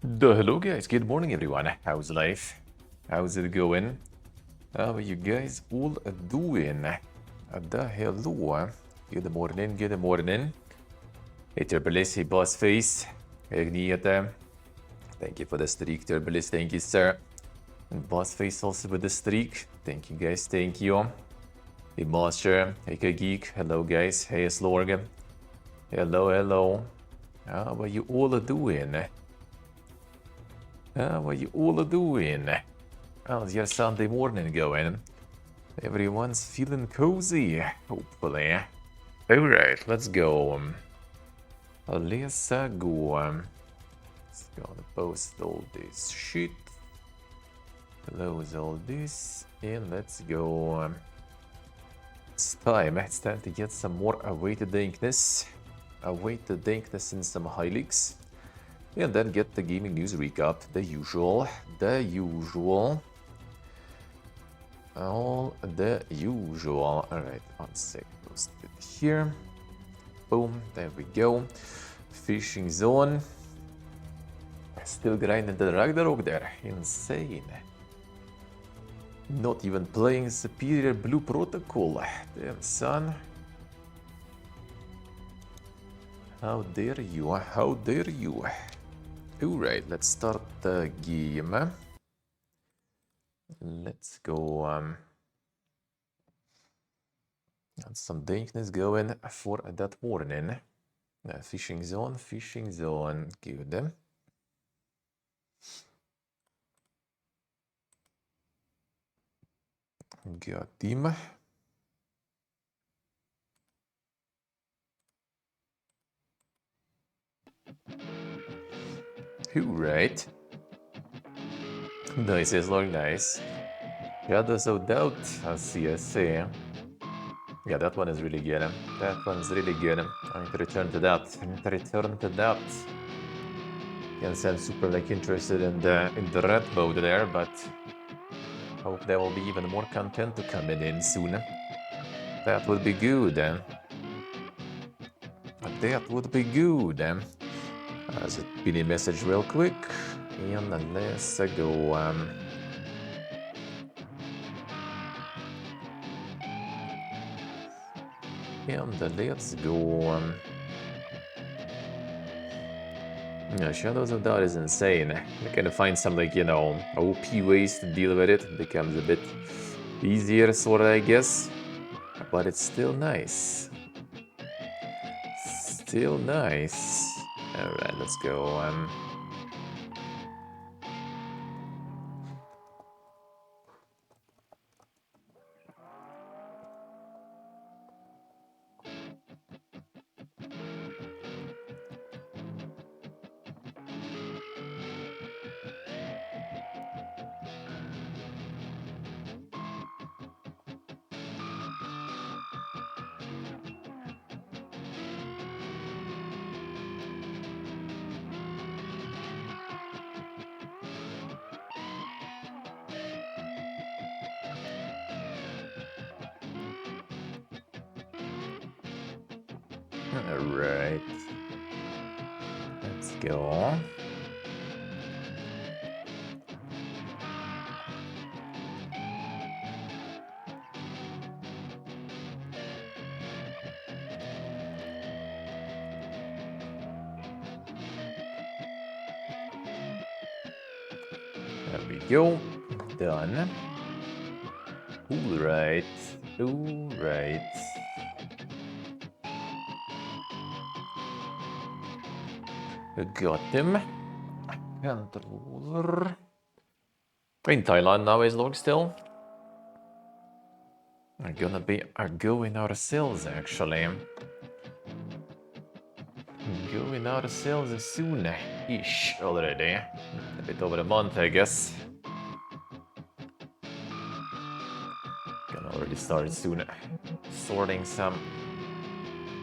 Hello guys, good morning everyone. How's life? How's it going? How are you guys all doing? Hello. Good morning, good morning. Hey Turbilis, hey Boss Face. Hey Agneta. Thank you for the streak, Turbilis. Thank you, sir. And Boss Face also with the streak. Thank you guys, thank you. Hey Monster, hey Geek. Hello guys. Hey Slorg. Hello, hello. How are you all doing? How are you all doing? How's your Sunday morning going? Everyone's feeling cozy, hopefully. Alright, let's go. Let's go. Let's go to post all this shit. Close all this, and let's go. It's time to get some more awaited dankness. Awaited dankness in some highlights. And then get the gaming news recap, the usual. All the usual. Alright, 1 sec. Post it here. Boom, there we go. Fishing zone. Still grinding the Ragnarok there. Insane. Not even playing Superior Blue Protocol. Damn, son. How dare you? How dare you? Alright, let's start the game. Let's go. Got some dankness going for that morning. Fishing zone, good. Got him. Alright. Nice, is long nice. Shadows of Doubt, I see. Yeah, that one is really good. That one's really good. I need to return to that. Yes, I'm super interested in the red mode there, but hope there will be even more content to come in soon. That would be good. That would be good. As a PD message real quick, and let's go. And let's go. Yeah, Shadows of Doubt is insane. I can find some, like, OP ways to deal with it. It becomes a bit easier, sort of, I guess. But it's still nice. Still nice. Alright, let's go. Alright. Let's go. There we go. Done. Alright. Alright. Got him. Controller. In Thailand now is log still. We're gonna be going out of sales actually. Going out of sales soon-ish already. A bit over a month, I guess. Gonna already start soon. Sorting some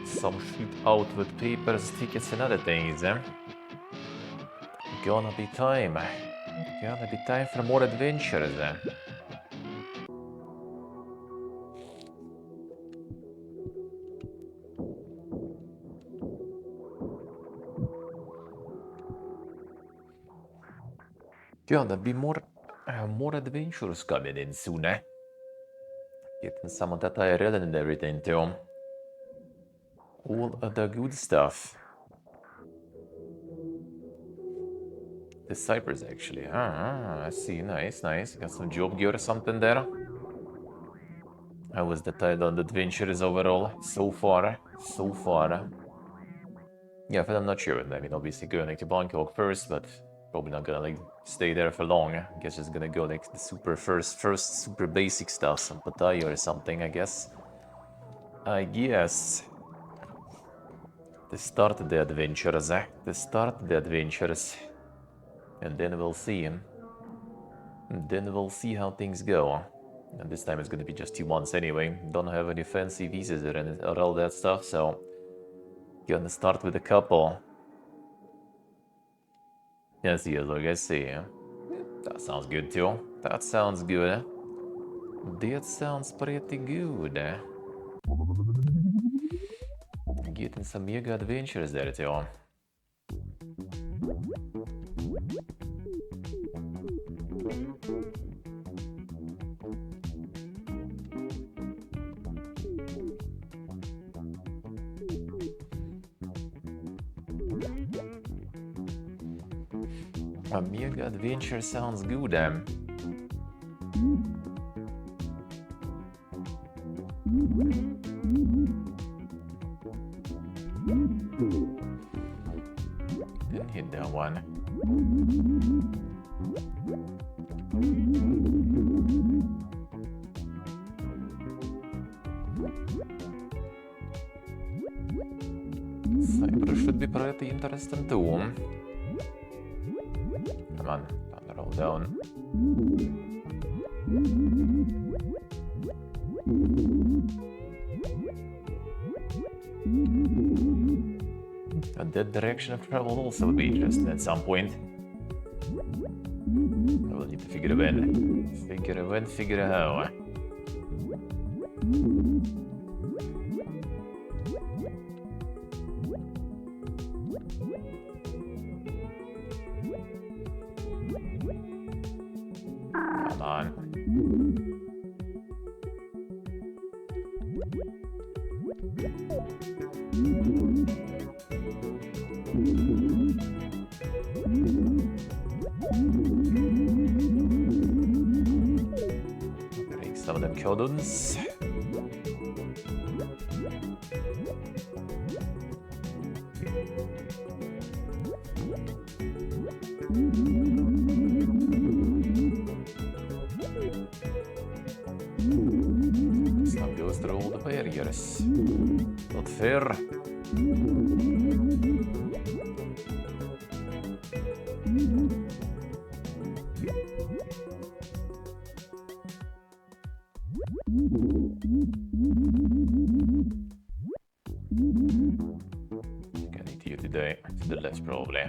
shit out with papers, tickets and other things. Gonna be time. Gonna be time for more adventures. Yeah, there'll be more adventures coming in soon, eh? Getting some of that IRL and everything too. All of the good stuff. The Cypress actually. I see. Nice, nice. Got some job gear or something there. How was the title on the adventures overall? So far. So far. Yeah, but I'm not sure. I mean, obviously going like to Bangkok first, but probably not gonna like stay there for long. I guess just gonna go like the first super basic stuff, some Pattaya or something, I guess. I guess. To start the adventures, eh? To start the adventures. And then we'll see. Then we'll see how things go. And this time it's gonna be just 2 months anyway. Don't have any fancy visas or all that stuff, so gonna start with a couple. Yes, look, I see. That sounds good too. That sounds good. That sounds pretty good. Getting some mega adventures there too. A mega adventure sounds good. Didn't hit that one. Cyprus should be pretty interesting too. Come on, roll down. And that direction of travel also would be interesting at some point. I will need to figure it when. Figure it how. Come on. Break some of them codons. Some goes through all the barriers. Not fair. I need you today to the left probably.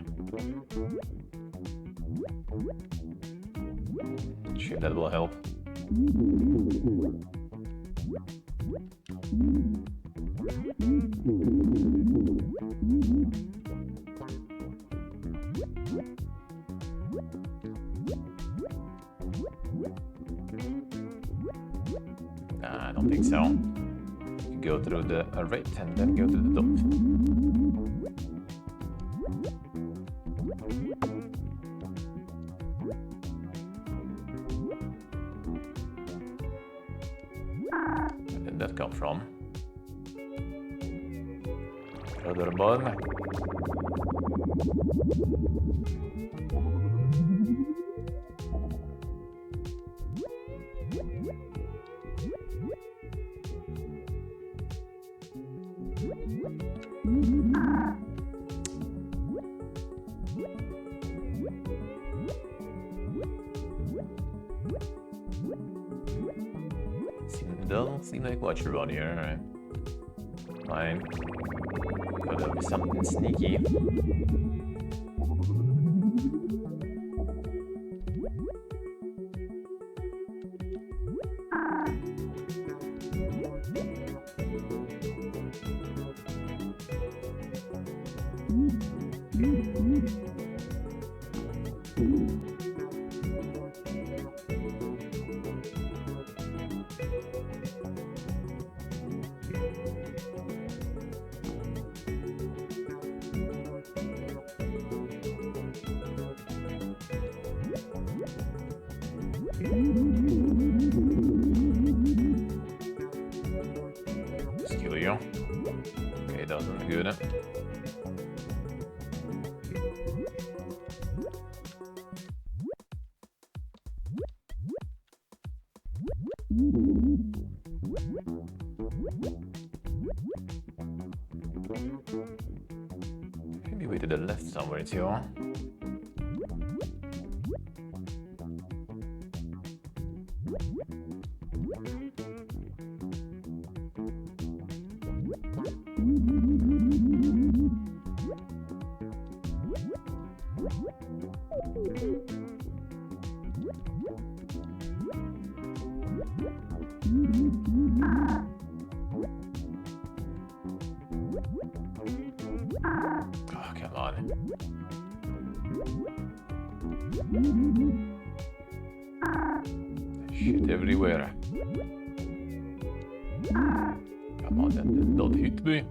Sure, that will help. Nah, I don't think so. You go through the right and then go to the top. Where did that come from? Other bun. Don't seem like much around here. Alright. Fine. Gotta be something sneaky. Maybe way to the left somewhere too. Oh, come on. Shit everywhere. Come on, then don't hit me.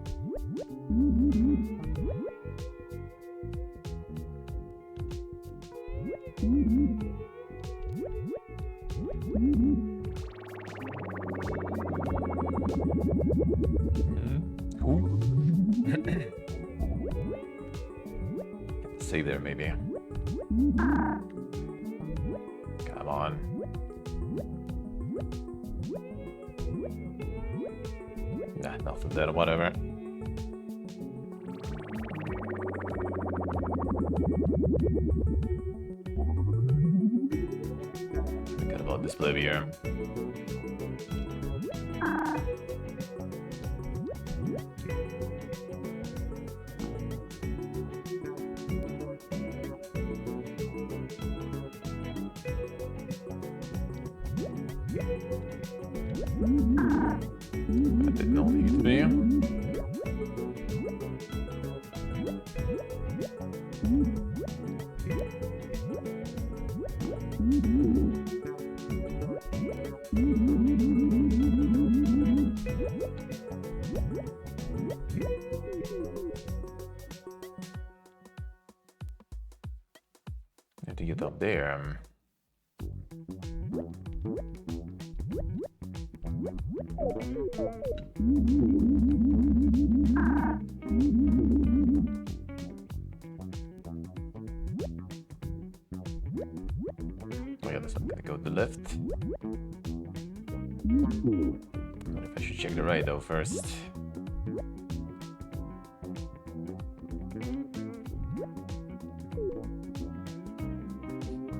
Stay there, maybe. Come on. Nah, nothing there, whatever. Forget about this blue here. That did not hit me. Need to get up there. Oh yeah, I'm gonna go to the left. What if I should check the right though first?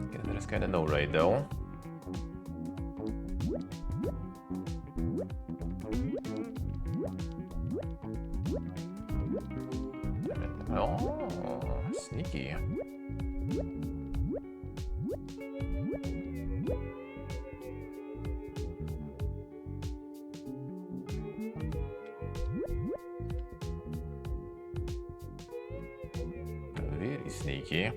Okay, there's kinda no right though. Oh, sneaky. Very sneaky.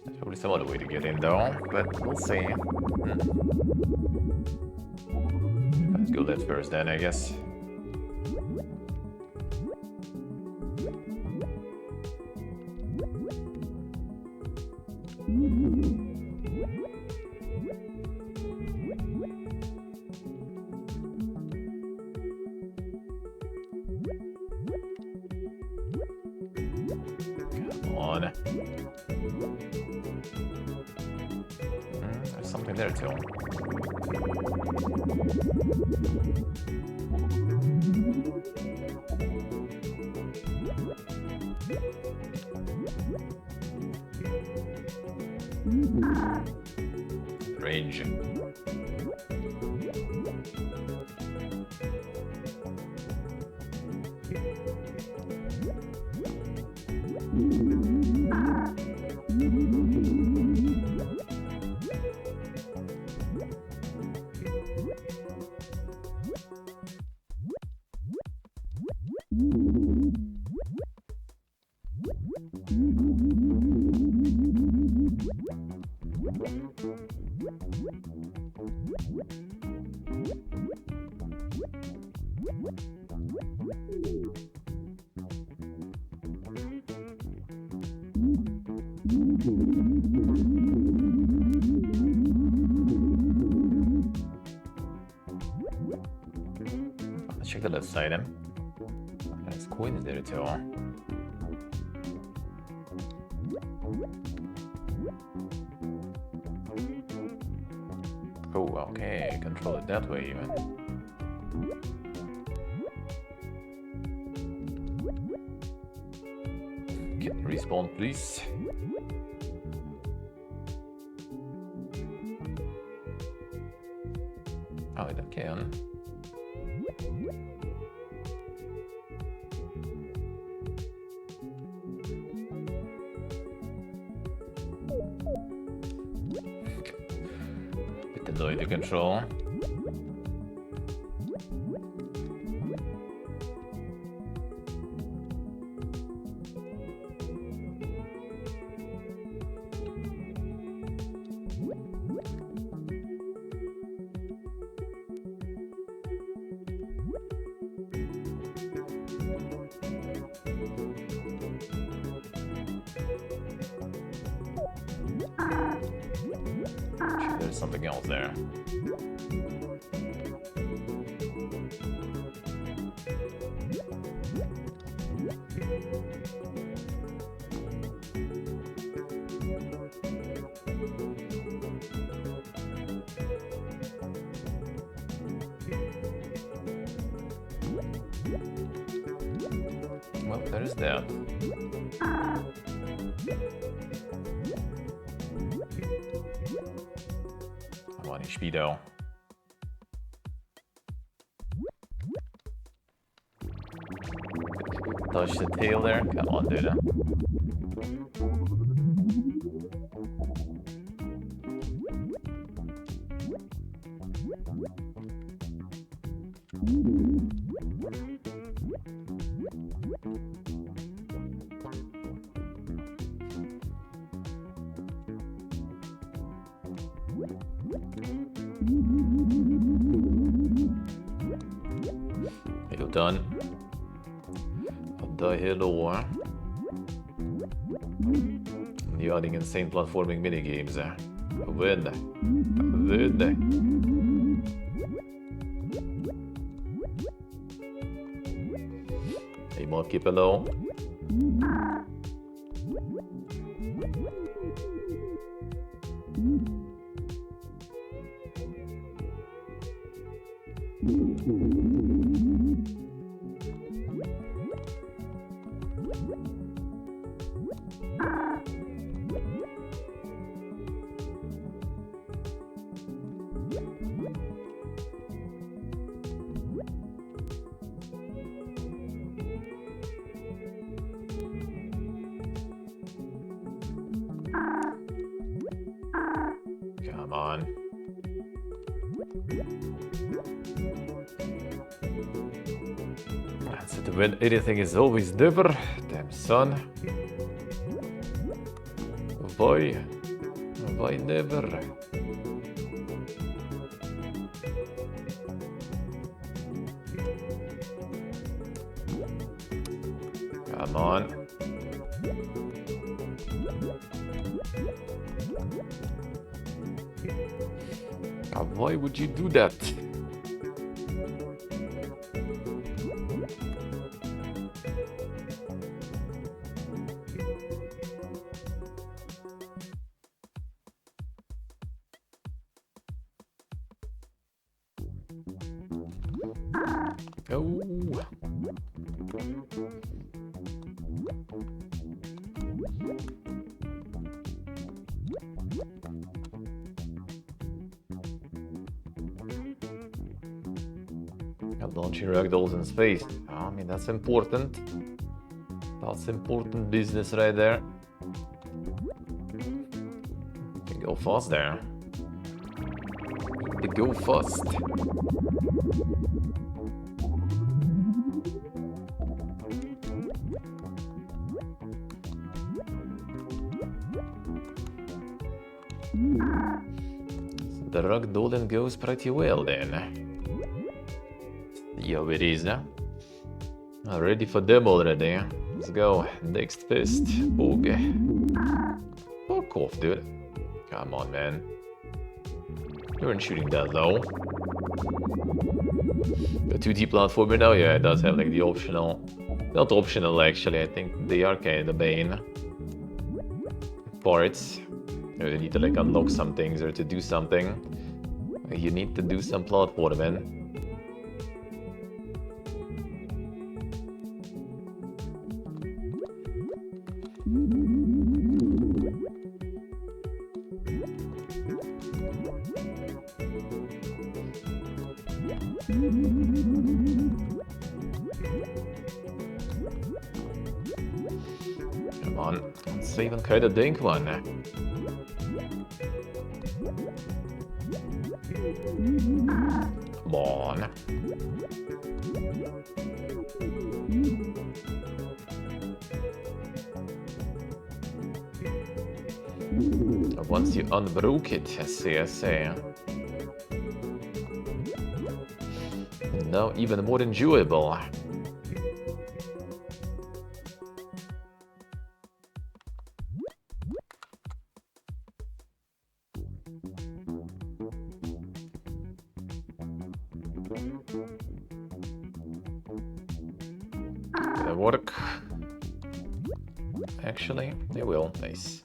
There's probably some other way to get in though, but we'll see. Let's go left first then, I guess. Come on. There's something there too. Range. Let's check the left side then. coins there too. Oh, okay, control it that way even. Can you respawn, please? Oh, it can. Bit annoying to control. There's something else there. Well, there's that. Come on, Speedo. Touch the tail there. Come on, dude. You're done. The hello. You're adding insane platforming minigames. Win. Hey, more keep hello. Come on. So to win anything is always never. Damn son. Why never? Come on. Why would you do that? Oh. Launching ragdolls in space. I mean, that's important. That's important business right there. Can go fast there. To go fast. So the ragdolling goes pretty well then. Yo, it is now. Ready for them already. Let's go. Next fist. Boogie. Fuck off, dude. Come on, man. You weren't shooting that though. The 2D platformer now, yeah, it does have like the optional, not optional actually, I think they are kind of the main parts. You need to like unlock some things or to do something. You need to do some platforming. Come on, let's even kind of think one. Come on. Once you unbroke it, I see. Now even more enjoyable. Gonna work. Actually, they will. Nice.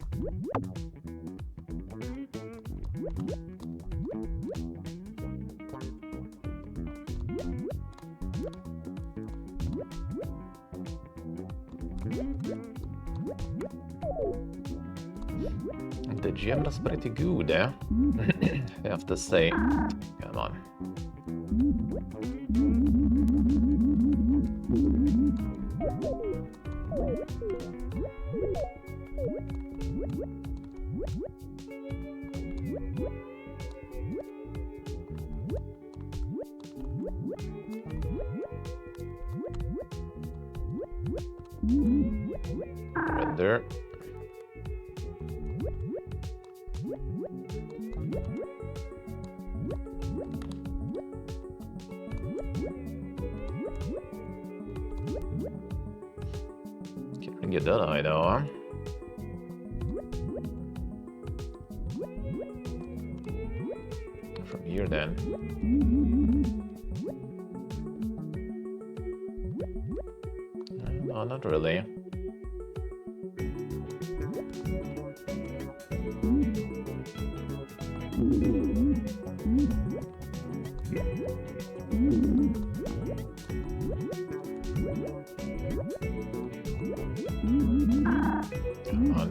The gem is pretty good, eh? I have to say. Come on. Right there. Can't get that high though, huh? From here then. No, not really. Come on.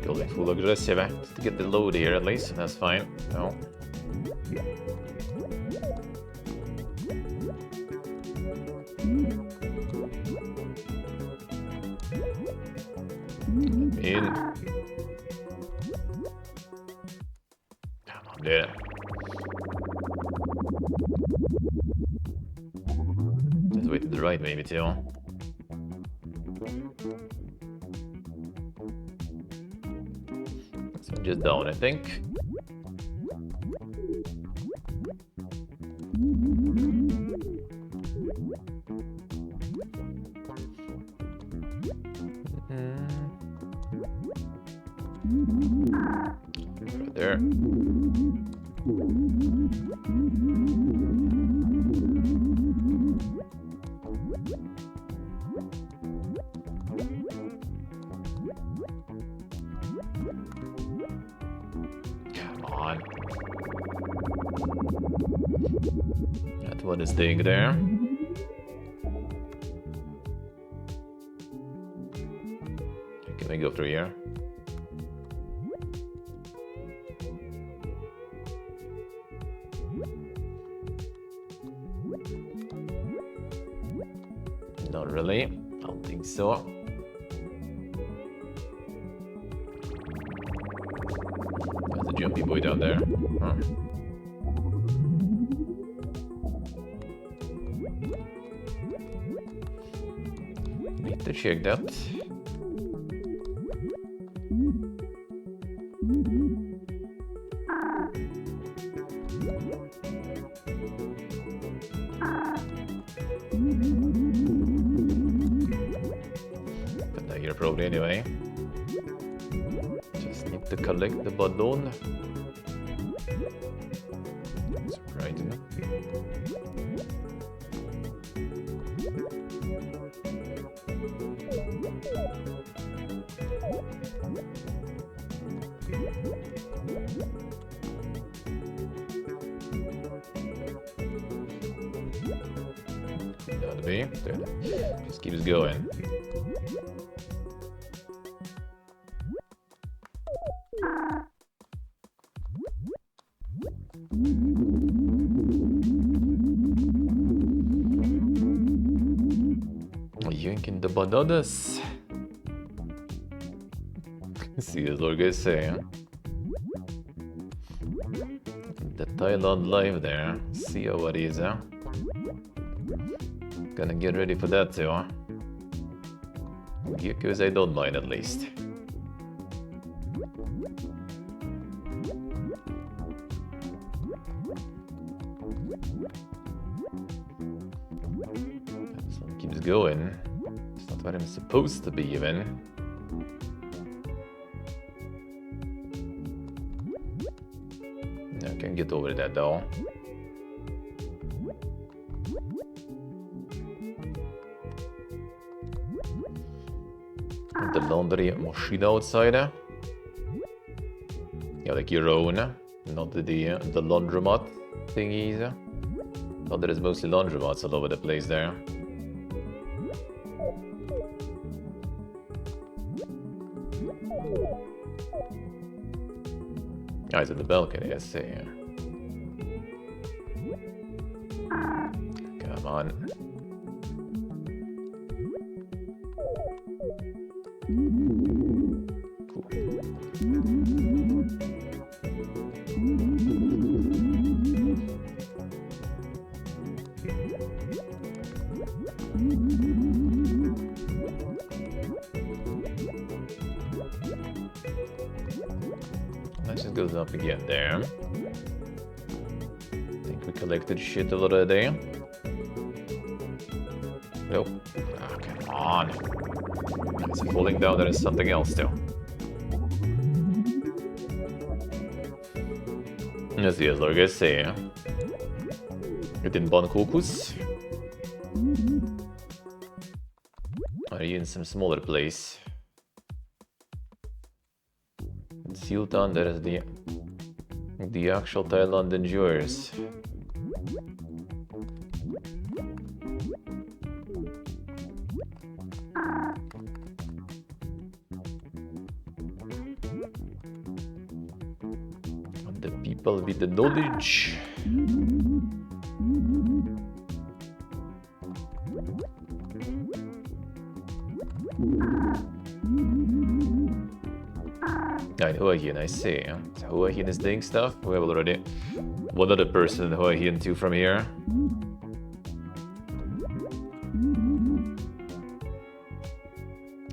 Going full aggressive, just to get the load here at least, that's fine. No. In. Come on, dude. Let's wait to the right, maybe too. So just down, I think. Right there. Come on. That one is staying there. Can we go through here? Not really. I don't think so. There's a jumpy boy down there. Huh. Need to check that. Probably anyway. to collect the ballon. That's right. That'll be. Just keeps going. Yanking the bananas. See, as Lord guys say, the Thailand live there. See how it is, huh? Gonna get ready for that too, huh? Because I don't mind at least. This one keeps going. It's not where I'm supposed to be even. I can get over that though. The laundry machine outside. Yeah, like your own, not the laundromat thingies. Oh, there is mostly laundromats all over the place there. Ah, it's at the balcony, I see. Come on. Cool. That just goes up again there. I think we collected shit already. Nope. Oh, come on. Is it falling down? There is something else too. Let's see, as Lord guys say. It in Bangkokus. Are you in some smaller place? In Siltan, there is the actual Thailand endures. And the people with the knowledge. Right, Hua-Hin, I see. So Hua-Hin is doing stuff. We have already one other person in Hua-Hin too from here.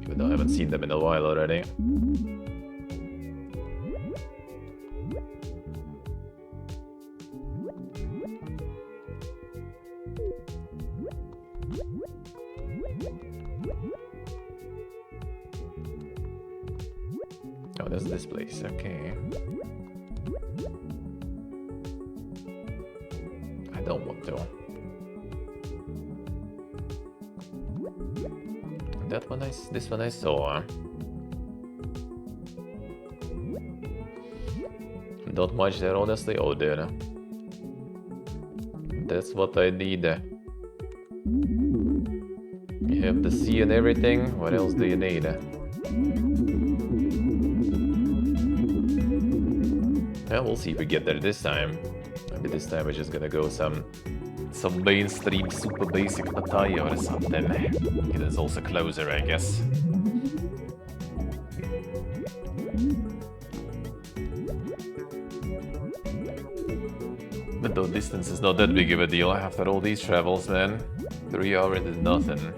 Even though I haven't seen them in a while already. Oh, that's this place, okay. I don't want to. That one this one I saw. Not much there, honestly. Oh, there. That's what I need. You have the sea and everything. What else do you need? Yeah, we'll see if we get there this time. Maybe this time we're just gonna go some mainstream super basic Pattaya or something. It is also closer, I guess. But though distance is not that big of a deal after all these travels, man. 3 hours is nothing.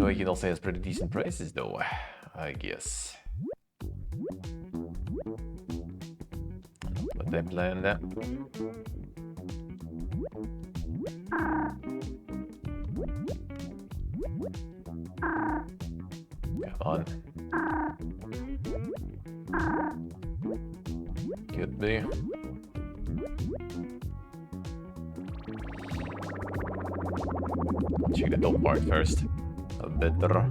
You can also has pretty decent prices though, I guess. Not what they planned there. Come on. Could be. Check the top part first. A better.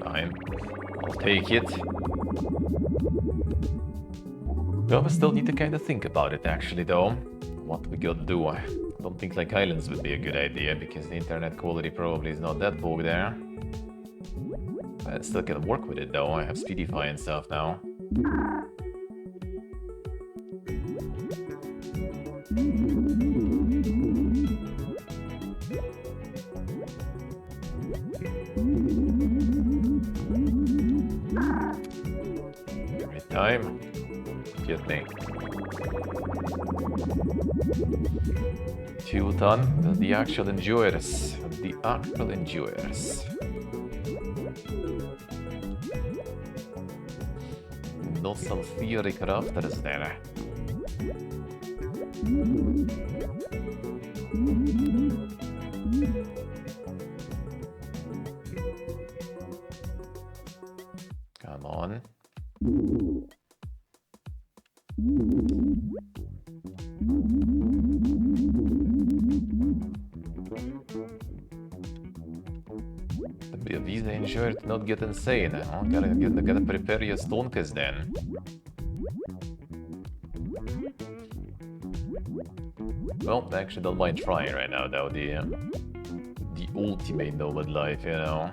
Fine. I'll take it. Well, we still need to kind of think about it actually though. What we gotta do. I don't think like islands would be a good idea because the internet quality probably is not that big there. I still can work with it though. I have Speedify and stuff now. Every time. Get me. 2 ton. The actual enjoyers. The actual enjoyers. No some theory crafters there. Come on. These insured to not get insane. Huh? Gotta prepare your stonkas then. Well, I actually don't mind trying right now though. The ultimate nomad life, you know.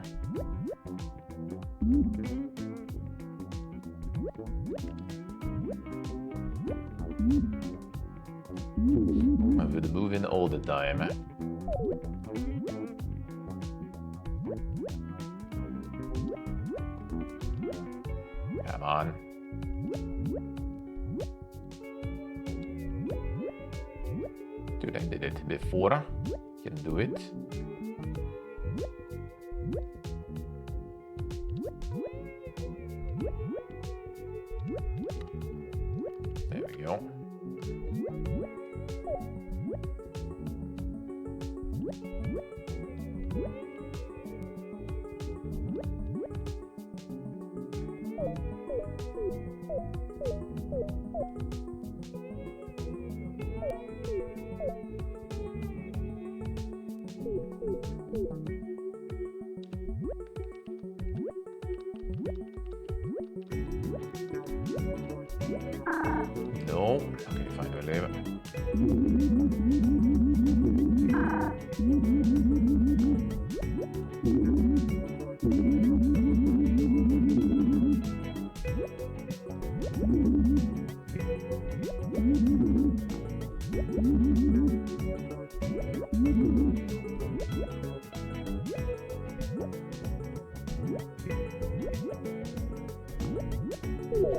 I would move in all the time. Come on. Dude, I did it before. Can do it. There we go. No. Okay, fine, we'll leave it.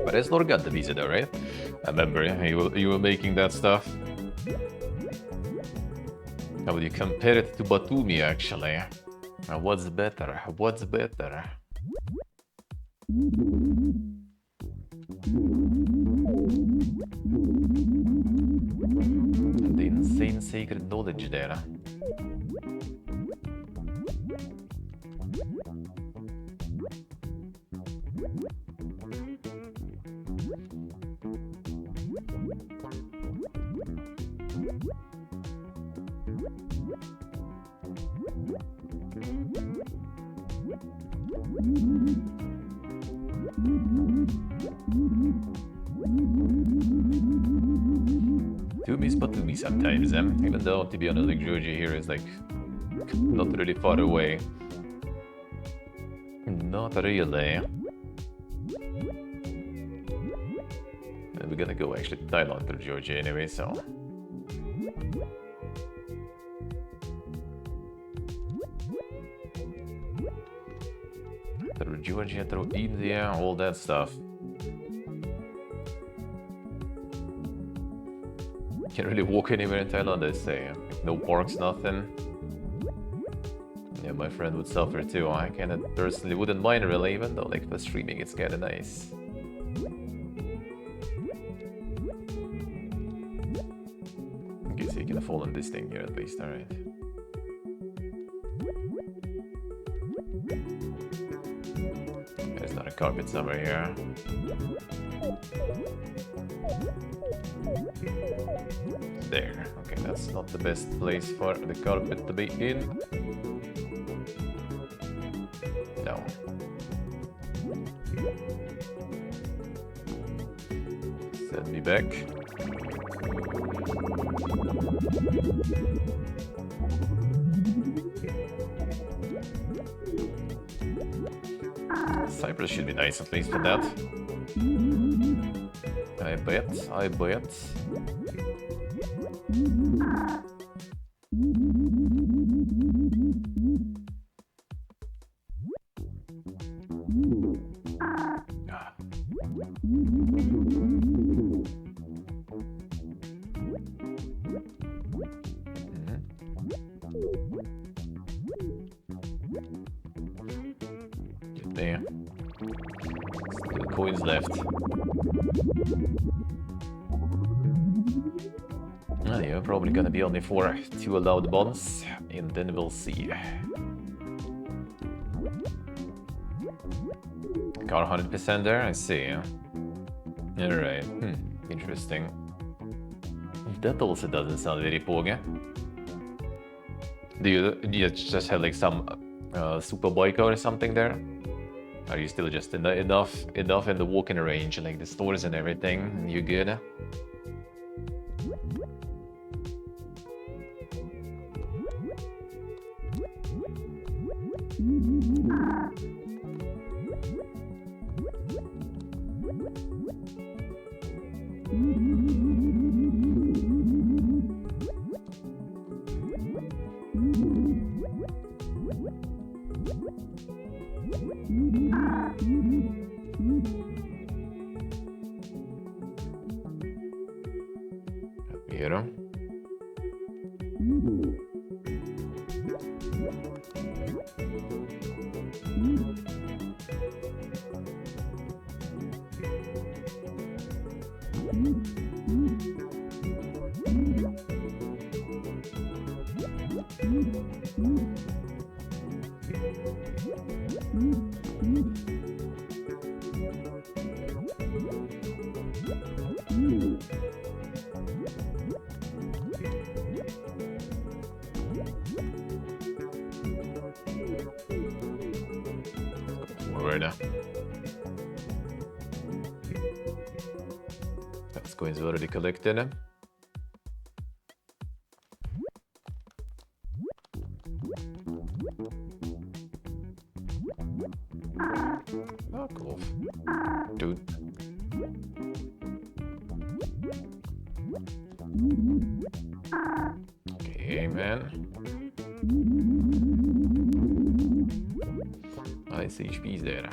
But it's not got the visa though, right? I remember you were making that stuff. How would you compare it to Batumi actually? What's better? What's better? The insane sacred knowledge there. Tumi's Batumi sometimes, even though, to be honest, like Georgia here is like not really far away. Not really. And we're gonna go actually to Thailand through Georgia anyway, so. Through Georgia, through India, all that stuff. Can't really walk anywhere in Thailand, they say. No parks, nothing. Yeah, my friend would suffer too. I kinda personally wouldn't mind really, even though like for streaming it's kinda nice. Okay, so you can fall on this thing here at least, alright. There's not a carpet somewhere here. There. Okay, that's not the best place for the carpet to be in. No. Send me back. Cyprus should be nice at least for that. I bet, I bet. Get there. Still coins left. Yeah, probably gonna be only for 2 allowed bonds, and then we'll see. Car 100% there, I see. Alright, interesting. That also doesn't sound very pogy. Do you just have like some super bike or something there? Are you still just enough in the walking range, like the stores and everything, and you're good? Here. That's coins already collected. Oh, cool. Dude. Okay, man. Nice HPs there.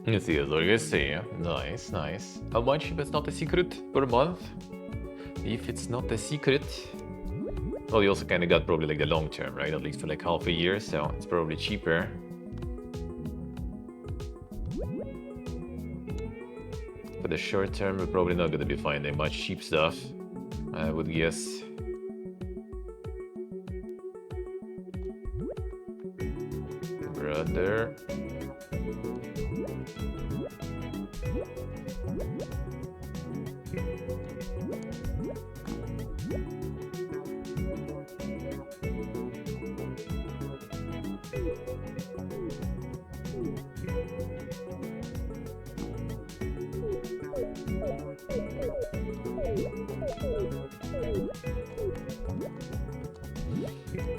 You see, as I see. Nice, nice. How much if it's not a secret per month? If it's not a secret. Well, you also kind of got probably like the long term, right? At least for like half a year, so it's probably cheaper. For the short term, we're probably not gonna be finding much cheap stuff, I would guess. Brother.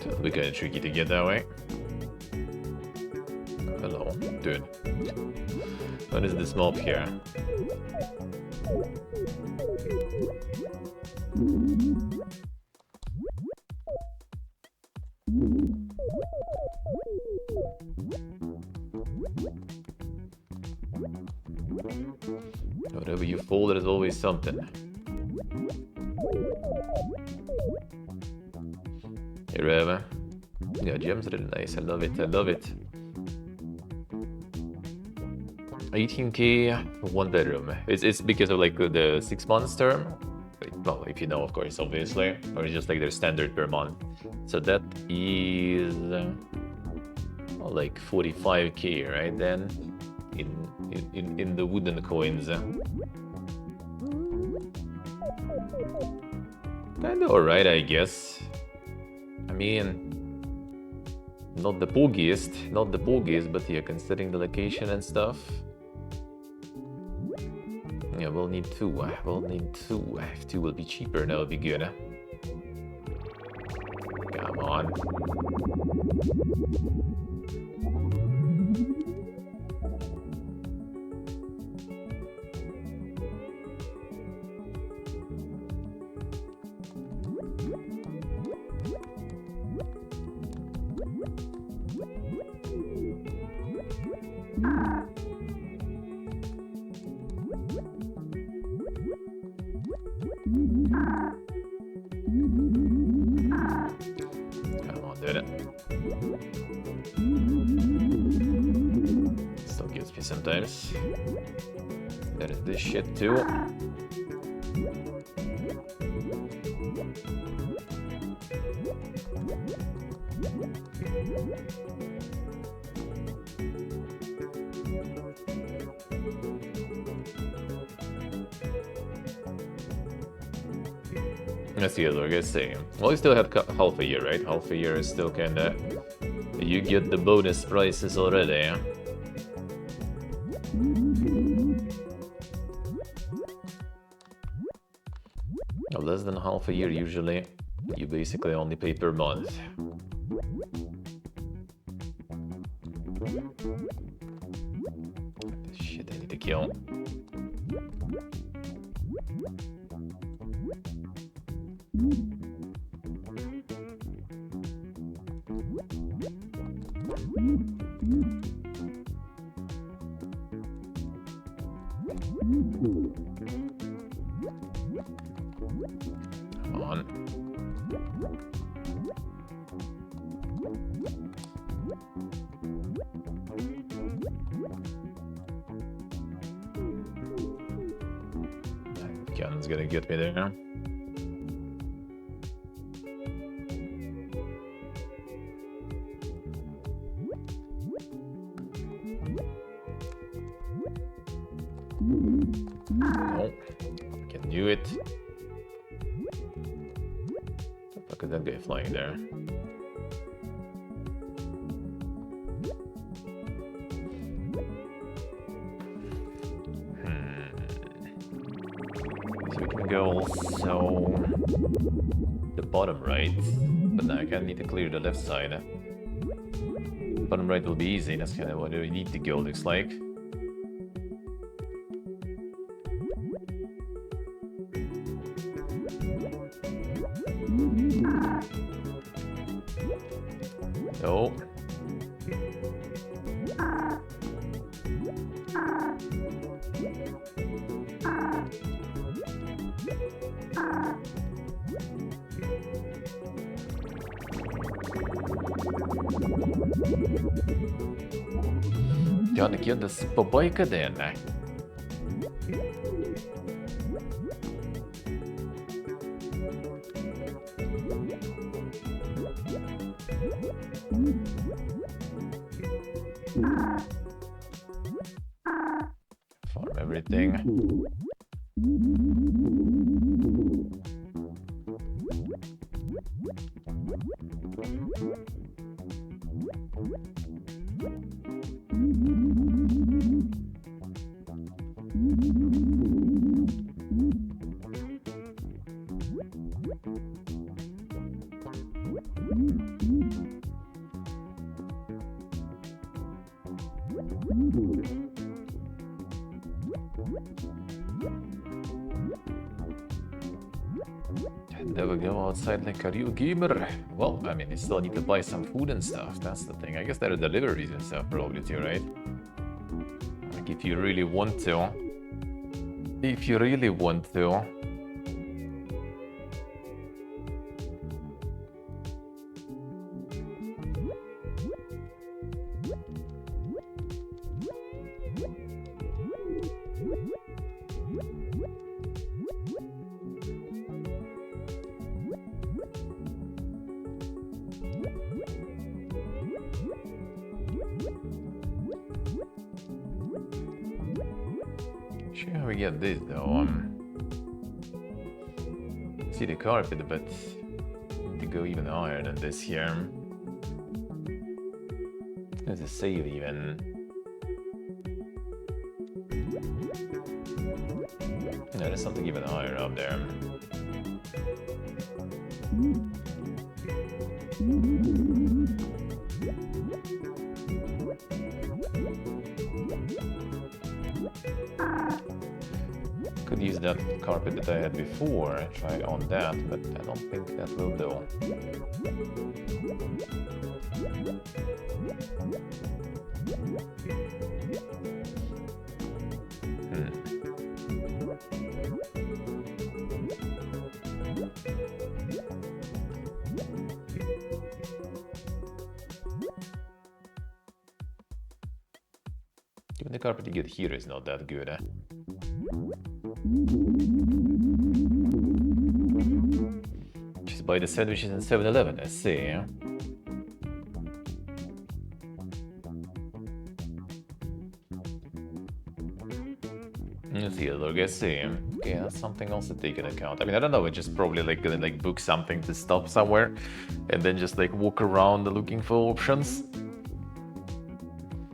It'll be kind of tricky to get that way. Hello, dude. What is this mob here? Whatever you fall, there's always something. Here we have. Yeah, gems are really nice. I love it. I love it. 18k, one bedroom. It's because of like the 6 months term. Well, if you know, of course, obviously, or it's just like their standard per month. So that is well, like 45k, right? Then in the wooden coins. Kinda alright, I guess. I mean, not the poogiest, but yeah, considering the location and stuff. Yeah, we'll need two. We'll need two. If two will be cheaper, that would be good. Come on. Come on, did it. Still gives me sometimes. There is this shit too. Let's see, as I was saying. Well, we still have half a year, right? Half a year is still kinda... You get the bonus prices already. Less than half a year, usually. You basically only pay per month. Shit, I need to kill. Come on. That gun's gonna get me there. Nope. Can do it. Look at that guy flying there. So we can go also the bottom right, but now I kind of need to clear the left side. Bottom right will be easy, that's kind of what we need to go, looks like. No. Ja, een keer de spabajka daar. Farm everything. Never go outside like a real gamer. Well, I mean, you still need to buy some food and stuff. That's the thing. I guess there are deliveries and stuff probably too, right? Like if you really want to. If you really want to. Sure, how we get this though. See the carpet, but to go even higher than this here. There's a save even. No, there's something even higher up there. Could use that carpet that I had before, try on that, but I don't think that will do. Even the carpet you get here is not that good, eh? Just buy the sandwiches in 7-Eleven, I see, yeah? Let's see, look, I see. Okay, that's something else to take into account. I mean, I don't know, it's just probably like gonna like book something to stop somewhere and then just like walk around looking for options.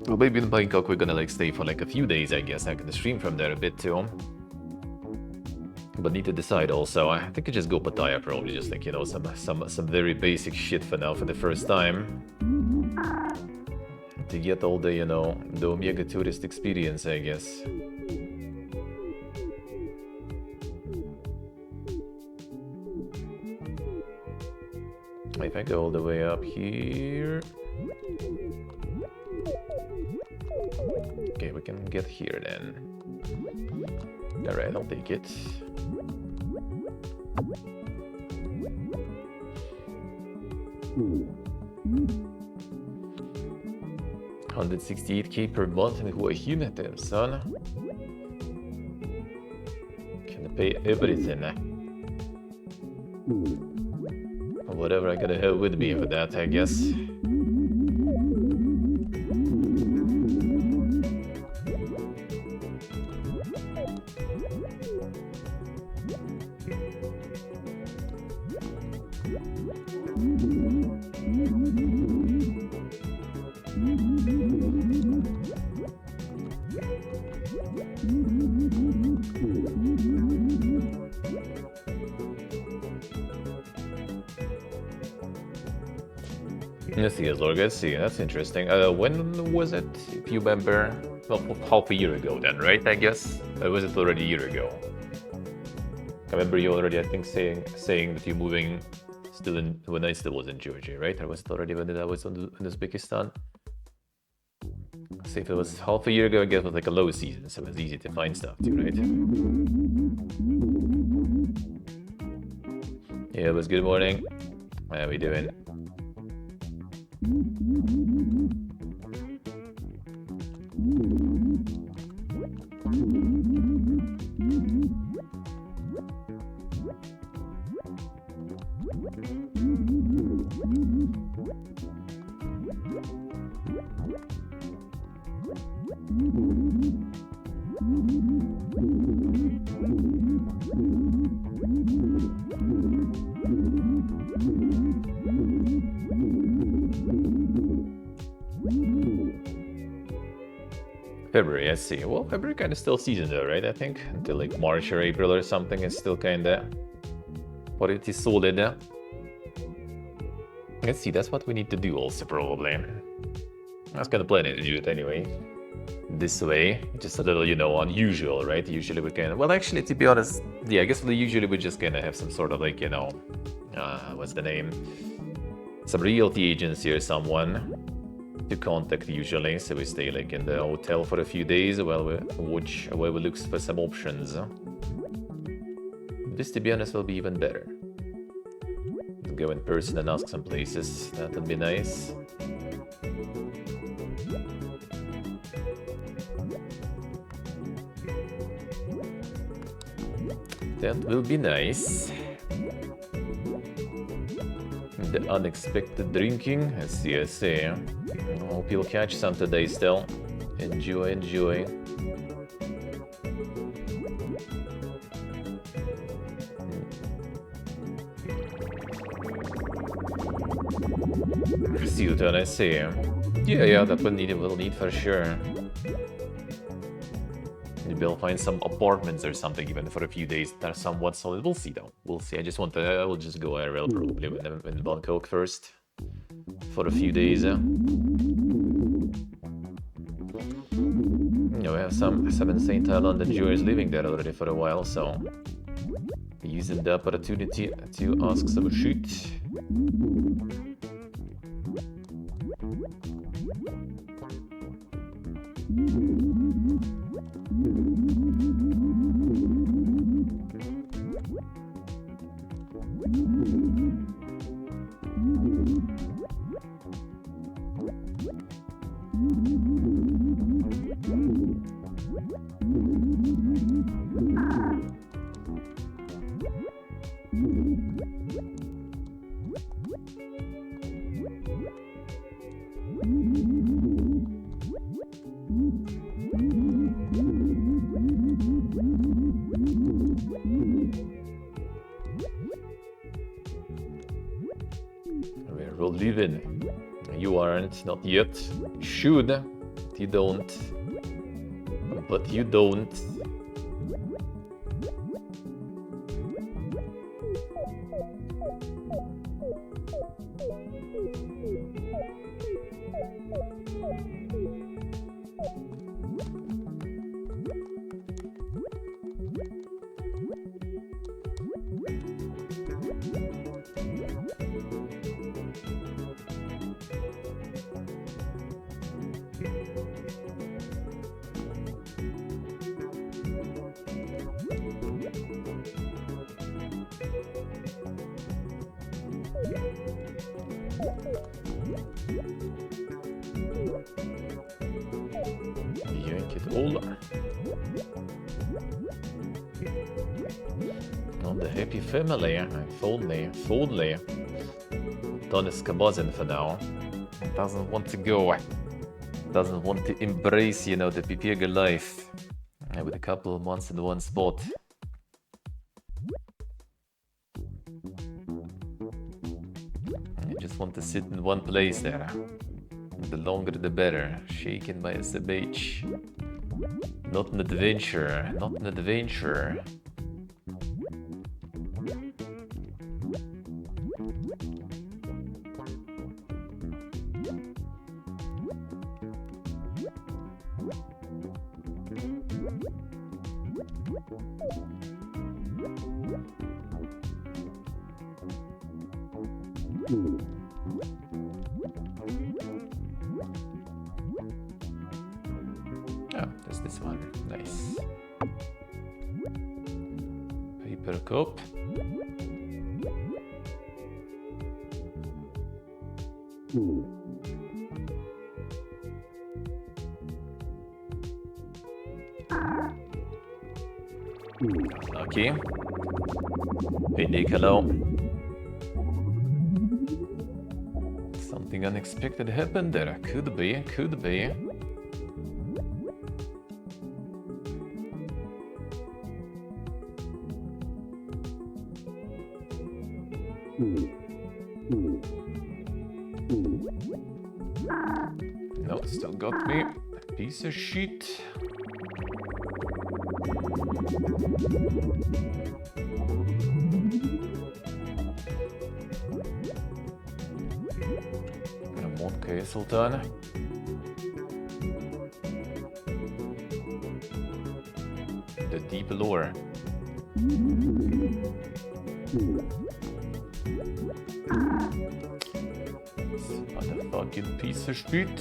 Well, maybe in Bangkok we're gonna like stay for like a few days, I guess. I can stream from there a bit too. But need to decide also. I think I just go Pattaya probably, just like, you know, some very basic shit for now for the first time. To get all the, you know, the Omega tourist experience, I guess. If I go all the way up here... Okay, we can get here then. Alright, I'll take it. $168k per month in Hua Hin, damn son. Can I pay everything? Whatever I gotta have with me for that, I guess. Let's see, as long as see, that's interesting. When was it, if you remember? Well, half a year ago then, right? I guess. Or was it already a year ago? I remember you already, I think, saying that you're moving still in when I still was in Georgia, right? Or was it already when I was in Uzbekistan? See, if it was half a year ago, I guess it was like a low season, so it was easy to find stuff too, right? Yeah, it was good morning. How we doing? February, I see. Well, February kind of still season though, right? I think until like March or April or something is still kind of pretty solid. Let's see, that's what we need to do also probably. I was kind of planning to do it anyway. This way, just a little, you know, unusual, right? Usually we kind of, well, actually, to be honest, yeah, I guess usually we just kind of have some sort of like, you know, what's the name? Some realty agency or someone to contact usually, so we stay like in the hotel for a few days while we watch, while we look for some options. This, to be honest, will be even better. Go in person and ask some places, that would be nice. That will be nice. The unexpected drinking, I see. I hope you'll catch some today still. Enjoy. Silton, I see. Yeah, that we'll need for sure. Maybe I'll find some apartments or something even for a few days that are somewhat solid. We'll see though. We'll see. I will just go IRL probably in Bangkok first for a few days. You know, we have some insane Thailand enjoyers living there already for a while, so using the opportunity to ask some shit. We're living. You aren't, not yet. You should. You don't. But you don't. Yank it all. On the happy family, if only. Don is buzzing for now. Doesn't want to go. Doesn't want to embrace, you know, the Pipega life. With a couple of months in one spot. I just want to sit in one place there. The longer the better. Shaken by a beach. Not an adventure. Oh, there's this one. Nice. Paper cup. Lucky. Pindy, hello. Anything unexpected happened there? Could be, could be. No, still got me. Piece of shit. Oké, Sultan. The deep lore. Motherfucking piece of shit.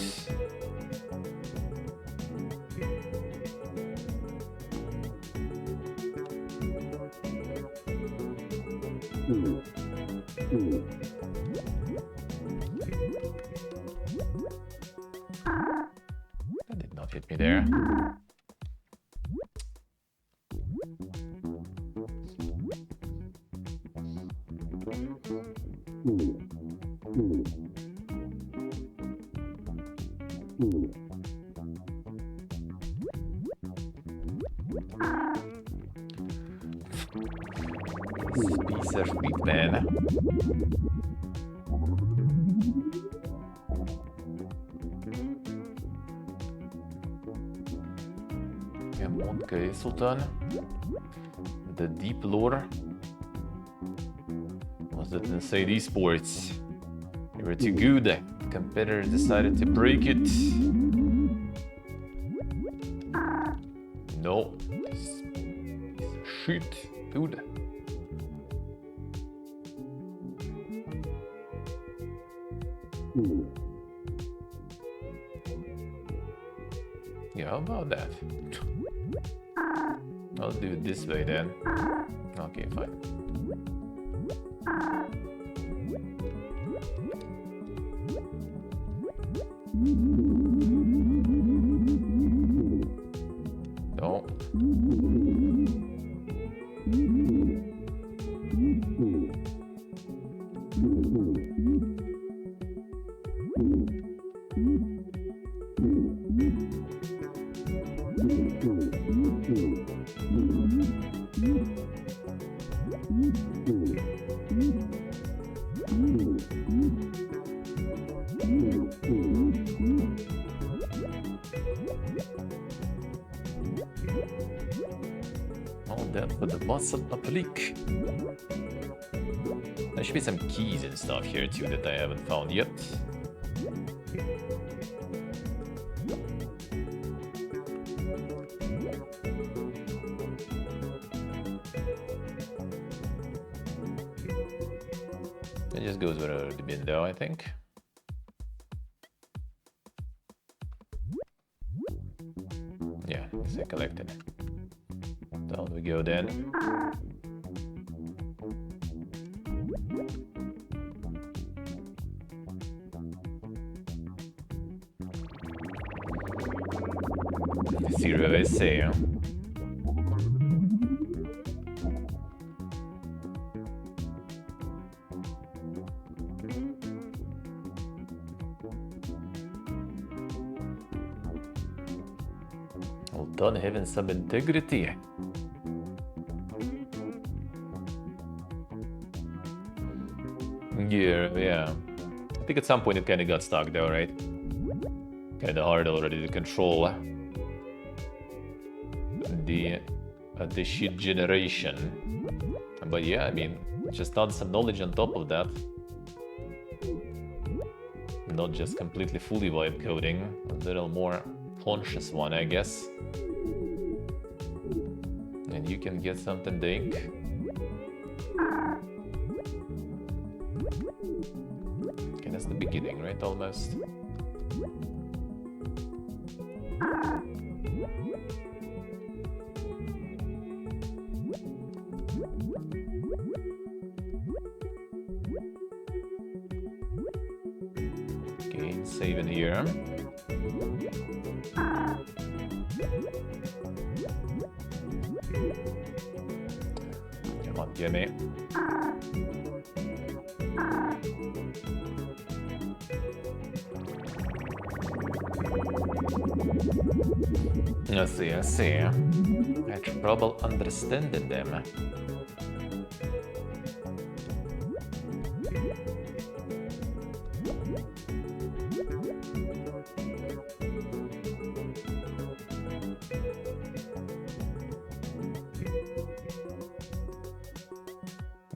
That did not hit me there. Piece of shit, man. Okay, Sultan. The deep lore. Was that in Inside Esports? You were too good. Competitor decided to break it. No. Piece of shit, dude. Yeah, how about that? I'll do it this way then. Okay, fine. No. All that for the muscle applique. There should be some keys and stuff here too that I haven't found yet. It just goes where it already been though, I think. Yeah, it's collected. Down we go then. Zero essay, huh? Well done, having some integrity. Yeah. I think at some point it kind of got stuck though, right? Kind of hard already to control the shit generation. But yeah, I mean, just add some knowledge on top of that. Not just completely fully vibe coding, a little more conscious one, I guess. And you can get something dank. Okay, that's the beginning, right? Almost. Okay, save in here. Come on, gimme. I see, I see. I had trouble understanding them.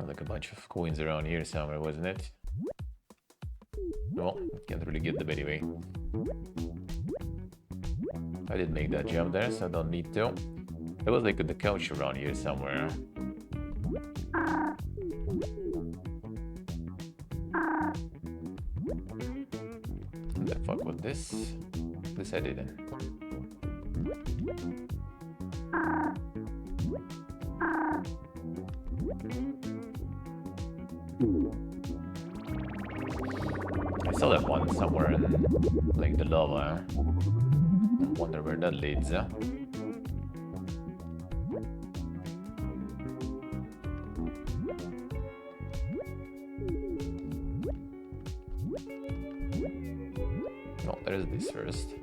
Like a bunch of coins around here somewhere, wasn't it? Well, can't really get them anyway. I didn't make that jump there, so I don't need to. There was like the couch around here somewhere. What the fuck was this? This I didn't. I saw that one somewhere in like the lava. I wonder where that leads. Oh, there's this first.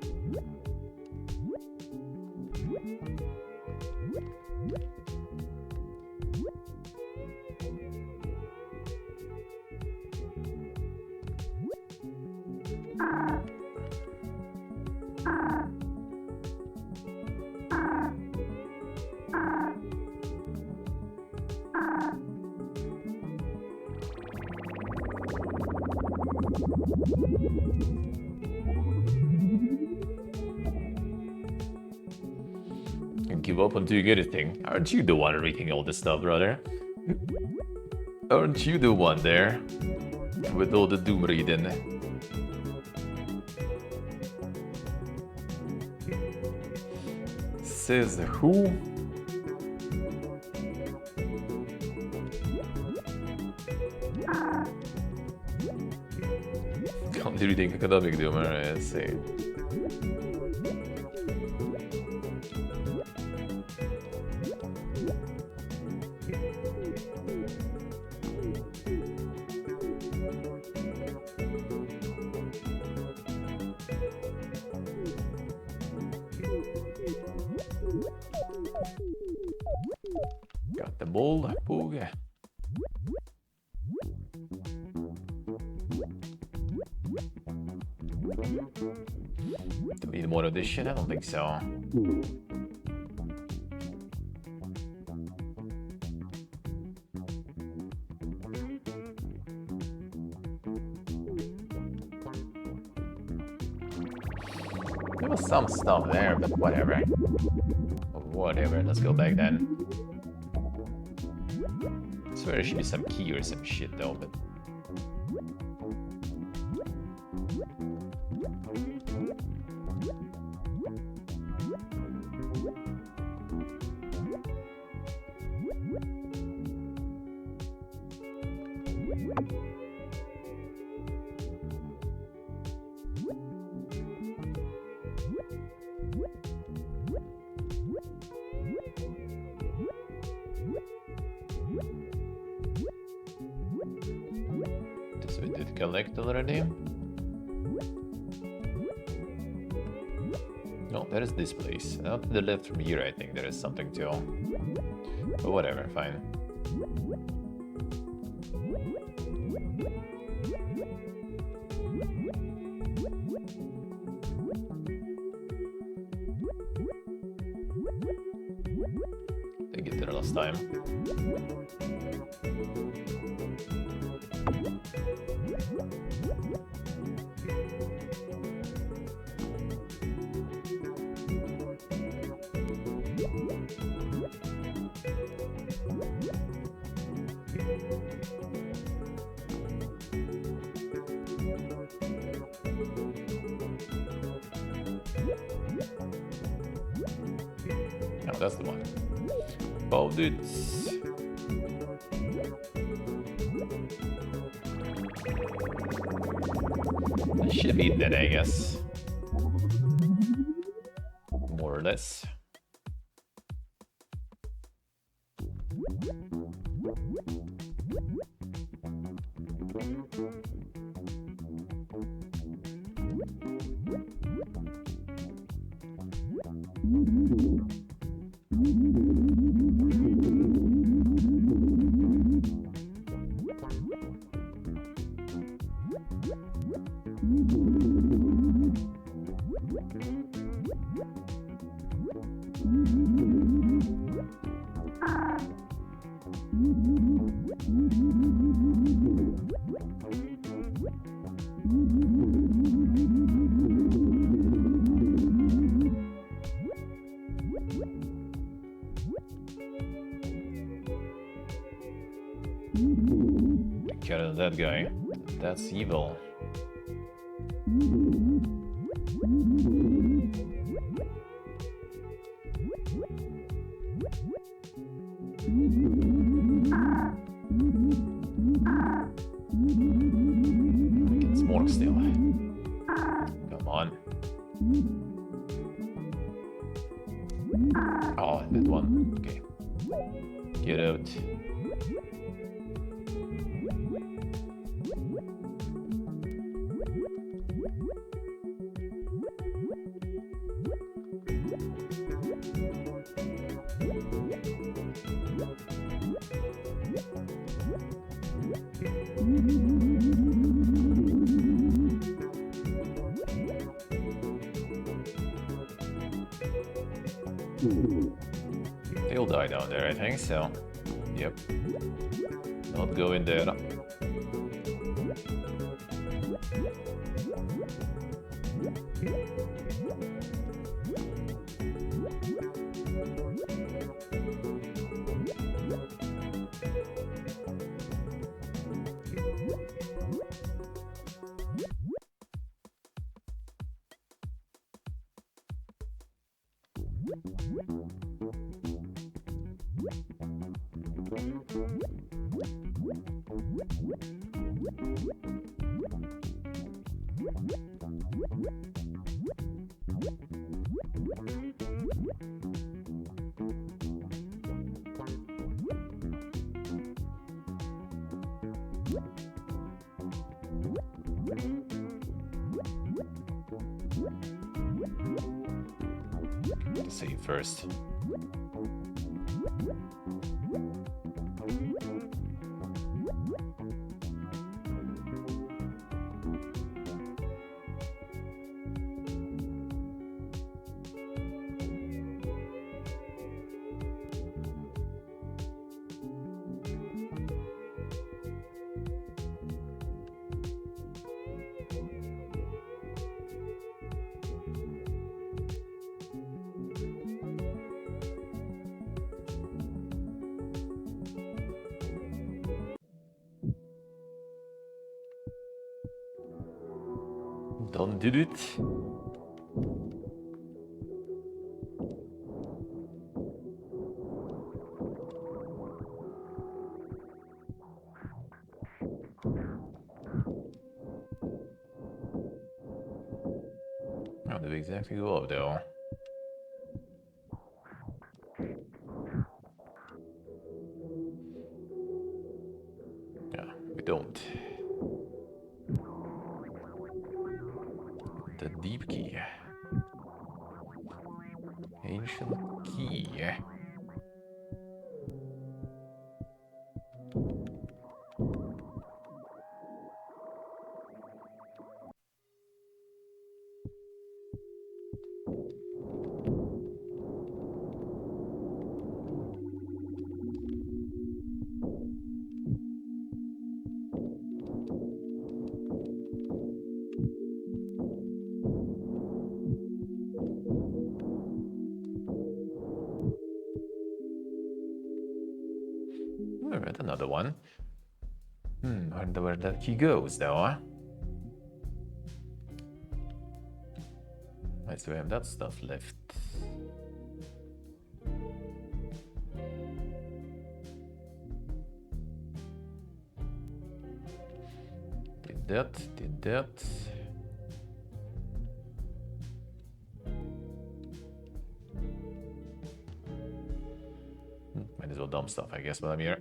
Give up until you get a thing. Aren't you the one reading all this stuff, brother? Aren't you the one there? With all the doom reading. Says who? Can't do reading academic doom, I say. Got the ball, Poog. Do we need more of this shit? I don't think so. There was some stuff there, but whatever. Whatever, let's go back then. I swear there should be some key or some shit though, but... This we did collect already. No, there is this place. Out to the left from here, I think there is something too. But whatever, fine. Didn't get there last time. No, that's the one. Found it. I should have eaten it, I guess. More or less. Kill that guy. That's evil. It's more still. Come on. Oh, that one. Okay. Get out. They'll die down there, I think so. Yep. Not going there. Save first. Done did it. How did we exactly go up though? Yeah, we don't. The deep key. Ancient key. Alright, another one. Wonder where that key goes though, huh? I still have that stuff left. Did that. Might as well dump stuff, I guess, while I'm here.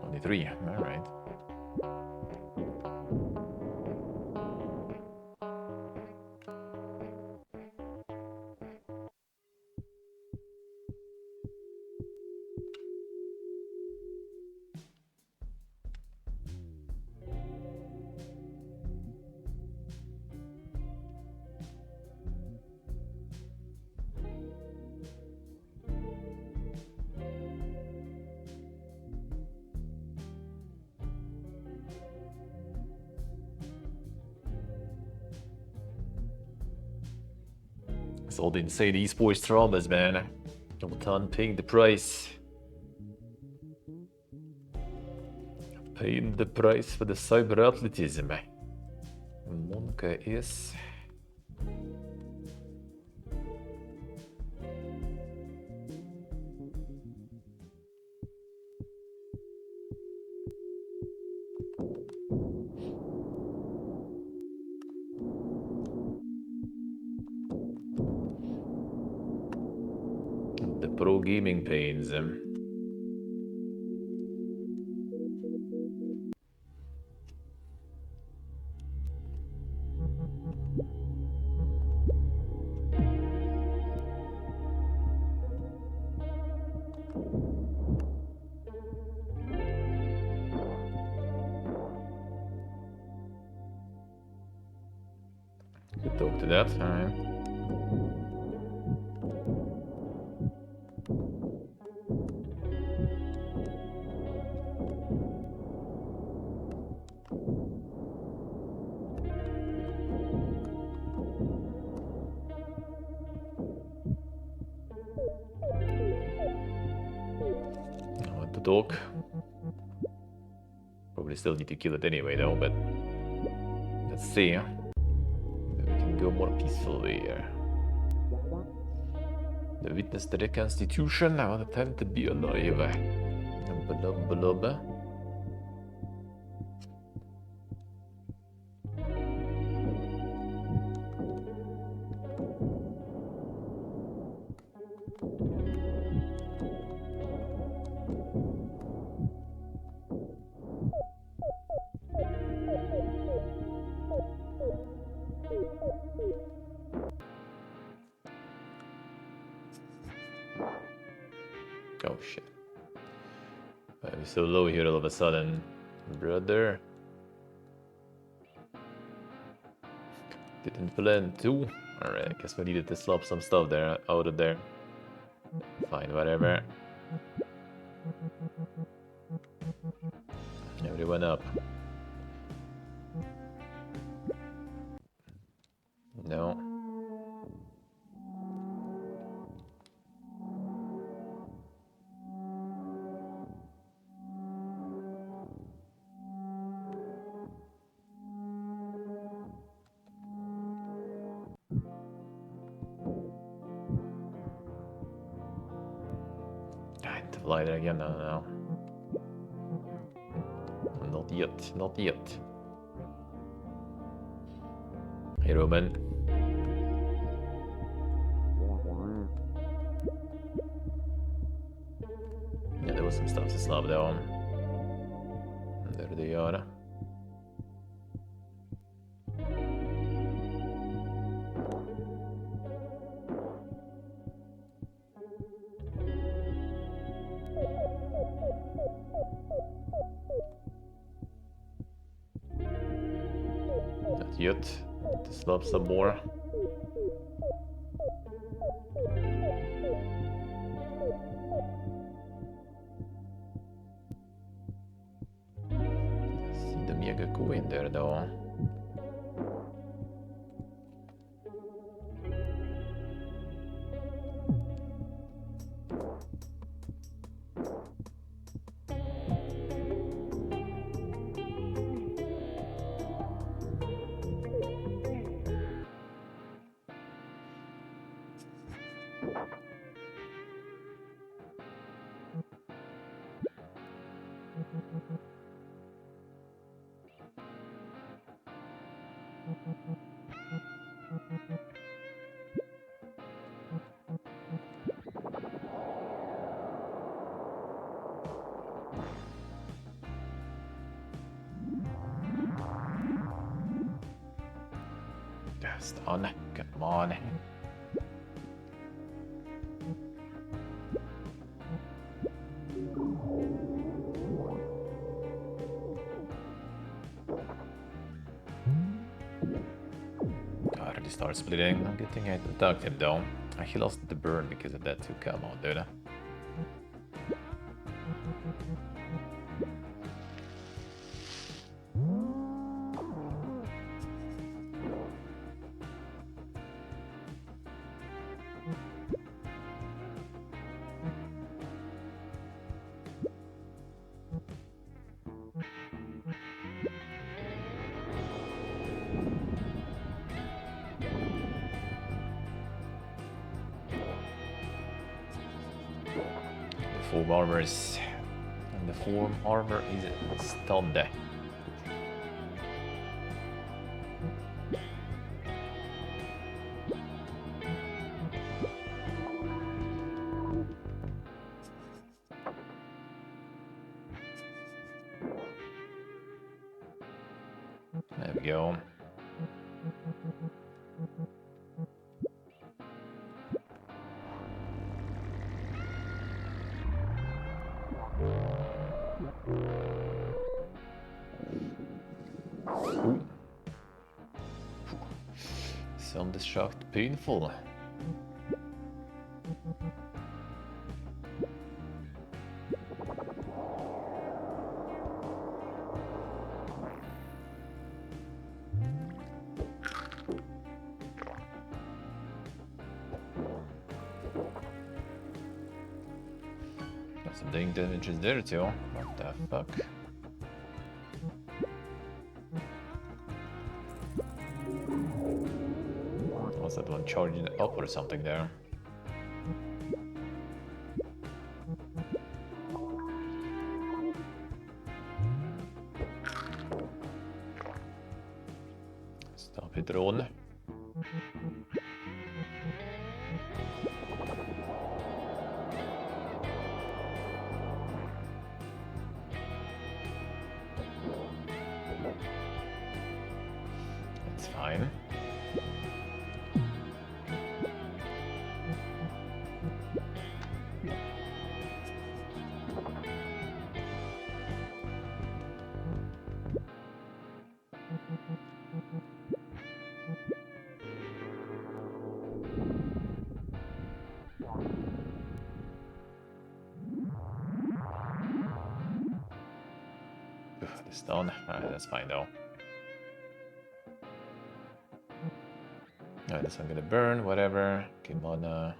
Only 3, alright. It's all the insane esports traumas, man. I'm paying the price. Paying the price for the cyber athleticism. Monka is... the pro gaming pains. Could talk to that. I want to talk. Probably still need to kill it anyway, though, but let's see. Maybe we can go more peacefully here. The witness the reconstitution. I want time to be alive. Blub, blub. Oh shit. Why are we so low here all of a sudden, brother? Didn't plan to. Alright, I guess we needed to slop some stuff there out of there. Fine, whatever. Everyone up. No. To fly there again? No. Not yet, not yet. Hey, Roman. Yeah, there was some stuff to slap down. There they are. Not yet. To slap some more. See the mega coin there though. Just on, come on. Already start splitting. Good thing I attacked him though. He lost the burn because of that too. Come on, dude. Form armors. And the form armor is stunned. There we go. Ooh. Some destruct painful. Some dang damage is there too. What the fuck? Was that one charging up or something there? Stop it, drone. That's fine. The stone. Alright, that's fine though. Alright, this I'm gonna burn, whatever. Kimona.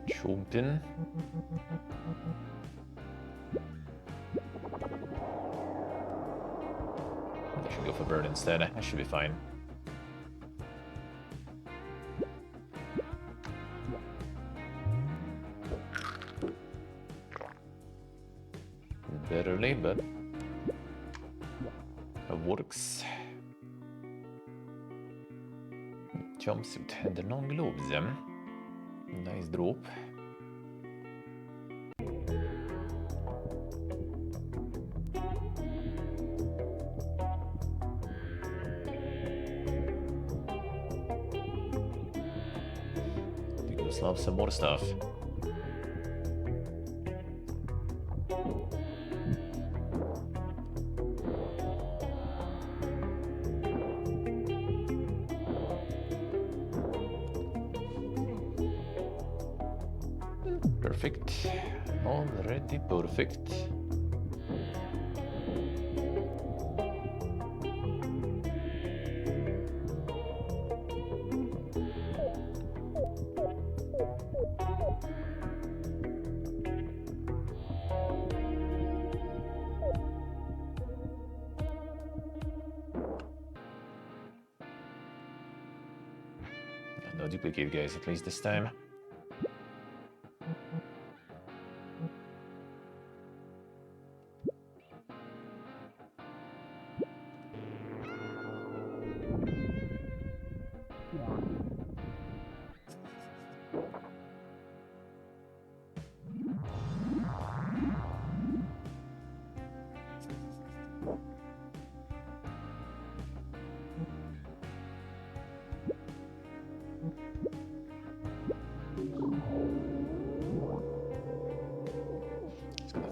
Choked in. I should go for burn instead. I should be fine. Barely, but it works. Jumpsuit and the long globes. Nice drop. We still have some more stuff. Perfect. Already perfect. No duplicate guys, at least this time.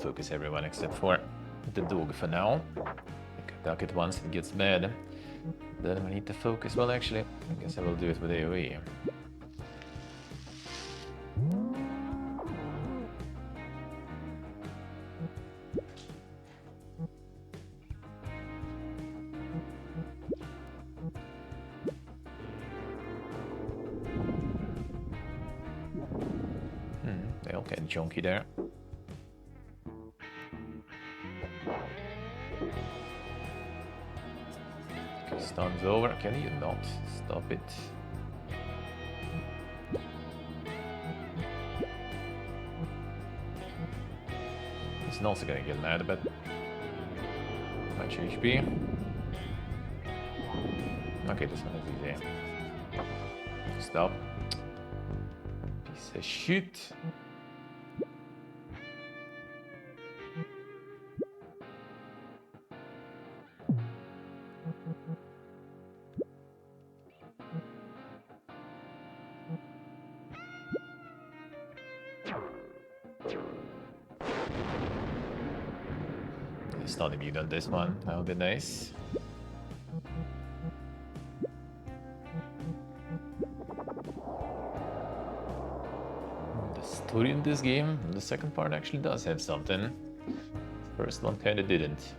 Focus everyone except for the dog for now. I can duck it once it gets bad. Then we need to focus. Well, actually, I guess I will do it with AoE. They all get chunky there. Okay, stun's over. Can you not stop it? It's also gonna get mad, but much HP. Okay, this one is easy. Stop. Piece of shit. Stun immune on this one. That would be nice. The story in this game, the second part actually does have something. The first one kinda didn't.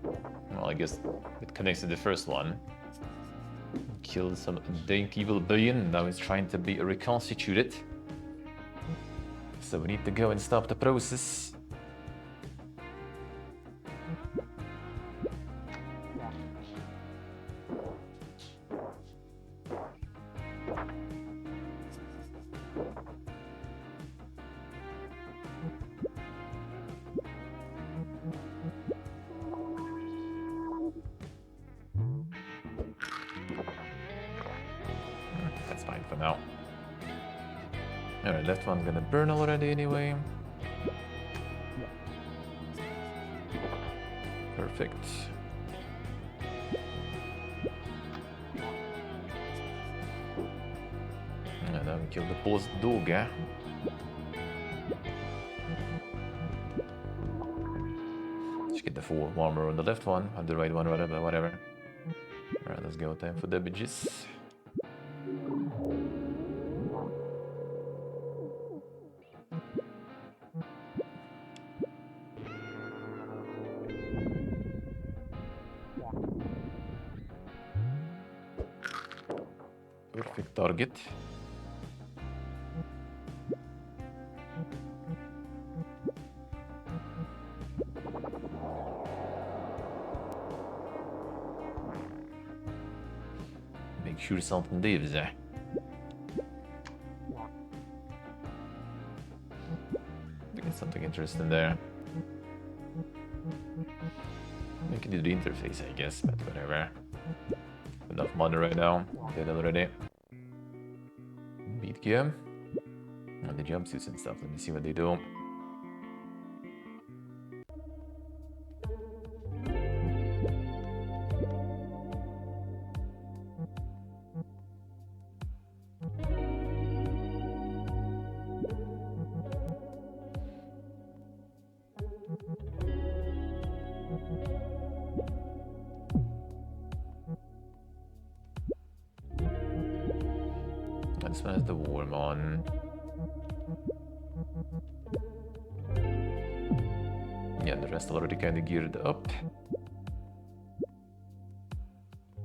Well, I guess it connects to the first one. Killed some dank evil being, now he's trying to be reconstituted. So we need to go and stop the process. That's fine for now. Alright, left one gonna burn already anyway. Perfect. And then we kill the boss dog, eh? Just get the full armor on the left one, and the right one, whatever. Alright, let's go. Time for damages. Perfect target. Make sure something lives. Get something interesting there. We can do the interface, I guess, but whatever. Enough money right now. Dead already. Beat gear. And the jumpsuits and stuff. Let me see what they do. This one has the worm on. Yeah, the rest already kind of geared up.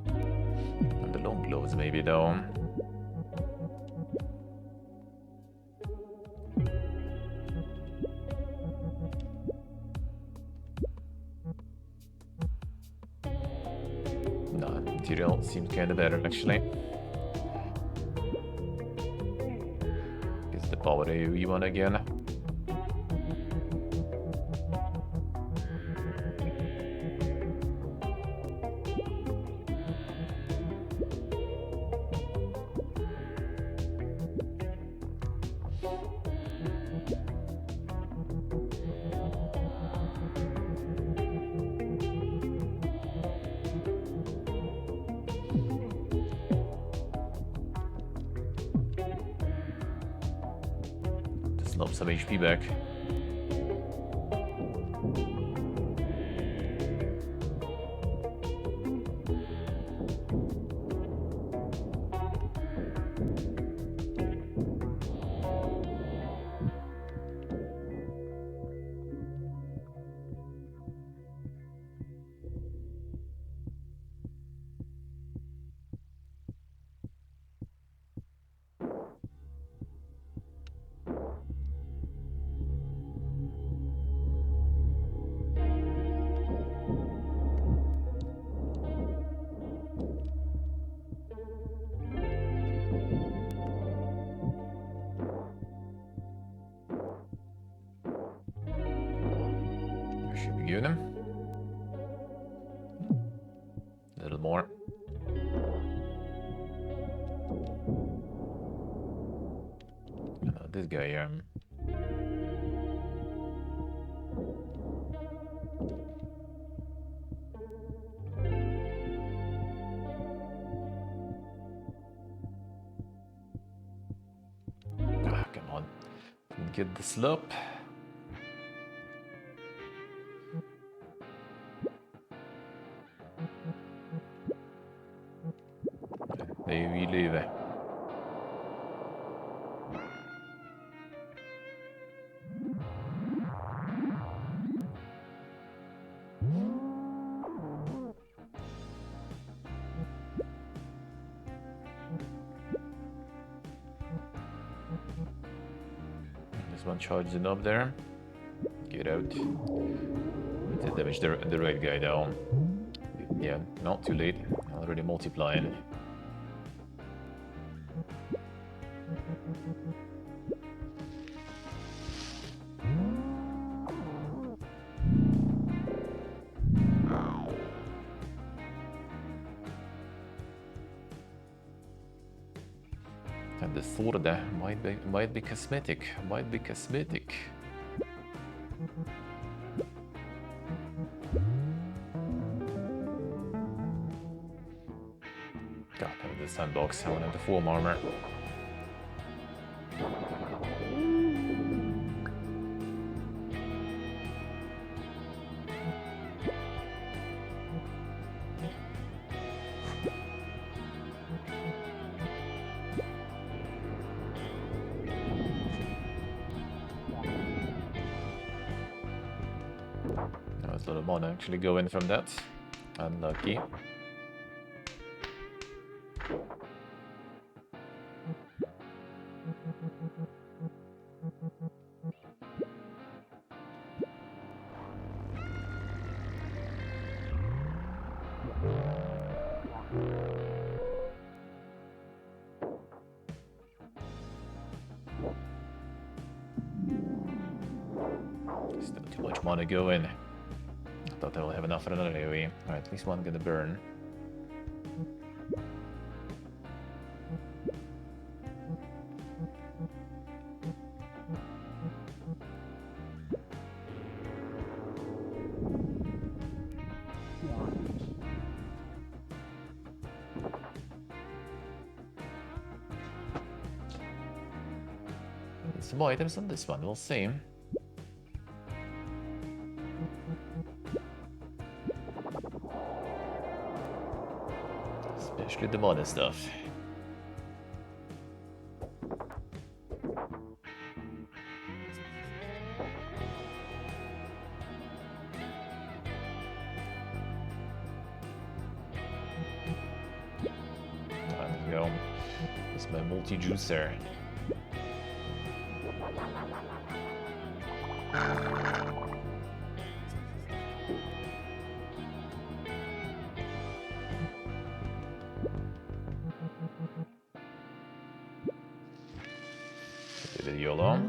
And the long gloves maybe though. No, material seems kind of better actually. Is the power AoE one again? Lob some HP back. good. A little more. This guy here. Ah, come on. Get the slope. Det är ju i livet. This one charging up there. Get out. To damage the right guy down. Yeah, not too late. Already multiplying. And the sword might be cosmetic. Might be cosmetic. God, the sandbox. I wanted the form armor. There's a lot of mana actually going from that. Unlucky. Still too much mana going. I thought I will have enough for another AoE. Alright, at least one gonna burn. Some more items on this one, we'll see. Especially the modern stuff. Let's go. This is my multi-juicer. Bit of YOLO.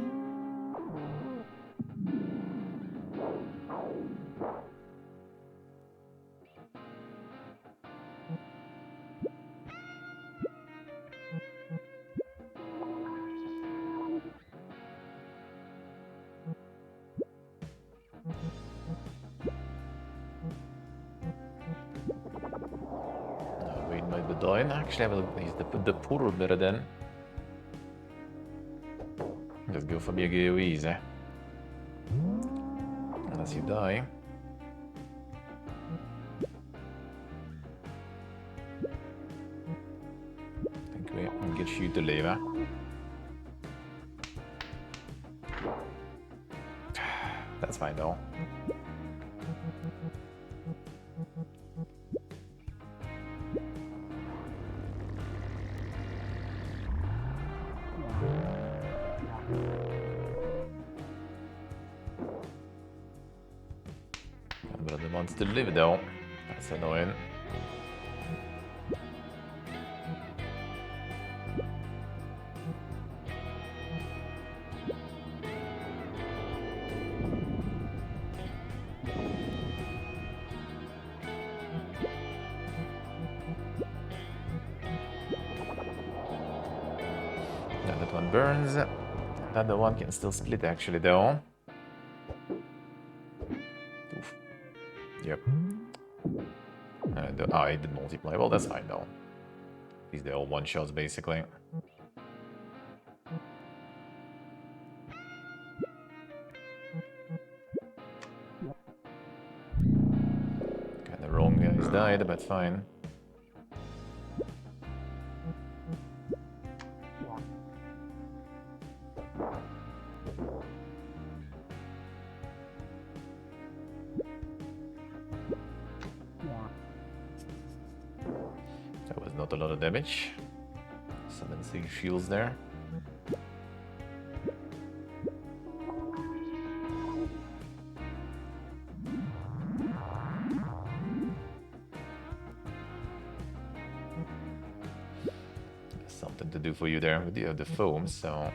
Wait, might be dying. Actually, I will use the portal better then. Let's go for big AoEs, eh? Unless you die. I think we can get you to leave, eh? That's fine though. But the ones to live though. That's annoying. one burns. Another one can still split actually though. Oof. Yep. I did multiply. Well, that's fine though. These they're all one shots basically. Kinda wrong guys died, but fine. That was not a lot of damage. 7 shields there. Something to do for you there. We do have the foam, so...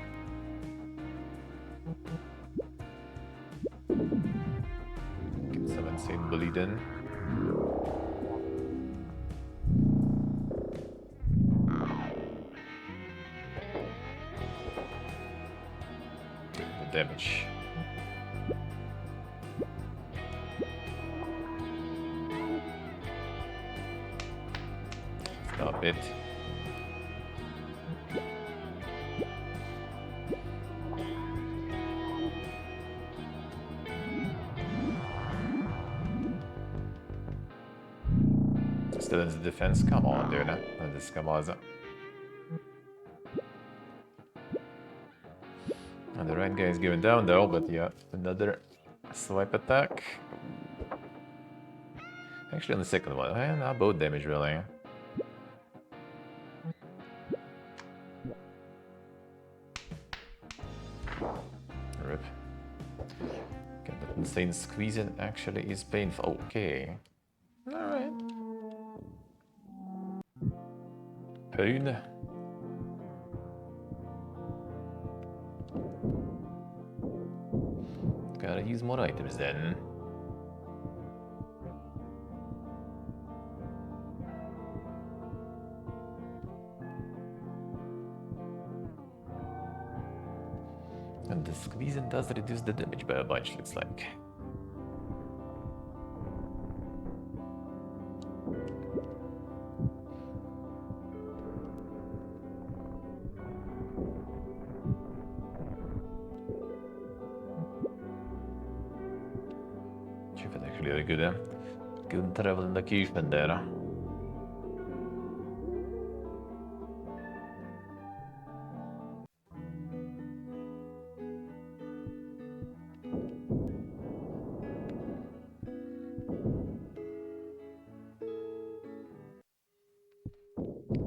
Get some insane bullied in. The damage. Stop it. Still has the defense. Come on, dude. This come on. And the right guy is going down though, but yeah, another swipe attack. Actually on the second one, not both damage really. Rip. Okay, that insane squeezing actually is painful. Okay. Alright. Pain. Gotta use more items then. And the squeezing does reduce the damage by a bunch, looks like. Actually, good travel location there.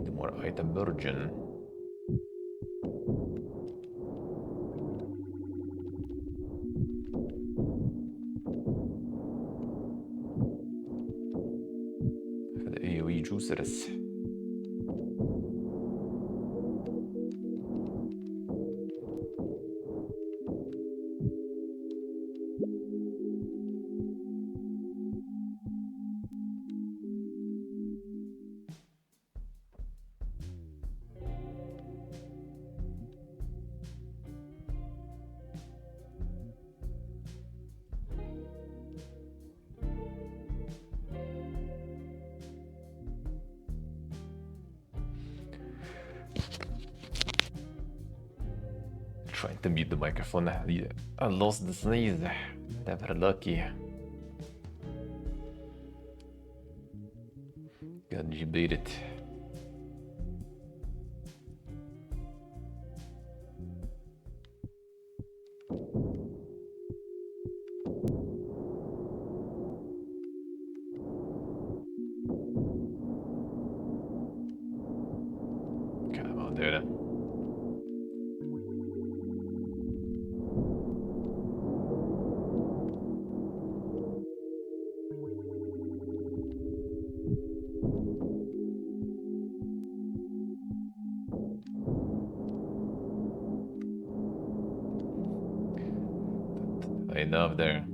The more item virgin. Juicers. Trying to mute the microphone. I lost the sneeze. Never lucky. God, you beat it. Come on, dude. Enough there.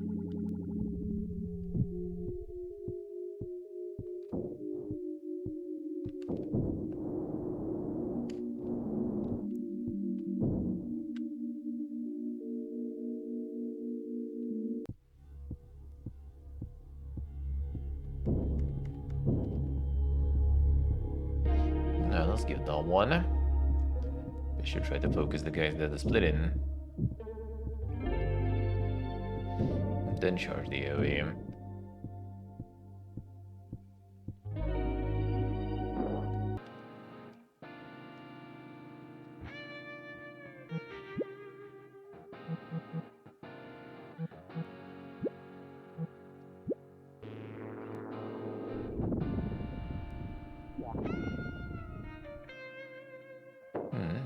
Let's get that one. I should try to focus the guys that are splitting. And then charge the AoE.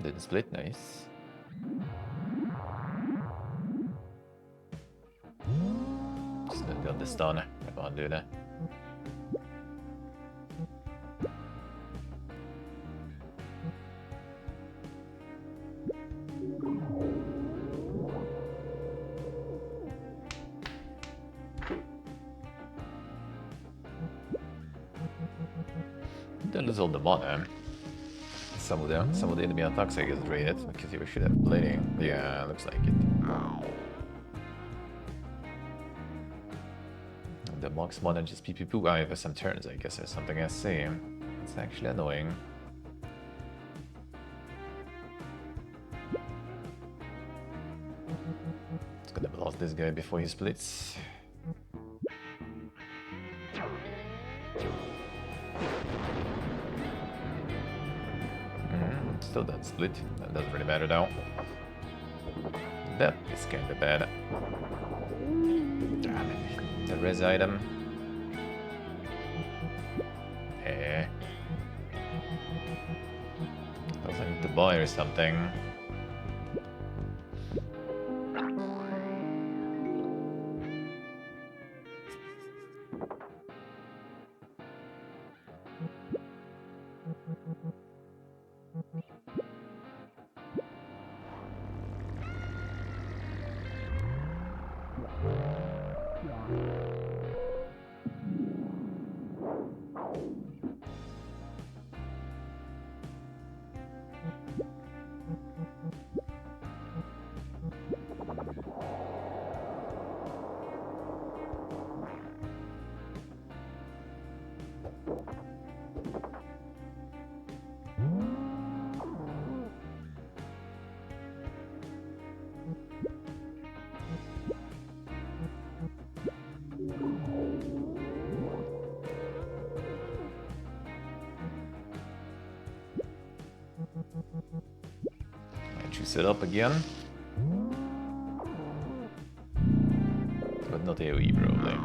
Didn't split, nice. Still got the stun, I can't do that. That is all the mana. Some of the enemy attacks I guess drained it because you should have blading. Yeah, looks like it. The max mana just PP poo. I have some turns, I guess, or something I see. It's actually annoying. It's gonna blast this guy before he splits. Still that split. That doesn't really matter now. That is kind of bad. The res item. Eh. I need to buy or something. Juice it up again. But not AoE probably.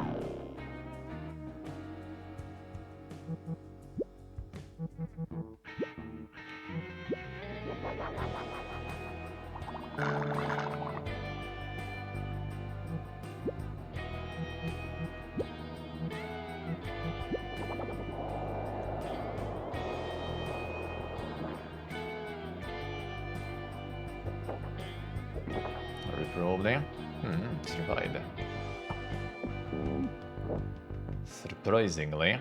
Probably. Survived. Surprisingly.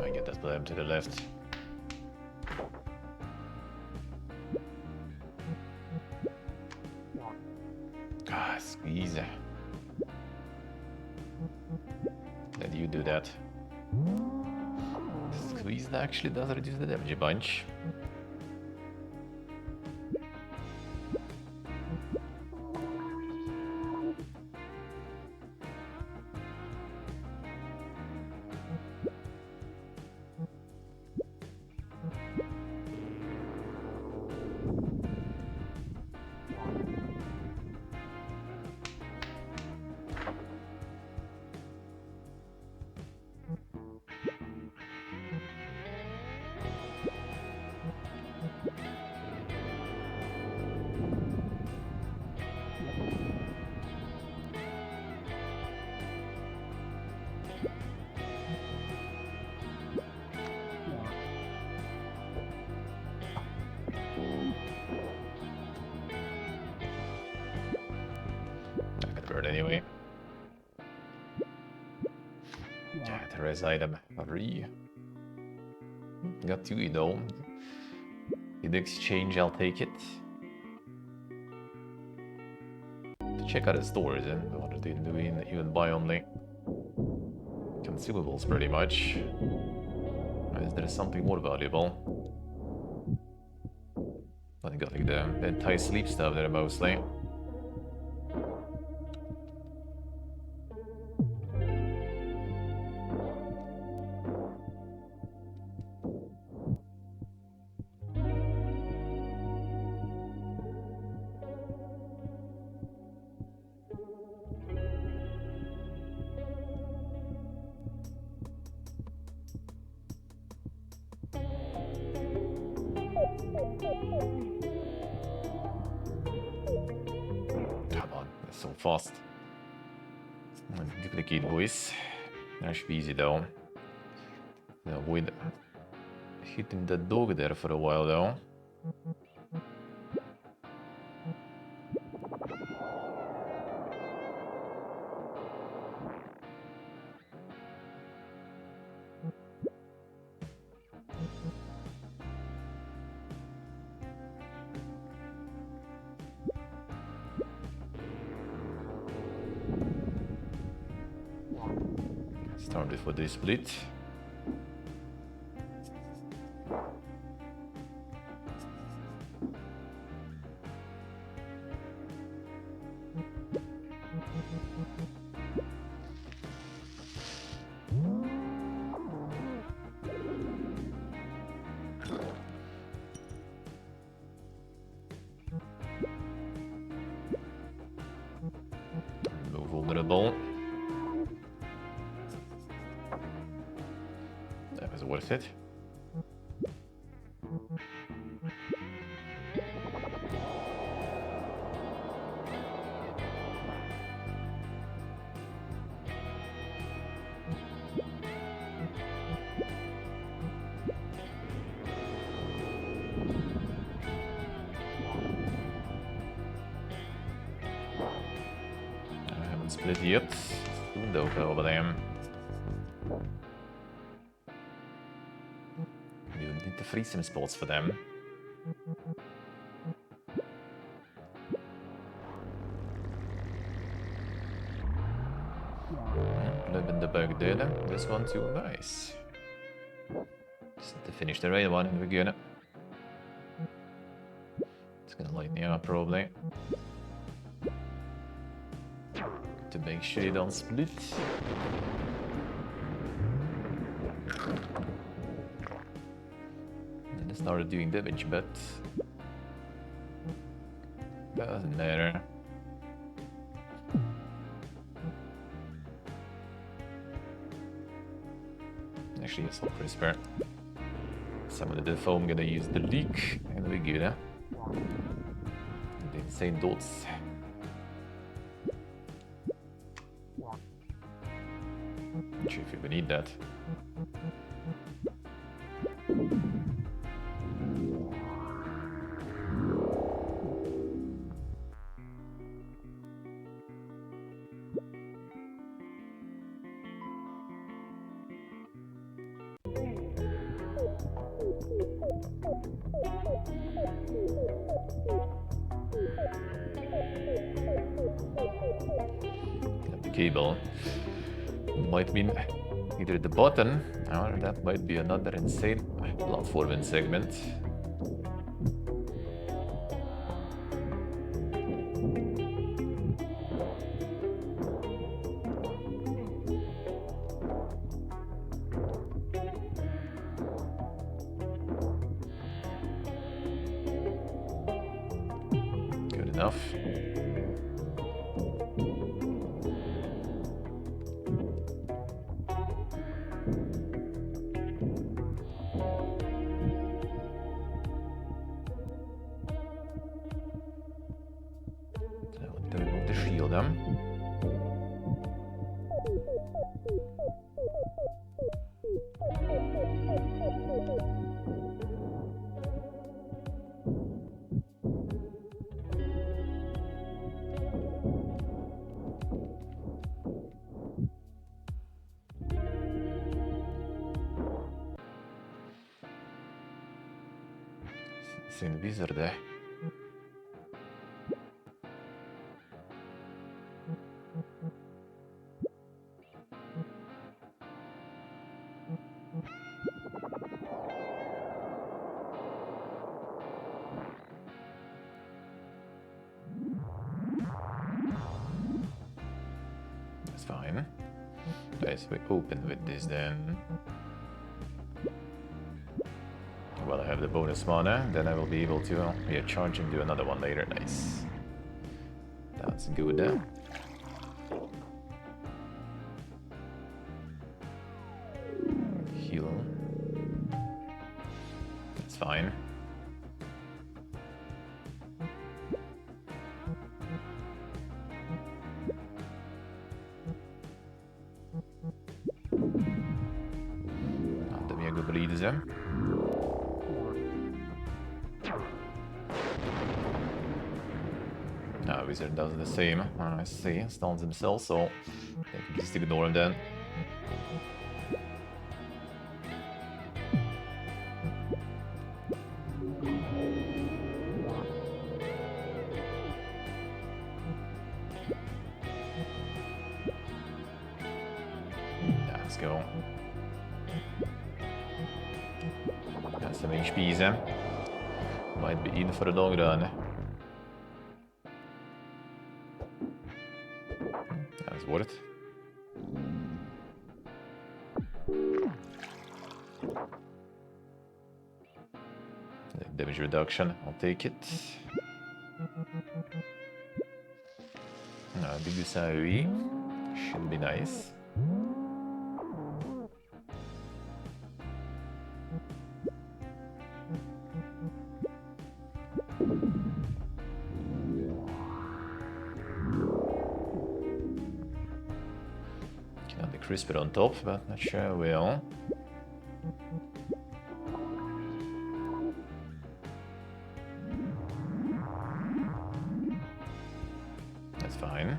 I get that blame to the left. Ah, squeeze. Let you do that. Squeeze actually does reduce the damage a bunch. Prize item 3. Got 2 though. In exchange, I'll take it. To check out the stores, and what are they doing? Even buy only consumables, pretty much. Is there something more valuable? I got like the anti-sleep stuff there mostly. Come on, that's so fast. Duplicate voice. That should be easy though. Avoid hitting the dog there for a while though. Started for the split. Move vulnerable. That was worth it. I haven't split yet. Soon though, probably. We need to free some spots for them. Live in the back there. This one too, nice. Just need to finish the raid one and we're good. It's gonna light me up probably. To make sure you don't split. And it started doing damage, but doesn't matter. Actually, it's all crisper. Some of the foam gonna use the leak, and we're good. The insane dots. Not sure if you even need that. The cable might mean either the button or that might be another insane platforming segment. Good enough. Remove the shield. Sin wizard there. That's fine. Let's we open with this then. Well, I have the bonus mana, then I will be able to charge and do another one later. Nice. That's good. Heal. That's fine. Det blir good bleeds. Wizard does the same. I see, stuns himself, so they can just ignore him then. Let's go. Got some HPs, might be in for the long run. That's worth it. Damage reduction, I'll take it. Big AoE should be nice. Can crisp it on top, but not sure I will. That's fine.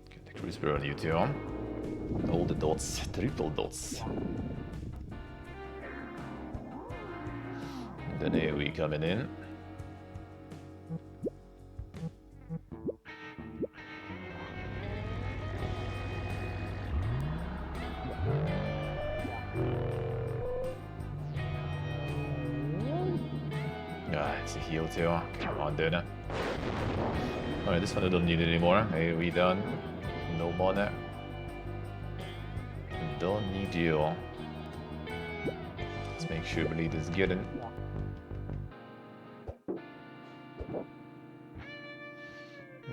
Get the crisper on you too. All the dots, triple dots. Then AoE coming in. It's a heal too. Come on, dude. Alright, this one I don't need it anymore. AoE done. No mana. Don't need you. Let's make sure bleed is getting.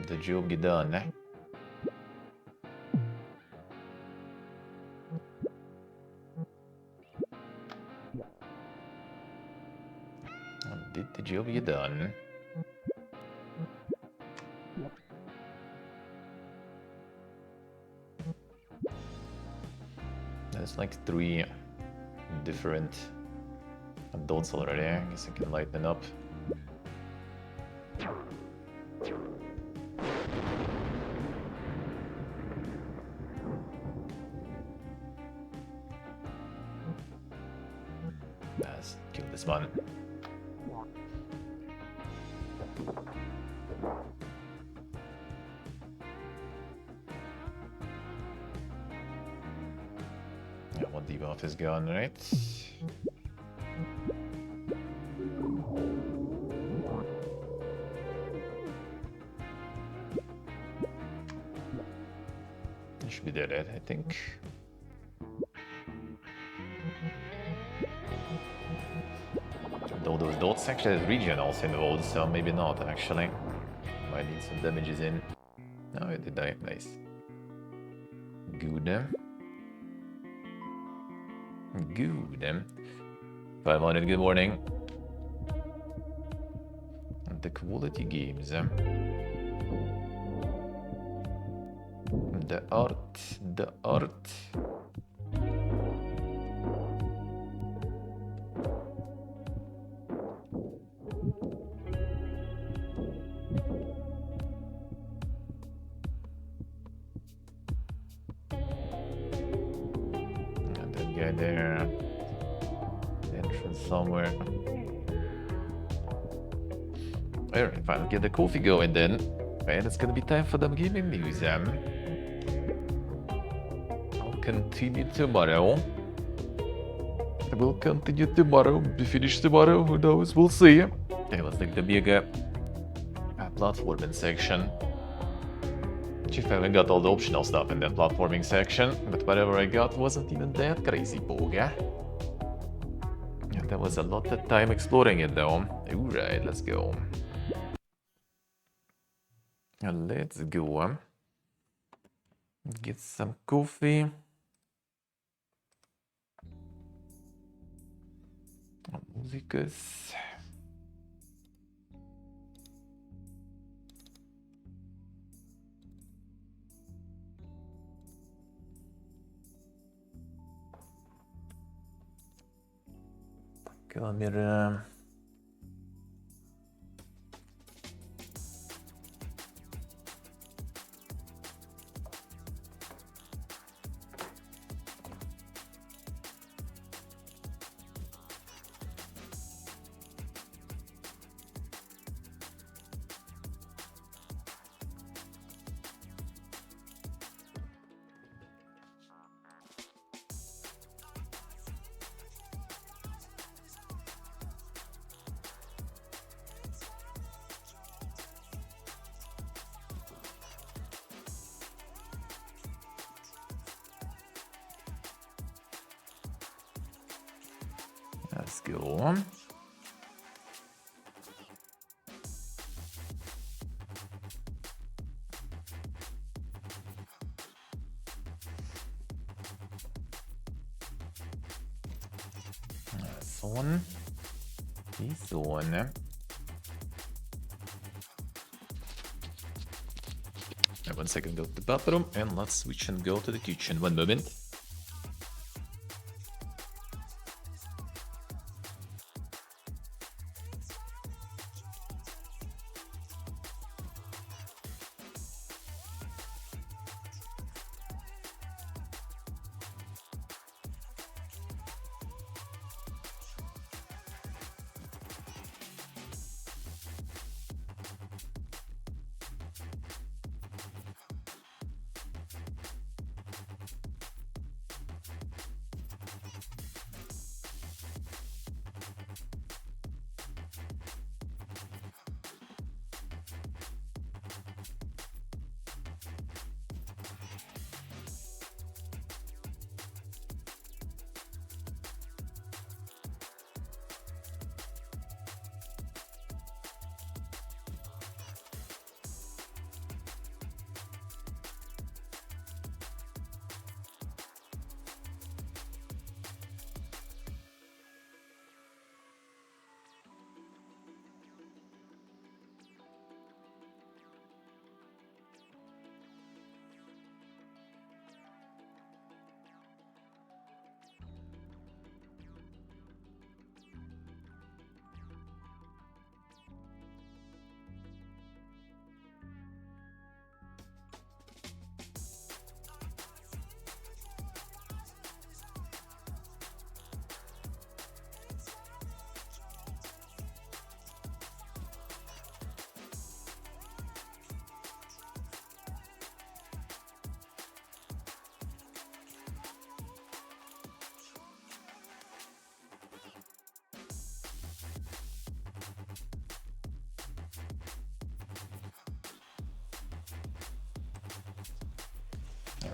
The job get done. Did the job get done? There's like 3 different dots already. I guess I can lighten up. Let's kill this one. Yeah, one debuff is gone, right? It should be dead, I think. Though those dots actually has region also involved, so maybe not actually. Might need some damages in. No, it did die. Nice. Good. Good. 500, good morning. The quality games. The art. The art. guy there. Entrance somewhere. Alright, fine. Get the coffee going then. And it's gonna be time for the gaming news. I'll continue tomorrow. We'll continue tomorrow. We finish tomorrow. Who knows? We'll see. Okay, let's take the bigger platforming section. Chief, I haven't got all the optional stuff in that platforming section, but whatever I got wasn't even that crazy, boga. Yeah, that was a lot of time exploring it though. Alright, let's go. Let's go. Get some coffee. Músicas. Câmera. Let's go on. This one. This one. 1 second, go to the bathroom, and let's switch and go to the kitchen. 1 moment.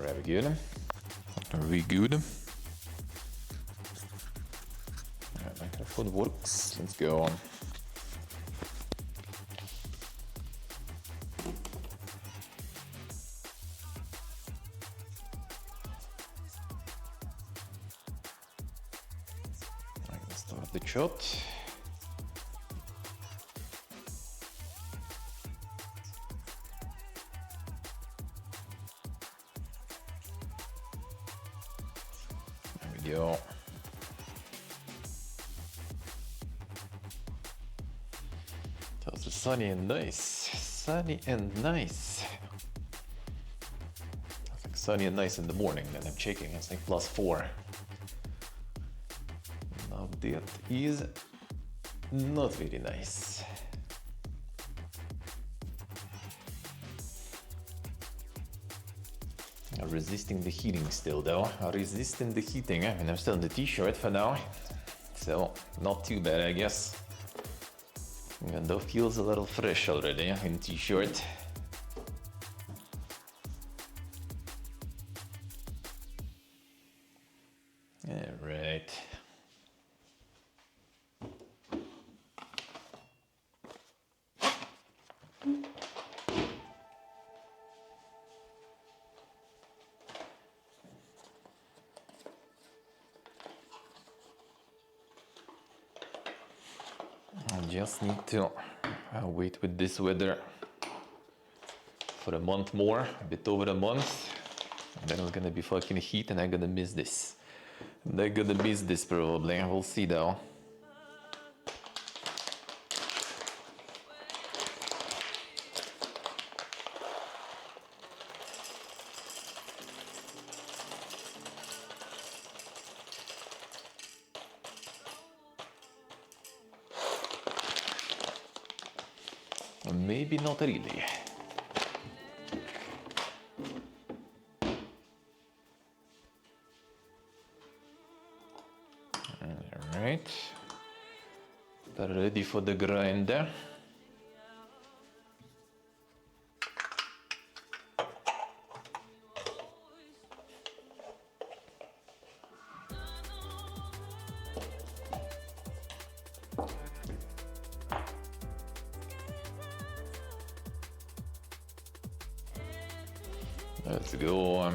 Very good. Very good. Microphone works. Let's go on. I can start the shot. Go. It's sunny and nice. Sunny and nice. I think sunny and nice in the morning, then I'm checking. I think +4. Now that is not very nice. Resisting the heating still though. Resisting the heating. I mean, I'm still in the t-shirt for now. So, not too bad, I guess. Even though feels a little fresh already in t-shirt. Alright. I just need to wait with this weather for a month more, a bit over a month. And then it's gonna be fucking heat and I'm gonna miss this. I'm gonna miss this probably, we'll see though. Maybe not really. Alright. Ready for the grinder. Let's go.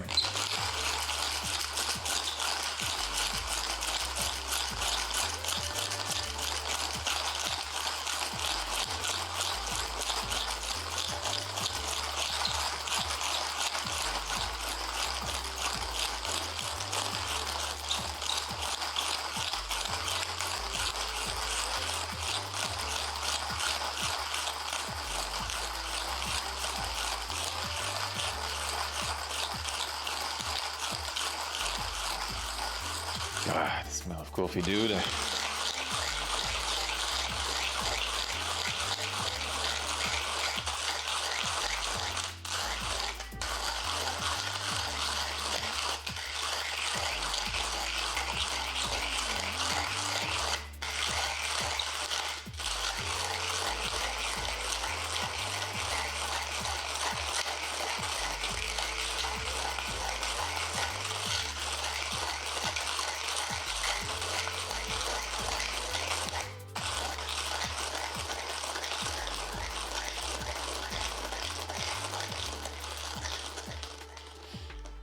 Ah, the smell of coffee, dude.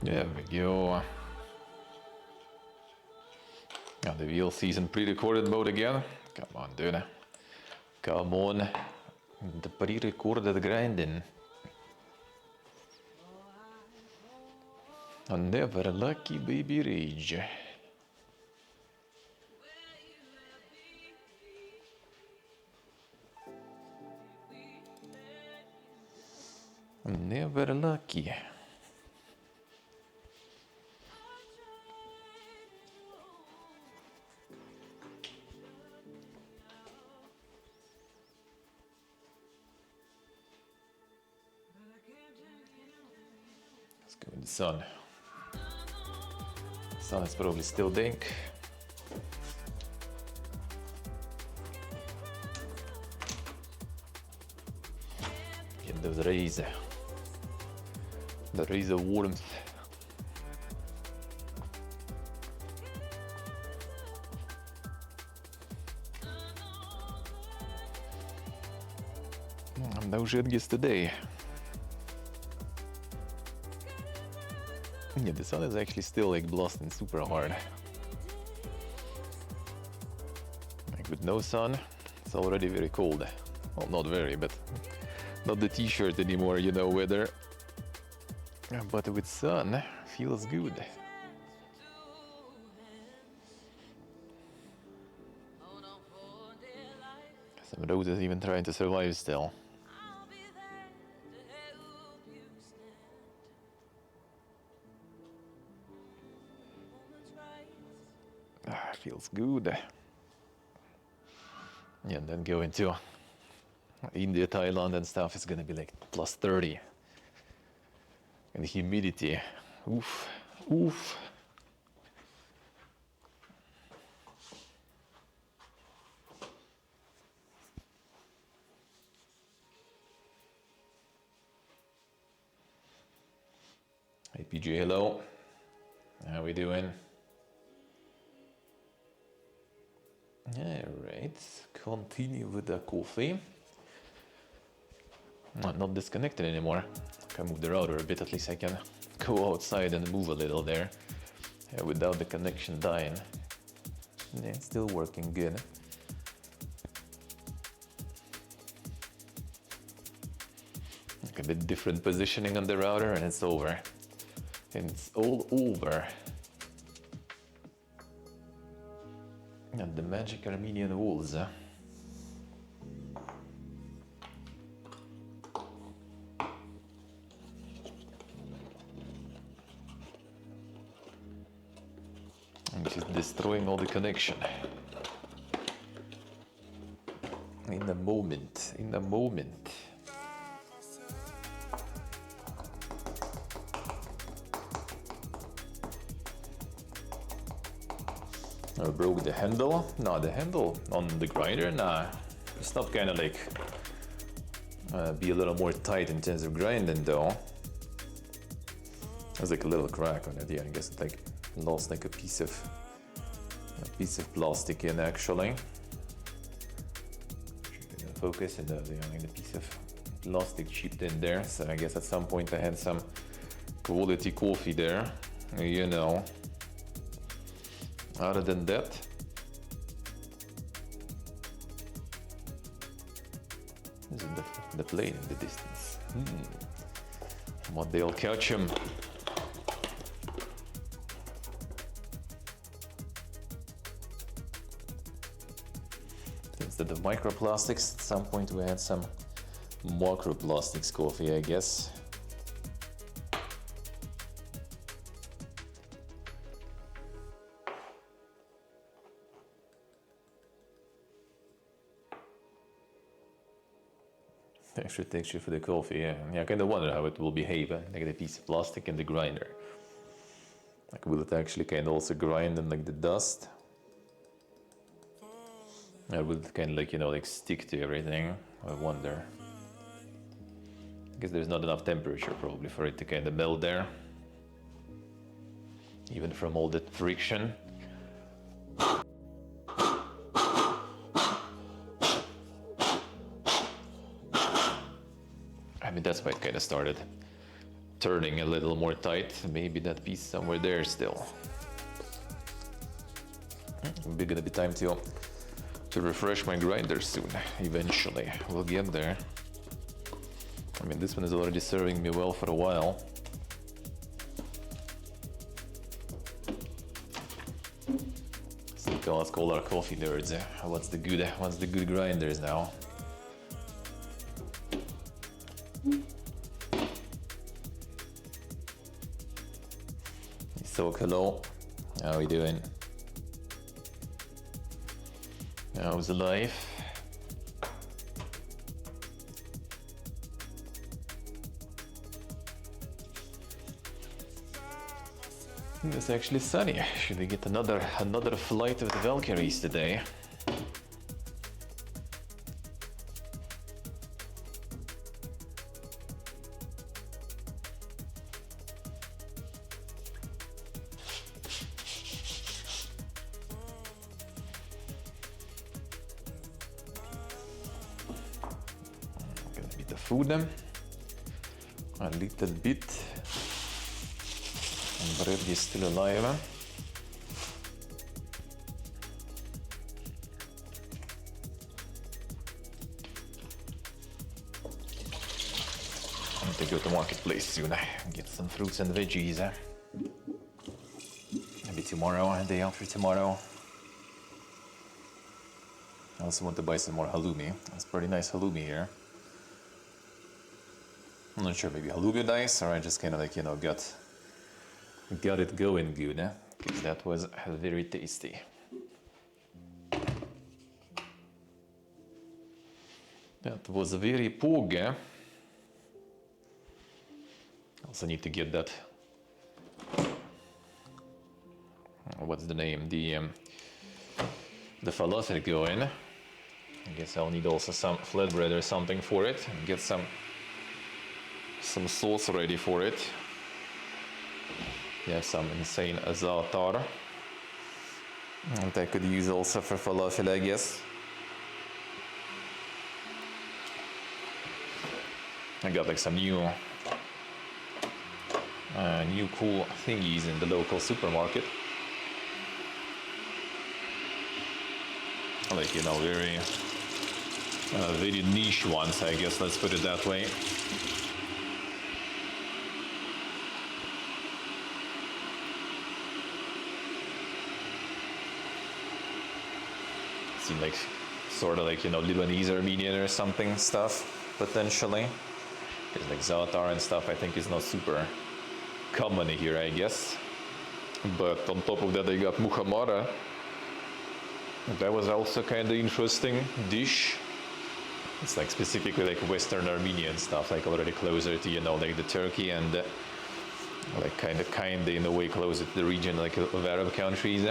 There we go. Now the VLC's in pre-recorded mode again. Come on, dude. Come on. The pre-recorded grinding. A never lucky baby rage. Never lucky. Let's go with the sun. Sun is probably still dank. Get those rays. The rays of warmth. No shit gets today. Yeah, the sun is actually still like blasting super hard. Like with no sun, it's already very cold. Well, not very, but not the t-shirt anymore, you know, weather. But with sun, feels good. Some roses even trying to survive still. Feels good. Yeah, and then go into India, Thailand and stuff, it's gonna be like plus 30. And humidity, oof, oof. Hey PJ, hello. How we doing? Alright, continue with the coffee. Not disconnected anymore. Can move the router a bit, at least I can go outside and move a little there without the connection dying. Yeah, it's still working good. Like a bit different positioning on the router and it's over. And it's all over. And the magic Armenian walls. Which is destroying all the connection. In a moment, in a moment. I broke the handle. No, the handle on the grinder, nah. It's not kind of like be a little more tight in terms of grinding though. There's like a little crack on it. Yeah, I guess it like lost like a piece of plastic in actually. Focus and there's a piece of plastic chipped in there. So I guess at some point I had some quality coffee there, you know. Other than that, this is the plane in the distance. What they'll catch him. Instead of microplastics, at some point we had some macroplastics coffee, I guess. Extra texture for the coffee, yeah. I kind of wonder how it will behave, like the piece of plastic in the grinder. Like, will it actually kind of also grind in like the dust? Or will it kind of like, like stick to everything? I wonder. I guess there's not enough temperature probably for it to kind of melt there. Even from all that friction. I mean, that's why it kind of started turning a little more tight. Maybe that piece somewhere there still. Maybe gonna be time to refresh my grinder soon. Eventually, we'll get there. I mean, this one is already serving me well for a while. So let's call our coffee nerds. What's the good grinders now? So hello, how are we doing? How's the life? It's actually sunny. Should we get another flight of the Valkyries today? Food them a little bit. And bread is still alive. I need to go to marketplace soon. Get some fruits and veggies. Maybe tomorrow, the day after tomorrow. I also want to buy some more halloumi. It's pretty nice halloumi here. I'm not sure, maybe halloumi dice, or I just kind of like, got it going good, because that was very tasty. That was very poge. Also need to get that. What's the name? The falafel going. I guess I'll need also some flatbread or something for it. And get some sauce ready for it. Yeah, some insane za'atar. And I could use also for falafel, I guess. I got like some new cool thingies in the local supermarket. Like, you know, very niche ones, I guess, let's put it that way. Seem like sort of like, you know, Lebanese, Armenian or something stuff, potentially. Because like za'atar and stuff, I think is not super common here, I guess. But on top of that, I got muhamara. That was also kind of interesting dish. It's like specifically like Western Armenian stuff, like already closer to, you know, like the Turkey and like kind of in a way closer to the region like of Arab countries.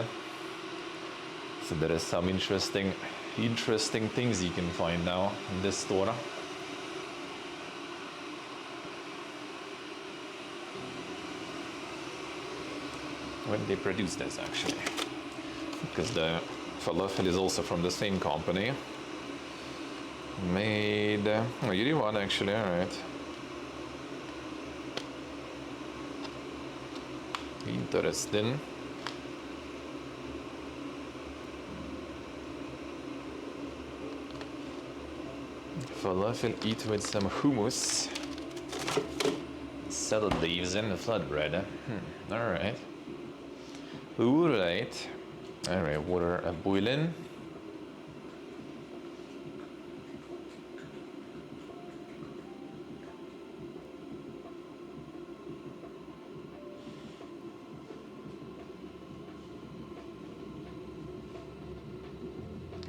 So there is some interesting things you can find now in this store. When they produce this, actually, because the falafel is also from the same company. Made Yerevan, actually. All right. Interesting. Falafel eat with some hummus, salad leaves, and flatbread. All right. Alright. Alright, water boiling.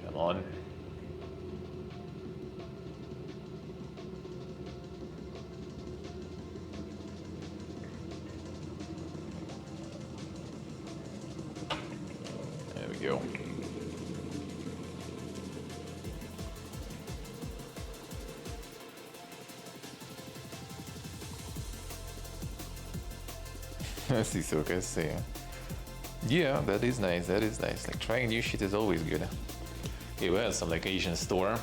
Come on. Go. Sí, so I see. Yeah, that is nice. That is nice. Like trying new shit is always good. Yeah, we had some like Asian store.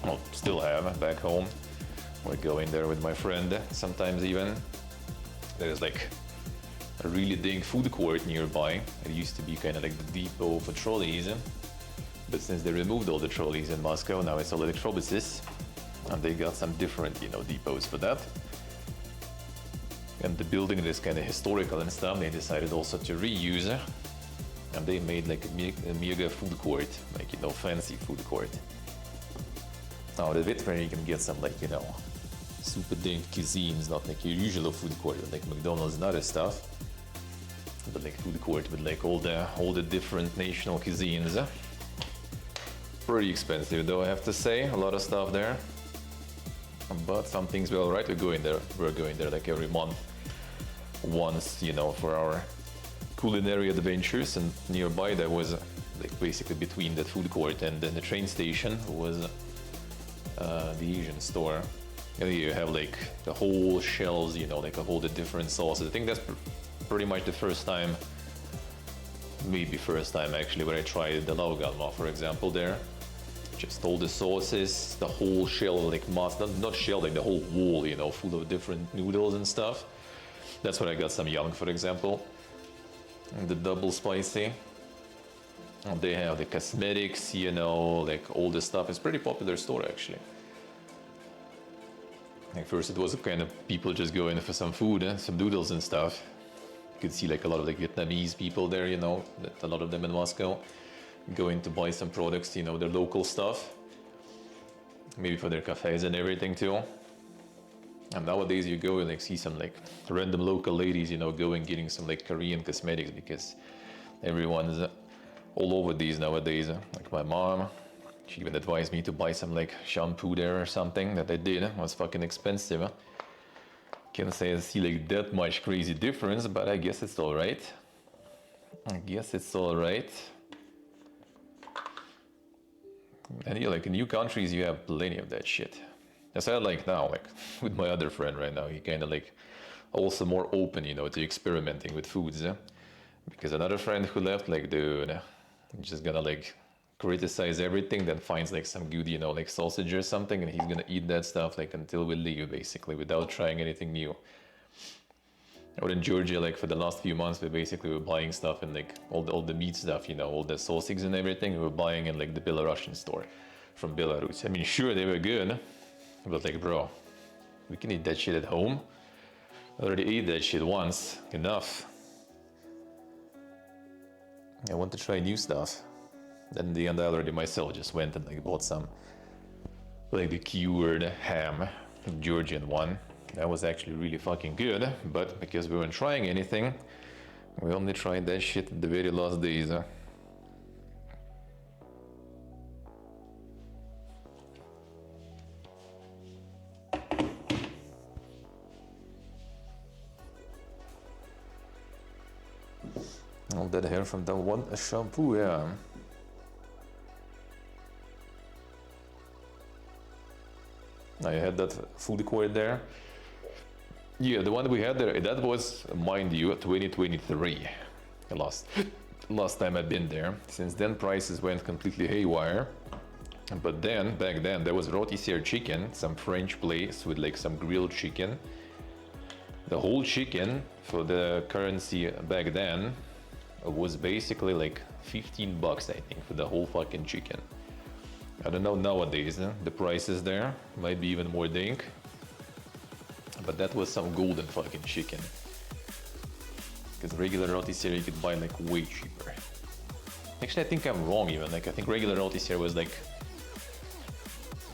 Well, still have back home. We go in there with my friend. Sometimes even there's like a really big food court nearby. It used to be kind of like the depot for trolleys, but since they removed all the trolleys in Moscow, now it's all electrobuses, and they got some different, you know, depots for that. And the building is kind of historical and stuff. They decided also to reuse, and they made like a mega food court, like, you know, fancy food court. Out of it, where you can get some like, you know, super dank cuisines, not like your usual food court, like McDonald's and other stuff. But like food court with like all the different national cuisines. Pretty expensive though, I have to say. A lot of stuff there. But some things were alright. We're going there like every month. Once, you know, for our culinary adventures. And nearby there was like basically between that food court and then the train station was the Asian store. And you have like the whole shelves, you know, like a whole the different sauces. I think that's pretty much the first time, maybe first time actually, where I tried the laugalma, for example, there. Just all the sauces, the whole shell, like not shell, like the whole wall, you know, full of different noodles and stuff. That's when I got some young, for example. And the double spicy. And they have the cosmetics, you know, like all the stuff. It's a pretty popular store actually. Like first it was kind of people just going for some food, some noodles and stuff. You could see like a lot of like Vietnamese people there, you know, a lot of them in Moscow, going to buy some products, you know, their local stuff. Maybe for their cafes and everything too. And nowadays you go and like see some like random local ladies, you know, going getting some like Korean cosmetics because everyone's all over these nowadays. Like my mom, She even advised me to buy some like shampoo there or something that I did. It was fucking expensive. Can't say I see like that much crazy difference, but I guess it's alright. I guess it's alright. And yeah, like in new countries you have plenty of that shit. As I like now, like with my other friend right now, he kind of like also more open, you know, to experimenting with foods. Because another friend who left, like, dude, just gonna like criticize everything, then finds like some good, you know, like sausage or something, and he's gonna eat that stuff like until we leave, basically, without trying anything new. Or in Georgia, like for the last few months, we basically were buying stuff and like all the meat stuff, you know, all the sausages and everything, we were buying in like the Belarusian store from Belarus. I mean, sure, they were good, but like, bro, we can eat that shit at home. I already ate that shit once, enough. I want to try new stuff. Then in the end, I already myself just went and like bought some, like the cured ham, Georgian one. That was actually really fucking good, but because we weren't trying anything, we only tried that shit the very last days. All that hair from that one shampoo, yeah. Now you had that food court there. Yeah, the one we had there, that was, mind you, 2023. Last time I've been there. Since then, prices went completely haywire. But then, back then, there was rôti-sear chicken, some French place with like some grilled chicken. The whole chicken for the currency back then was basically like 15 bucks, I think, for the whole fucking chicken. I don't know nowadays, the prices there might be even more dink. But that was some golden fucking chicken. Because regular rôti-sear you could buy like way cheaper. Actually, I think I'm wrong even. Like I think regular rôti-sear was like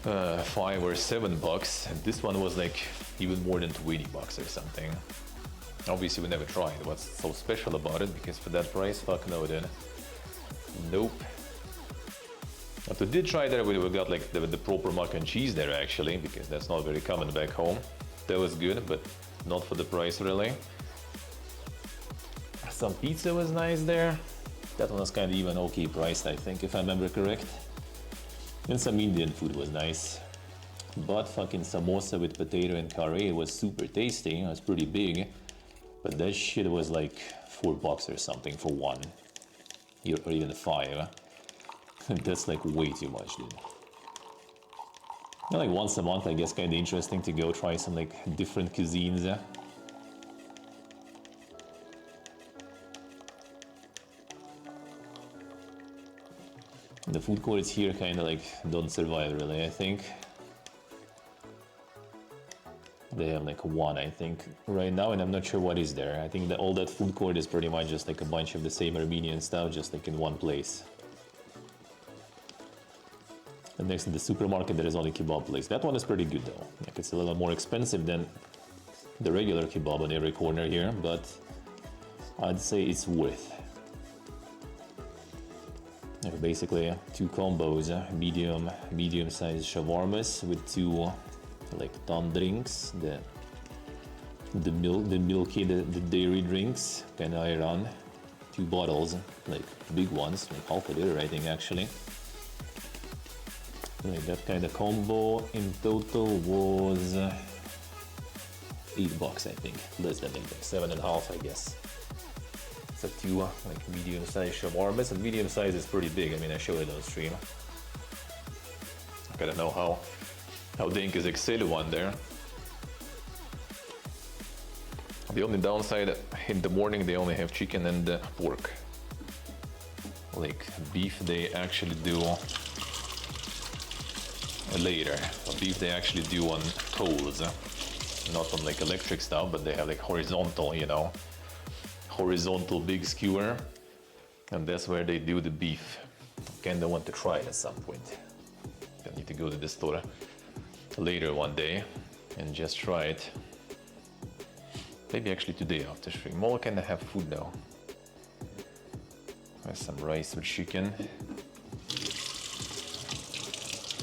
5 or 7 bucks, and this one was like even more than 20 bucks or something. Obviously, we never tried. What's so special about it? Because for that price, fuck no, dude. Nope. But we did try there. We got like the proper mac and cheese there actually, because that's not very common back home. That was good, but not for the price really. Some pizza was nice there. That one was kind of even okay priced, I think, if I remember correct. And some Indian food was nice. But fucking samosa with potato and curry, it was super tasty. It was pretty big. But that shit was like 4 bucks or something for one. Or even 5. That's like way too much, dude. Like once a month, I guess, kind of interesting to go try some like different cuisines. The food courts here kind of like don't survive really, I think. They have like one, I think, right now, and I'm not sure what is there. I think that all that food court is pretty much just like a bunch of the same Armenian stuff, just like in one place. And next to the supermarket, there is only kebab place. That one is pretty good though. Like it's a little more expensive than the regular kebab on every corner here, but I'd say it's worth. Basically 2 combos, medium-sized shawarmas with 2 like ton drinks, the dairy drinks, kind of Iran, 2 bottles, like big ones, like half a liter I think actually. Like that kind of combo in total was 8 bucks I think, less than 8 bucks, 7.5 I guess. So 2 like medium-sized shawarmas, and medium size is pretty big. I mean, I showed it on stream. I don't know how dink is XL one there. The only downside, in the morning they only have chicken and pork. Like beef they actually do later. Beef they actually do on coals, not on like electric stuff, but they have like horizontal, you know, horizontal big skewer, and that's where they do the beef. Kinda want to try it at some point. I need to go to the store later one day and just try it. Maybe actually today after stream. More kinda have food now. There's some rice with chicken.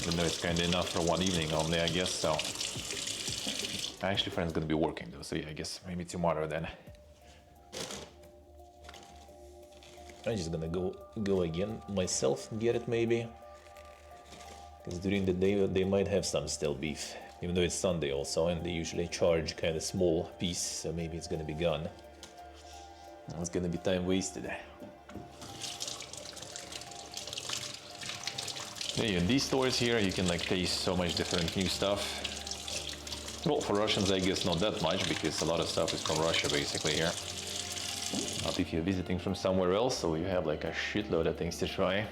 Even though it's kind of enough for one evening only, I guess, so. Actually, friend's gonna be working though, so yeah, I guess maybe tomorrow then. I'm just gonna go again myself and get it maybe. Because during the day they might have some still beef. Even though it's Sunday also, and they usually charge kind of small piece, so maybe it's gonna be gone. It's gonna be time wasted. Yeah, in these stores here you can like taste so much different new stuff. Well, for Russians I guess not that much, because a lot of stuff is from Russia basically here. But if you're visiting from somewhere else, so you have like a shitload of things to try.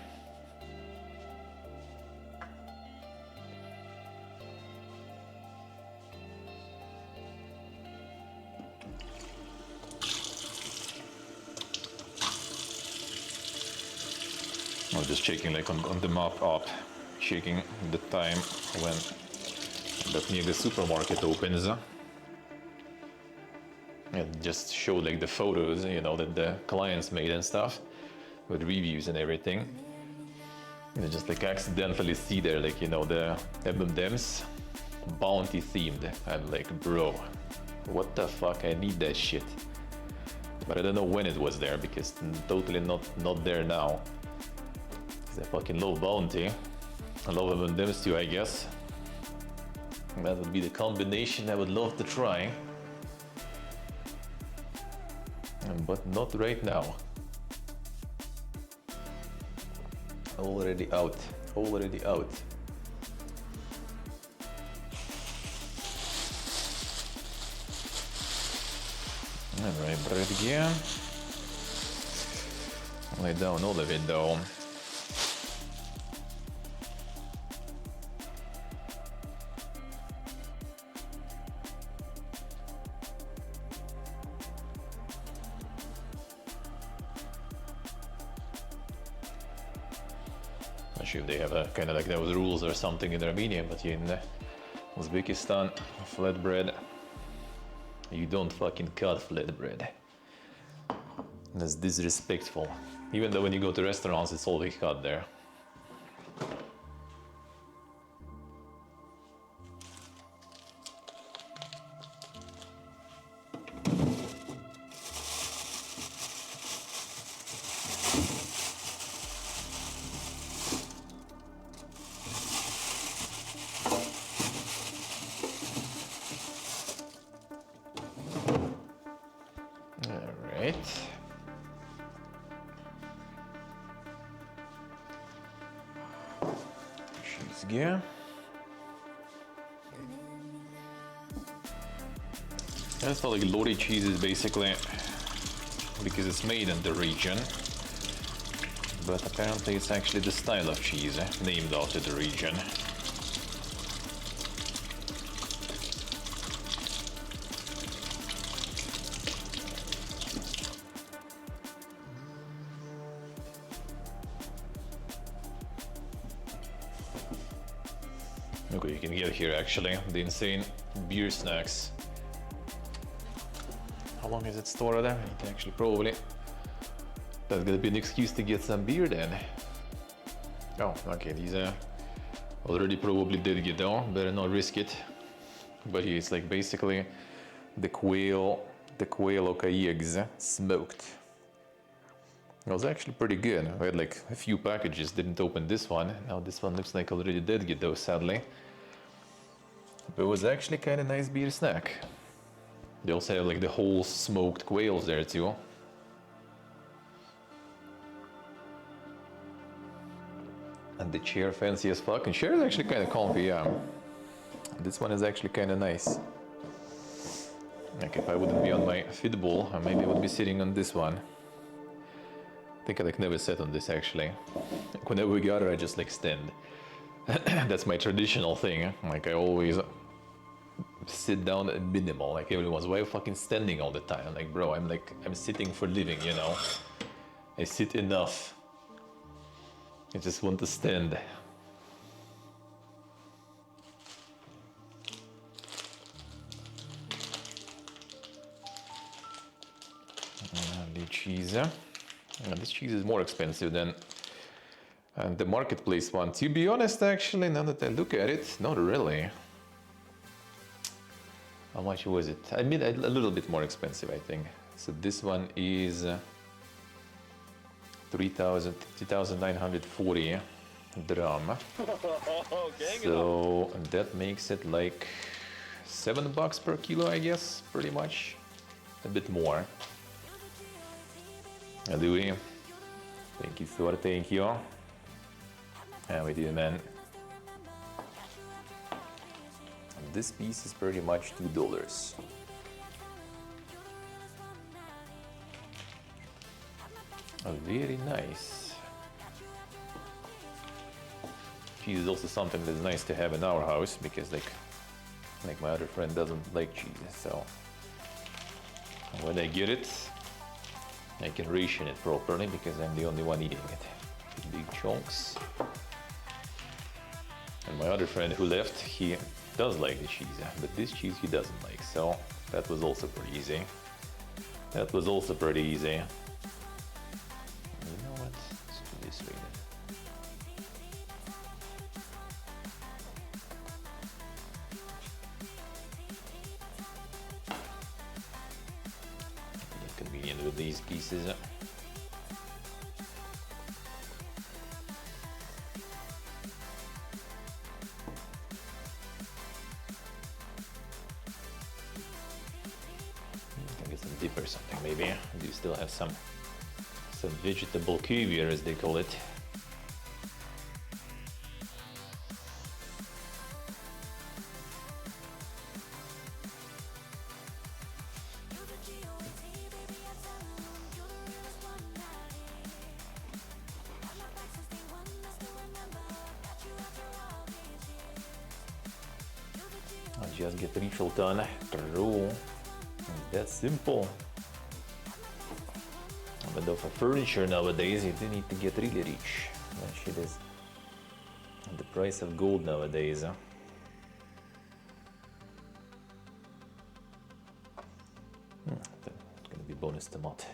I'm just checking like on the map app, checking the time when that mega supermarket opens. And just show like the photos, you know, that the clients made and stuff, with reviews and everything. And just like accidentally see there, like, you know, the M&M's bounty themed. I'm like, bro, what the fuck? I need that shit. But I don't know when it was there, because totally not there now. I fucking love bounty. I love M&M's too, I guess. And that would be the combination I would love to try. But not right now. Already out. Already out. Alright, bread again. Lay down all of it though. Not sure if they have a kind of like those rules or something in Armenia, but in Uzbekistan, flatbread, you don't fucking cut flatbread. That's disrespectful. Even though when you go to restaurants, it's always cut there. Yeah. That's like Lori cheeses basically, because it's made in the region, but apparently it's actually the style of cheese named after the region. Okay, you can get here actually the insane beer snacks. How long is it stored there? It actually probably that's gonna be an excuse to get some beer then. Oh, okay, these are already probably did get down, better not risk it. But here it's like basically the quail okay eggs smoked. It was actually pretty good. I had like a few packages, didn't open this one. Now this one looks like already did get those, sadly. But it was actually kind of nice beer snack. They also have like the whole smoked quails there too. And the chair fancy as fuck. And chair is actually kind of comfy, yeah. This one is actually kind of nice. Like if I wouldn't be on my Fitball, maybe I would be sitting on this one. I think I like never sat on this actually. Like whenever we gather, I just like stand. That's my traditional thing. Like I always sit down at minimal. Like everyone's, why are you fucking standing all the time? I'm like, bro, I'm sitting for living, you know. I sit enough. I just want to stand. The cheese. This cheese is more expensive than And the marketplace one, to be honest, actually, now that I look at it, not really. How much was it? I mean, a little bit more expensive, I think. So this one is 3,940 dirham. So that makes it like $7 per kilo, I guess, pretty much. A bit more. Louis, thank you, Thor, thank you. How we do, man? And this piece is pretty much $2. Oh, very nice. Cheese is also something that's nice to have in our house because, like my other friend doesn't like cheese, so when I get it, I can ration it properly because I'm the only one eating it. Big chunks. And my other friend who left, he does like the cheese, but this cheese he doesn't like, so that was also pretty easy. That was also pretty easy. You know what? Let's do this way then. Convenient with these pieces. Can get some dip or something maybe. I do still have some vegetable caviar as they call it. I just get ritual done. True. That's simple. But for furniture nowadays, you do need to get really rich. That shit is the price of gold nowadays. It's gonna be bonus tomato.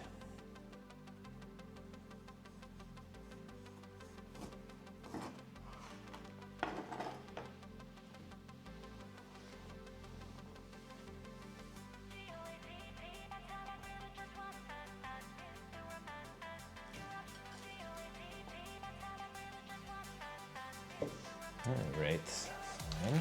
All right, fine.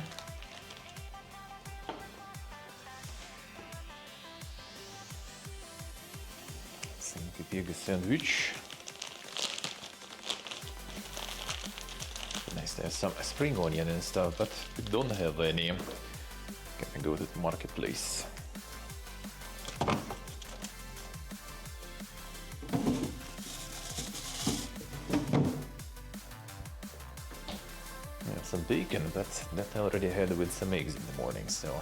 Some pig sandwich. Nice to have some spring onion and stuff, but we don't have any. Gonna go to the marketplace. Some bacon, but that I already had with some eggs in the morning, so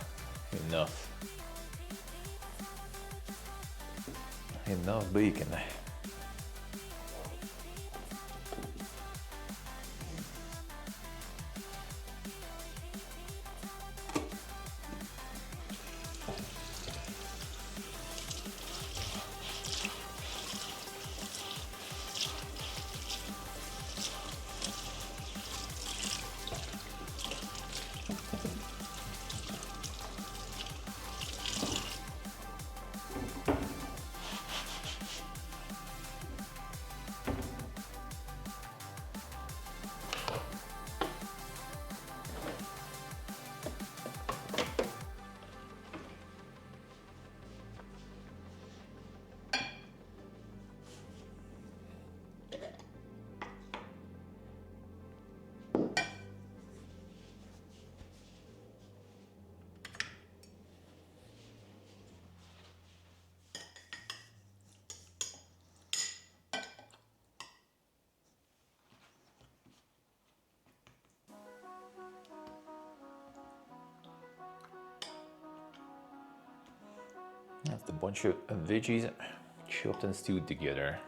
enough. Enough bacon. That's a bunch of veggies chopped and stewed together.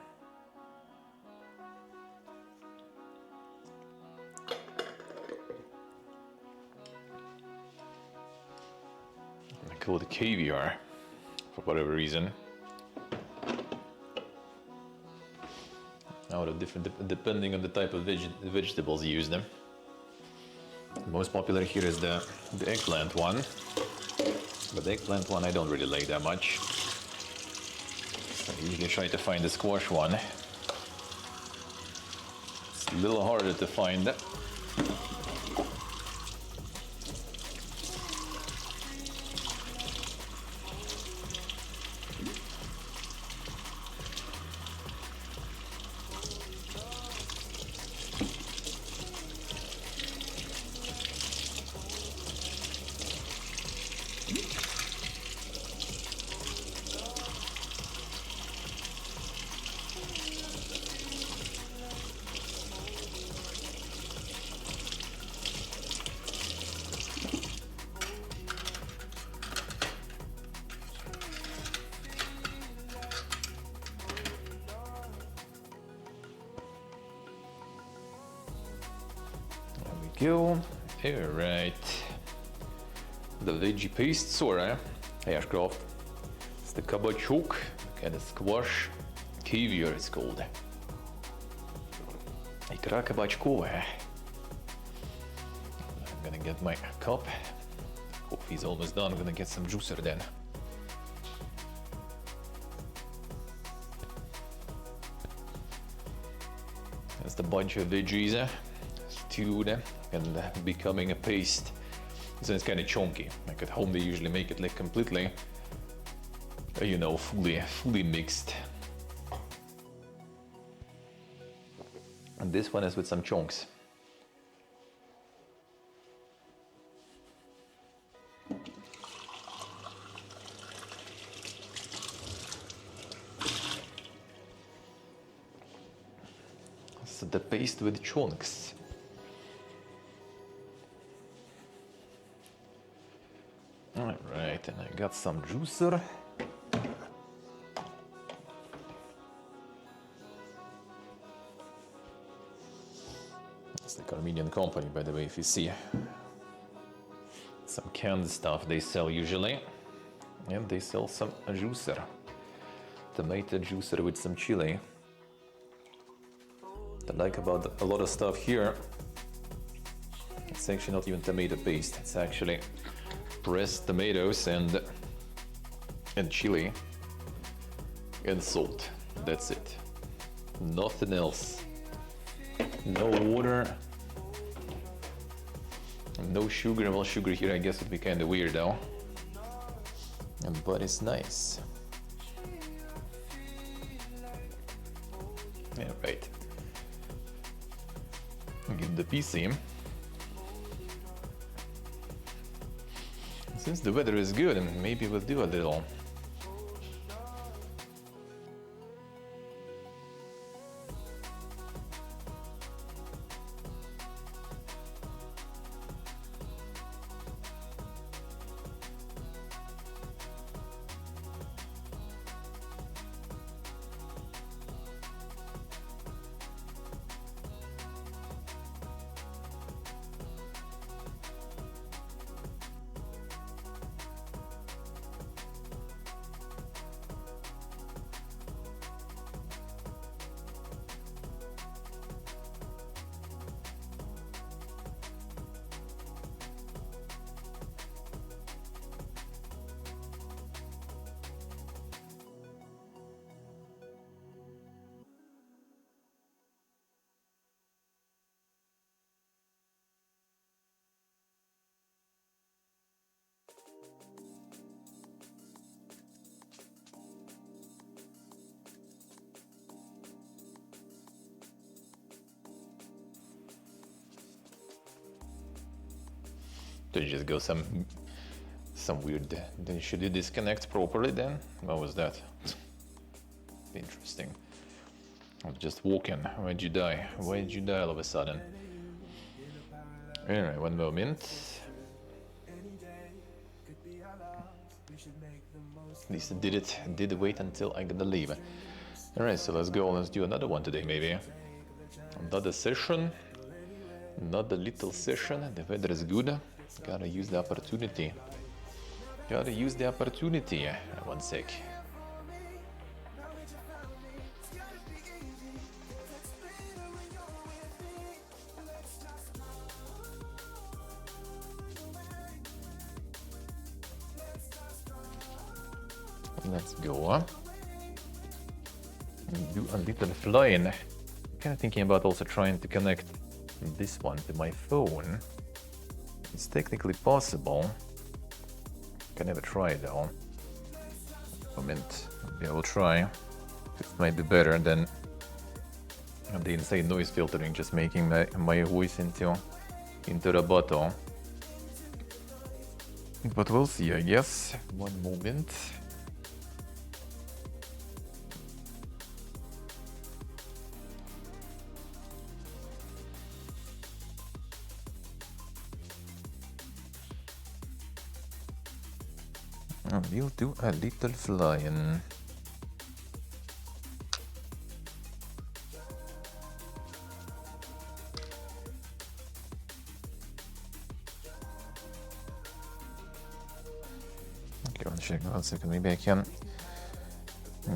I call it caviar for whatever reason. out of different, depending on the type of vegetables used. The most popular here is the eggplant one, but the eggplant one I don't really like that much. I usually try to find the squash one. It's a little harder to find. Go. Alright. The veggie paste, or Ashcroft. It's the kabachok, and the squash caviar it's called. Икра кабачковая. I'm gonna get my cup. Coffee's almost done. I'm gonna get some juicer then. That's the bunch of veggies stewed and becoming a paste. So it's kind of chunky. Like at home they usually make it like completely, you know, fully mixed. And this one is with some chunks. So the paste with chunks. Alright, and I got some juicer. It's the Armenian company, by the way, if you see. Some canned stuff they sell usually. And they sell some juicer. Tomato juicer with some chili. What I like about a lot of stuff here, it's actually not even tomato paste. It's actually pressed tomatoes and chili and salt. That's it. Nothing else. No water. No sugar. Well, sugar here I guess would be kind of weird though. But it's nice. Yeah, right. Give the PC. Since the weather is good, maybe we'll do a little. Did you just go some weird? Then should you disconnect properly then? What was that? Interesting. I was just walking. Why'd you die? Why did you die all of a sudden? Alright, one moment. At least I did wait until I gotta leave. Alright, so let's go. Let's do another one today, maybe. Another session. Another little session. The weather is good. Gotta use the opportunity. Gotta use the opportunity. One sec. Let's go. Do a little flying. Kind of thinking about also trying to connect this one to my phone. It's technically possible. Can never try though. Moment. Maybe I will try. It might be better than the insane noise filtering, just making my voice into the bottle. But we'll see, I guess. One moment. We'll do a little flying. Okay, one second. Maybe I can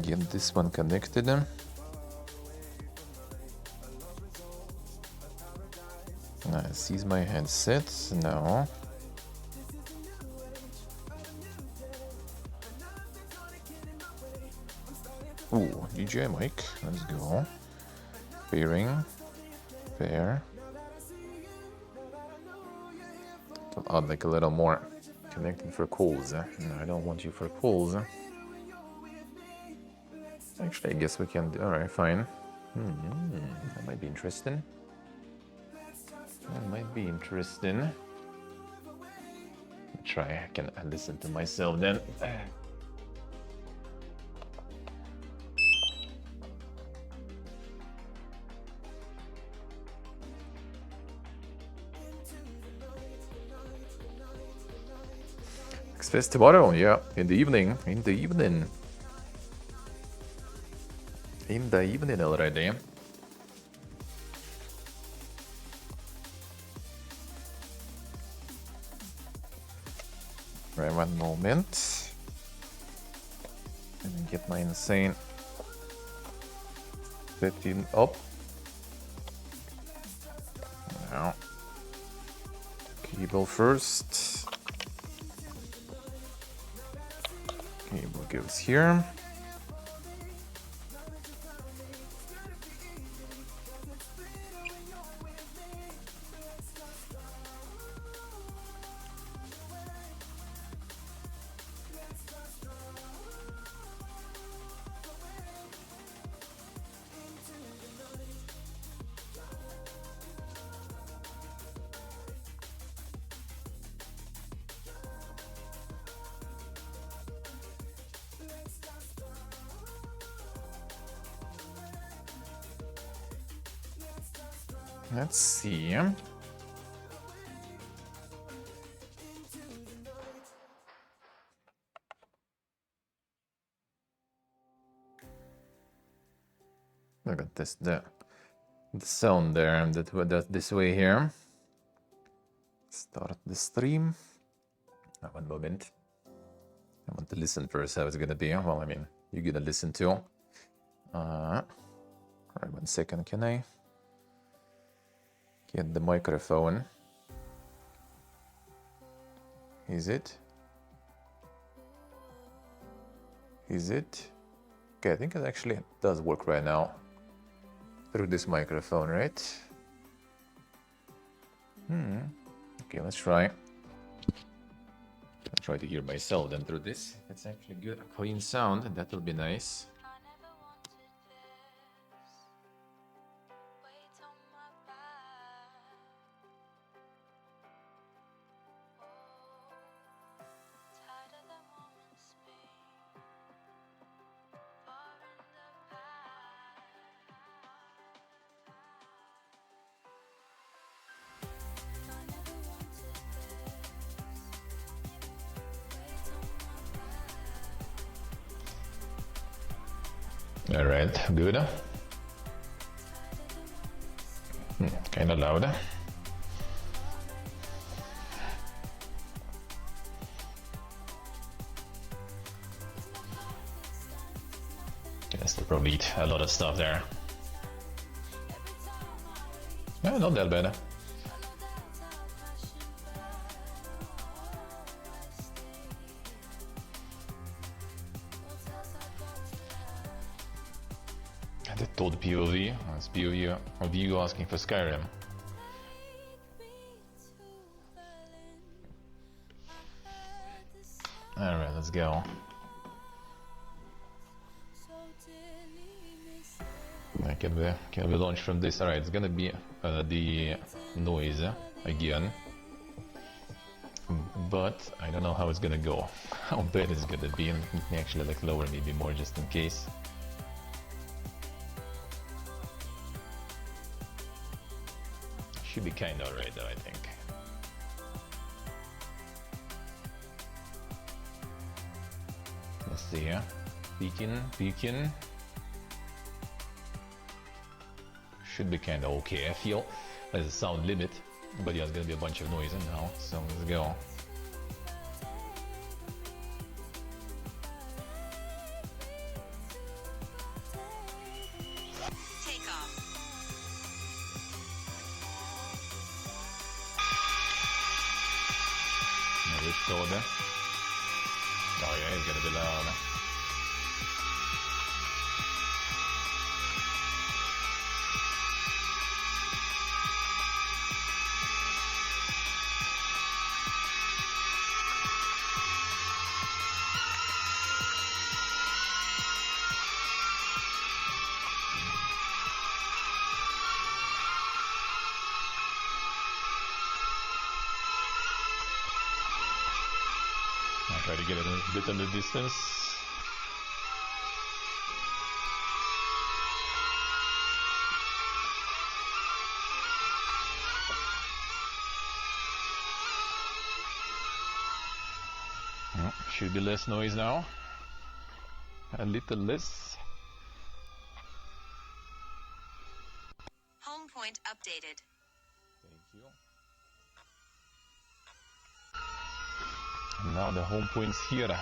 get this one connected. Seize my headset. No. Ooh, DJI mic. Let's go. Pairing. Pair. I'll add like a little more connecting for calls. No, I don't want you for calls. Actually, I guess we can do. Alright, fine. That might be interesting. Try. I can listen to myself then. Fest tomorrow, yeah, in the evening already. Right, one moment. Let me get my insane setting up. Now, cable first. Cable goes here. Let's see. I got the sound there that this way here. Start the stream. One moment. I want to listen first how it's gonna be. Well, I mean, you're gonna listen to. Alright, 1 second. Can I get the microphone? Is it? Okay, I think it actually does work right now through this microphone, right? Okay, let's try. I'll try to hear myself then through this. It's actually good, a clean sound, and that will be nice. All right, good. Kind of loud. Yes, they probably eat a lot of stuff there. No, not that bad. The Toad POV. That's POV of you asking for Skyrim. Alright, let's go. Can we launch from this? Alright, it's gonna be the noise again. But I don't know how it's gonna go. How bad it's gonna be. And we can actually like lower maybe more just in case. Should be kinda alright though, I think. Let's see here. Peeking. Should be kinda okay, I feel. There's a sound limit, but yeah, there's gonna be a bunch of noise in now, so let's go. Take off. Which shoulder? Oh yeah, he's gonna be loud. I'll try to get it a bit in the distance. Should be less noise now. A little less. Home point updated. Thank you. And now the home point's here.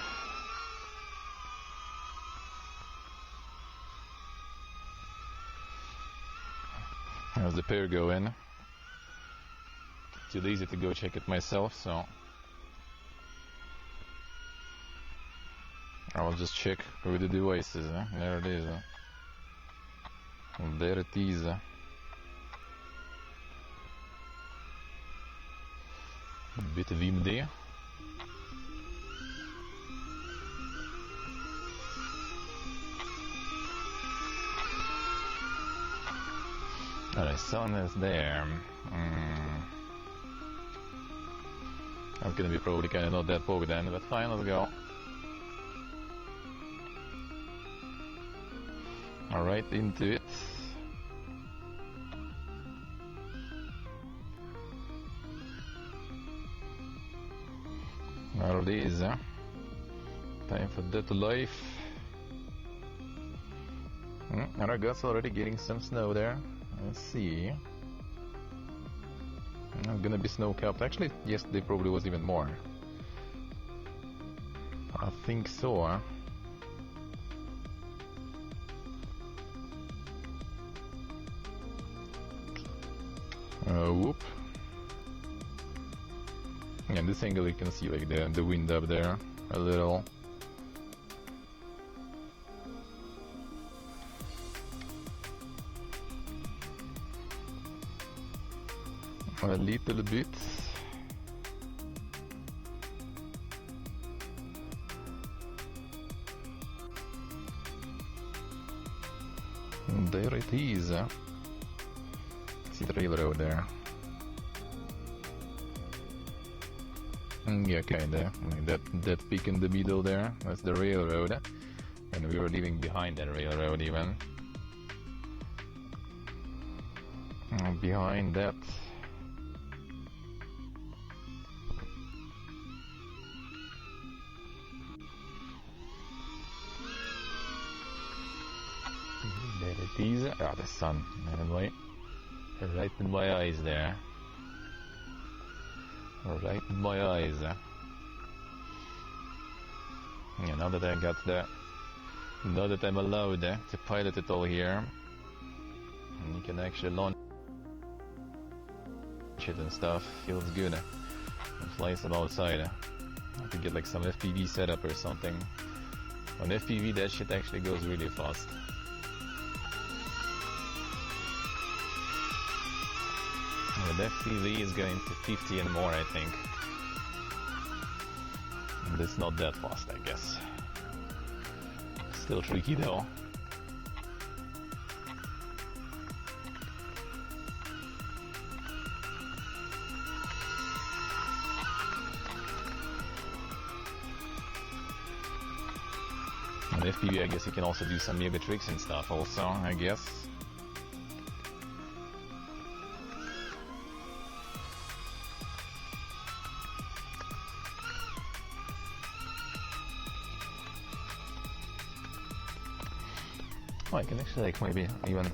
How's the pair going? Too lazy to go check it myself, so I'll just check with the devices. There it is. There it is. A bit of VMD. Alright, sun is there. That's gonna be probably kinda not that poke then, but fine, let's go. Alright, into it. There it is. Time for that life. And I guess already getting some snow there. Let's see. It's gonna be snow capped. Actually, yesterday probably was even more. I think so. Whoop. Yeah, in this angle you can see like the wind up there a little. A little bit. And there it is. See the railroad there. Yeah, kinda. Like that peak in the middle there, that's the railroad. And we were leaving behind that railroad even. And behind that, there it is. Ah, the sun. Anyway, right in my eyes there. Right in my eyes. Yeah, now that I got that, now that I'm allowed to pilot it all here, and you can actually launch it and stuff, feels good. And fly some outside. I could get like some FPV setup or something. On FPV that shit actually goes really fast. With FPV is going to 50 and more, I think. And it's not that fast, I guess. Still tricky though. And FPV, I guess you can also do some yoga tricks and stuff also, I guess. Oh, I can actually like maybe even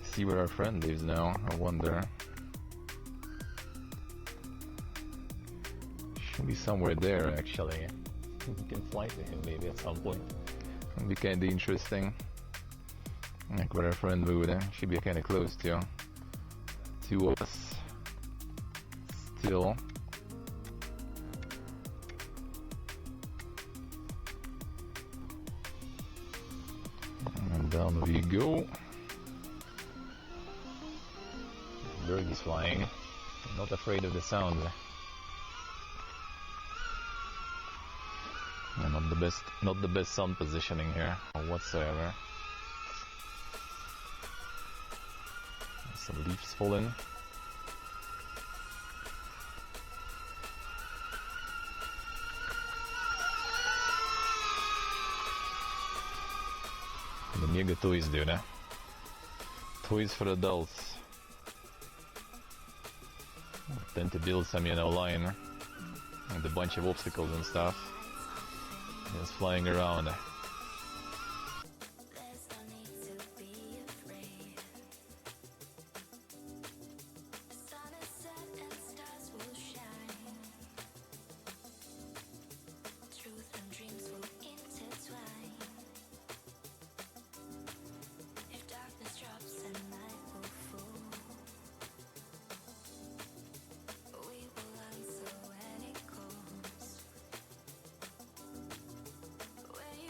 see where our friend lives now, I wonder. Should be somewhere there actually. We can fly to him maybe at some point. It'd be kinda interesting. Like where our friend moved, should be kinda close to us. Still. And down we go. Bird is flying. Not afraid of the sound. And not the best sound positioning here whatsoever. Some leaves falling. The mega toys, dude. Toys for adults. Tend to build some, line with a bunch of obstacles and stuff. Just flying around. Where you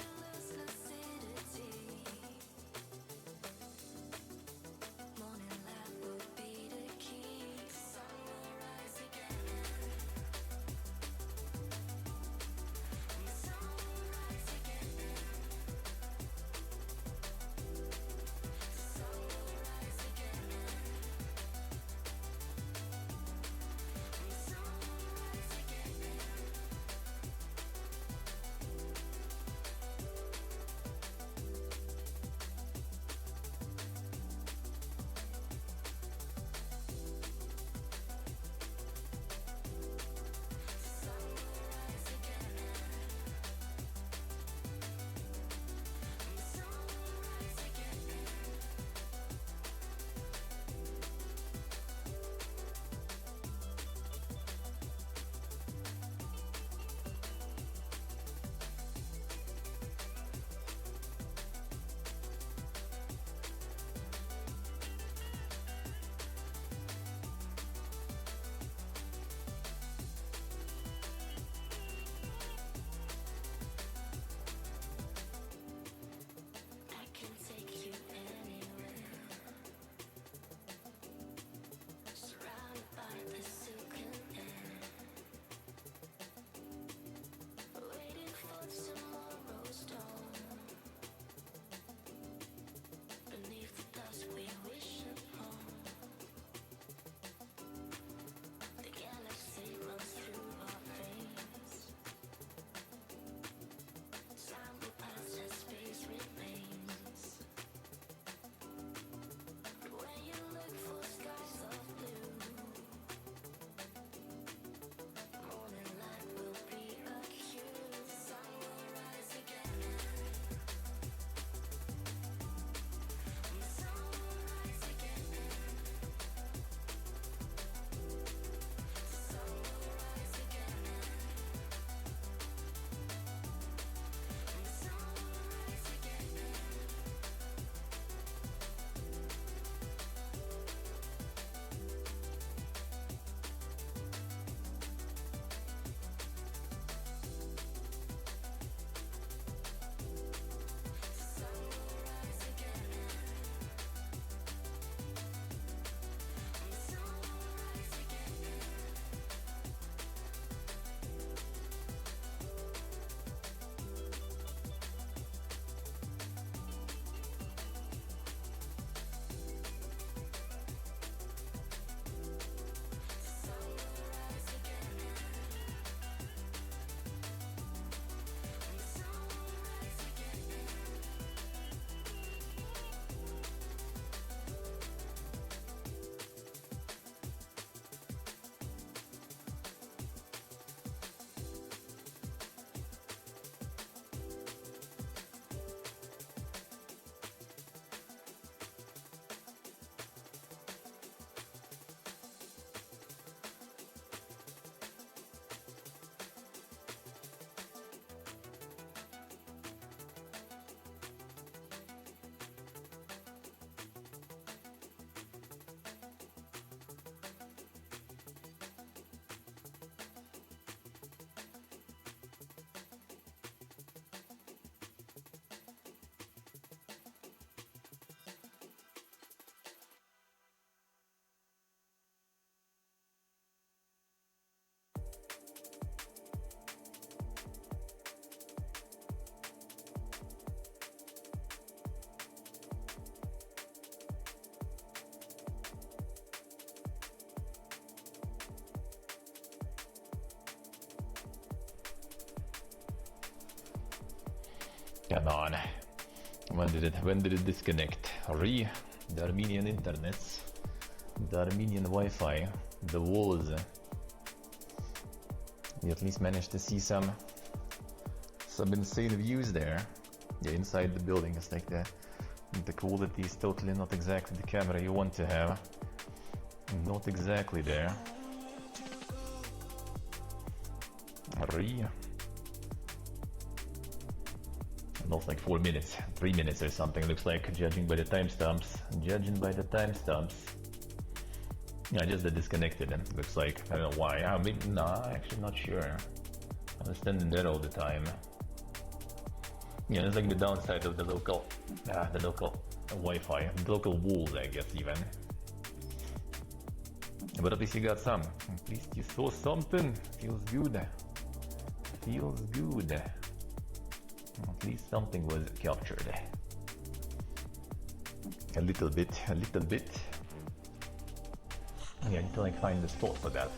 Come on. When did it disconnect? The Armenian internets, the Armenian Wi-Fi, the walls. We at least managed to see some insane views there. Yeah, inside the building it's like the quality is totally not exactly the camera you want to have. Not exactly there. Lost like 4 minutes, 3 minutes or something, looks like, judging by the timestamps. Yeah, just the disconnected, looks like. I don't know why. I mean, no, actually not sure. I was standing there all the time. Yeah, it's like the downside of the local Wi-Fi, the local walls, I guess, even. But at least you got some. At least you saw something. Feels good. Feels good. At least something was captured. A little bit. Yeah, I need to like find the spot for that.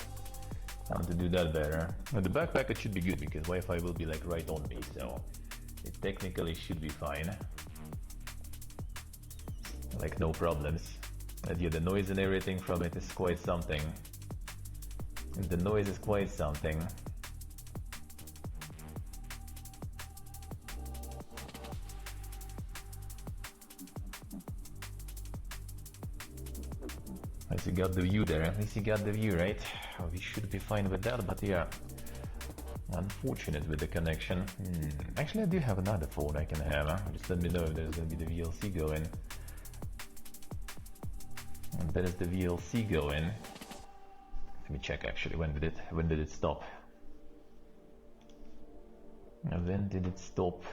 How to do that better. But the backpack, it should be good because Wi-Fi will be like right on me, so it technically should be fine. Like no problems. But yeah, the noise and everything from it is quite something. The noise is quite something. At least you got the view there, right? Oh, we should be fine with that, but yeah. Unfortunate with the connection. Actually, I do have another phone I can have. Just let me know if there's gonna be the VLC going. And that is the VLC going. Let me check actually, when did it stop? When did it stop?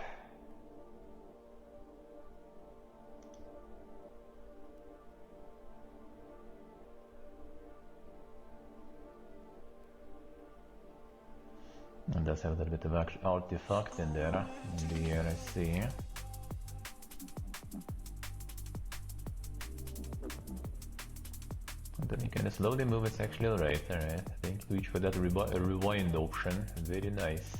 And does have a little bit of artifact in there. In the air, I see. And then you can slowly move, it's actually alright. Thank you for that rewind option. Very nice.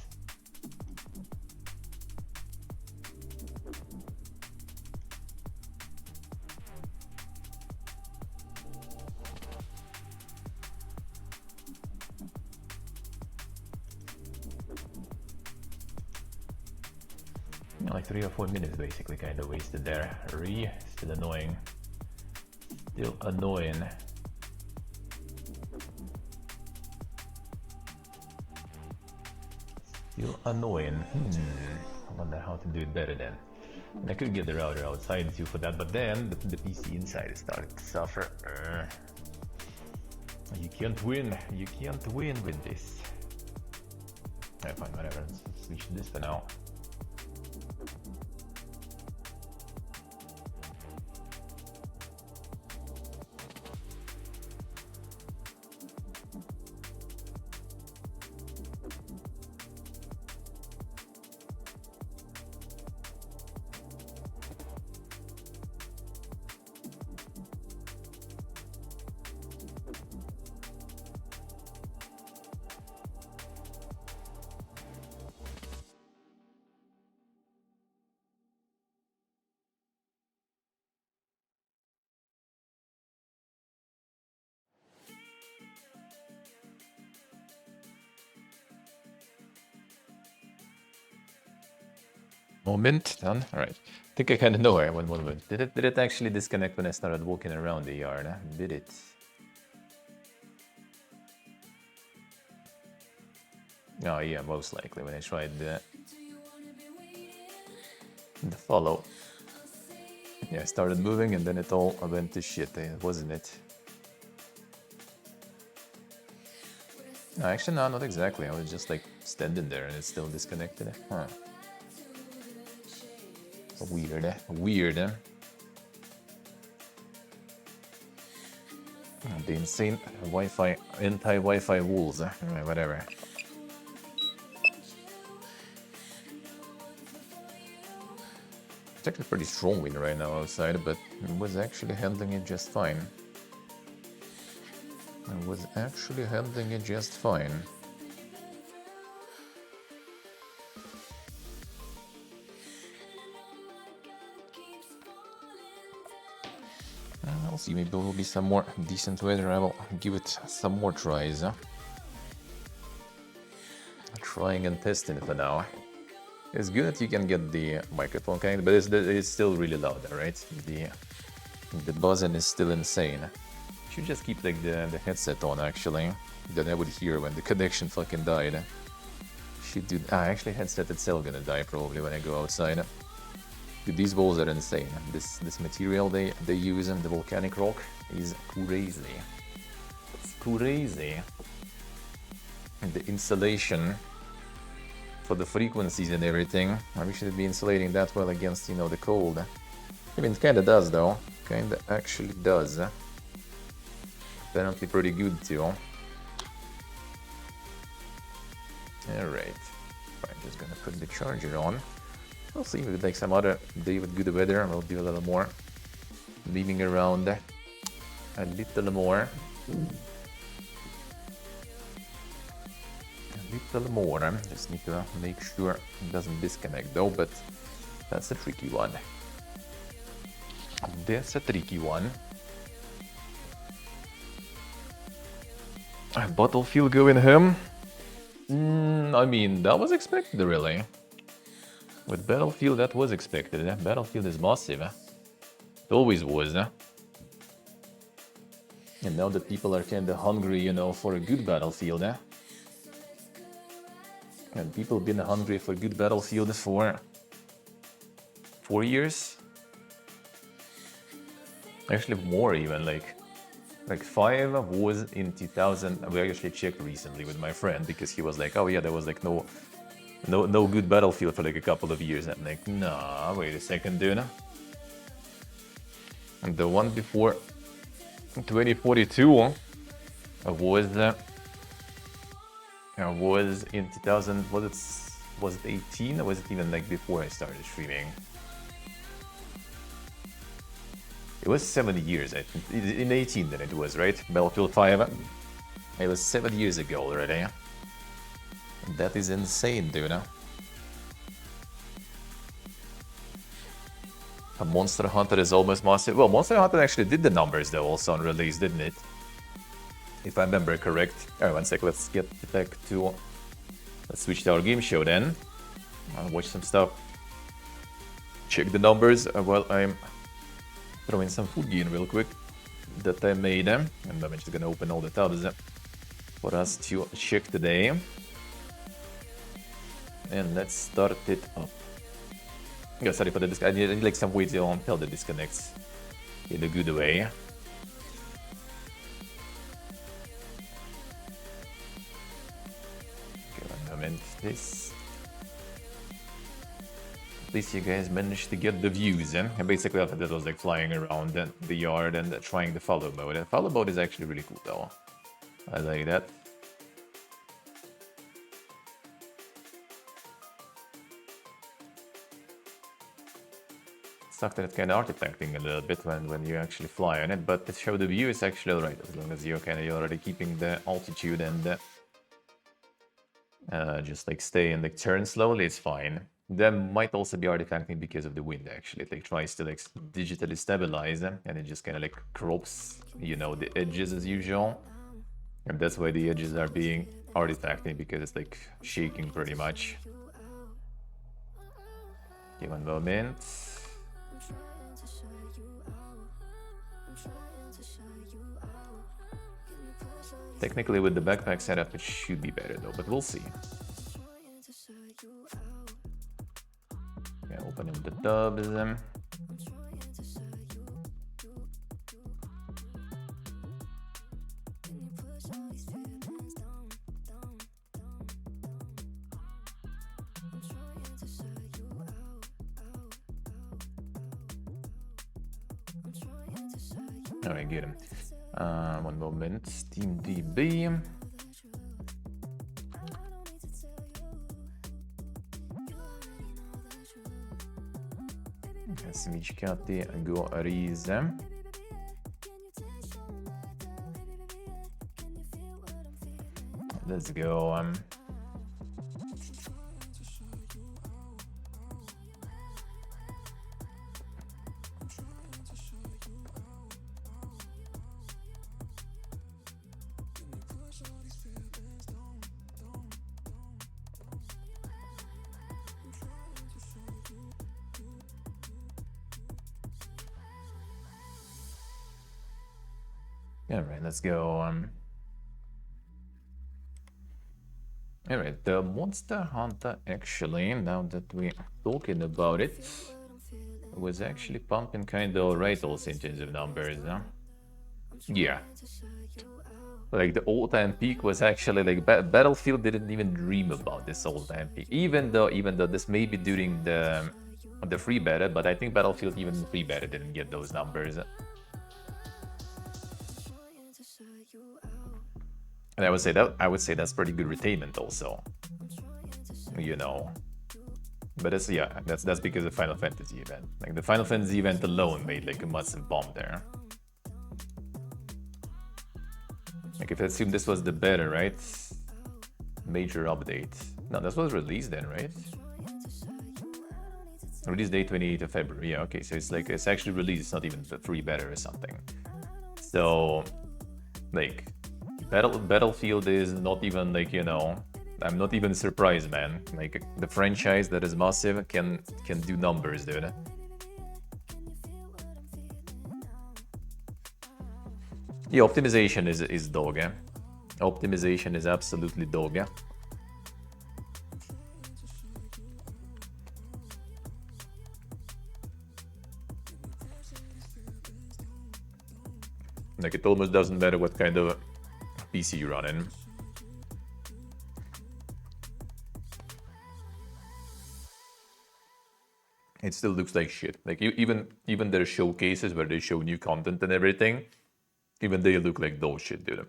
Like 3 or 4 minutes basically kind of wasted there. Still annoying. Still annoying. I wonder how to do it better then. And I could get the router outside too for that, but then the PC inside started to suffer. You can't win with this. I fine, whatever, let's switch to this for now. Moment, done. Alright. I think I kind of know where I went. Did it actually disconnect when I started walking around the yard? Did it? Oh yeah, most likely when I tried the follow. Yeah, I started moving and then it all went to shit, wasn't it? No, actually, no, not exactly. I was just like standing there and it's still disconnected. Huh. Weird. The insane anti-Wi-Fi rules. Whatever. It's actually pretty strong wind right now outside, but it was actually handling it just fine. I'll see, maybe there will be some more decent weather. I will give it some more tries. Trying and testing for now. It's good that you can get the microphone connected, but it's still really loud, right? The buzzing is still insane. Should just keep like the headset on actually. Then I would hear when the connection fucking died. Should do. Actually, headset itself gonna die probably when I go outside. Dude, these balls are insane. This material they use in the volcanic rock is crazy. It's crazy. And the insulation for the frequencies and everything. I wish it'd be insulating that well against, you know, the cold. I mean, it kinda does though. Kinda actually does. Apparently pretty good too. Alright. I'm just gonna put the charger on. We'll see if it's like some other day with good weather. We'll do a little more leaving around a little more. A little more. Just need to make sure it doesn't disconnect though, but that's a tricky one. That's a tricky one. Battlefield going home? I mean, that was expected, really. With Battlefield, that was expected. Battlefield is massive. It always was. And now that people are kinda hungry, you know, for a good Battlefield. And people been hungry for a good Battlefield for 4 years? Actually more even, like 5 was in 2000. We actually checked recently with my friend because he was like, oh yeah, there was like no good Battlefield for like a couple of years. I'm like, nah, wait a second, dude. And the one before 2042 was in 2000. Was it 18 or was it even like before I started streaming? It was 7 years, I think. In 18 then it was, right? Battlefield 5. It was 7 years ago already. That is insane, dude. A Monster Hunter is almost massive. Well, Monster Hunter actually did the numbers though also on release, didn't it? If I remember correct. Alright, one sec, let's get back to... Let's switch to our game show then. I'll watch some stuff. Check the numbers while I'm throwing some food in real quick that I made. And I'm just gonna open all the tabs for us to check today. And let's start it up. Yeah, sorry for the disconnect. I need like some way to tell the disconnects in a good way. Okay, 1 moment. At least you guys managed to get the views, and basically after that was like flying around the yard and trying the follow mode. And follow mode is actually really cool though. I like that. Sucked that it's kind of artifacting a little bit when you actually fly on it, but to show the view is actually alright as long as you're already keeping the altitude and just like stay and like turn slowly, it's fine. That might also be artifacting because of the wind actually. It like tries to like digitally stabilize them and it just kind of like crops, you know, the edges as usual. And that's why the edges are being artifacting, because it's like shaking pretty much. Okay, 1 moment. Technically with the backpack setup it should be better though, but we'll see. Yeah, opening the tabs. Alright, get him. 1 moment. SteamDB. Smíčkáty go Rize. Let's go. All right, let's go. All right, the Monster Hunter actually, now that we're talking about it, was actually pumping kind of alright also in terms of numbers, huh? Yeah. Like the all-time peak was actually like Battlefield didn't even dream about this all-time peak, even though this may be during the free beta, but I think Battlefield even the free beta didn't get those numbers. And I would say that's pretty good retainment also, you know. But it's yeah, that's because of Final Fantasy event. Like the Final Fantasy event alone made like a massive bomb there. Like if I assume this was the beta, right? Major update. No, this was released then, right? Release date 28th of February. Yeah, okay, so it's like it's actually released. It's not even the free beta or something. So, like, Battlefield is not even like I'm not even surprised, man. Like the franchise that is massive can do numbers, dude. Yeah, optimization is dog. Optimization is absolutely dog. Like it almost doesn't matter what kind of PC you run in. It still looks like shit. Like even their showcases where they show new content and everything, even they look like dog shit, dude.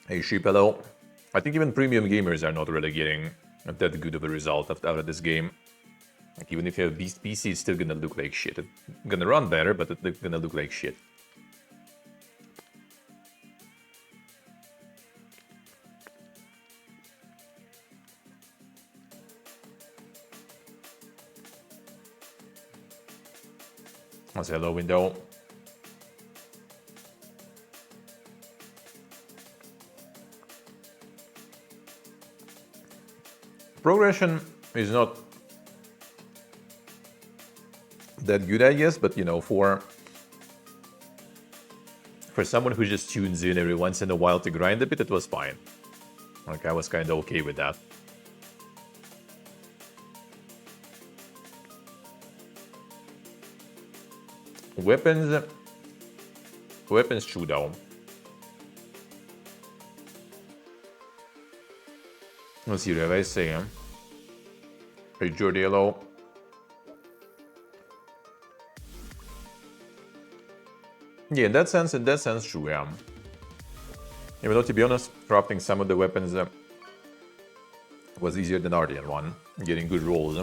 Hey sheep, hello. I think even premium gamers are not really getting that good of a result out of this game. Like even if you have Beast PC, it's still gonna look like shit. It's gonna run better, but it's gonna look like shit. I'll say hello, window. Progression is not that good, I guess, but for someone who just tunes in every once in a while to grind a bit, it was fine. Like I was kind of okay with that. Weapons shootout. Let's see what I say. Hey Jordi, hello. Yeah, in that sense, true, yeah. Even though, to be honest, crafting some of the weapons was easier than Ardian one, getting good rolls.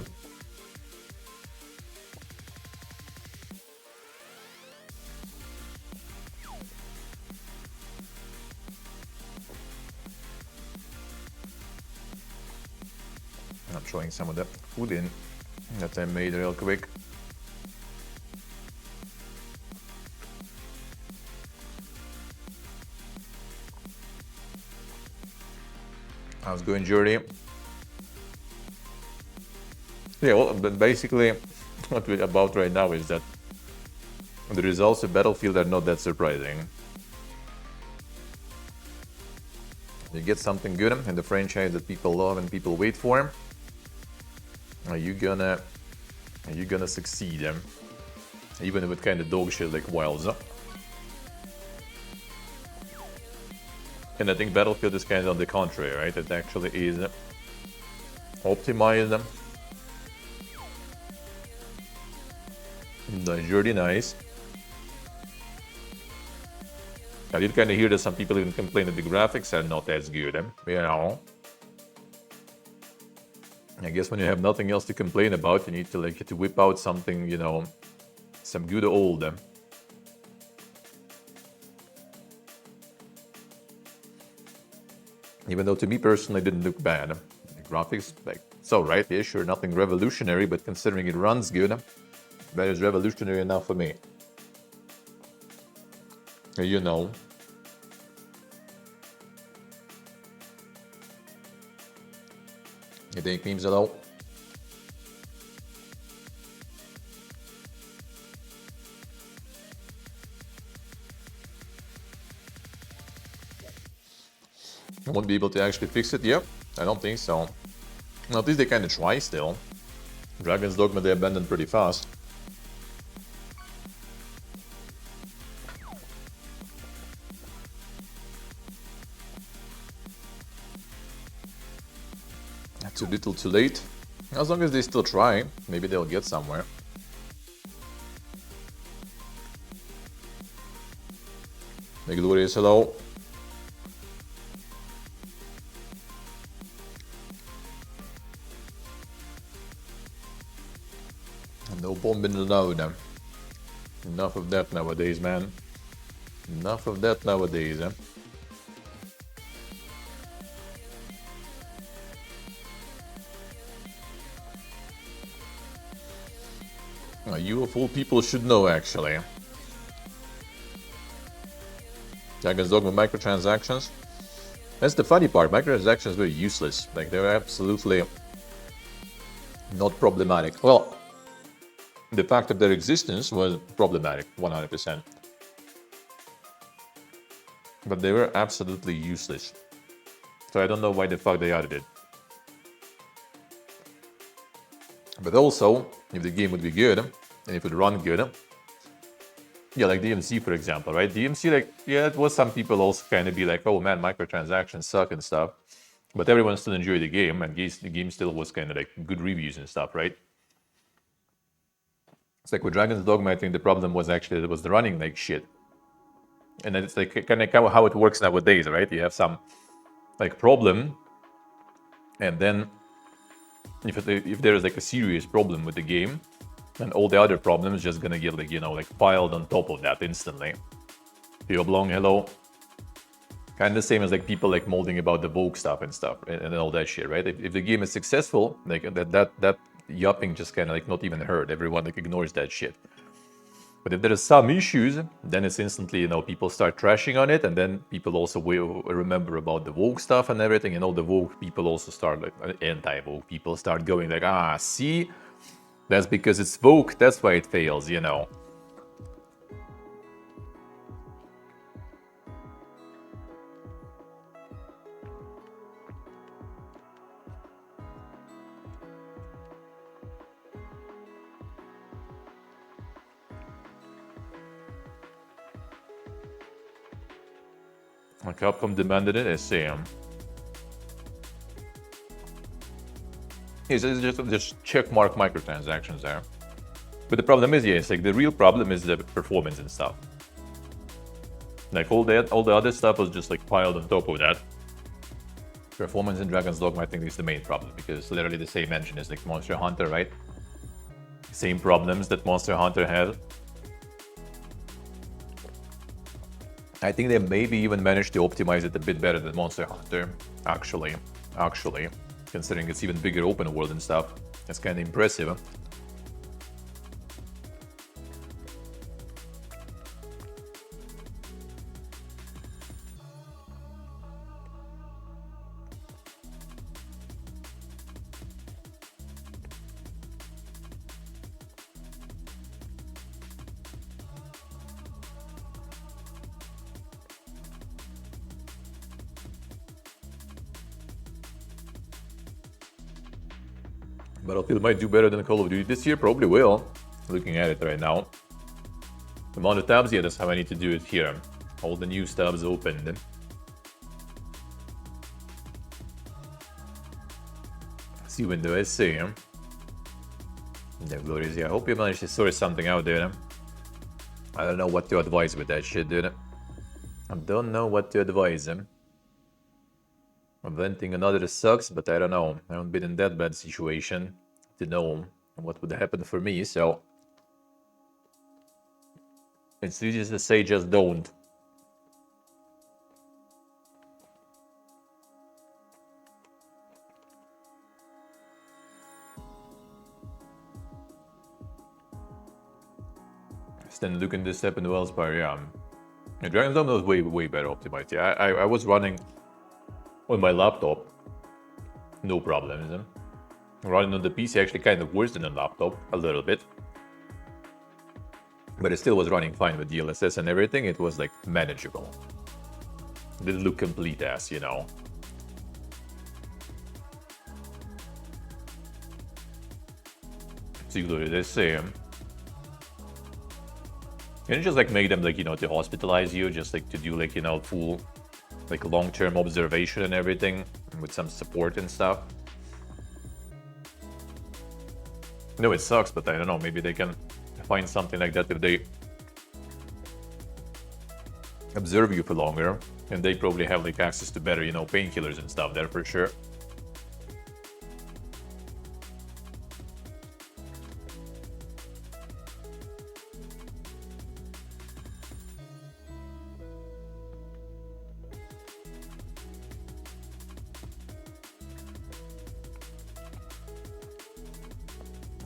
I'm showing some of the food in that I made real quick. How's it going, Jordy? Yeah, well, but basically, what we're about right now is that the results of Battlefield are not that surprising. You get something good in the franchise that people love and people wait for. Are you gonna succeed? Even with kind of dog shit like Wilds. And I think Battlefield is kind of on the contrary, right? It actually is optimized. That's really nice. I did kind of hear that some people even complain that the graphics are not as good. I guess when you have nothing else to complain about, you need to to whip out something, some good old. Even though to me personally it didn't look bad. The graphics, like, it's alright, yeah, sure, nothing revolutionary, but considering it runs good, that is revolutionary enough for me. You know. You think memes hello? Won't be able to actually fix it? Yep, I don't think so. Well, at least they kind of try still. Dragon's Dogma they abandoned pretty fast. Too little too late. As long as they still try, maybe they'll get somewhere. Glorious, hello. No bombing allowed. Enough of that nowadays, man. Enough of that nowadays, eh? You of all people should know, actually. Dragon's Dogma microtransactions. That's the funny part. Microtransactions were useless. Like, they were absolutely not problematic. Well, the fact of their existence was problematic, 100%. But they were absolutely useless. So I don't know why the fuck they added it. But also, if the game would be good, and if it would run good, yeah, like DMC, for example, right? DMC, like, yeah, it was some people also kind of be like, oh man, microtransactions suck and stuff. But everyone still enjoyed the game, and the game still was kind of like good reviews and stuff, right? It's like with Dragon's Dogma, I think the problem was actually it was the running like shit. And then it's like kind of how it works nowadays, right? You have some like problem, and then if there is like a serious problem with the game, and all the other problems just gonna get like, you know, like piled on top of that instantly. Theo Blong, hello. Kind of the same as like people like molding about the Vogue stuff and all that shit, right? If the game is successful, like that yupping just kind of like not even heard. Everyone like ignores that shit. But if there is some issues, then it's instantly, you know, people start trashing on it, and then people also will remember about the Vogue stuff and everything, and all the Vogue people also start like anti-Vogue people start going like, ah, see, that's because it's Vogue, that's why it fails, you know. Capcom demanded it, I see. It's just check mark microtransactions there. But the problem is, yes, like the real problem is the performance and stuff. Like all the other stuff was just like piled on top of that. Performance in Dragon's Dogma, I think, is the main problem, because it's literally the same engine as like Monster Hunter, right? Same problems that Monster Hunter had. I think they maybe even managed to optimize it a bit better than Monster Hunter, actually, considering it's even bigger open world and stuff. It's kind of impressive. Battlefield might do better than Call of Duty this year, probably will. Looking at it right now. The amount of tabs, yeah, that's how I need to do it here. All the new tabs opened. See window essay. The glorious, yeah. I hope you managed to sort something out there. I don't know what to advise with that shit, dude. I don't know what to advise him. Venting another sucks, but I don't know. I haven't been in that bad situation to know what would happen for me, so it's easy to say just don't. Stand looking this step in the Wellspire, yeah. Dragon's Dogma was way better optimized. Yeah, I was running on my laptop, no problems. Running on the PC actually kind of worse than a laptop, a little bit. But it still was running fine with DLSS and everything. It was like manageable. Didn't look complete as, you know. So they say, can you just like make them like, you know, to hospitalize you, just like to do like, you know, full like long-term observation and everything with some support and stuff? No, it sucks, but I don't know, maybe they can find something like that if they observe you for longer, and they probably have like access to better, you know, painkillers and stuff there for sure.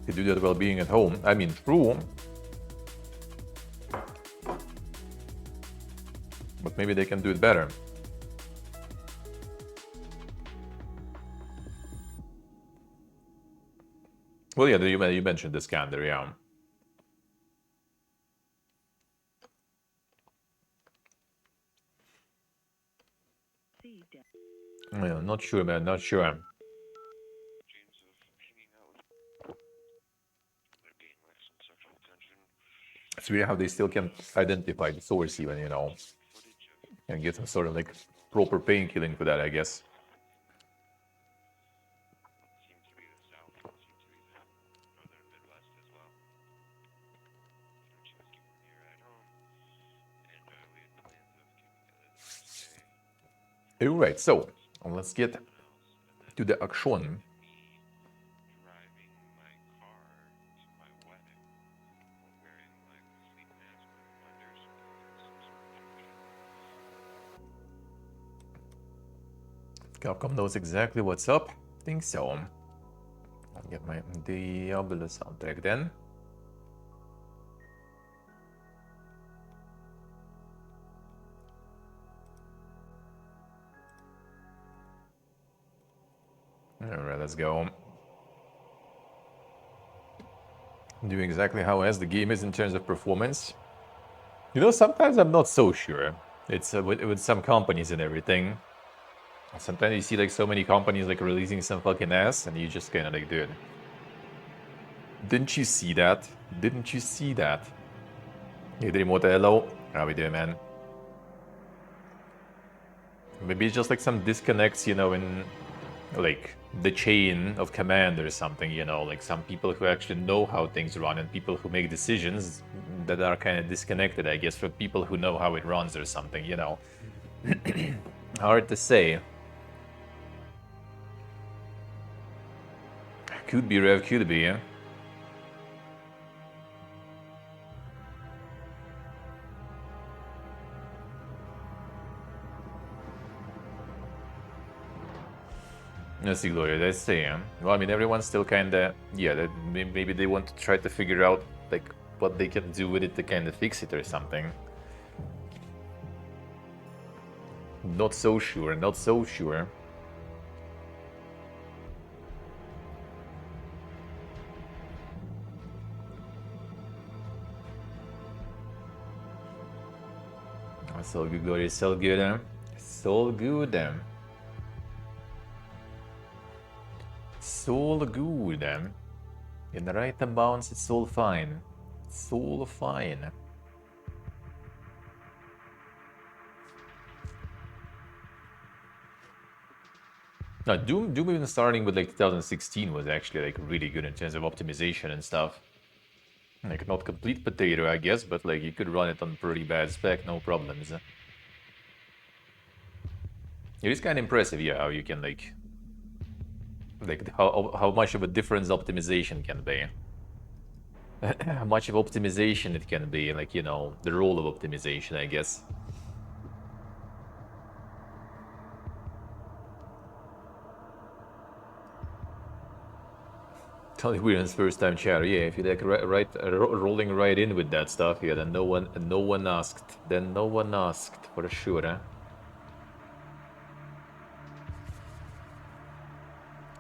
To do that while being at home, I mean, true. But maybe they can do it better. Well, yeah, you mentioned the scanner, yeah. Yeah, not sure, man, not sure. It's weird how they still can identify the source even, you know, and get some sort of like proper painkilling for that, I guess. Alright, so let's get to the action. Capcom knows exactly what's up. Think so. I'll get my Diablo soundtrack then. Alright, let's go. Do exactly how as the game is in terms of performance. You know, sometimes I'm not so sure. It's with some companies and everything. Sometimes you see like so many companies like releasing some fucking ass, and you just kind of like, dude, didn't you see that? Didn't you see that? Hey, Dreamwater, hello. How we doing, man? Maybe it's just like some disconnects, you know, in like the chain of command or something, you know, like some people who actually know how things run and people who make decisions that are kind of disconnected, I guess, from people who know how it runs or something, you know. Hard to say. Could be, Rev, could be, yeah. Let's see, Gloria, let's see. Well, I mean, everyone's still kind of, yeah, maybe they want to try to figure out, like, what they can do with it to kind of fix it or something. Not so sure, not so sure. It's all good, Gloria, it's all good, It's all good, It's all good, In the right amounts, it's all fine. It's all fine. Now, Doom even starting with like 2016 was actually like really good in terms of optimization and stuff. Like not complete potato, I guess, but like you could run it on pretty bad spec, no problems. It is kind of impressive, yeah, how you can like how much of a difference optimization can be. How much of optimization it can be, like, you know, the role of optimization, I guess. Tony Weird's first time chatter, yeah. If you like rolling right in with that stuff, yeah, then no one asked. Then no one asked for sure. Eh?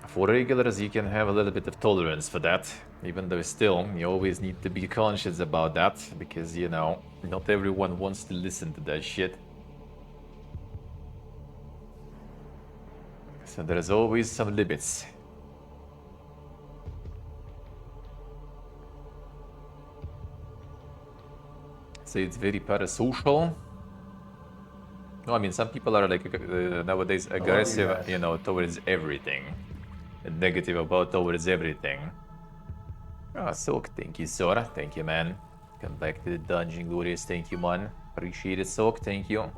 For regulars, you can have a little bit of tolerance for that, even though still you always need to be conscious about that because you know not everyone wants to listen to that shit. So there's always some limits. say it's very parasocial. No, I mean, some people are like nowadays aggressive, you know, towards everything. And negative about towards everything. Ah, Soak, thank you, Sora. Thank you, man. Come back to the dungeon, Glorious. Thank you, man. Appreciate it, Soak. Thank you.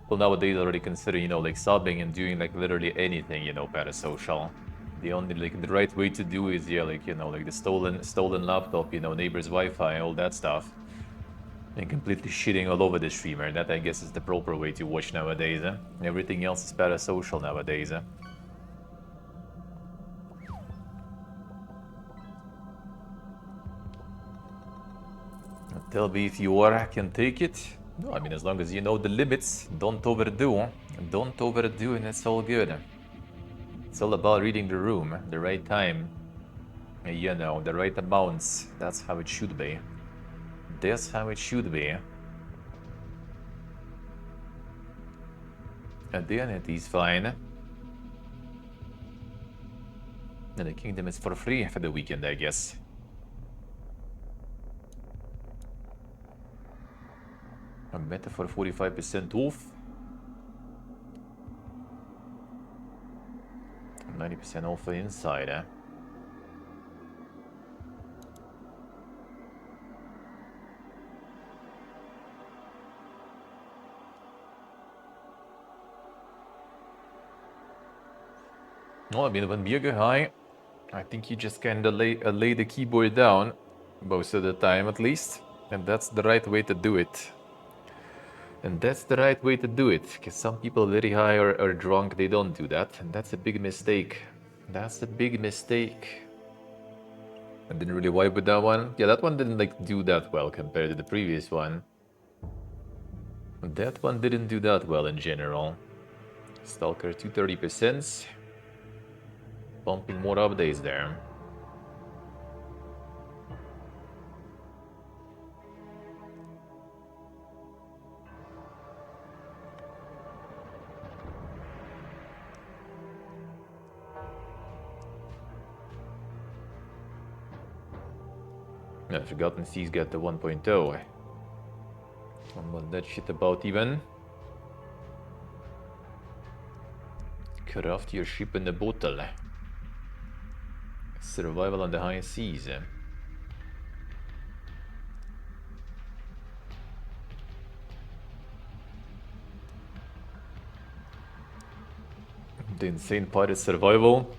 Well, nowadays already consider, you know, like subbing and doing like literally anything, you know, parasocial. The only like the right way to do is, yeah, like, you know, like the stolen laptop, you know, neighbor's Wi-Fi, all that stuff. And completely shitting all over the streamer. That, I guess, is the proper way to watch nowadays, eh? Everything else is parasocial nowadays, eh? Tell me if you are, can take it. No, I mean, as long as you know the limits, don't overdo. Don't overdo, and it's all good. It's all about reading the room, the right time. You know, the right amounts. That's how it should be. That's how it should be. And the entity is fine. And the kingdom is for free for the weekend, I guess. A meta for 45% off. 90% off inside, eh? No, I mean, when Birger high, I think you just kinda lay the keyboard down, most of the time at least. And that's the right way to do it. And that's the right way to do it, because some people very high or drunk, they don't do that. And that's a big mistake. That's a big mistake. I didn't really vibe with that one. Yeah, that one didn't like do that well compared to the previous one. That one didn't do that well in general. Stalker 230%. Pumping more updates there. Yeah, Forgotten Seas got the 1.0. What's that shit about even? Craft your ship in a bottle. Survival on the high seas. The insane pirate survival.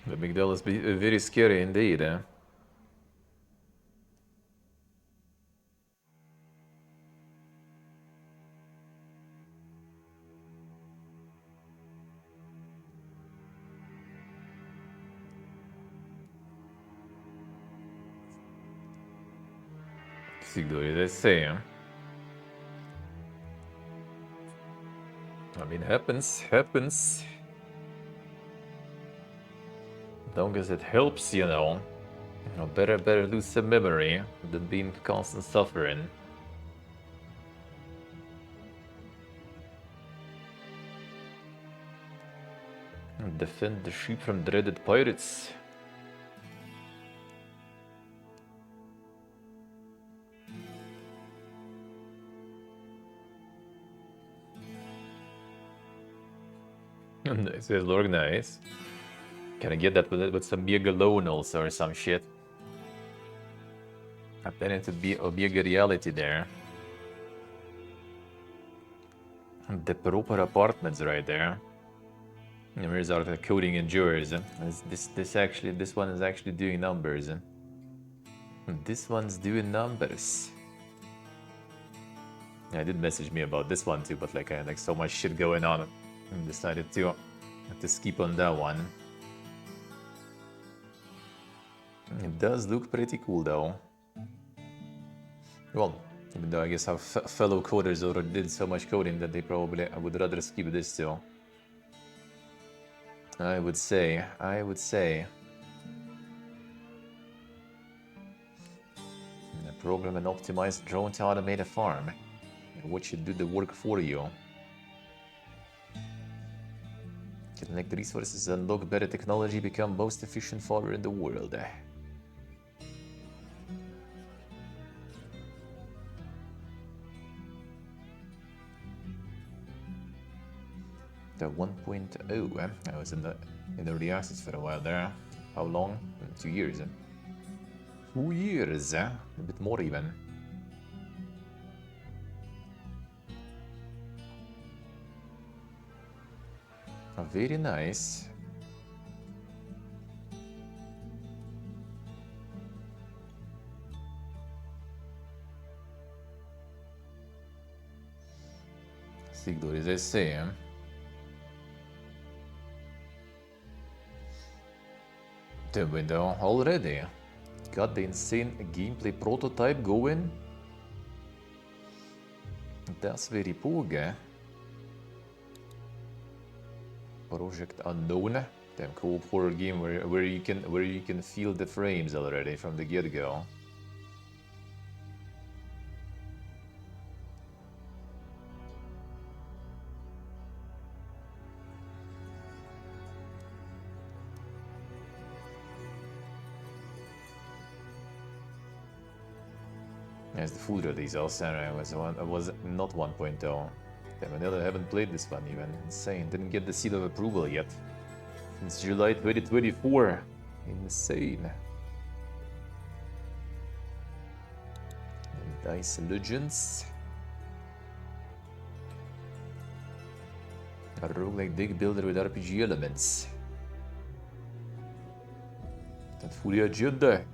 The Migdal is very scary indeed. Sigdori, they say. I mean, happens. As long as it helps, you know. Better lose some memory than being constant suffering. Defend the ship from dreaded pirates. Nice, it's organized. Can I get that with some Biega loan also or some shit? I plan it to be a Biega reality there. The proper apartments right there. And where's our coding endures? This one is actually doing numbers. This one's doing numbers. Yeah, did message me about this one too, but like I had like so much shit going on, and decided to skip on that one. It does look pretty cool though. Well, even though I guess our fellow coders already did so much coding that they probably I would rather skip this too. I would say. Program and optimize drone to automate a farm. What should do the work for you? Collect resources, unlock better technology, become most efficient farmer in the world. The 1.0, I was in the early access for a while there. How long? 2 years. 2 years, a bit more even. Very nice. Sigdor, as I say, the window already. Got the insane gameplay prototype going. That's very poor. Project Unknown. Damn cool horror game where you can feel the frames already from the get-go. As the full release also, I was not 1.0. Damn, I haven't played this one even. Insane. Didn't get the seal of approval yet. Since July 2024. Insane. Dice Legends. A roguelike deck builder with RPG elements. Dat voel je Judde.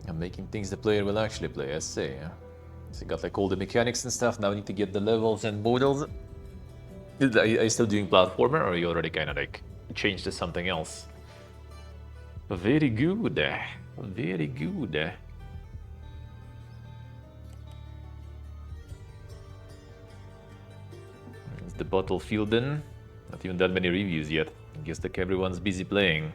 I'm making things the player will actually play, I say. So you got like all the mechanics and stuff, now I need to get the levels and models. Are you still doing platformer, or are you already kind of like changed to something else? Very good. Very good. It's the Battlefield then. Not even that many reviews yet. I guess like everyone's busy playing.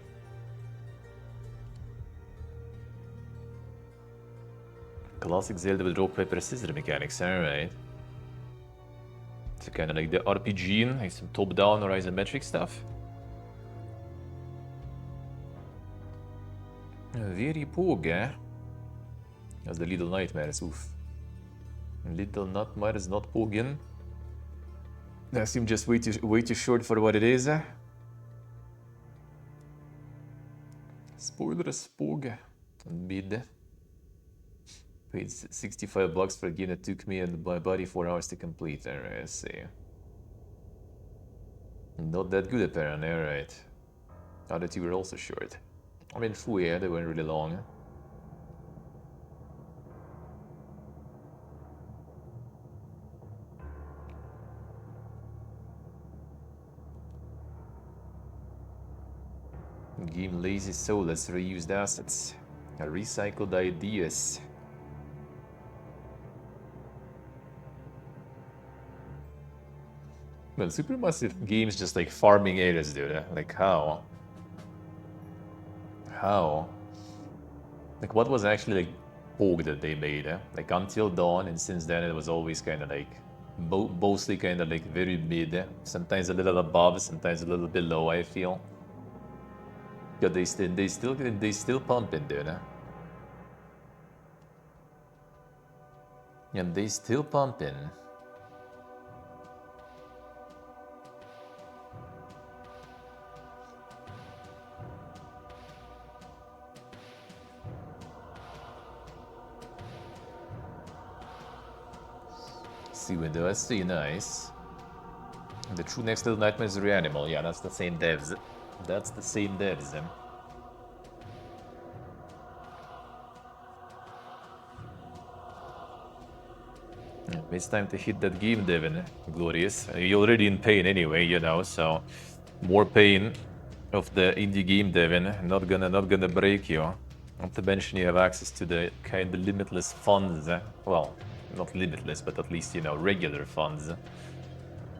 Classic Zelda with rock, paper, scissors mechanics, alright. It's kind of like the RPG, like some top-down or isometric stuff. Very poor, That's the Little Nightmares, oof. Little Nightmares, not Poggin. That seems just way too short for what it is. Spoilers, Pog. Mid. Paid $65 for a game that took me and my body 4 hours to complete. Alright, I see. Not that good apparently, alright. Other two were also short. I mean, yeah, they weren't really long. Game lazy soulless reused assets. Recycled ideas. Well, Supermassive Games just like farming areas, dude. Like how? How? Like what was actually like Pog that they made? Like Until Dawn, and since then it was always kind of like mostly kind of like very mid. Sometimes a little above, sometimes a little below. I feel. But they still pumping, dude. And they still pumping. See window, I see, nice. The true next Little Nightmares is Reanimal, yeah, that's the same devs. That's the same devs. It's time to hit that game, Devin. Glorious. You're already in pain anyway, you know, so more pain of the indie game, Devin. Not gonna break you. Not to mention you have access to the kind of limitless funds. Well, not limitless, but at least, you know, regular funds.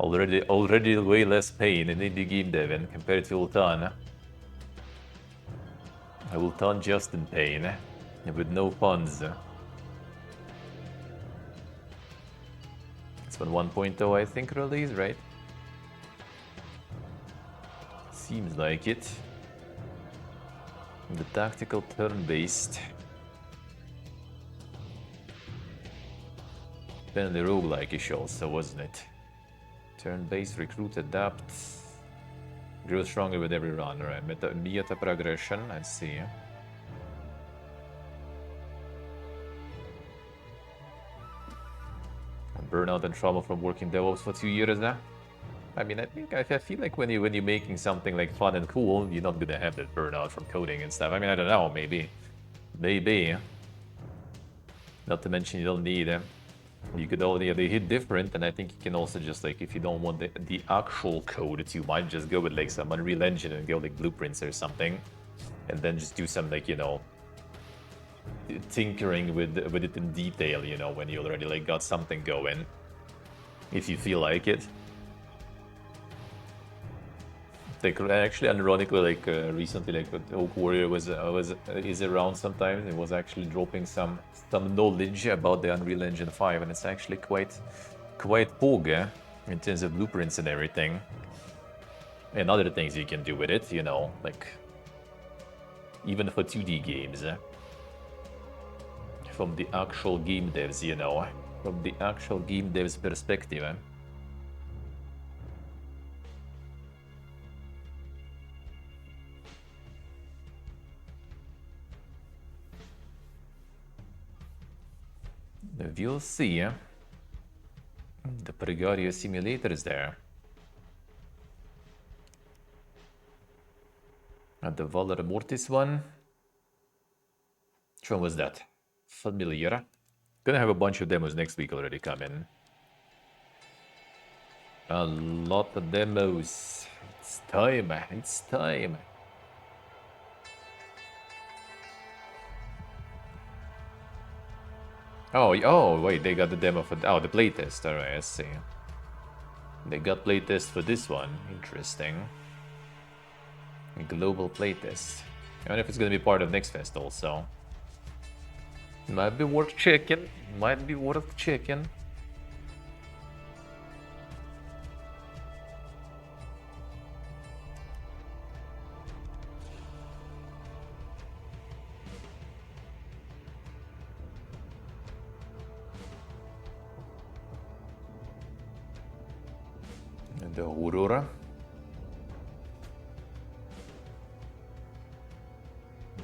Already way less pain in indie game, Devin, compared to Ultan. Ultan just in pain, with no funds. It's when 1.0 I think released, right? Seems like it. The tactical turn-based. Apparently roguelike-ish also, wasn't it? Turn-based, recruit, adapt. Grow stronger with every run, right? Meta progression, I see. Burnout and trauma from working DevOps for 2 years now. I mean, I feel like when you're making something like fun and cool, you're not gonna have that burnout from coding and stuff. I mean, I don't know, maybe. Not to mention you don't need you could only they hit different, and I think you can also just like if you don't want the actual code, you might just go with like some Unreal Engine and go like blueprints or something, and then just do some like tinkering with it in detail, when you already like got something going, if you feel like it. Like actually, ironically, like recently, like Oak Warrior is around sometimes. It was actually dropping some knowledge about the Unreal Engine 5, and it's actually quite pog in terms of blueprints and everything, and other things you can do with it. Like even for 2D games, from the actual game devs, from the actual game devs perspective. We'll see. The Pregario simulator is there. And the Valor Mortis one. Which one was that? Familiar. Gonna have a bunch of demos next week already coming. A lot of demos. It's time. It's time. Oh, wait, they got the demo for... Oh, the playtest. Alright, I see. They got playtest for this one. Interesting. A global playtest. I don't know if it's gonna be part of Next Fest also. Might be worth checking. Might be worth checking. The Aurora.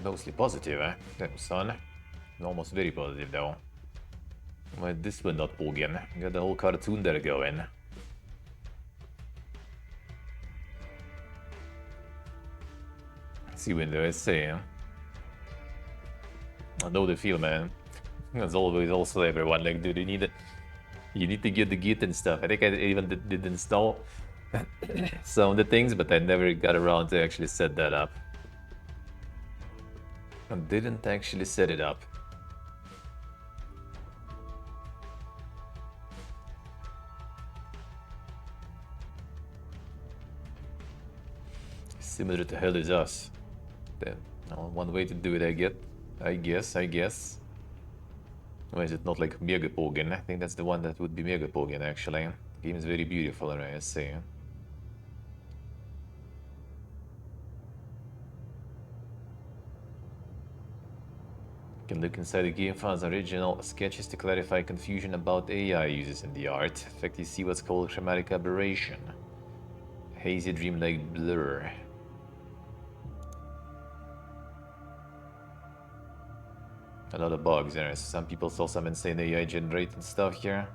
Mostly positive, That son. Almost very positive though. Why this one not Bogan? Got the whole cartoon there going. See window, I say. I know the feel, man. As always, also everyone like, dude, you need to get the Git and stuff. I think I even did install some of the things, but I never got around to actually set that up. I didn't actually set it up. Similar to Hell Is Us. Then, one way to do it, I guess. Why is it not like Megapogen? I think that's the one that would be Megapogen, actually. The game is very beautiful, I say. You can look inside the game files original sketches to clarify confusion about AI uses in the art. In fact, you see what's called chromatic aberration. Hazy dreamlike blur. A lot of bugs there. Some people saw some insane AI generated stuff here.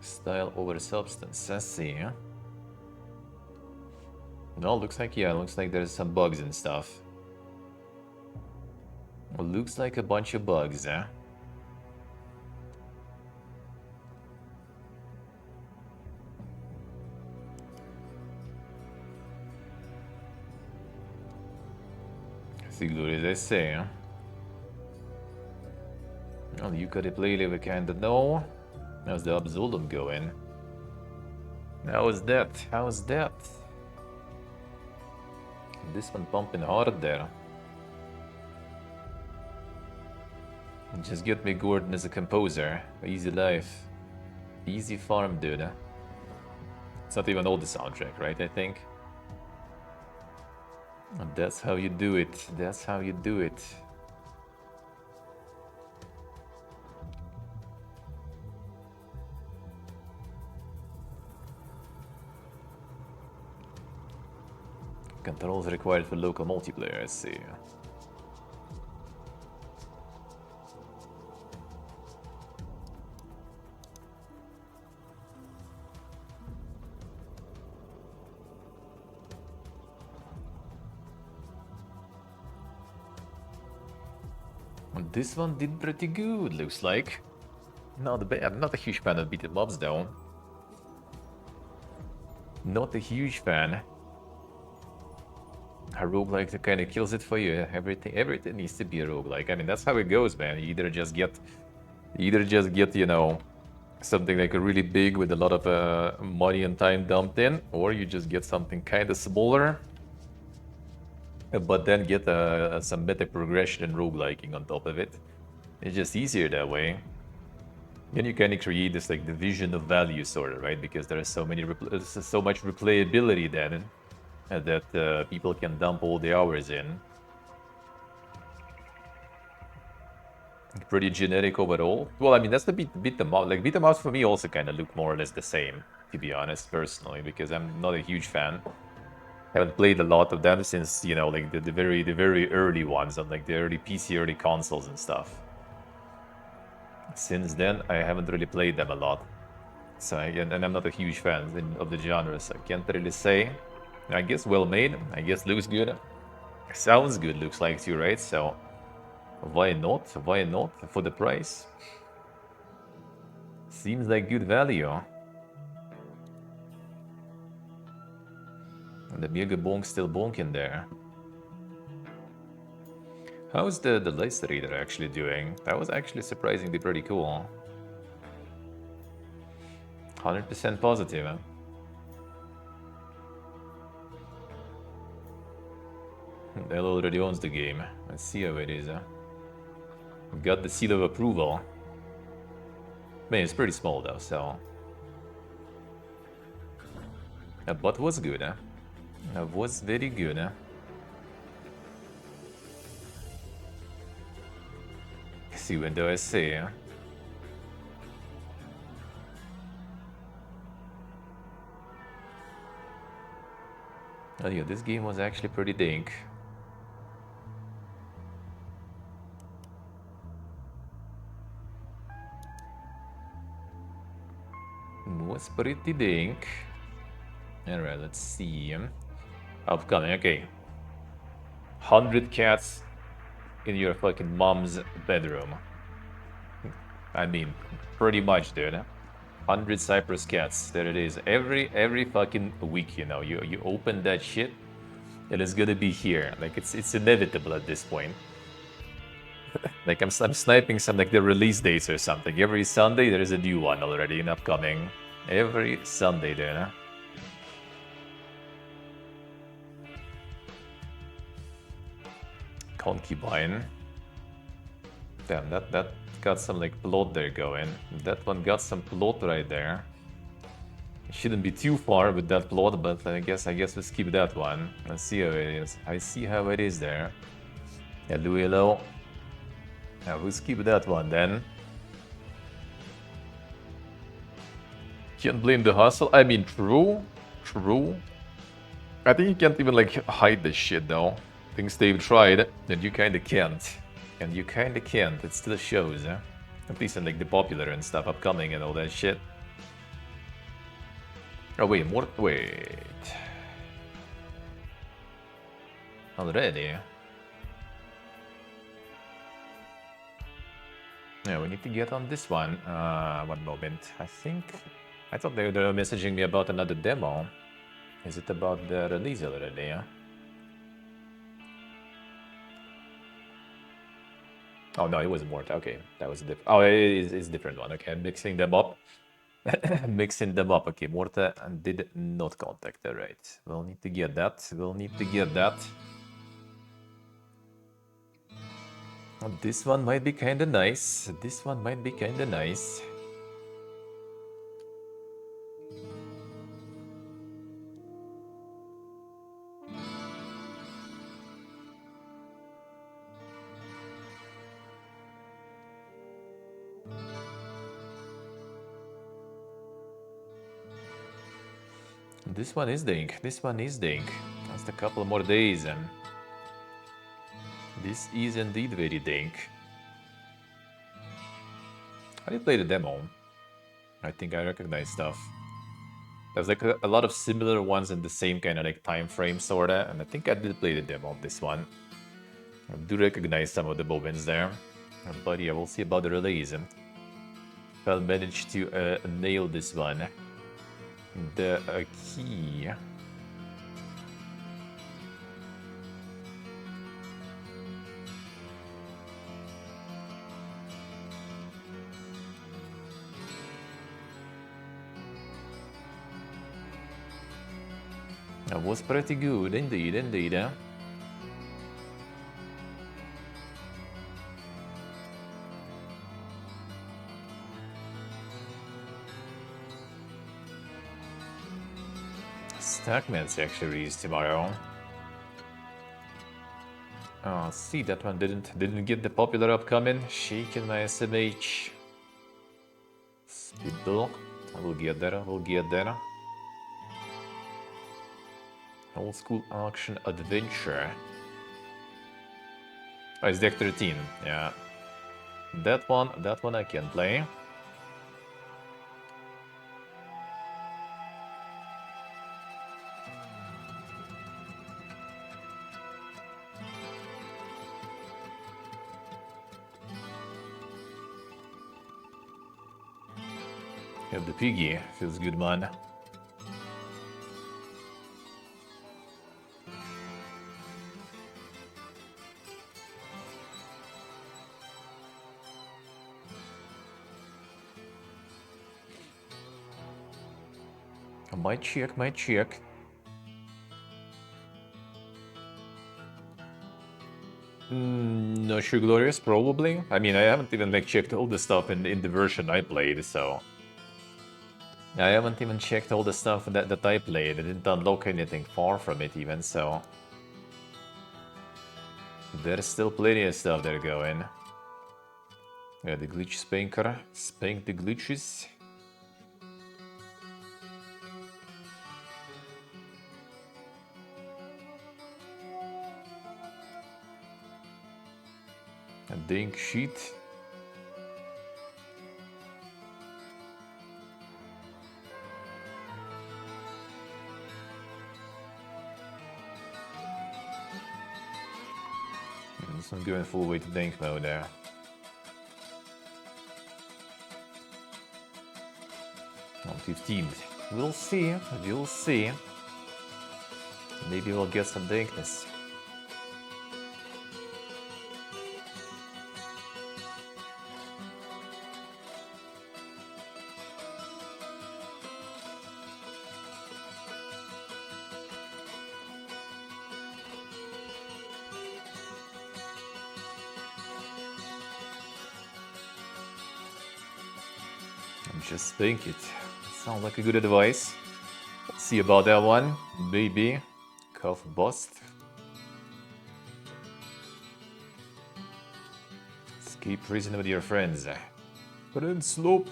Style over substance, I see. No, looks like there's some bugs and stuff. Well, looks like a bunch of bugs, Sigurd, as I say. Well, you could play we kinda know. How's the Absolum going? How's that? This one pumping hard there. Just get me Gordon as a composer. Easy life. Easy farm, dude. It's not even all the soundtrack, right, I think? And that's how you do it. That's how you do it. Controls required for local multiplayer, I see. And this one did pretty good, looks like. Not bad. I'm not a huge fan of beat 'em ups though. Not a huge fan. A roguelike that kind of kills it for you. Everything needs to be a roguelike. I mean, that's how it goes, man. You either just get, you know, something like a really big with a lot of money and time dumped in, or you just get something kind of smaller, but then get some meta progression and rogueliking on top of it. It's just easier that way. Then you kind of create this like division of value, sort of, right? Because there is so much replayability then that people can dump all the hours in. Pretty generic overall. Well, I mean, that's the beat 'em up. Like beat 'em ups for me also kind of look more or less the same, to be honest, personally, because I'm not a huge fan. Haven't played a lot of them since, you know, like the very early ones on like the early PC, early consoles and stuff. Since then, I haven't really played them a lot. So and I'm not a huge fan of the genre, so I can't really say. I guess well made. I guess looks good. Sounds good, looks like too, right? So why not? Why not for the price? Seems like good value. And the Mega Bonk still bonking there. How's the list reader actually doing? That was actually surprisingly pretty cool. 100% positive, huh? Dell already owns the game. Let's see how it is, huh? Got the seal of approval. Man, it's pretty small though, so... But was good, huh? Was very good, huh? See when do I say, huh? Oh yeah, this game was actually pretty dink. Was pretty dink. Alright, let's see. Upcoming, okay. 100 cats in your fucking mom's bedroom. I mean, pretty much, dude. 100 Cypress cats. There it is. Every fucking week, you know, you open that shit, and it's gonna be here. Like it's inevitable at this point. Like I'm sniping some like the release dates or something. Every Sunday there is a new one already in upcoming. Every Sunday, dude. Huh? Concubine. Damn, that got some like plot there going. That one got some plot right there. It shouldn't be too far with that plot, but I guess we'll skip that one. Let's see how it is. I see how it is there. Hello, hello. Yeah, we'll skip that one then. Can't blame the hustle. I mean, true. I think you can't even like hide this shit though. Things they've tried, and you kinda can't. And you kinda can't. It still shows, huh? At least in like the popular and stuff upcoming and all that shit. Oh wait, more. Wait. Already. Yeah, we need to get on this one. One moment. I thought they were messaging me about another demo. Is it about the release already? Yeah. Oh no, it wasn't more. Okay, that was different. Oh, it's a different one. Okay, I'm mixing them up. Mixing them up. Okay, Morta did not contact. All right. We'll need to get that. We'll need to get that. This one might be kinda nice. This one might be kinda nice. This one is dink. This one is dink. Just a couple more days and this is indeed very dink. I did play the demo. I think I recognize stuff. There's like a lot of similar ones in the same kind of like time frame sorta, and I think I did play the demo of this one. I do recognize some of the bobbins there. But yeah, we'll see about the release. If I'll manage to nail this one. The key. That was pretty good, indeed, indeed. Stackman's actually is tomorrow. Oh, see, that one didn't get the popular upcoming. Shaking my SMH. Speedball. We'll get there, we'll get there. Old school action adventure. Oh, it's deck 13, yeah. That one I can play. Have the piggy, feels good, man. Might check, might check. Not sure, Glorious, probably. I mean, I haven't even like checked all the stuff in the version I played, so... I haven't even checked all the stuff that I played. I didn't unlock anything far from it even, so... There's still plenty of stuff there going. Yeah, the glitch spanker. Spank the glitches. A dink sheet. This one's going full way to dink mode there. On 15th. We'll see, we'll see. Maybe we'll get some dankness. Just think it. Sounds like a good advice. Let's see about that one. Maybe. Cuff bust. Escape prison with your friends. Friend slope.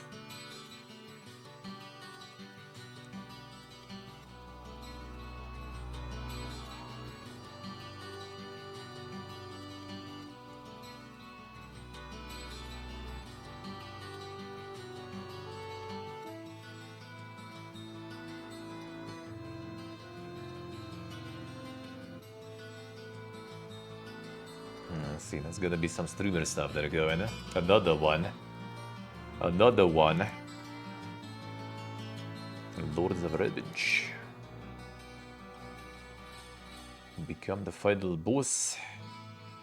Let's see, there's gonna be some streamer stuff that are going. Another one. Another one. Lords of Revenge. Become the final boss.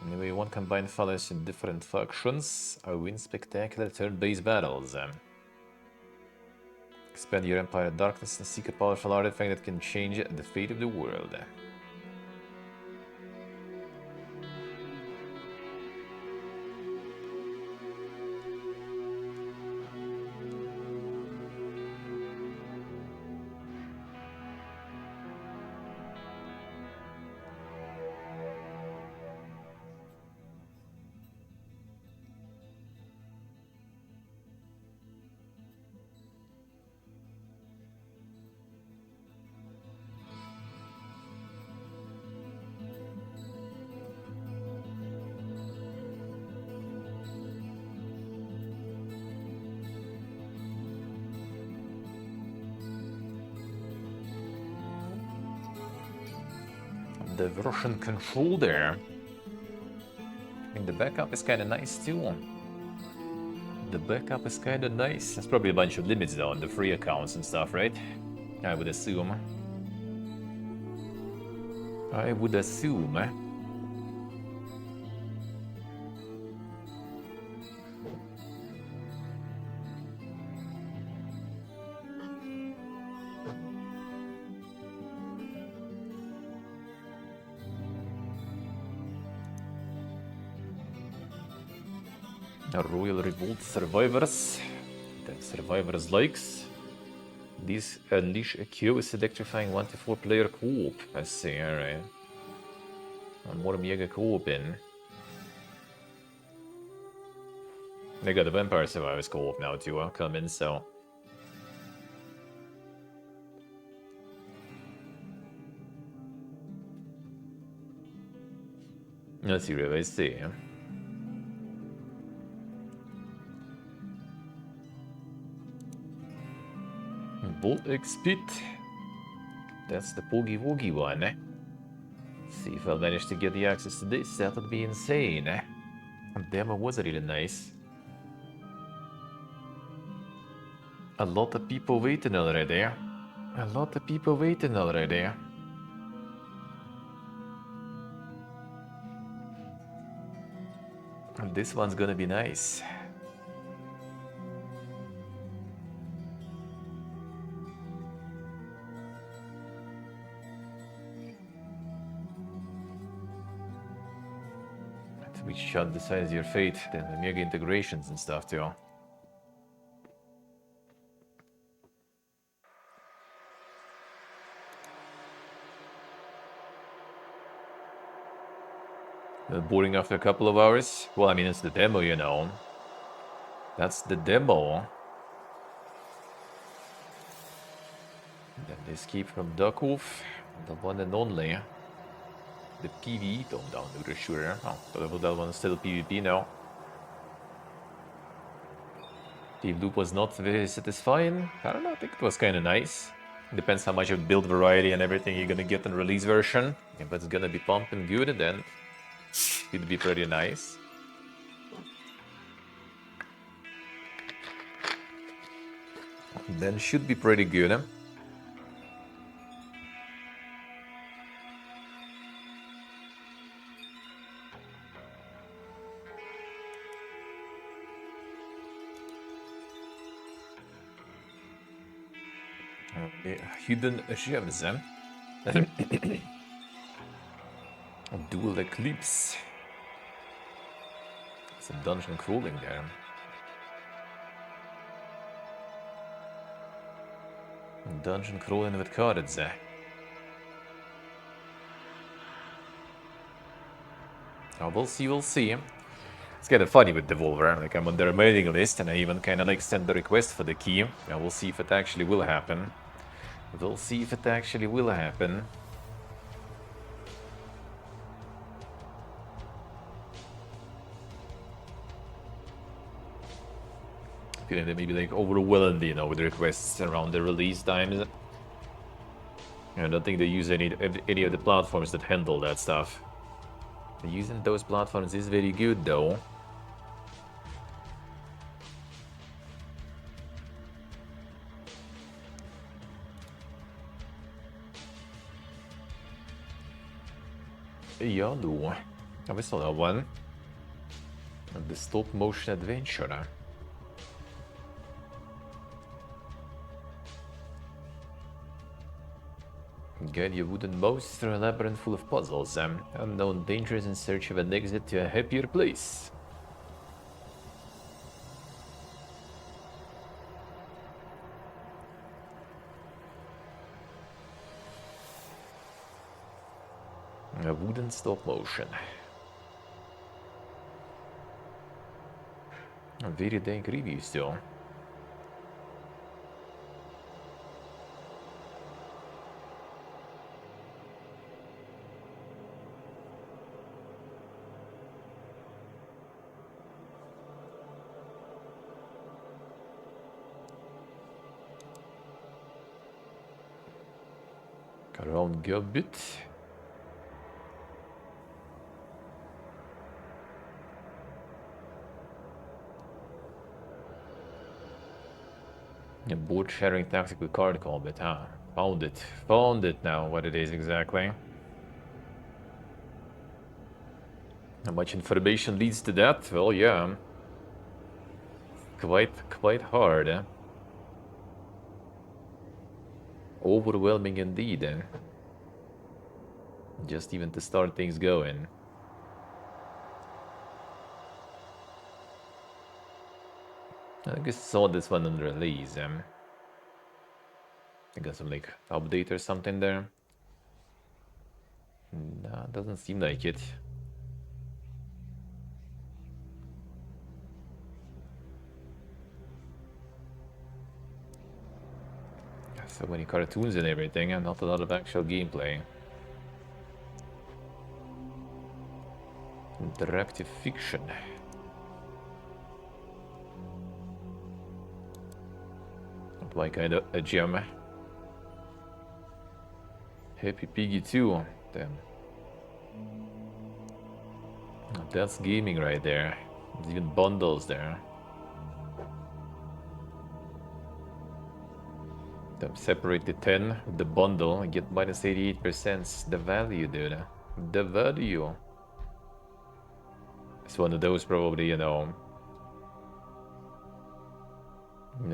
Anyway, one combined fellows in different factions. I win spectacular turn-based battles. Expand your empire of darkness and seek a powerful artifact that can change the fate of the world. The Russian control there. And the backup is kind of nice too. The backup is kind of nice. There's probably a bunch of limits though on the free accounts and stuff, right? I would assume. I would assume. Royal Revolt Survivors. The Survivors likes. These unleash a curious electrifying 1 to 4 player co-op. I see, alright. More mega co-op in. They got the Vampire Survivors co-op now too, coming, so. Let's see what I see. Bolt Expit. That's the Boogie Woogie one, eh? See if I'll manage to get the access to this. That would be insane, eh? The demo was really nice. A lot of people waiting already. A lot of people waiting already. And this one's gonna be nice. Which shot decides your fate, then the mega integrations and stuff too. Boring after a couple of hours? Well, I mean, it's the demo, you know. That's the demo. Then the escape from Duckwolf, the one and only. The PvE tone down to the sure. Oh, but that one is still PvP now. The loop was not very satisfying. I don't know, I think it was kind of nice. Depends how much of build variety and everything you're gonna get in the release version. If it's gonna be pumping good, then it'd be pretty nice. Then should be pretty good. Hidden gems. Dual Eclipse. Some dungeon crawling there. Dungeon crawling with cards. Oh, we'll see, we'll see. It's kind of funny with Devolver. Like, I'm on their mailing list and I even kind of like send the request for the key. Now we'll see if it actually will happen. We'll see if it actually will happen. Feeling they maybe like overwhelmed, you know, with requests around the release times. I don't think they use any of the platforms that handle that stuff. Using those platforms is very good, though. Ja, du. Ja, we saw that one. The stop motion adventure. Guide your wooden mouse through a labyrinth full of puzzles, unknown dangers in search of an exit to a happier place. A wooden stop motion. A very dank review still. Around Gobit. A board shattering tactical card combat, huh? Found it. Found it now, what it is exactly. How much information leads to that? Well, yeah. Quite hard, eh? Overwhelming indeed, eh? Just even to start things going. I guess saw this one on release. I got some like update or something there. Nah, doesn't seem like it. So many cartoons and everything, and not a lot of actual gameplay. Interactive fiction. Not my kind of a gem. Happy Piggy 2. Damn. That's gaming right there. There's even bundles there. Separate the 10 with the bundle and get minus 88%. The value, dude. The value. It's one of those probably, you know.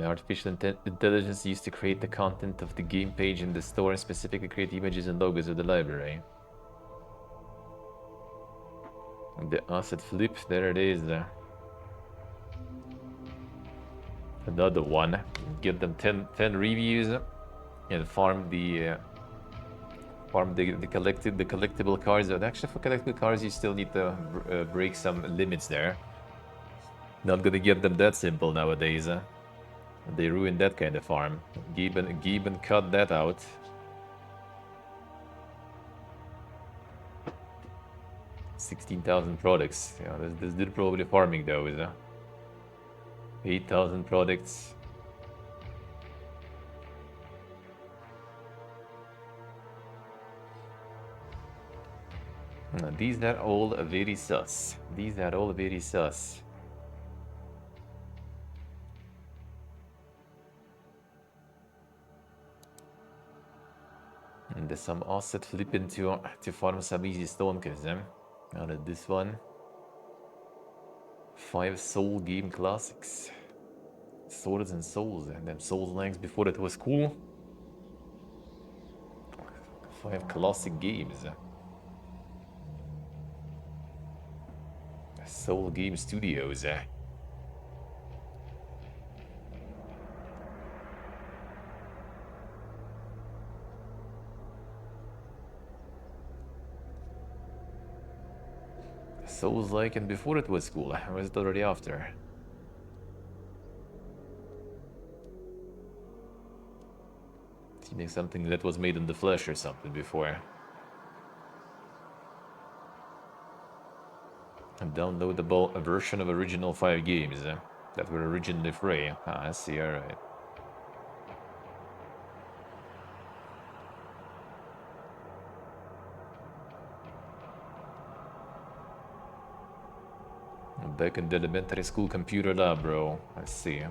Artificial intelligence used to create the content of the game page in the store and specifically create images and logos of the library. The asset flip, there it is. Another one. Get them 10 reviews and farm the collectible cards. Actually, for collectible cards, you still need to break some limits there. Not gonna get them that simple nowadays. They ruined that kind of farm. Gibbon cut that out. $16,000 products. Yeah, this did probably farming those. 8,000 products. These are all very sus. These are all very sus. And there's some asset flipping to farm some easy stonekers, eh? Out of this one. 5 soul game classics. Swords and souls, and them souls lengths before it was cool. 5 classic games. Soul Game Studios. Souls like and before it was cool. Or was it already after? Seems like something that was made in the flesh or something before. A downloadable version of original 5 games that were originally free. Ah, I see, alright. Back in the elementary school computer lab, bro. I see.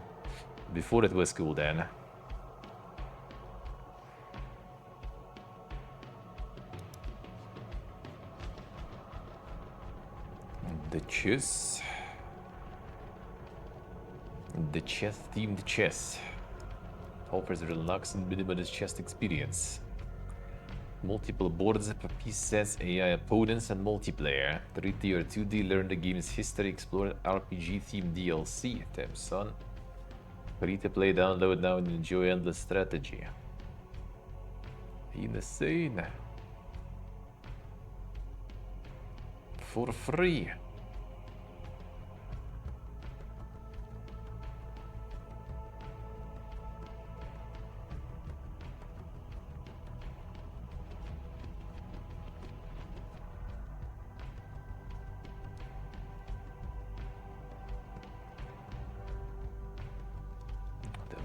Before it was cool then. The chess. The chess-themed chess offers a relaxing minimalist chess experience. Multiple boards, piece sets, AI opponents, and multiplayer. 3D or 2D, learn the game's history, explore RPG-themed DLC. Damn, son. Free to play, download now and enjoy endless strategy. Insane. For free.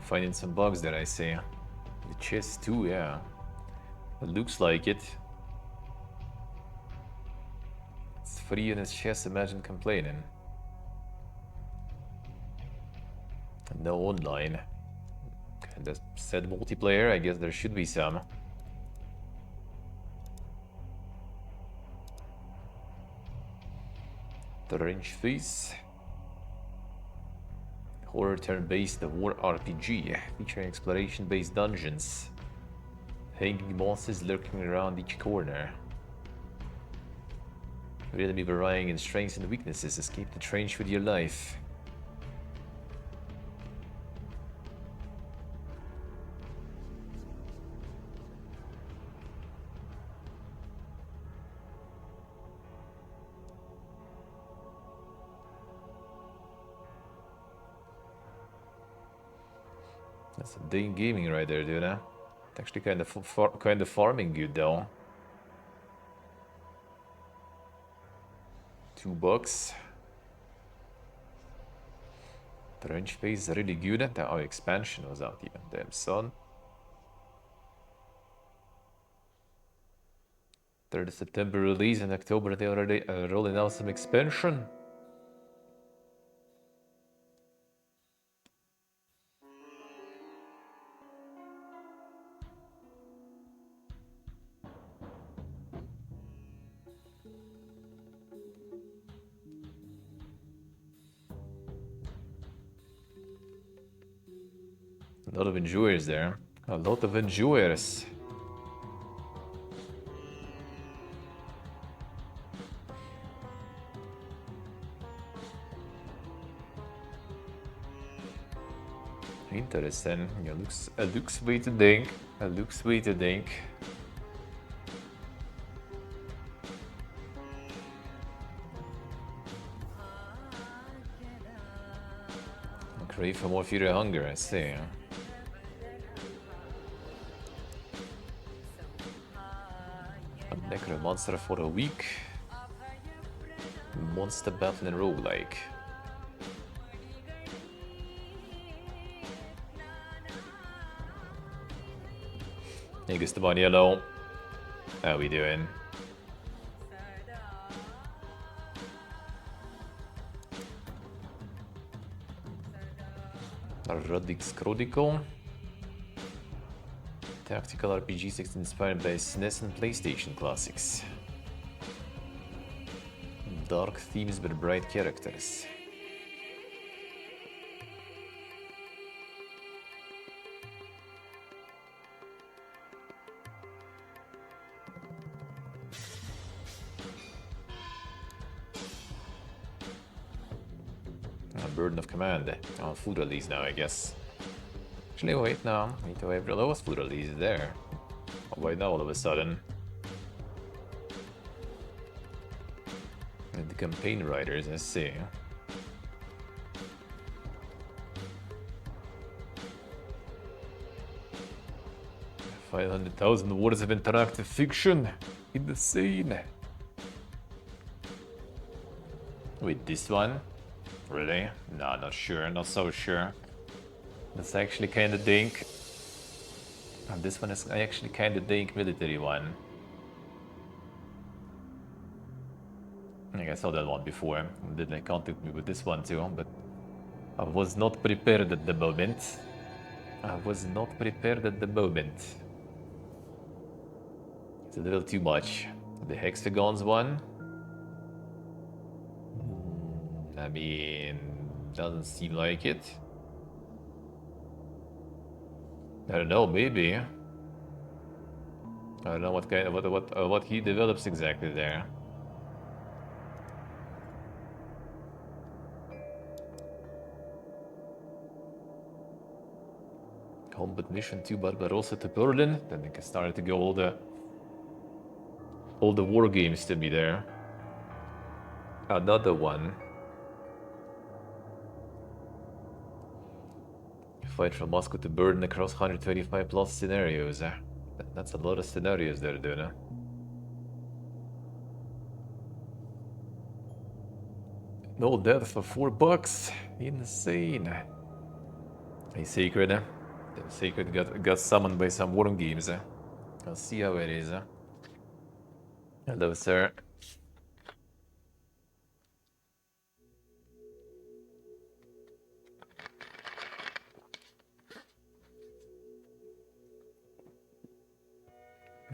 Finding some bugs there, I say. The chest too, yeah. It looks like it. It's free in his chest, imagine complaining. No online. And that said multiplayer, I guess there should be some. The range face. Horror turn-based war RPG, featuring exploration-based dungeons. Hanging monsters lurking around each corner. With enemy varying in strengths and weaknesses, escape the trench with your life. That's a dang gaming right there, dude. Huh? It's actually kind of farming good though. $2. The range phase is really good. Our expansion was out even. Damn son. 3rd September release in October they already rolling out some expansion. A lot of enjoyers there. A lot of enjoyers. Interesting. Yeah, looks way to think. Looks way to think. Crave for more fury hunger, I see. A necro monster for a week. Monster battle and roguelike. Hey, Gustavon Yellow. How we doing? Radix Chronicle. Tactical RPG 6 inspired by SNES and PlayStation classics. Dark themes but bright characters. Burden of Command. Oh, food release now, I guess. Actually, wait, no. Need to have the lowest food release there. Why now all of a sudden? And the campaign writers, I see. $500,000 words of interactive fiction. Insane. Wait, this one? Really? No, not sure, not so sure. That's actually kinda dink. And this one is actually kinda dink military one. I think I saw that one before. Didn't contact me with this one too, but I was not prepared at the moment. I was not prepared at the moment. It's a little too much. The hexagons one? I mean, doesn't seem like it. I don't know, maybe. I don't know what kind of what he develops exactly there. Combat mission to Barbarossa to Berlin. Then they can start to go all the war games to be there. Another one. Fight from Moscow to Berlin across 125 plus scenarios. That's a lot of scenarios they're doing. No death for $4. Insane. A Sacred. The Sacred got summoned by some war games. I'll see how it is. Hello, sir.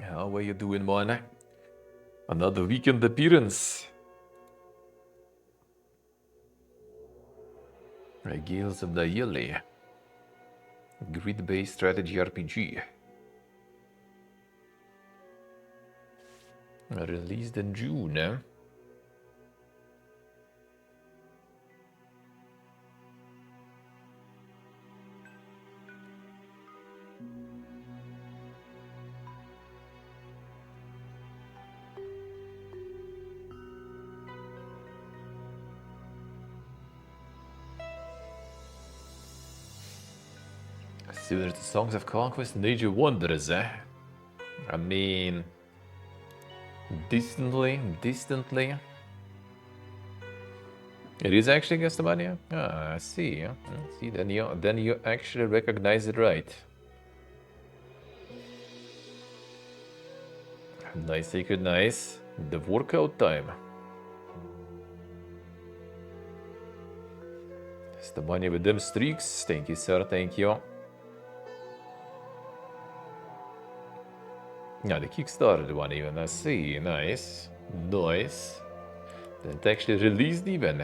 How are you doing, man? Another weekend appearance. Regales of the Yearly. Grid-based strategy RPG. Released in June. Similar to Songs of Conquest and Age of Wonders, I mean, distantly. It is actually Castlevania? Ah, I see. See, then you actually recognize it right. Nice, Sacred, nice. The workout time. Castlevania with them streaks. Thank you, sir. Thank you. Yeah, the Kickstarter one even. I see. Nice. Nice. That actually released even.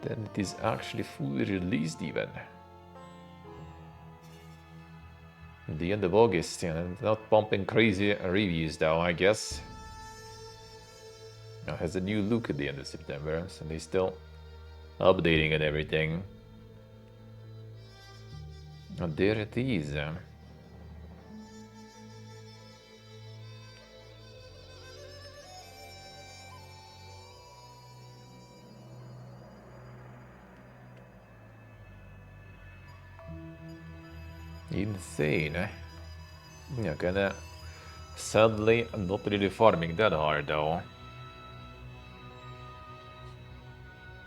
Then it is actually fully released even. At the end of August, and not pumping crazy reviews though, I guess. Now has a new look at the end of September, so they're still updating and everything. And there it is. Insane, eh? Yeah, kinda sadly not really farming that hard though.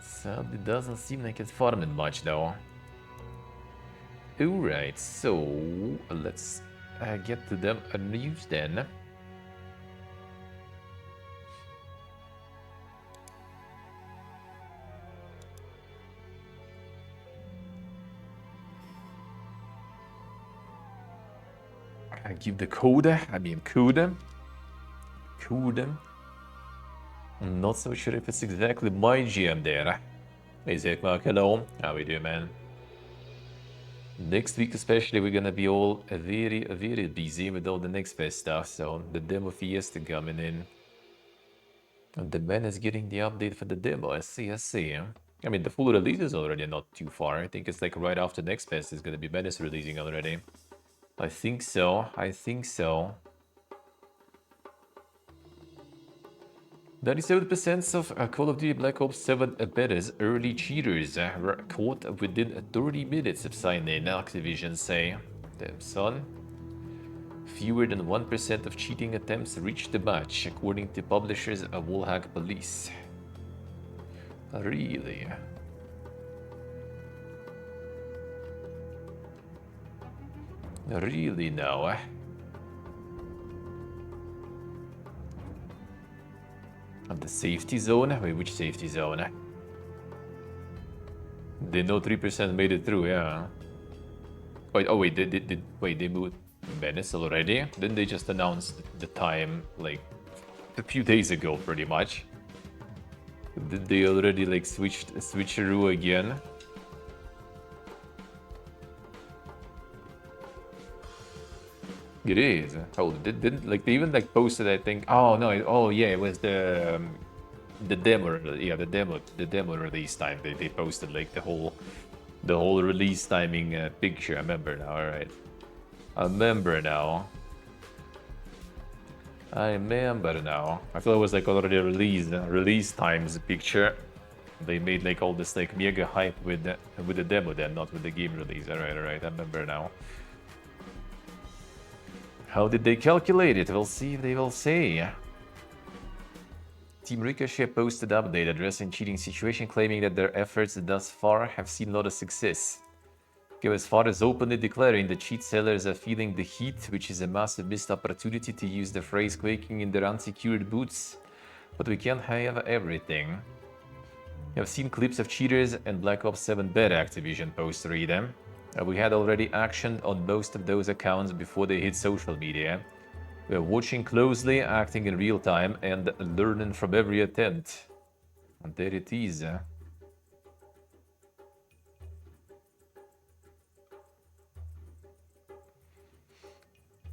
Sadly doesn't seem like it's farming much though. Alright, so let's get to them news then. I give the code, code. I'm not so sure if it's exactly my GM there. Hey Zach Mark, hello. How we doing, man? Next week especially we're gonna be all very busy with all the next fest stuff, so the demo fiesta coming in. And the man is getting the update for the demo, I see. I mean the full release is already not too far. I think it's like right after next fest is gonna be Menace releasing already. I think so. 97% of Call of Duty Black Ops 7 betters, early cheaters, were caught within 30 minutes of sign-in, Activision say. Damn son. Fewer than 1% of cheating attempts reached the match, according to publishers Wallhack Police. Really? Really now, And the safety zone? Wait, which safety zone? They know 3% made it through, yeah. Wait, oh wait, they moved Venice already? Didn't they just announce the time, like, a few days ago, pretty much? Did they already, like, switcheroo again? It is. Oh, did like they even like posted? I think. Oh no. Oh yeah, it was the demo. Yeah, the demo release time. They posted like the whole release timing picture. I remember now. All right. I remember now. I remember now. I thought it was like already release times picture. They made like all this like mega hype with the demo then, not with the game release. All right. I remember now. How did they calculate it? We'll see if they will say. Team Ricochet posted update addressing cheating situation, claiming that their efforts thus far have seen a lot of success. Go as far as openly declaring the cheat sellers are feeling the heat, which is a massive missed opportunity, to use the phrase quaking in their unsecured boots. But we can't have everything. I've seen clips of cheaters and Black Ops 7 beta Activision posts read them. We had already actioned on most of those accounts before they hit social media. We're watching closely, acting in real time, and learning from every attempt. And there it is.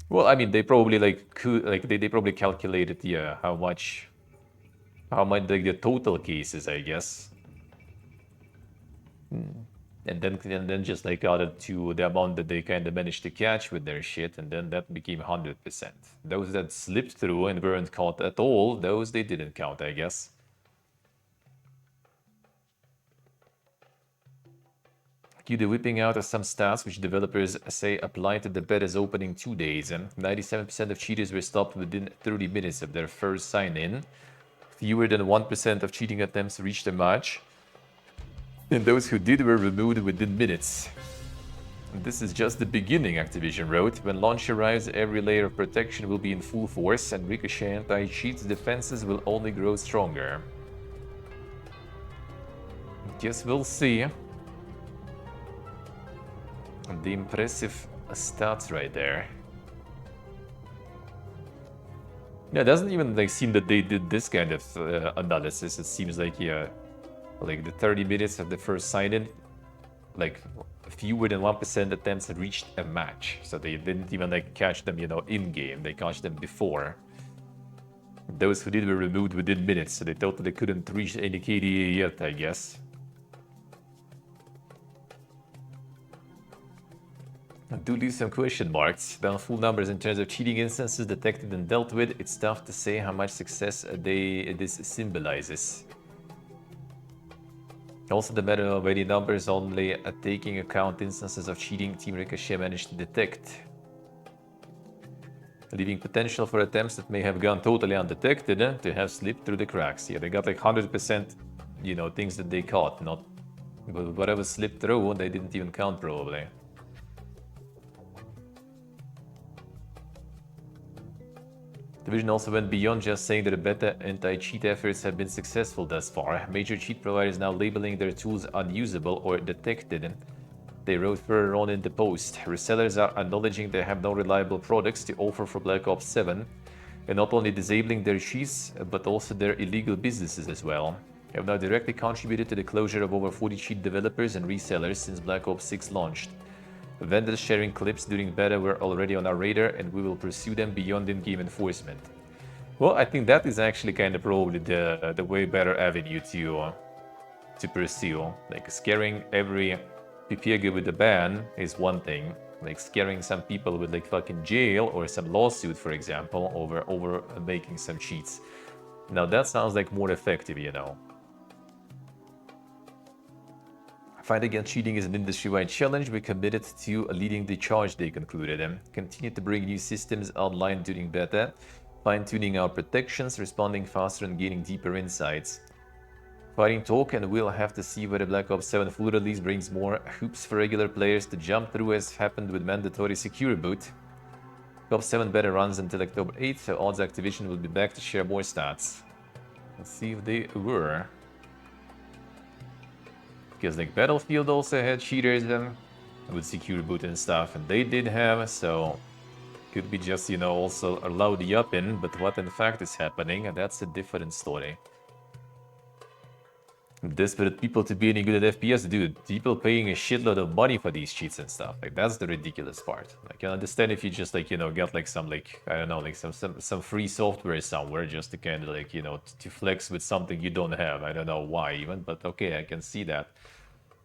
Well, I mean, they probably they probably calculated how much like the total cases, I guess. And then just like added to the amount that they kind of managed to catch with their shit, and then that became 100%. Those that slipped through and weren't caught at all, those they didn't count, I guess. Due to whipping out of some stats which developers say apply to the beta's opening 2 days, and 97% of cheaters were stopped within 30 minutes of their first sign-in. Fewer than 1% of cheating attempts reached a match, and those who did were removed within minutes. And this is just the beginning, Activision wrote. When launch arrives, every layer of protection will be in full force, and Ricochet anti-cheat's defenses will only grow stronger. Guess we'll see. The impressive stats right there. Yeah, it doesn't even like seem that they did this kind of analysis. It seems like like the 30 minutes of the first sign-in, like fewer than 1% attempts reached a match. So they didn't even like catch them, in game. They catch them before. Those who did were removed within minutes, so they thought that they couldn't reach any KDA yet, I guess. Do leave some question marks. Down full numbers in terms of cheating instances detected and dealt with, it's tough to say how much success this symbolizes. Also, the matter of any numbers only taking account instances of cheating Team Ricochet managed to detect, leaving potential for attempts that may have gone totally undetected to have slipped through the cracks. Yeah, they got like 100%, things that they caught, not whatever slipped through, they didn't even count probably. The Division also went beyond just saying that the beta anti-cheat efforts have been successful thus far. Major cheat providers now labeling their tools unusable or detected. They wrote further on in the post. Resellers are acknowledging they have no reliable products to offer for Black Ops 7, and not only disabling their cheats, but also their illegal businesses as well. They have now directly contributed to the closure of over 40 cheat developers and resellers since Black Ops 6 launched. Vendors sharing clips during beta were already on our radar, and we will pursue them beyond in-game enforcement. Well, I think that is actually kind of probably the way better avenue to pursue. Like scaring every PPG with a ban is one thing. Like scaring some people with like fucking jail or some lawsuit, for example, over making some cheats. Now that sounds like more effective, Fight against cheating is an industry-wide challenge. We're committed to leading the charge, they concluded, and continue to bring new systems online during beta, fine-tuning our protections, responding faster and gaining deeper insights. Fighting talk, and we'll have to see whether Black Ops 7 full release brings more hoops for regular players to jump through, as happened with mandatory secure boot. Black Ops 7 beta runs until October 8th, so odds Activision will be back to share more stats. Let's see if they were. Because like Battlefield also had cheaters with secure boot and stuff, and they did have, so could be just, also allow the up-in, but what in fact is happening, and that's a different story. Desperate people to be any good at FPS, dude. People paying a shitload of money for these cheats and stuff. Like, that's the ridiculous part. I can understand if you just, like, you know, get like some, like, I don't know, like some free software somewhere just to kind of, like, you know, to flex with something you don't have. I don't know why even, but okay, I can see that.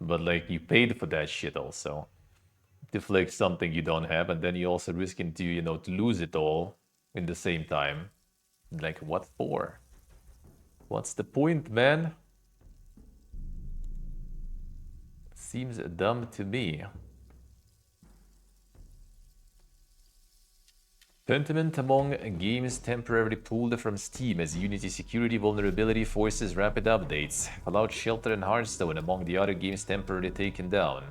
But like, you paid for that shit also to flex something you don't have, and then you also risking to, you know, to lose it all in the same time. Like, what for? What's the point, man? Seems dumb to me. Sentiment among games temporarily pulled from Steam as Unity security vulnerability forces rapid updates. Fallout Shelter and Hearthstone among the other games temporarily taken down.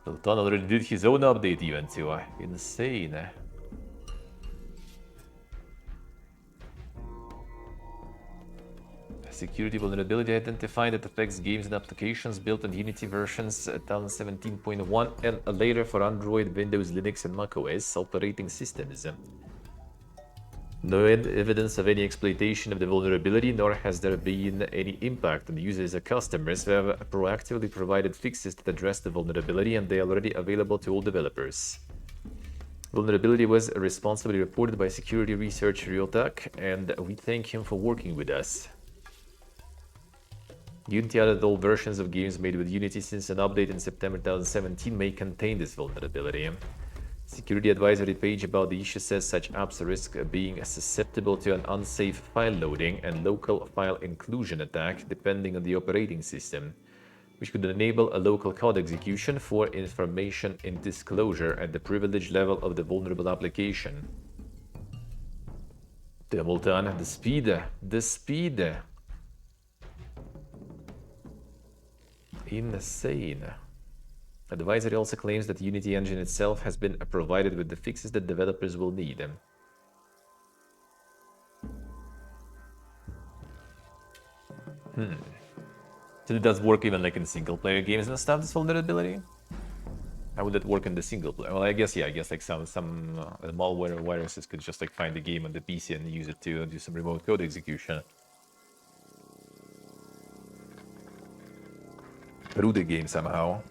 Sultan already did his own update even too. Insane. Security vulnerability identified that affects games and applications built on Unity versions 2017.1 and later for Android, Windows, Linux, and macOS operating systems. No evidence of any exploitation of the vulnerability, nor has there been any impact on users or customers who have proactively provided fixes that address the vulnerability, and they are already available to all developers. Vulnerability was responsibly reported by security researcher Ryotak, and we thank him for working with us. Unity added all versions of games made with Unity since an update in September 2017 may contain this vulnerability. Security advisory page about the issue says such apps risk being susceptible to an unsafe file loading and local file inclusion attack depending on the operating system, which could enable a local code execution for information in disclosure at the privilege level of the vulnerable application. Hamilton, the speed. Insane. Advisory also claims that the Unity engine itself has been provided with the fixes that developers will need. So it does work even like in single player games and stuff, this vulnerability? How would that work in the single player? Well, I guess, yeah, I guess like some malware or viruses could just like find the game on the PC and use it to do some remote code execution. Through the game somehow.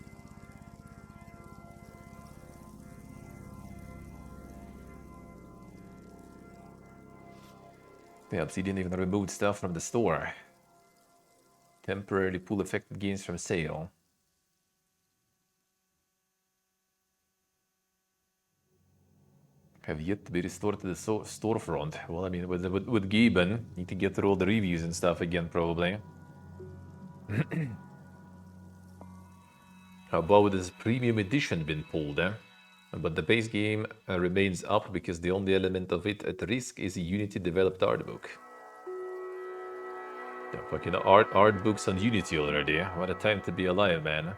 Yeah, Obsidian even removed stuff from the store. Temporarily pull affected games from sale. Have yet to be restored to the storefront. Well, I mean, with Gaben, need to get through all the reviews and stuff again, probably. How about this premium edition been pulled, eh? But the base game remains up because the only element of it at risk is a Unity developed art book. Yeah, fucking art books on Unity already. What a time to be alive, man.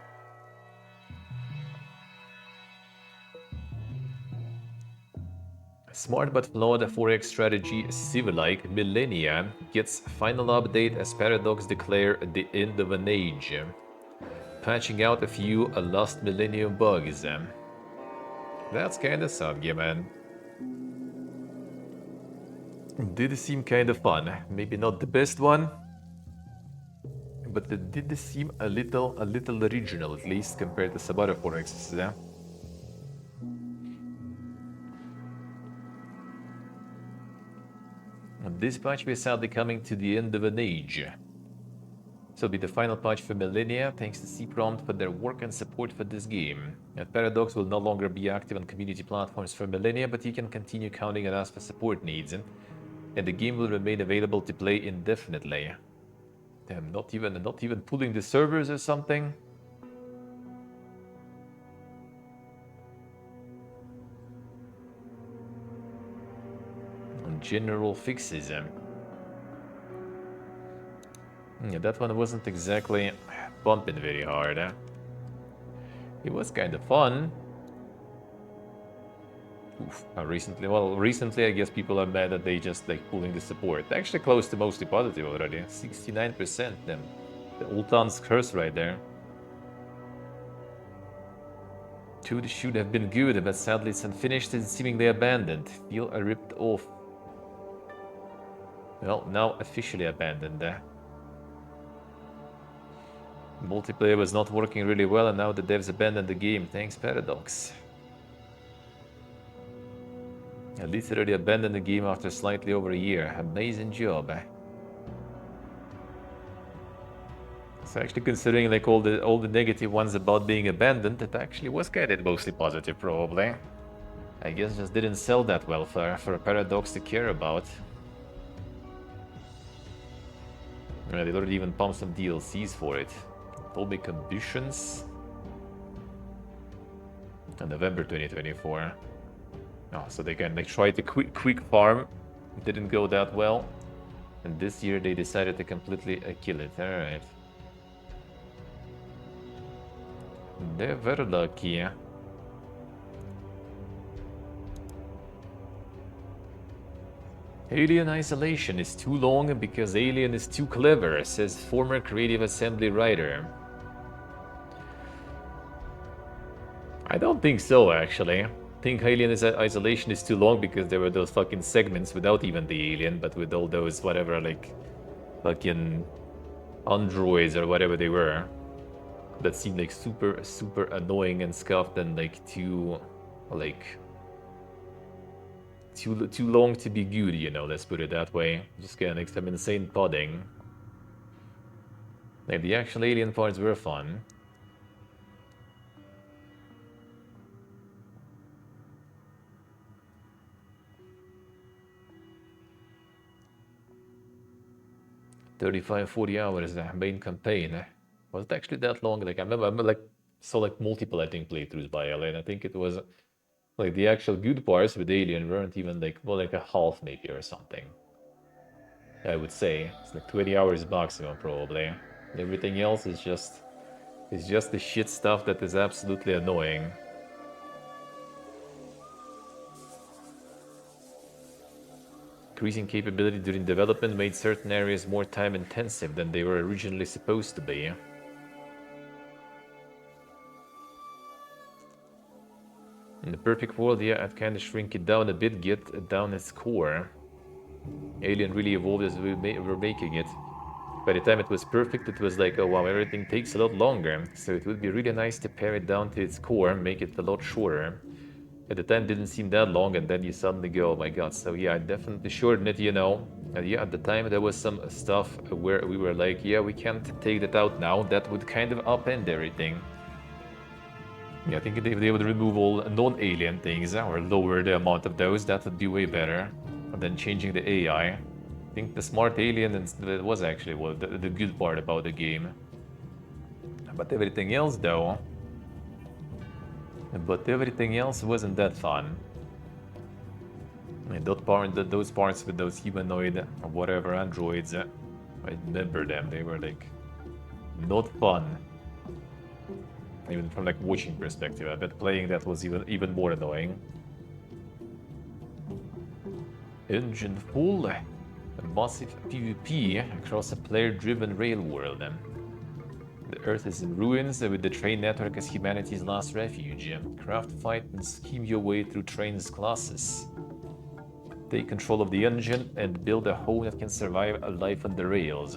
Smart but flawed 4X strategy Civilike Millennia gets final update as Paradox declare the end of an age. Patching out a few lost millennium bugs. That's kinda sad, man. Did seem kinda fun. Maybe not the best one, but it did seem a little original, at least compared to some other 4Xs. This patch is sadly coming to the end of an age. So it'll be the final patch for Millennia, thanks to C-Prompt for their work and support for this game. Paradox will no longer be active on community platforms for Millennia, but you can continue counting on us for support needs. And the game will remain available to play indefinitely. Damn, not even pulling the servers or something? General fixes. Yeah, that one wasn't exactly bumping very hard. It was kind of fun. Oof, recently I guess people are mad that they just like pulling the support. Actually close to mostly positive already. 69% then. The Ultan's curse right there. Two should have been good, but sadly it's unfinished and seemingly abandoned. Feel ripped off. Well, now officially abandoned. Multiplayer was not working really well, and now the devs abandoned the game. Thanks, Paradox. At least they already abandoned the game after slightly over a year. Amazing job. So actually, considering like all the negative ones about being abandoned, it actually was kind of mostly positive, probably. I guess just didn't sell that well for a Paradox to care about. Yeah, they already even pumped some DLCs for it. Atomic Ambitions. In November 2024. Oh, so they can like tried the quick farm. It didn't go that well. And this year they decided to completely kill it. Alright. They're very lucky. Alien Isolation is too long because Alien is too clever, says former Creative Assembly writer. I don't think so, actually. I think Alien Isolation is too long because there were those fucking segments without even the alien, but with all those whatever, like, fucking androids or whatever they were. That seemed like super annoying and scuffed and like too long to be good, you know, let's put it that way. Just getting like some insane podding. Like the actual alien parts were fun. "35-40 hours, the main campaign. Was it actually that long? Like I remember like saw like multiple I think playthroughs by Alien. I think it was like the actual good parts with Alien weren't even like like a half maybe or something. I would say it's like 20 hours maximum probably. Everything else is just the shit stuff that is absolutely annoying. Increasing capability during development made certain areas more time intensive than they were originally supposed to be. In the perfect world, yeah, I'd kind of shrink it down a bit, get down its core. Alien really evolved as we were making it. By the time it was perfect, it was like, oh wow, everything takes a lot longer. So it would be really nice to pare it down to its core, make it a lot shorter. At the time, it didn't seem that long, and then you suddenly go, oh my god. So yeah, I definitely shortened it, you know. And yeah, at the time, there was some stuff where we were like, yeah, we can't take that out now. That would kind of upend everything. Yeah, I think if they would remove all non-alien things or lower the amount of those, that would be way better than changing the AI. I think the smart alien was actually the good part about the game. But everything else, though... But everything else wasn't that fun. I mean, those parts with those humanoid or whatever androids, I remember them. They were like not fun. Even from like watching perspective, I bet playing that was even more annoying. Engine full, a massive PvP across a player-driven rail world. The Earth is in ruins with the train network as humanity's last refuge. Craft, fight, and scheme your way through trains' classes. Take control of the engine and build a home that can survive a life on the rails.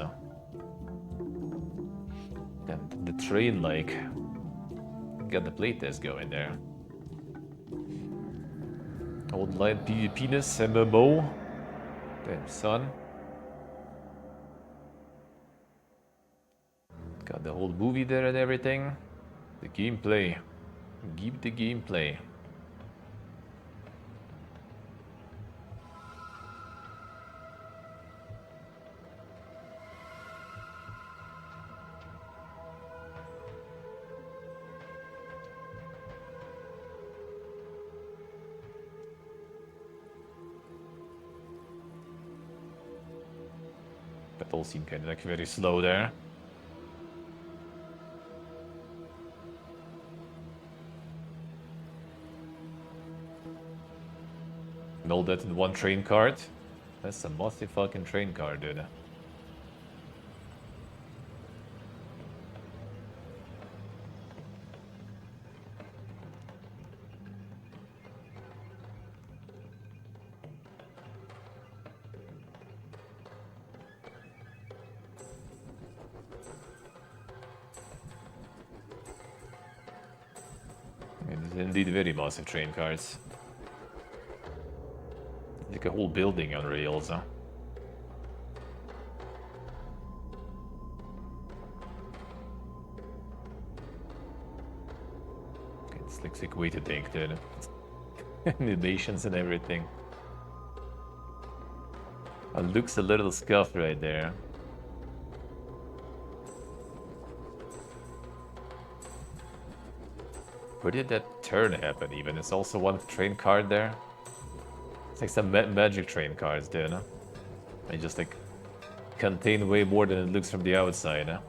And the train, like, got the playtest going there. Online PvP-ness, MMO. Damn, son. Got the whole movie there and everything. The gameplay. Give the gameplay. That all seemed kind of like very slow there. And all that in one train cart? That's a massive fucking train car, dude. indeed very massive train cards. Like a whole building on rails, huh? It's like sick way to think, dude. Animations and everything. It looks a little scuffed right there. Where did that turn happen even? It's also one train card there. It's like some magic train cards, dude. Huh? They just like contain way more than it looks from the outside. Huh?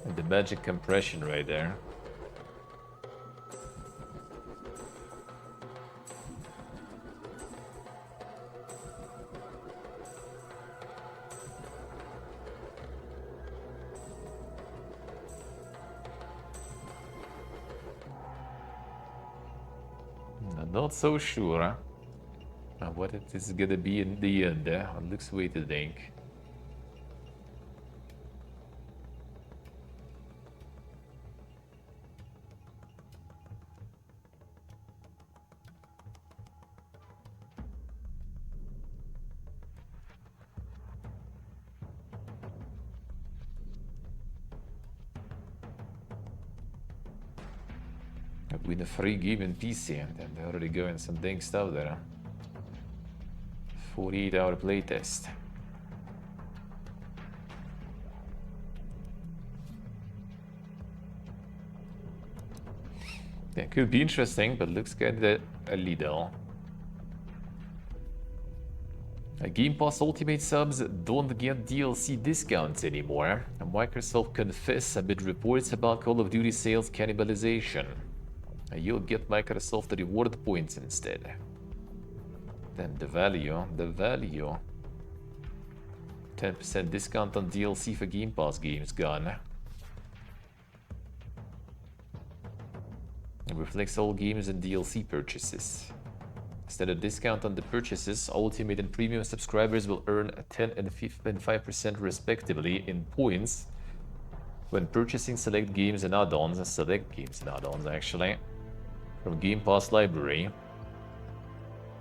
And the magic compression right there. I'm not so sure what it is gonna be in the end. It looks way to think. With a free game in PC, and they're already going some dang stuff there. 48-hour playtest. Yeah, could be interesting, but looks kinda a little. Game Pass Ultimate subs don't get DLC discounts anymore. Microsoft confess amid reports about Call of Duty sales cannibalization. You'll get Microsoft reward points instead. Then the value. 10% discount on DLC for Game Pass games gone. It reflects all games and DLC purchases. Instead of discount on the purchases, Ultimate and Premium subscribers will earn 10 and 5% respectively in points when purchasing select games and add-ons, actually, from Game Pass library.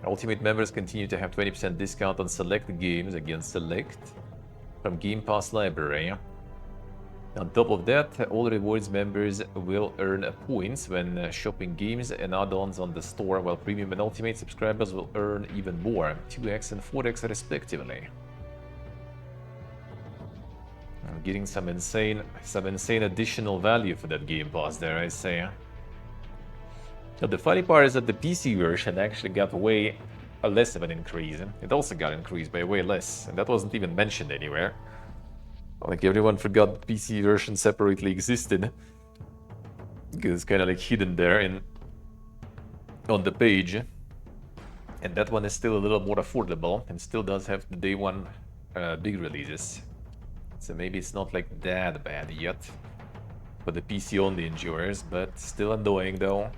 Ultimate members continue to have 20% discount on select games against select from Game Pass library. On top of that, all rewards members will earn points when shopping games and add-ons on the store, while Premium and Ultimate subscribers will earn even more, 2x and 4x respectively. I'm getting some insane additional value for that Game Pass there, I say. Now, the funny part is that the PC version actually got way less of an increase. It also got increased by way less, and that wasn't even mentioned anywhere. Like, everyone forgot the PC version separately existed, because it's kind of like hidden there on the page. And that one is still a little more affordable and still does have the day one big releases. So maybe it's not like that bad yet for the PC only enjoyers, but still annoying though.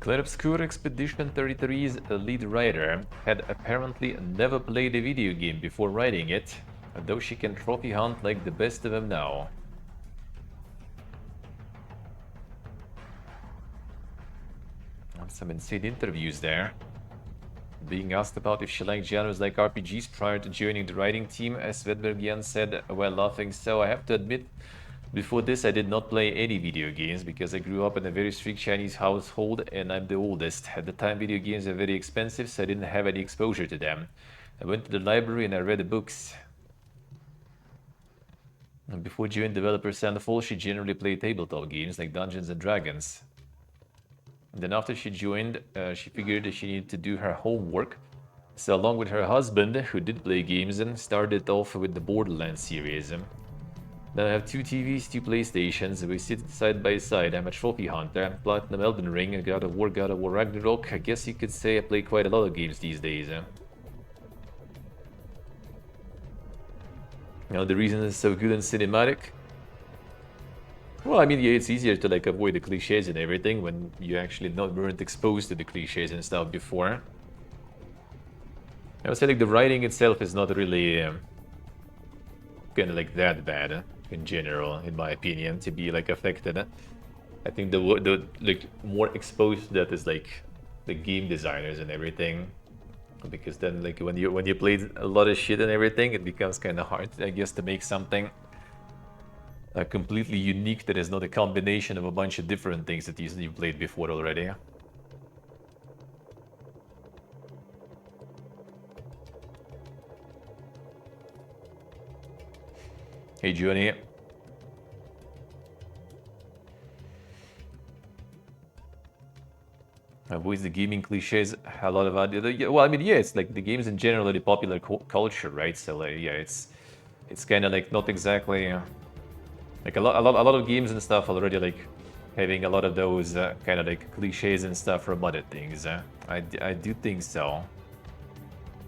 Clarobscure Expedition 33's lead writer had apparently never played a video game before writing it, though she can trophy hunt like the best of them now. Some insane interviews there. Being asked about if she liked genres like RPGs prior to joining the writing team, Svedbergian said, "Well, laughing, so I have to admit, before this I did not play any video games because I grew up in a very strict Chinese household and I'm the oldest. At the time video games were very expensive, so I didn't have any exposure to them. I went to the library and I read the books." And before joining developer Sandfall, she generally played tabletop games like Dungeons and Dragons. And then after she joined, she figured that she needed to do her homework. So along with her husband, who did play games, and started off with the Borderlands series. Now I have 2 TVs, 2 PlayStations, we sit side by side. I'm a trophy hunter, Platinum Elden Ring, God of War Ragnarok. I guess you could say I play quite a lot of games these days. Now the reason it's so good and cinematic? Well, I mean, yeah, it's easier to like avoid the cliches and everything when you actually weren't exposed to the cliches and stuff before. I would say like the writing itself is not really kind of like that bad. in general, in my opinion, to be like affected. I think the like more exposed that is like the game designers and everything, because then like when you play a lot of shit and everything, it becomes kind of hard, I guess, to make something completely unique that is not a combination of a bunch of different things that you've played before already. Hey, Johnny. Avoids the gaming cliches a lot of other. Well, I mean, yeah, it's like the games in general are the popular culture, right? So like, yeah, it's kind of like not exactly like a lot of games and stuff already like having a lot of those kind of like cliches and stuff from other things. I do think so.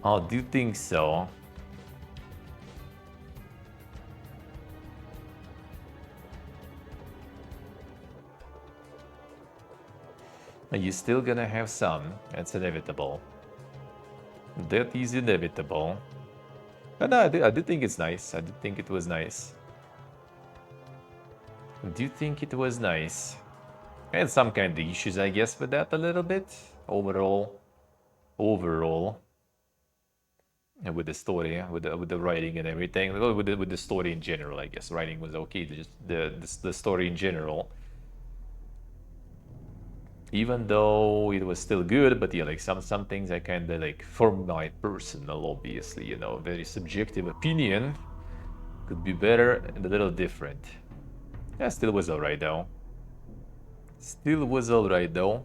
I do think so. And you're still gonna have some. That's inevitable. That is inevitable. But no, I do think it's nice. I do think it was nice. I do think it was nice. I had some kind of issues, I guess, with that a little bit. Overall. And with the story, with the writing and everything. Well, with the story in general, I guess. Writing was okay. Just the story in general. Even though it was still good, but yeah, like some things I kind of like, for my personal, obviously, you know, very subjective opinion, could be better and a little different. Yeah, still was alright though. Still was alright though.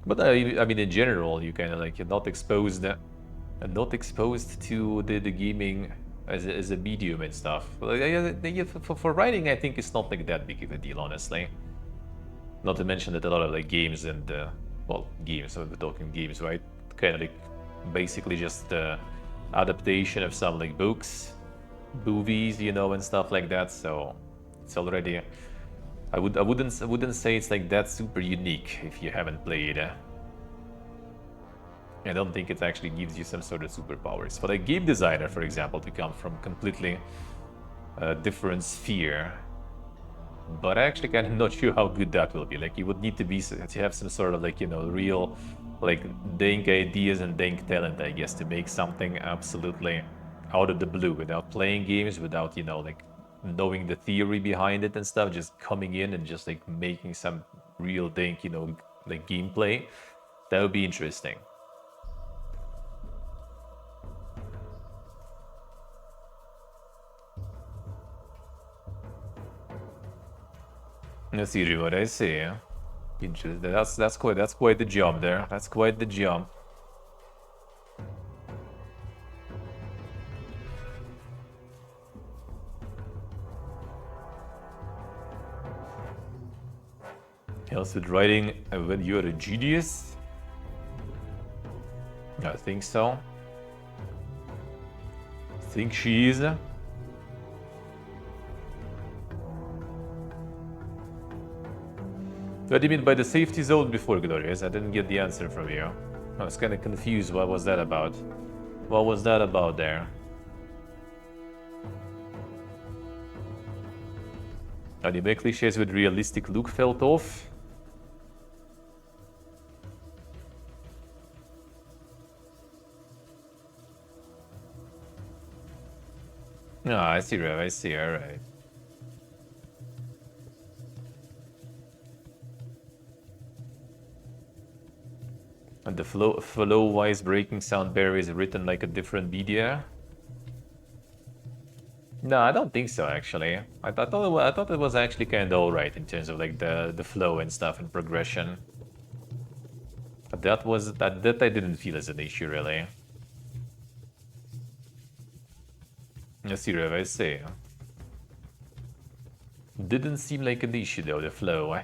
But I mean, in general, you kind of like you're not exposed to the gaming as a medium and stuff. Like, yeah, for writing, I think it's not like that big of a deal, honestly. Not to mention that a lot of like games and well, games. So we're talking games, right? Kind of like basically just adaptation of some like books, movies, you know, and stuff like that. So it's already. I wouldn't say it's like that super unique if you haven't played. I don't think it actually gives you some sort of superpowers. For a game designer, for example, to come from completely different sphere. But I actually kind of not sure how good that will be. Like, you would need to have some sort of like, you know, real like dank ideas and dank talent, I guess, to make something absolutely out of the blue without playing games, without, you know, like knowing the theory behind it and stuff, just coming in and just like making some real dank, you know, like gameplay. That would be interesting. I see what I see. Interesting. That's quite the jump there. That's quite the jump. Else with writing when you're a genius? I think so. Think she is. What do you mean by the safety zone before, Glorious? I didn't get the answer from you. I was kind of confused. What was that about? What was that about there? Anime cliches with realistic look felt off? Ah, I see, Rev. I see. All right. And the flow-wise breaking sound barrier is written like a different media. No, I don't think so. Actually, I thought it was actually kind of alright in terms of like the flow and stuff and progression. But that I didn't feel as an issue really. I see, Rev. I see. Didn't seem like an issue though. The flow.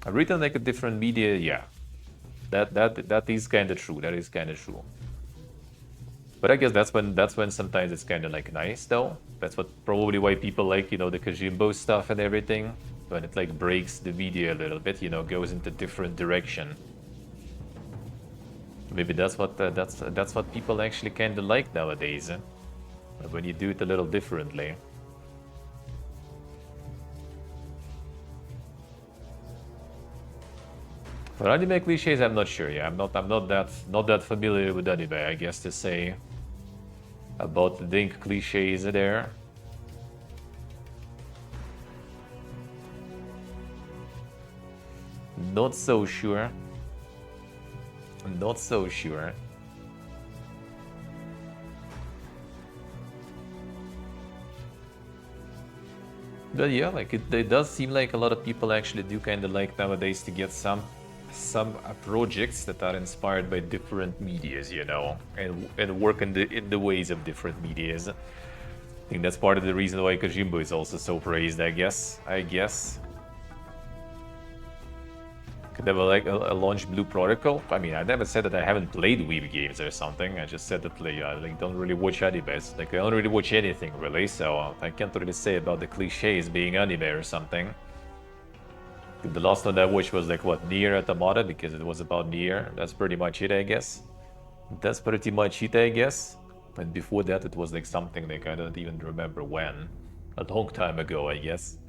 Written like a different media, yeah. That is kind of true. That is kind of true. But I guess that's when sometimes it's kind of like nice though. That's probably why people like, you know, the Kojimbo stuff and everything. When it like breaks the media a little bit, you know, goes into different direction. Maybe that's what people actually kind of like nowadays. When you do it a little differently. For anime cliches, I'm not sure. Yeah, I'm not that familiar with anime, I guess, to say about the dink cliches there. Not so sure. Not so sure. But yeah, like it does seem like a lot of people actually do kind of like nowadays to get some projects that are inspired by different medias, you know, and work in the ways of different medias. I think that's part of the reason why Kojimbo is also so praised, I guess. Could have a launch Blue Protocol. I mean, I never said that I haven't played Weeb games or something. I just said that I like, don't really watch animes. Like I don't really watch anything really, so I can't really say about the cliches being anime or something. The last one I watched was like what, Nier Automata, because it was about Nier. That's pretty much it, I guess. And before that, it was like something like I don't even remember when. A long time ago, I guess.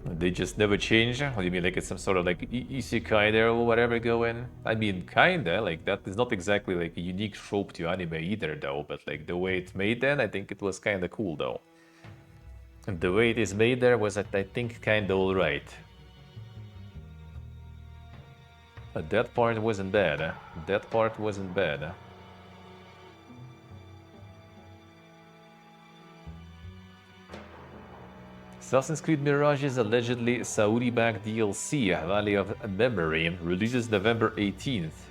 They just never change? What do you mean, like it's some sort of like isekai there or whatever going? I mean, kinda, like that is not exactly like a unique trope to anime either though, but like the way it's made then, I think it was kinda cool though. And the way it is made there was, I think, kinda alright. But that part wasn't bad. That part wasn't bad. Assassin's Creed Mirage's allegedly Saudi-backed DLC, Valley of Memory, releases November 18th.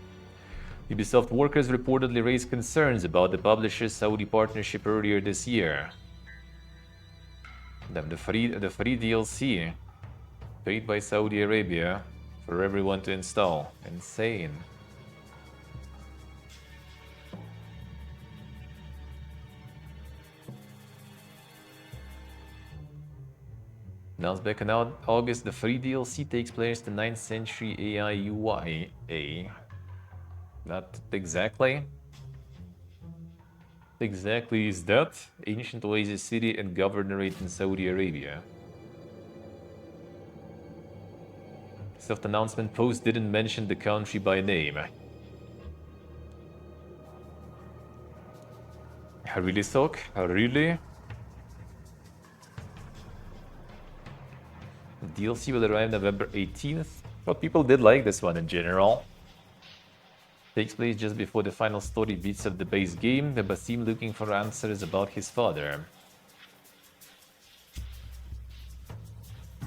Ubisoft workers reportedly raised concerns about the publisher's Saudi partnership earlier this year. Damn, the free DLC, paid by Saudi Arabia for everyone to install. Insane. Announced back in August, the free DLC takes place in the 9th century AI UI. Not exactly. Exactly is that? Ancient oasis city and governorate in Saudi Arabia. Soft announcement post didn't mention the country by name. Really, Sok? Really? DLC will arrive November 18th. But people did like this one in general. Takes place just before the final story beats of the base game, the Basim looking for answers about his father.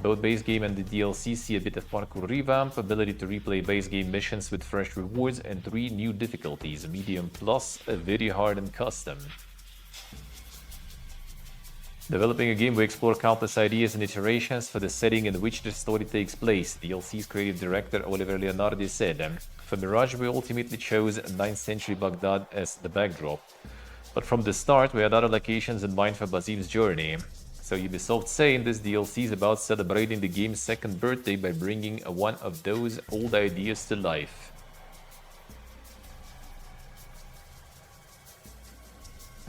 Both base game and the DLC see a bit of parkour revamp, ability to replay base game missions with fresh rewards, and 3 new difficulties, medium plus, very hard and custom. Developing a game, we explore countless ideas and iterations for the setting in which the story takes place, DLC's creative director Oliver Leonardi said. For Mirage, we ultimately chose 9th century Baghdad as the backdrop. But from the start, we had other locations in mind for Basim's journey. So Ubisoft saying this DLC is about celebrating the game's second birthday by bringing one of those old ideas to life.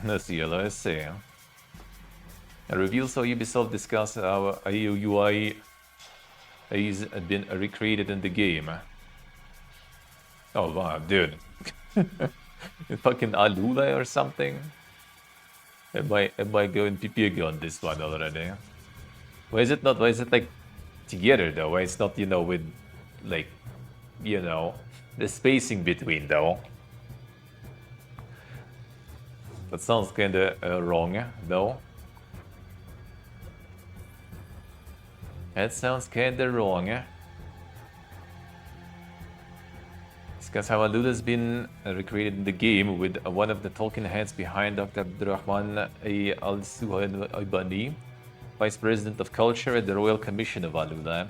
Let's see. A reveal saw Ubisoft discuss how AOUI has been recreated in the game. Oh wow, dude. Fucking Alula or something? Am I going PPG on this one already? Why is it like together though? Why it's not, you know, with like, you know, the spacing between though? That sounds kinda wrong, though. That sounds kinda wrong. Discuss how Alula's been recreated in the game with one of the Tolkien heads behind Dr. Abdurrahman Al-Suhaibani, Vice President of Culture at the Royal Commission of Alula.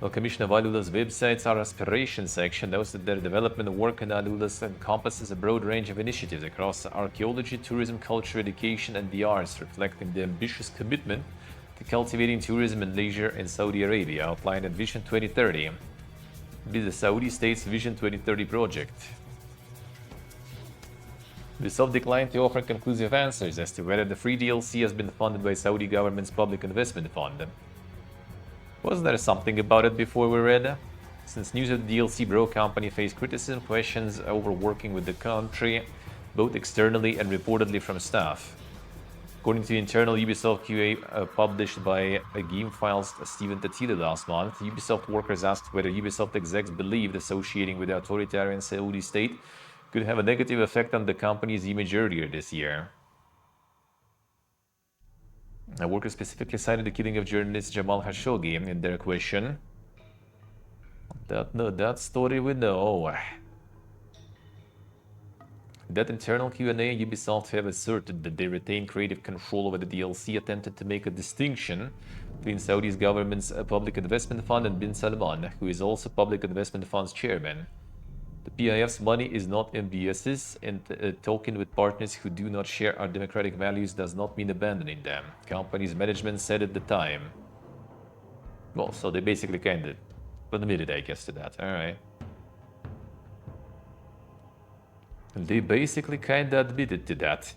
The Commission of Alula's website's Our Aspiration section notes that their development work in Alula encompasses a broad range of initiatives across archaeology, tourism, culture, education, and the arts, reflecting the ambitious commitment to cultivating tourism and leisure in Saudi Arabia, outlined in Vision 2030. It is the Saudi state's Vision 2030 project. Ubisoft declined to offer conclusive answers as to whether the free DLC has been funded by Saudi government's public investment fund. Wasn't there something about it before we read? Since news of the DLC broke, company faced criticism, questions over working with the country, both externally and reportedly from staff. According to the internal Ubisoft QA published by GameFile's Steven Tatila last month, Ubisoft workers asked whether Ubisoft execs believed associating with the authoritarian Saudi state could have a negative effect on the company's image earlier this year. The workers specifically cited the killing of journalist Jamal Khashoggi in their question. That story we know. That internal Q&A, Ubisoft have asserted that they retain creative control over the DLC, attempted to make a distinction between Saudi's government's public investment fund and Bin Salman, who is also public investment fund's chairman. The PIF's money is not MBS's, and talking with partners who do not share our democratic values does not mean abandoning them, company's management said at the time. Well, so they basically kind of admitted, I guess, to that. All right. They basically kind of admitted to that.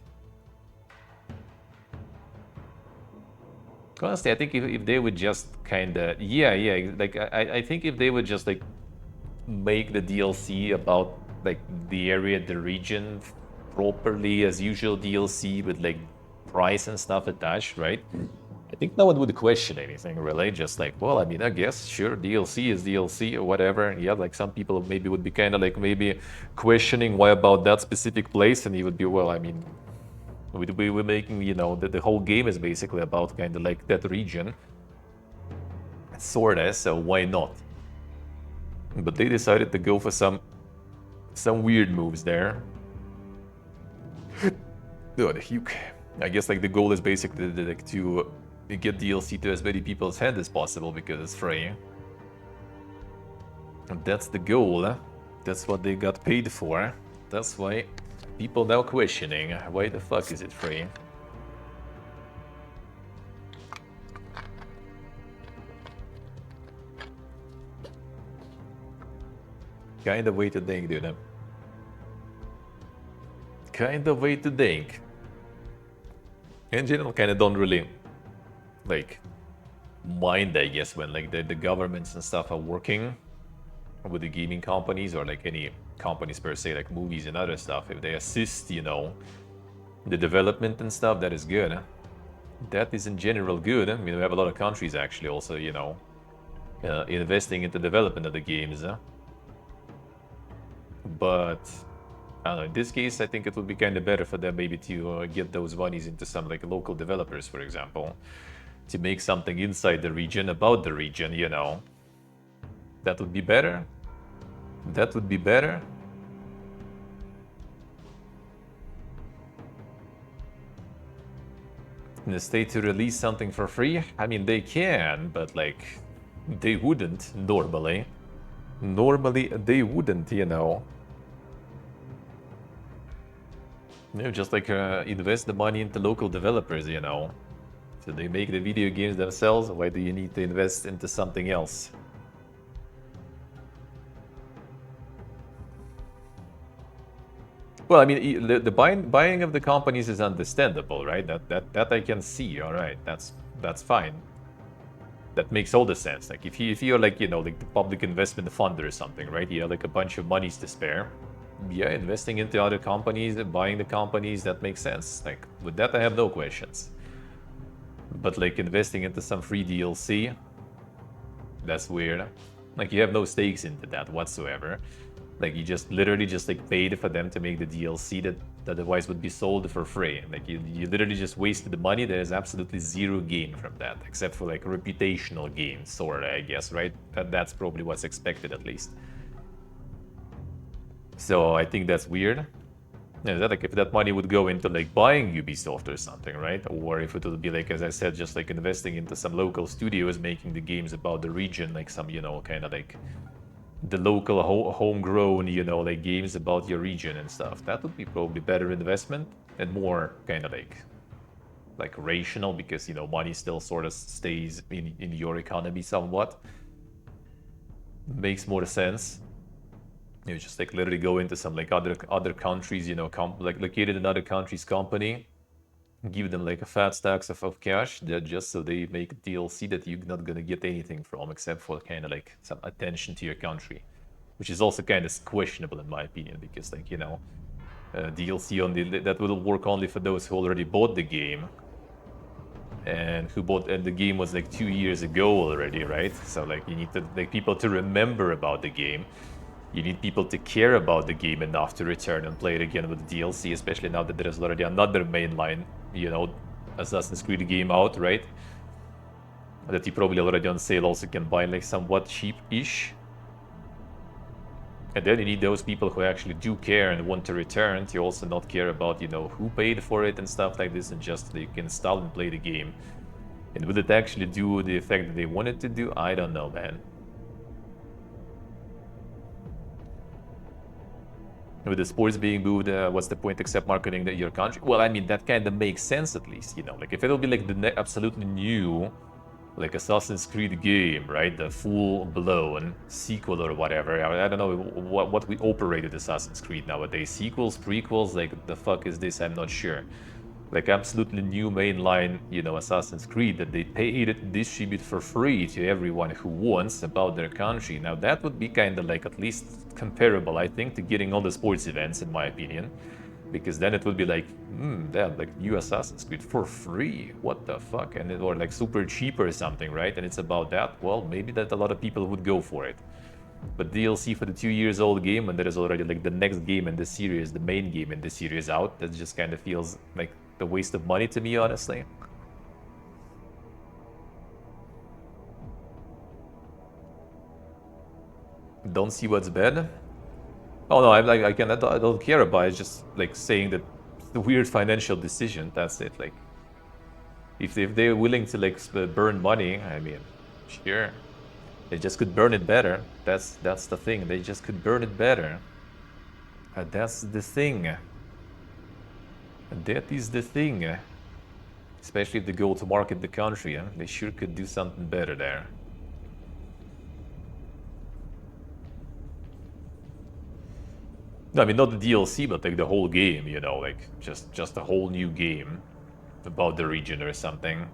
Honestly, I think if they would just kind of... Yeah, like, I think if they would just, like, make the DLC about, like, the area, the region, properly as usual DLC with, like, price and stuff attached, right? I think no one would question anything, really. Just like, well, I mean, I guess, sure, DLC is DLC or whatever. Yeah, like some people maybe would be kind of like maybe questioning why about that specific place. And you would be, well, I mean, we were making, you know, the whole game is basically about kind of like that region. Sorta, so why not? But they decided to go for some weird moves there. Oh, the Huke. I guess like the goal is basically like to get DLC to as many people's hands as possible because it's free. And that's the goal. That's what they got paid for. That's why people now questioning why the fuck is it free? Kind of way to think, dude. Kind of way to think. In general, kind of don't really like mind, I guess, when like the governments and stuff are working with the gaming companies or like any companies per se, like movies and other stuff. If they assist, you know, the development and stuff, that is good. That is in general good. I mean, we have a lot of countries actually also, you know, investing into development of the games. But I don't know, in this case, I think it would be kind of better for them maybe to get those monies into some like local developers, for example, to make something inside the region about the region, you know. That would be better. That would be better. In the state to release something for free? I mean, they can, but like, they wouldn't normally. Normally, they wouldn't, you know. You know, just like invest the money into local developers, you know. So they make the video games themselves. Why do you need to invest into something else? Well, I mean, the buying of the companies is understandable, right? That I can see. All right, that's fine. That makes all the sense. Like if you're like, you know, like the public investment fund or something, right? You have like a bunch of monies to spare. Yeah, investing into other companies and buying the companies, that makes sense. Like with that, I have no questions. But like investing into some free DLC, that's weird. Like you have no stakes into that whatsoever. Like you just literally just like paid for them to make the DLC that otherwise would be sold for free. Like you literally just wasted the money. There is absolutely zero gain from that, except for like reputational gain, sorta, I guess, right? That's probably what's expected at least. So I think that's weird. Yeah, that like if that money would go into like buying Ubisoft or something, right? Or if it would be like, as I said, just like investing into some local studios making the games about the region, like some, you know, kind of like the local homegrown, you know, like games about your region and stuff. That would be probably better investment and more kind of like like rational because, you know, money still sort of stays in your economy somewhat. Makes more sense. You just like literally go into some like other countries, you know, like located in other countries' company, give them like a fat stacks of cash, that just so they make a DLC that you're not gonna get anything from except for kind of like some attention to your country, which is also kind of questionable in my opinion because like, you know, DLC on that will work only for those who already bought the game and the game was like 2 years ago already, right? So like you need to like people to remember about the game. You need people to care about the game enough to return and play it again with the DLC, especially now that there's already another mainline, you know, Assassin's Creed game out, right? That you probably already on sale also can buy like somewhat cheap-ish. And then you need those people who actually do care and want to return to also not care about, you know, who paid for it and stuff like this, and just they can install and play the game. And would it actually do the effect that they wanted to do? I don't know, man. With the sports being moved, what's the point except marketing your country? Well, I mean, that kind of makes sense at least, you know. Like, if it'll be like the absolutely new, like, Assassin's Creed game, right? The full-blown sequel or whatever. I don't know what we operated Assassin's Creed nowadays. Sequels, prequels, like, the fuck is this? I'm not sure. Like, absolutely new mainline, you know, Assassin's Creed that they pay to distribute for free to everyone who wants about their country. Now, that would be kind of like at least comparable, I think, to getting all the sports events, in my opinion. Because then it would be like, damn, like new Assassin's Creed for free. What the fuck? And or like super cheap or something, right? And it's about that. Well, maybe that a lot of people would go for it. But DLC for the 2 years old game, and there is already like the next game in the series, the main game in the series out, that just kind of feels like the waste of money to me, honestly. Don't see what's bad. Oh no, I don't care about it. It's just like saying that it's a weird financial decision. That's it. Like, if they're willing to like burn money, I mean, sure, they just could burn it better. That's the thing. They just could burn it better. That's the thing. That is the thing. Especially if they go to market the country, they sure could do something better there. No, I mean, not the DLC, but like the whole game, you know, like just a whole new game about the region or something.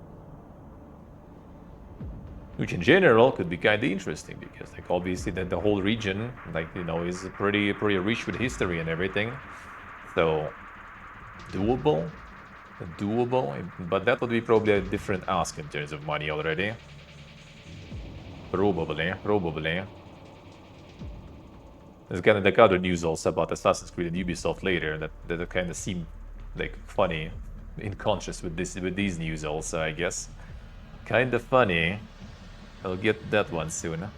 Which in general could be kind of interesting because like obviously that the whole region, like, you know, is pretty rich with history and everything. So doable, but that would be probably a different ask in terms of money already. Probably. There's kind of like other news also about Assassin's Creed and Ubisoft later that kind of seem like funny in contrast with these news also, I guess. Kind of funny. I'll get that one soon.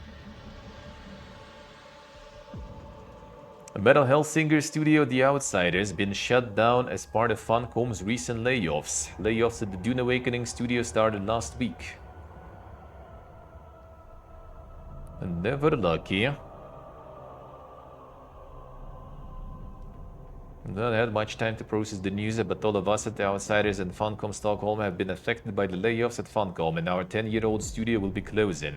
Metal Hellsinger studio The Outsiders been shut down as part of Funcom's recent layoffs. Layoffs at the Dune Awakening studio started last week. Never lucky. Not had much time to process the news, but all of us at The Outsiders and Funcom Stockholm have been affected by the layoffs at Funcom, and our 10-year-old studio will be closing.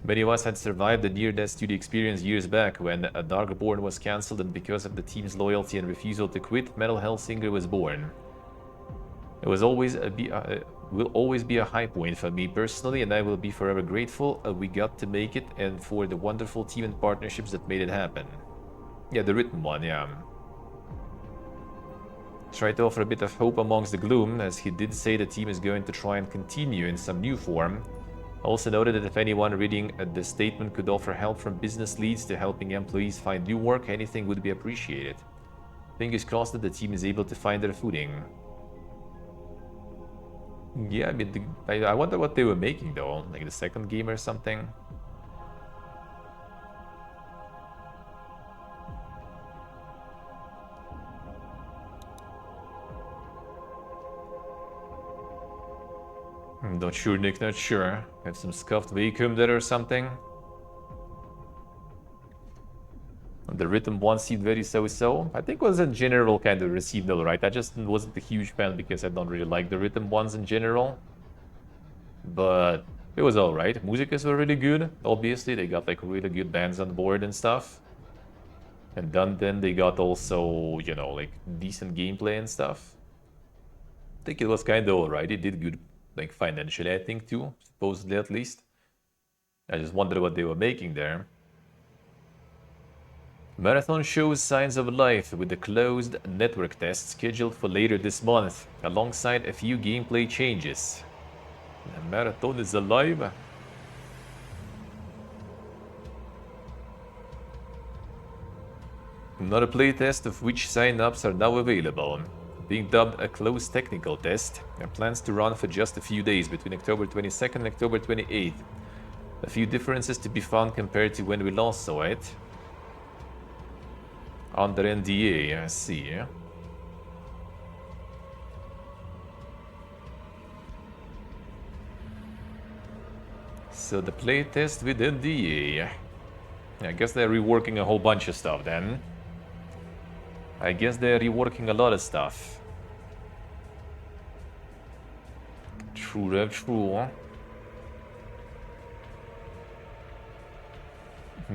Many of us had survived the near-death studio experience years back when a Darkborn was cancelled, and because of the team's loyalty and refusal to quit, Metal Hellsinger was born. It will always be a high point for me personally, and I will be forever grateful we got to make it, and for the wonderful team and partnerships that made it happen. Yeah, the written one, yeah. Try to offer a bit of hope amongst the gloom, as he did say the team is going to try and continue in some new form. Also noted that if anyone reading the statement could offer help from business leads to helping employees find new work, anything would be appreciated. Fingers crossed that the team is able to find their footing. Yeah, I mean, I wonder what they were making though, like the second game or something. Not sure, Nick, not sure. Have some scuffed vacuum there or something? The written one seemed very so-so. I think it was in general kind of received all right. I just wasn't a huge fan because I don't really like the written ones in general. But it was alright. Music is really good, obviously. They got like really good bands on board and stuff. And then they got also, you know, like decent gameplay and stuff. I think it was kind of alright. It did good, like financially, I think too, supposedly at least. I just wondered what they were making there. Marathon shows signs of life with the closed network test scheduled for later this month, alongside a few gameplay changes. The Marathon is alive. Another playtest of which sign-ups are now available. Being dubbed a closed technical test, and plans to run for just a few days between October 22nd and October 28th. A few differences to be found compared to when we last saw it. Under NDA, I see. So the playtest with NDA. I guess they're reworking a whole bunch of stuff then. I guess they're reworking a lot of stuff. True, true.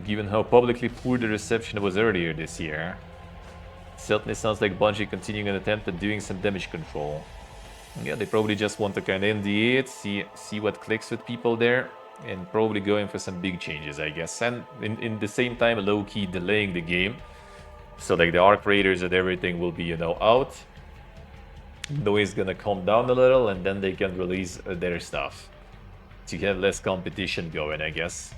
Given how publicly poor the reception was earlier this year. Certainly sounds like Bungie continuing an attempt at doing some damage control. Yeah, they probably just want to kind of NDA it, see what clicks with people there, and probably going for some big changes, I guess. And in the same time, low-key delaying the game. So like the Arc Raiders and everything will be, you know, out. Noise gonna calm down a little, and then they can release their stuff. To have less competition going, I guess.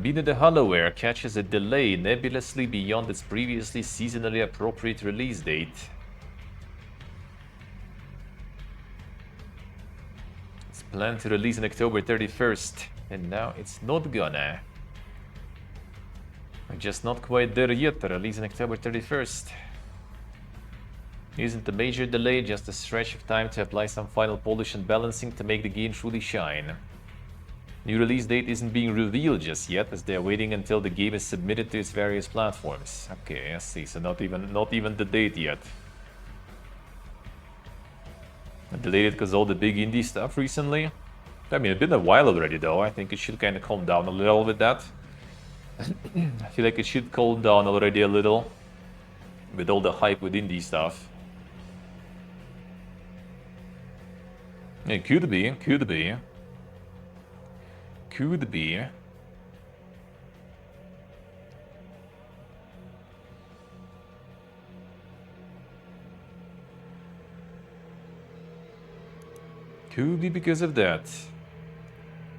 Beta the Hollowware catches a delay nebulously beyond its previously seasonally appropriate release date. It's planned to release on October 31st, and now it's not gonna. We're just not quite there yet to release on October 31st. Isn't a major delay just a stretch of time to apply some final polish and balancing to make the game truly shine? New release date isn't being revealed just yet, as they're waiting until the game is submitted to its various platforms. Okay, I see. So not even the date yet. I delayed it because all the big indie stuff recently. I mean, it's been a while already, though. I think it should kind of calm down a little with that. I feel like it should calm down already a little with all the hype with indie stuff. It could be, could be. Could be. Could be because of that.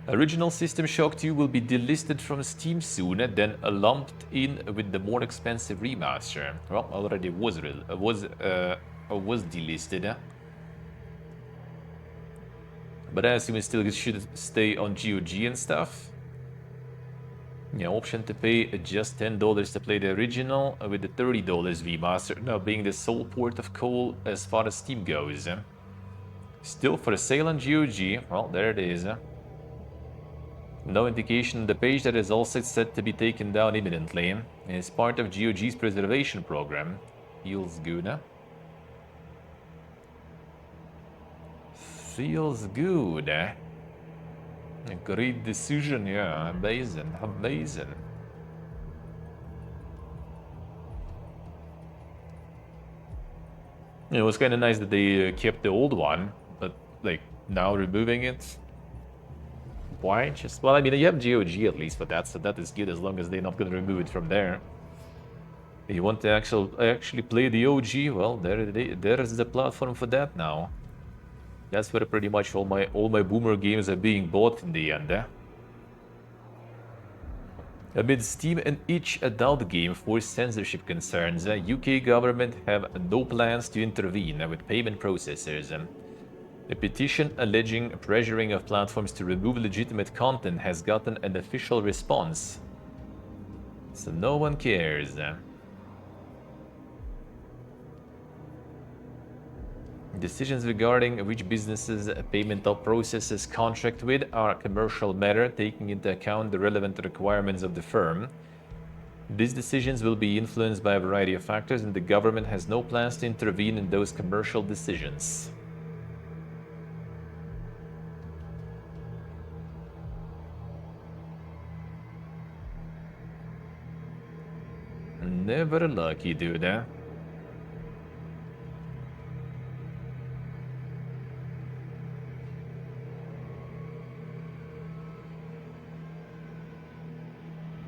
Original System Shock 2 will be delisted from Steam soon, then lumped in with the more expensive remaster. Well, already was delisted. But I assume it still should stay on GOG and stuff. Yeah, option to pay just $10 to play the original, with the $30 remaster now being the sole port of call as far as Steam goes. Still for sale on GOG. Well, there it is. No indication on the page that is also set to be taken down imminently. And it's part of GOG's preservation program. Feels good. Feels good. A great decision, yeah. Amazing, amazing. It was kind of nice that they kept the old one, but like now removing it. Why? Just, well, I mean, you have GOG at least for that, so that is good as long as they're not going to remove it from there. If you want to actually play the OG, well, there is the platform for that now. That's where pretty much all my boomer games are being bought in the end. Amid Steam and each adult game for censorship concerns, UK government have no plans to intervene with payment processors. A petition alleging pressuring of platforms to remove legitimate content has gotten an official response. So no one cares. Decisions regarding which businesses a payment processes contract with are a commercial matter, taking into account the relevant requirements of the firm. These decisions will be influenced by a variety of factors, and the government has no plans to intervene in those commercial decisions. Never lucky, dude, eh?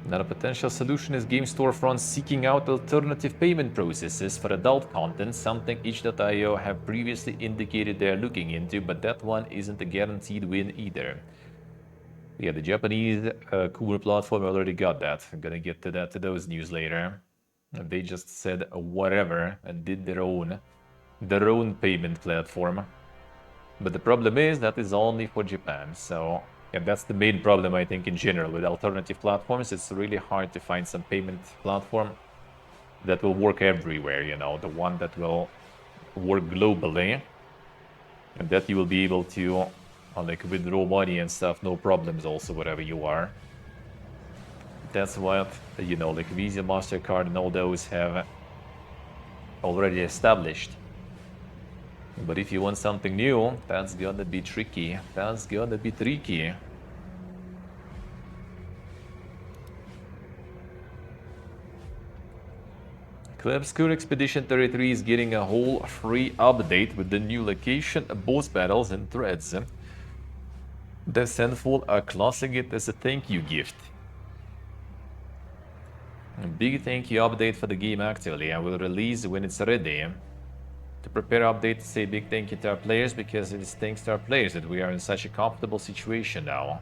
Now, a potential solution is game storefronts seeking out alternative payment processes for adult content, something itch.io have previously indicated they're looking into, but that one isn't a guaranteed win either. Yeah, the Japanese Kumu platform already got that. I'm gonna get to that, to those news later. They just said whatever and did their own payment platform. But the problem is that is only for Japan, so yeah, that's the main problem I think in general with alternative platforms. It's really hard to find some payment platform that will work everywhere, you know, the one that will work globally and that you will be able to like withdraw money and stuff, no problems also wherever you are. That's what, you know, like Visa, MasterCard and all those have already established. But if you want something new, that's gonna be tricky. That's gonna be tricky. Klebskur Expedition 33 is getting a whole free update with the new location, boss battles, and threads. The Sandful are classing it as a thank you gift. A big thank you update for the game actually, and will release when it's ready. To prepare update to say big thank you to our players, because it is thanks to our players that we are in such a comfortable situation now.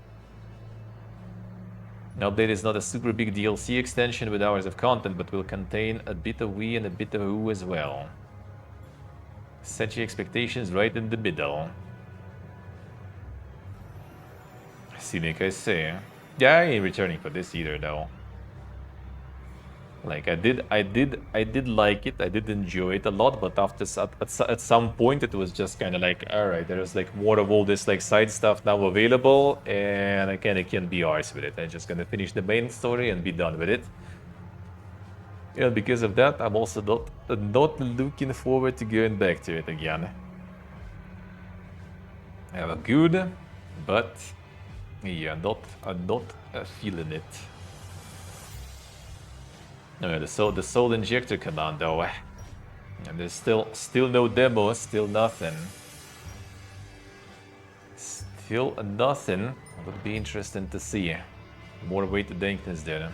The update is not a super big DLC extension with hours of content, but will contain a bit of we and a bit of who as well. Set your expectations right in the middle. Cynic, I say. Yeah, I ain't returning for this either though. Like I did like it. I did enjoy it a lot, but after at some point it was just kind of like, all right, there's like more of all this like side stuff now available, and I kind of can't be arsed with it. I'm just gonna finish the main story and be done with it. And because of that, I'm also not looking forward to going back to it again. I have a good, but yeah, I'm not feeling it. The soul injector command though, and there's still no demo, still nothing. Still nothing. Would be interesting to see. More way to dankness there.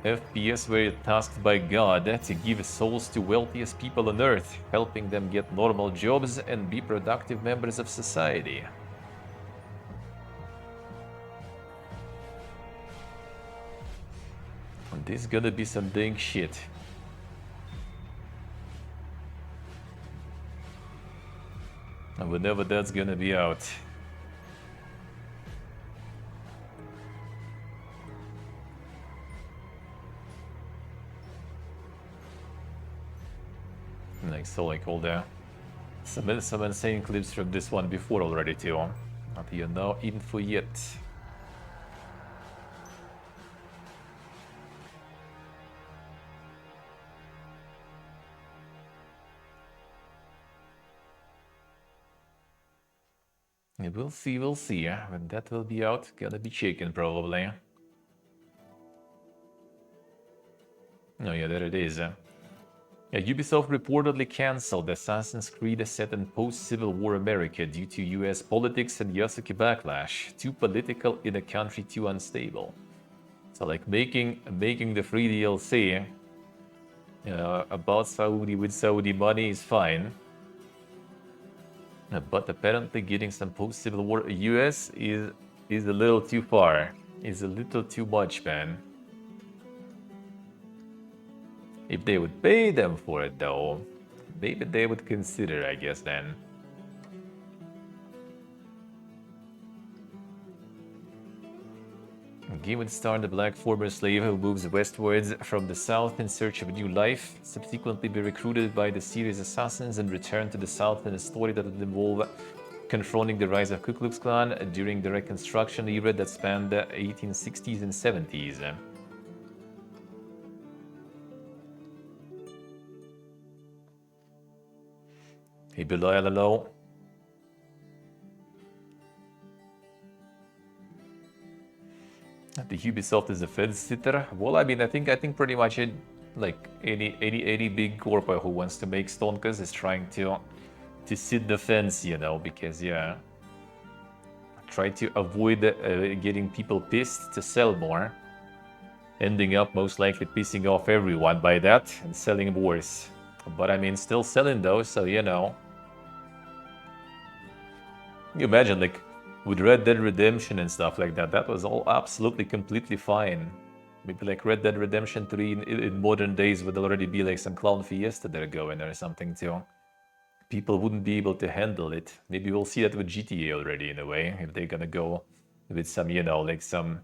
FPS were tasked by God to give souls to wealthiest people on Earth, helping them get normal jobs and be productive members of society. This gonna be some dang shit. And whenever that's gonna be out. Like so, like all the some insane clips from this one before already too. Not here no info yet. We'll see, when that will be out, gonna be chicken probably. Oh yeah, there it is. Yeah, Ubisoft reportedly cancelled Assassin's Creed set in post-Civil War America due to US politics and Yasuke backlash. Too political in a country too unstable. So like making the free DLC about Saudi with Saudi money is fine. But apparently getting some post-Civil War US is a little too far. Is a little too much, man. If they would pay them for it though, maybe they would consider, I guess then. A game would star the black former slave who moves westwards from the south in search of a new life, subsequently be recruited by the series assassins and return to the south in a story that would involve confronting the rise of Ku Klux Klan during the Reconstruction era that spanned the 1860s and 70s. Hey, Belial, hello. The Ubisoft is a fed sitter. Well, I mean, I think pretty much like any big corp who wants to make Stonkas is trying to sit the fence, you know, because yeah, try to avoid getting people pissed to sell more, ending up most likely pissing off everyone by that and selling worse. But I mean, still selling those, so you know. You imagine, like, with Red Dead Redemption and stuff like that, that was all absolutely completely fine. Maybe like Red Dead Redemption 3 in modern days would already be like some clown fiesta there going or something too. People wouldn't be able to handle it. Maybe we'll see that with GTA already in a way, if they're gonna go with some, you know, like some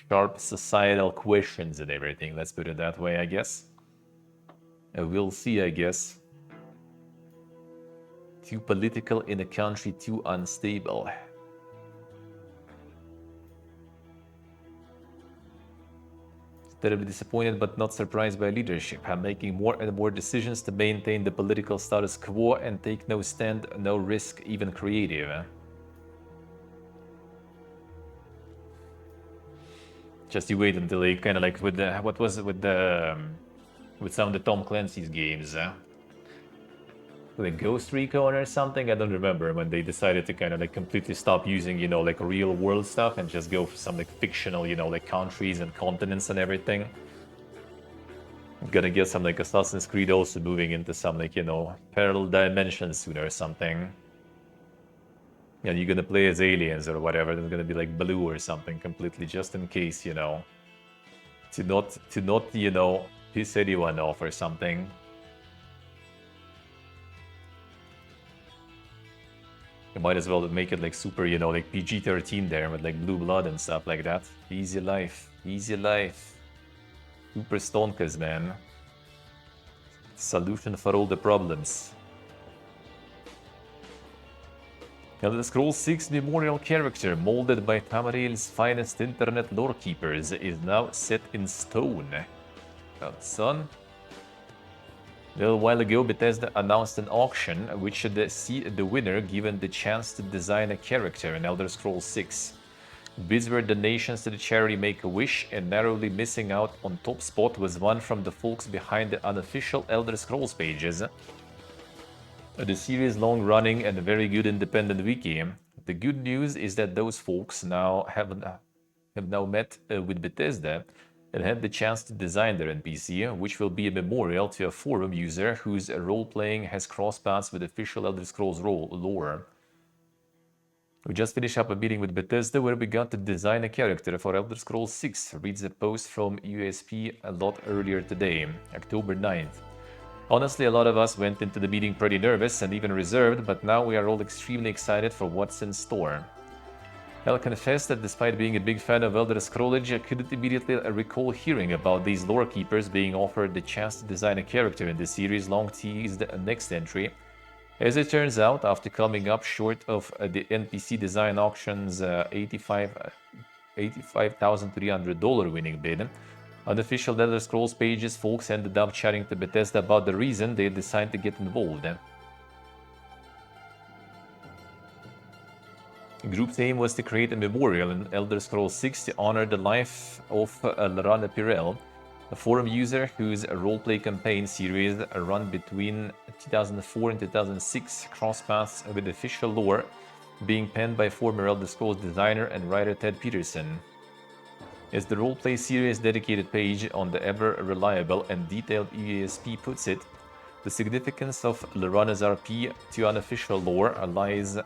sharp societal questions and everything. Let's put it that way, I guess. We'll see, I guess. Too political in a country too unstable. Terribly disappointed but not surprised by leadership. I'm making more and more decisions to maintain the political status quo and take no stand, no risk, even creative. Just you wait until they kind of like with the what was it with the with some of the Tom Clancy's games, like Ghost Recon or something. I don't remember when they decided to kind of like completely stop using, you know, like real world stuff and just go for some like fictional, you know, like countries and continents and everything. I'm gonna get some like Assassin's Creed also moving into some like, you know, parallel dimensions soon or something. And you're gonna play as aliens or whatever. There's gonna be like Blue or something completely, just in case, you know, to not you know, piss anyone off or something. You might as well make it like super, you know, like PG-13 there with like blue blood and stuff like that. Easy life, easy life. Super stonkas, man. Solution for all the problems. Elder Scrolls 6 memorial character, molded by Tamriel's finest internet lore keepers, is now set in stone. Son. A little while ago, Bethesda announced an auction which should see the winner given the chance to design a character in Elder Scrolls 6. Bids were donations to the charity Make-A-Wish, and narrowly missing out on top spot was one from the folks behind the unofficial Elder Scrolls pages. The series' long-running and very good independent wiki. The good news is that those folks now have now met with Bethesda and had the chance to design their NPC, which will be a memorial to a forum user whose role-playing has crossed paths with official Elder Scrolls lore. We just finished up a meeting with Bethesda where we got to design a character for Elder Scrolls 6, reads a post from USP a lot earlier today, October 9th. Honestly, a lot of us went into the meeting pretty nervous and even reserved, but now we are all extremely excited for what's in store. I'll confess that despite being a big fan of Elder Scrolls, I couldn't immediately recall hearing about these lore keepers being offered the chance to design a character in the series' long-teased next entry. As it turns out, after coming up short of the NPC design auction's $85,300 winning bid, unofficial Elder Scrolls pages folks ended up chatting to Bethesda about the reason they decided to get involved. The group's aim was to create a memorial in Elder Scrolls 6 to honor the life of Lorana Pirel, a forum user whose roleplay campaign series run between 2004 and 2006 crossed paths with official lore, being penned by former Elder Scrolls designer and writer Ted Peterson. As the roleplay series' dedicated page on the ever-reliable and detailed EASP puts it, the significance of Lorana's RP to unofficial lore lies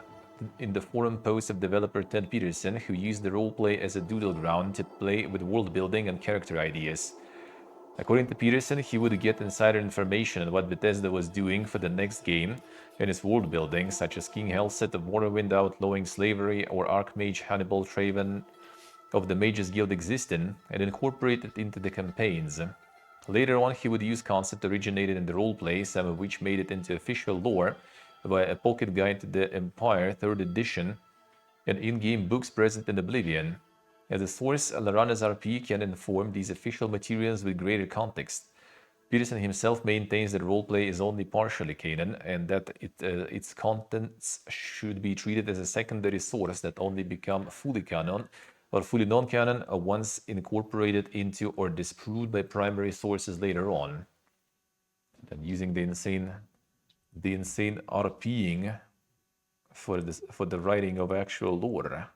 in the forum post of developer Ted Peterson, who used the roleplay as a doodle ground to play with world building and character ideas. According to Peterson, he would get insider information on what Bethesda was doing for the next game and its world building, such as King Helset of Morrowind outlawing slavery or Archmage Hannibal Traven of the Mages Guild existing and incorporate it into the campaigns. Later on, he would use concepts originated in the roleplay, some of which made it into official lore via a pocket guide to the Empire 3rd edition and in-game books present in Oblivion. As a source, Larana's RP can inform these official materials with greater context. Peterson himself maintains that roleplay is only partially canon and that its contents should be treated as a secondary source that only become fully canon or fully non-canon once incorporated into or disproved by primary sources later on. And using the insane RPing for the writing of actual lore.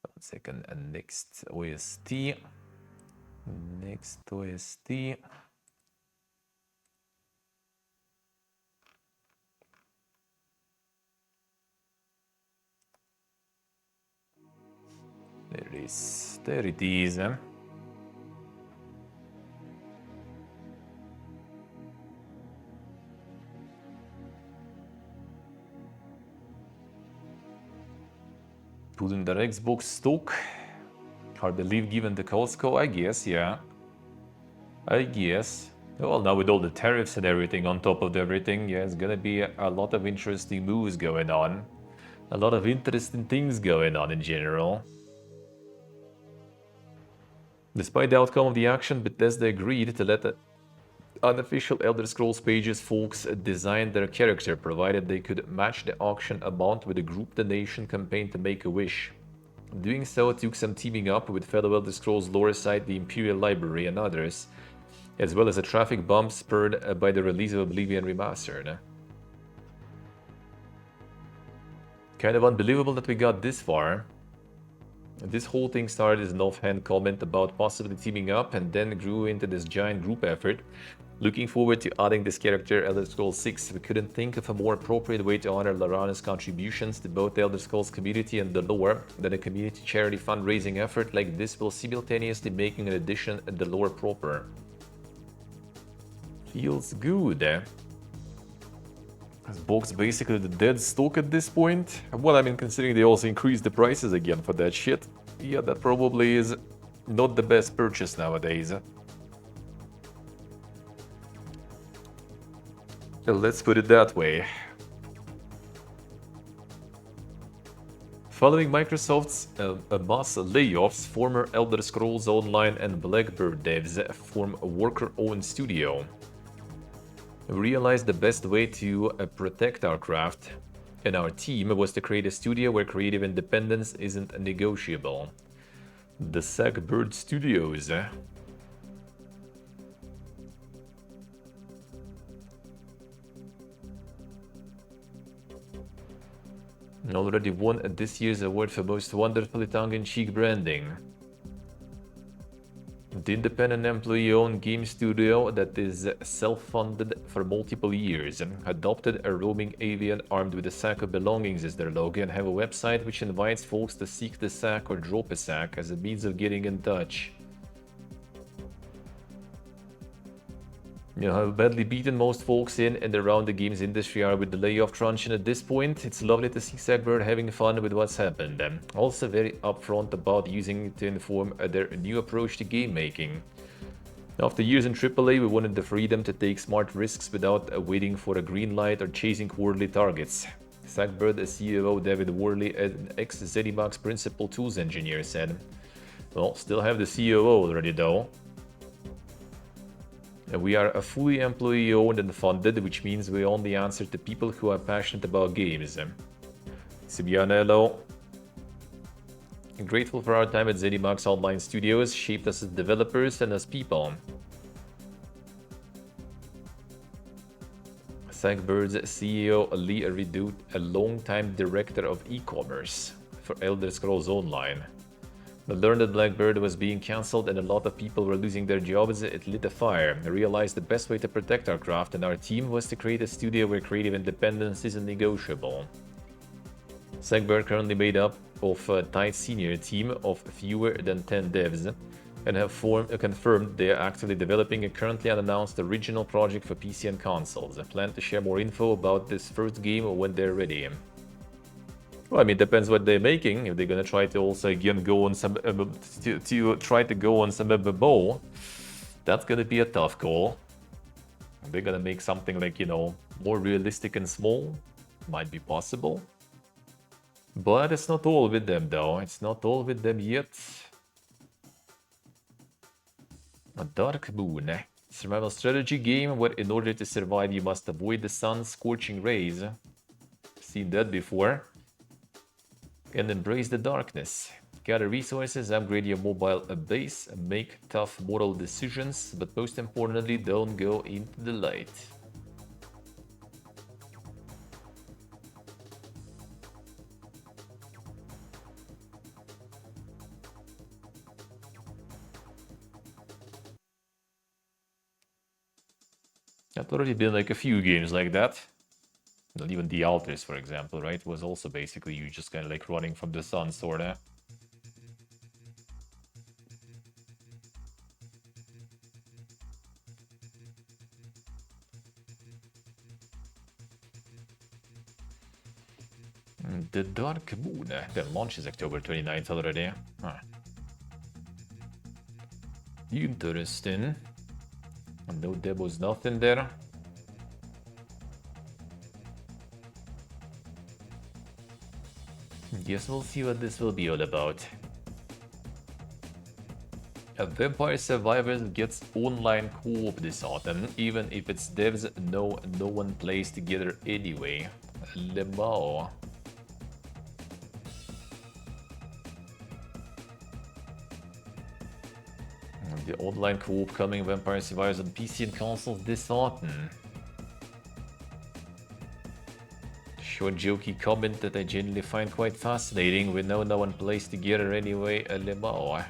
1 second, and next OST. There it is. Put in their Xbox stock. Hard to believe given the Costco, I guess, yeah. I guess. Well, now with all the tariffs and everything on top of everything, yeah, it's gonna be a lot of interesting moves going on. A lot of interesting things going on in general. Despite the outcome of the action, Bethesda agreed to let the unofficial Elder Scrolls Pages folks design their character, provided they could match the auction amount with a group donation campaign to Make-A-Wish. Doing so took some teaming up with fellow Elder Scrolls lore site, the Imperial Library, and others, as well as a traffic bump spurred by the release of Oblivion Remastered. Kind of unbelievable that we got this far. This whole thing started as an offhand comment about possibly teaming up and then grew into this giant group effort. Looking forward to adding this character Elder Scrolls 6. We couldn't think of a more appropriate way to honor Larana's contributions to both the Elder Scrolls community and the lore than a community charity fundraising effort like this while simultaneously making an addition to the lore proper. Feels good, eh? Is box basically the dead stock at this point? Well, I mean, considering they also increased the prices again for that shit. Yeah, that probably is not the best purchase nowadays. Let's put it that way. Following Microsoft's mass layoffs, former Elder Scrolls Online and Blackbird devs form a worker-owned studio. We realized the best way to protect our craft and our team was to create a studio where creative independence isn't negotiable. The Blackbird Studios. Already won this year's award for most wonderfully tongue-in-cheek branding. The independent employee-owned game studio that is self-funded for multiple years adopted a roaming avian armed with a sack of belongings as their logo and have a website which invites folks to seek the sack or drop a sack as a means of getting in touch. You know how badly beaten most folks in and around the games industry are with the layoff crunch, and at this point, it's lovely to see Blackbird having fun with what's happened. Also very upfront about using it to inform their new approach to game making. After years in AAA, we wanted the freedom to take smart risks without waiting for a green light or chasing quarterly targets. Blackbird CEO David Worley, an ex-ZeniMax principal tools engineer, said, "Well, still have the COO already though. We are a fully employee-owned and funded, which means we only answer to people who are passionate about games." Sibianello. Grateful for our time at ZeniMax Online Studios, shaped us as developers and as people. Blackbird's CEO Lee Redoute, a long-time director of e-commerce for Elder Scrolls Online. I learned that Blackbird was being cancelled and a lot of people were losing their jobs. It lit a fire. I realized the best way to protect our craft and our team was to create a studio where creative independence isn't negotiable. Blackbird currently made up of a tight senior team of fewer than 10 devs and have confirmed they are actively developing a currently unannounced original project for PC and consoles. I plan to share more info about this first game when they're ready. Well, I mean, depends what they're making. If they're gonna try to also again go on some to try to go on some MMO, that's gonna be a tough call. They're gonna make something like, you know, more realistic and small. Might be possible. But it's not all with them, though. It's not all with them yet. A Dark Moon. Survival strategy game where in order to survive you must avoid the sun's scorching rays. Seen that before. And embrace the darkness. Gather resources, upgrade your mobile base, and make tough moral decisions, but most importantly, don't go into the light. There's already been like a few games like that. Not even The Alters, for example, right? Was also basically you just kind of like running from the sun, sorta. The Dark Moon. That launches October 29th already. Huh. Interesting. No demos, nothing there. Guess we'll see what this will be all about. A Vampire Survivors gets online co-op this autumn, even if its devs know no one plays together anyway. Lemao. The online co-op coming Vampire Survivors on PC and consoles this autumn. Short jokey comment that I genuinely find quite fascinating. We know no one plays together anyway. Lemao.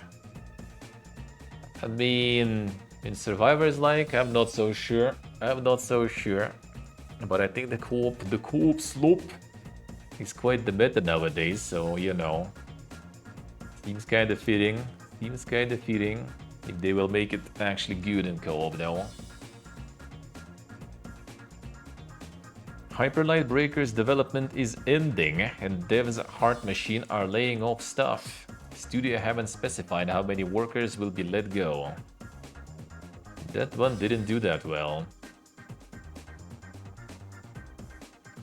I mean, in Survivors like, I'm not so sure. But I think the co-op slope is quite the meta nowadays, so you know. Seems kind of fitting. If they will make it actually good in co-op though. Hyperlight Breaker's development is ending, and devs Heart Machine are laying off staff. Studio haven't specified how many workers will be let go. That one didn't do that well.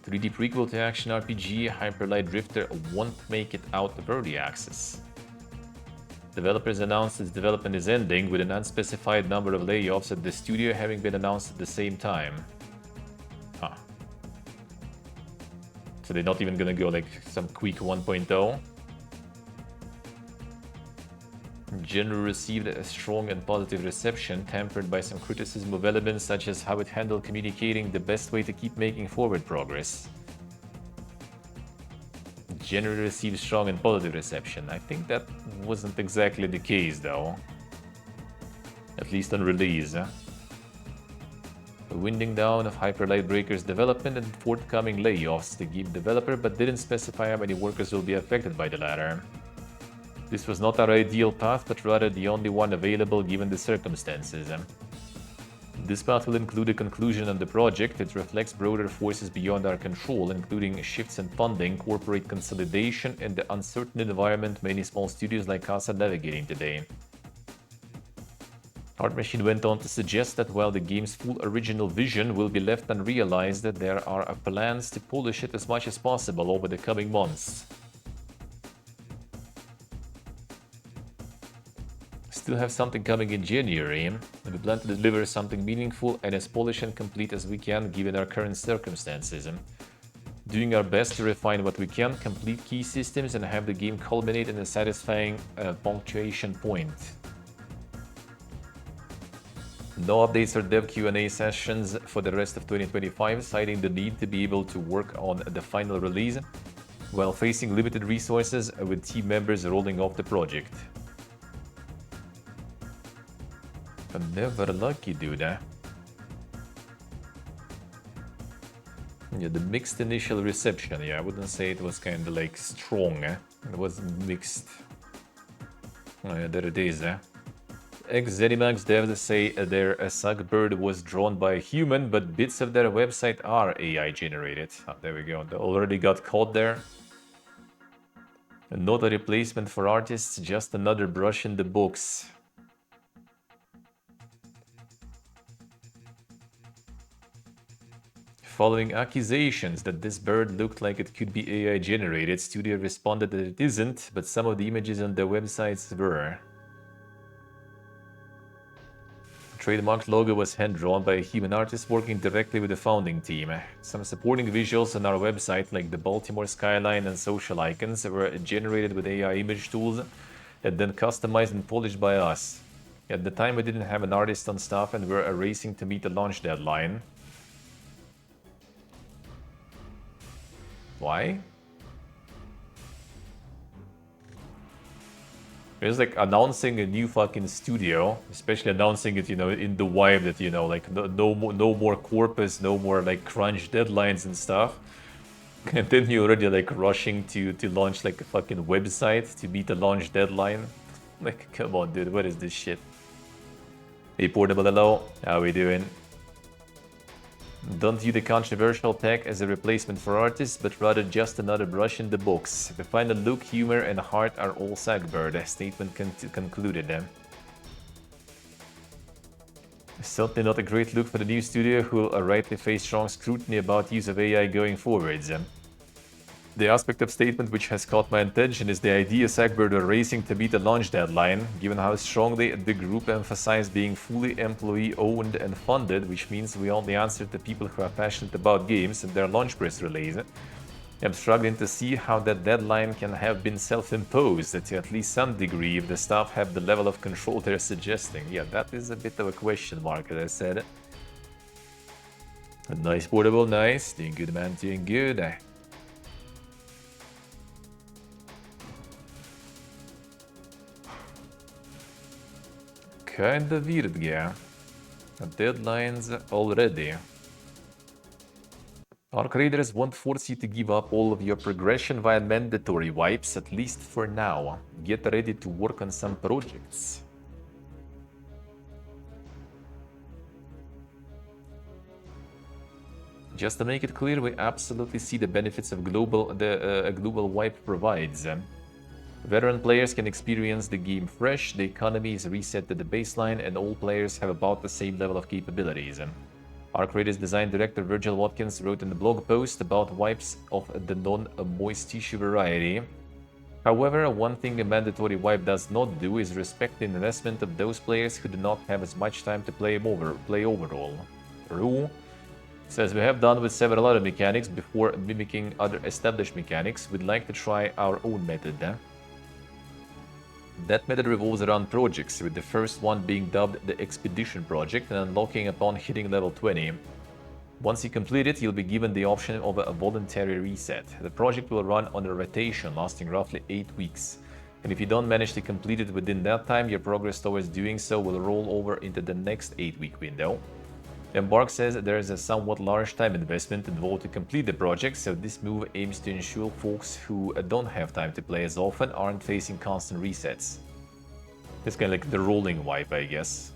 3D prequel to action RPG Hyperlight Drifter won't make it out of early access. Developers announced its development is ending, with an unspecified number of layoffs at the studio having been announced at the same time. Huh. So they're not even gonna go like some quick 1.0? Genre received a strong and positive reception, tempered by some criticism of elements such as how it handled communicating the best way to keep making forward progress. Generally received strong and positive reception. I think that wasn't exactly the case though. At least on release. The winding down of Hyperlight Breaker's development and forthcoming layoffs the game developer, but didn't specify how many workers will be affected by the latter. This was not our ideal path, but rather the only one available given the circumstances. This path will include a conclusion on the project. It reflects broader forces beyond our control, including shifts in funding, corporate consolidation, and the uncertain environment many small studios like us are navigating today. Heart Machine went on to suggest that while the game's full original vision will be left unrealized, there are plans to polish it as much as possible over the coming months. Still have something coming in January, and we plan to deliver something meaningful and as polished and complete as we can given our current circumstances. Doing our best to refine what we can, complete key systems, and have the game culminate in a satisfying punctuation point. No updates or dev Q&A sessions for the rest of 2025, citing the need to be able to work on the final release while facing limited resources with team members rolling off the project. Never lucky, dude. Yeah, the mixed initial reception. Yeah, I wouldn't say it was kind of like strong. It was mixed. Oh, yeah, there it is. Ex-Zenimax devs say their Sugbird was drawn by a human, but bits of their website are AI generated. Oh, there we go. They already got caught there. Not a replacement for artists, just another brush in the books. Following accusations that this bird looked like it could be AI generated, studio responded that it isn't, but some of the images on their websites were. The trademark logo was hand-drawn by a human artist working directly with the founding team. Some supporting visuals on our website, like the Baltimore skyline and social icons, were generated with AI image tools and then customized and polished by us. At the time, we didn't have an artist on staff and were racing to meet the launch deadline. Why? It's like announcing a new fucking studio, especially announcing it, in the vibe that, like no more corpus, no more like crunch deadlines and stuff. And then you're already like rushing to launch like a fucking website to meet the launch deadline. Like, come on, dude, what is this shit? Hey, Portable, hello, how we doing? Don't view the controversial tech as a replacement for artists, but rather just another brush in the books. The final look, humor, and heart are all Sagbird, a statement concluded. Certainly not a great look for the new studio, who will rightly face strong scrutiny about use of AI going forwards. The aspect of statement which has caught my attention is the idea Sagbird are racing to beat the launch deadline, given how strongly the group emphasized being fully employee-owned and funded, which means we only answer to people who are passionate about games and their launch press release. I'm struggling to see how that deadline can have been self-imposed to at least some degree if the staff have the level of control they're suggesting. Yeah, that is a bit of a question mark, as I said. Nice, Portable, nice. Doing good, man, doing good. Kinda weird, yeah. Deadlines already. Arc Raiders won't force you to give up all of your progression via mandatory wipes, at least for now. Get ready to work on some projects. Just to make it clear, we absolutely see the benefits of a global wipe provides. Veteran players can experience the game fresh, the economy is reset to the baseline, and all players have about the same level of capabilities. Arc Raiders design director Virgil Watkins wrote in the blog post about wipes of the non-moist tissue variety. However, one thing a mandatory wipe does not do is respect the investment of those players who do not have as much time to play overall. Rue says, we have done with several other mechanics before mimicking other established mechanics. We'd like to try our own method. That method revolves around projects, with the first one being dubbed the Expedition Project and unlocking upon hitting level 20. Once you complete it, you'll be given the option of a voluntary reset. The project will run on a rotation lasting roughly 8 weeks. And if you don't manage to complete it within that time, your progress towards doing so will roll over into the next 8-week window. Embark says there is a somewhat large time investment involved to complete the project, so this move aims to ensure folks who don't have time to play as often aren't facing constant resets. It's kind of like the rolling wipe, I guess.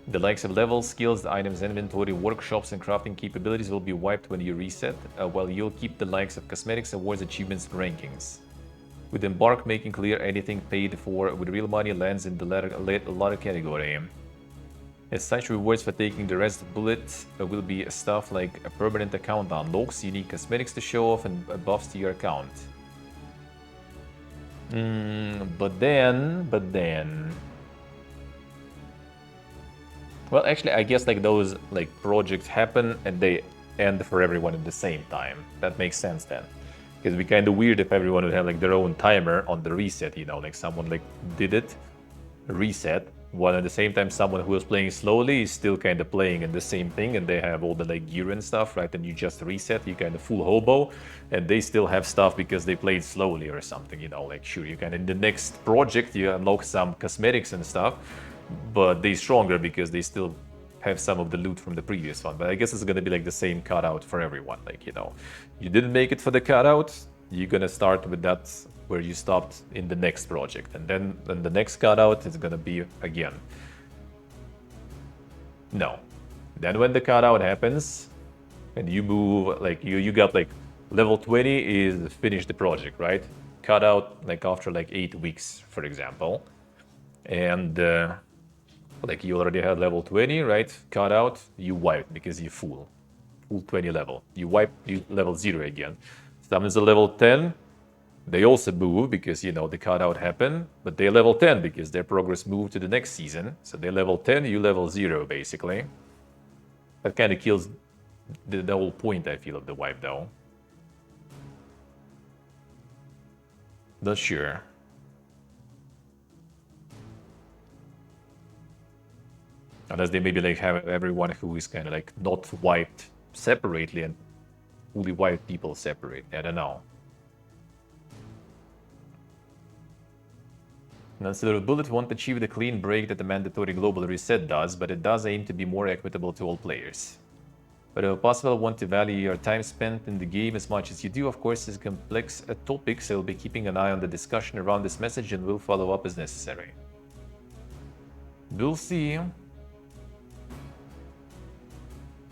The likes of levels, skills, items, inventory, workshops, and crafting capabilities will be wiped when you reset, while you'll keep the likes of cosmetics, awards, achievements, and rankings. With Embark making clear anything paid for with real money lands in the latter category. As such, rewards for taking the rest bullet will be stuff like a permanent account unlocks, unique cosmetics to show off, and buffs to your account. But then... Well, actually, I guess like those like projects happen and they end for everyone at the same time. That makes sense then. Because it'd be kind of weird if everyone would have like their own timer on the reset, like someone like did it, reset, while at the same time someone who was playing slowly is still kind of playing in the same thing and they have all the like gear and stuff, right? And you just reset, you kind of full hobo, and they still have stuff because they played slowly or something, like sure, you can in the next project you unlock some cosmetics and stuff, but they're stronger because they still have some of the loot from the previous one. But I guess it's gonna be like the same cutout for everyone, like, you didn't make it for the cutout, you're gonna start with that where you stopped in the next project, and then the next cutout is gonna be again. No. Then when the cutout happens and you move, like you got like Level 20 is finish the project, right? Cut out like after like 8 weeks, for example. And like you already had level 20, right? Cut out, you wipe because you full 20 level. You wipe, you level 0 again. Summons a level 10, they also move because, you know, the cutout happened, but they level 10 because their progress moved to the next season. So they level 10, you level 0, basically. That kind of kills the whole point, I feel, of the wipe, though. Not sure. Unless they maybe like have everyone who is kind of like not wiped separately and fully wiped people separate. I don't know. Now, so the bullet won't achieve the clean break that the mandatory global reset does, but it does aim to be more equitable to all players. But if possible, want to value your time spent in the game as much as you do. Of course, it's complex a topic, so we'll be keeping an eye on the discussion around this message and we'll follow up as necessary. We'll see.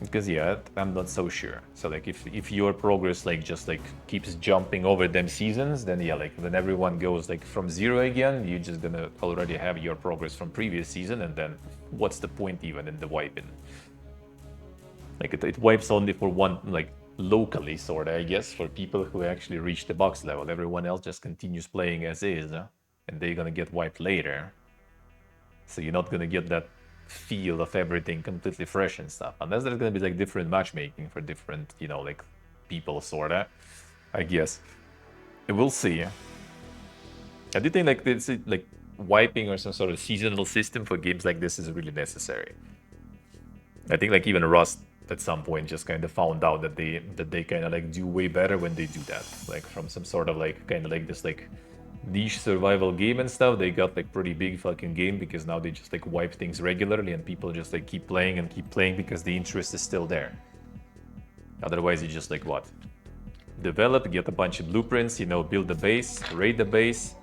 Because yeah, I'm not so sure. So like if your progress like just like keeps jumping over them seasons, then yeah, like when everyone goes like from 0 again, you're just gonna already have your progress from previous season, and then what's the point even in the wiping? Like it wipes only for one, like locally sorta, I guess, for people who actually reach the box level. Everyone else just continues playing as is, and they're gonna get wiped later. So you're not gonna get that feel of everything completely fresh and stuff, unless there's gonna be like different matchmaking for different, you know, like people, sorta, I guess. We'll see. I do think like this, like wiping or some sort of seasonal system for games like this is really necessary. I think like even Rust at some point just kind of found out that they kind of like do way better when they do that, like from some sort of like kind of like this like niche survival game and stuff. They got like pretty big fucking game because now they just like wipe things regularly and people just like keep playing and keep playing because the interest is still there. Otherwise you just like what, develop, get a bunch of blueprints, you know, build a base, raid the base,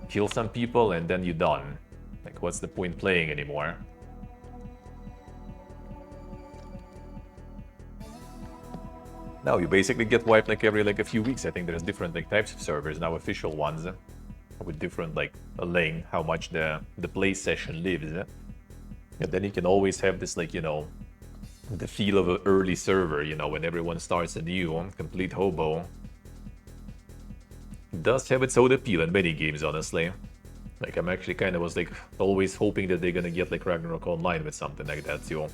kill some people, and then you're done. Like what's the point playing anymore? No, you basically get wiped like every like a few weeks. I think there's different like types of servers now, official ones, with different like a lane, how much the play session lives. And then you can always have this like, you know, the feel of an early server, you know, when everyone starts anew, complete hobo. It does have its own appeal in many games, honestly. Like I'm actually kind of was like always hoping that they're gonna get like Ragnarok Online with something like that too.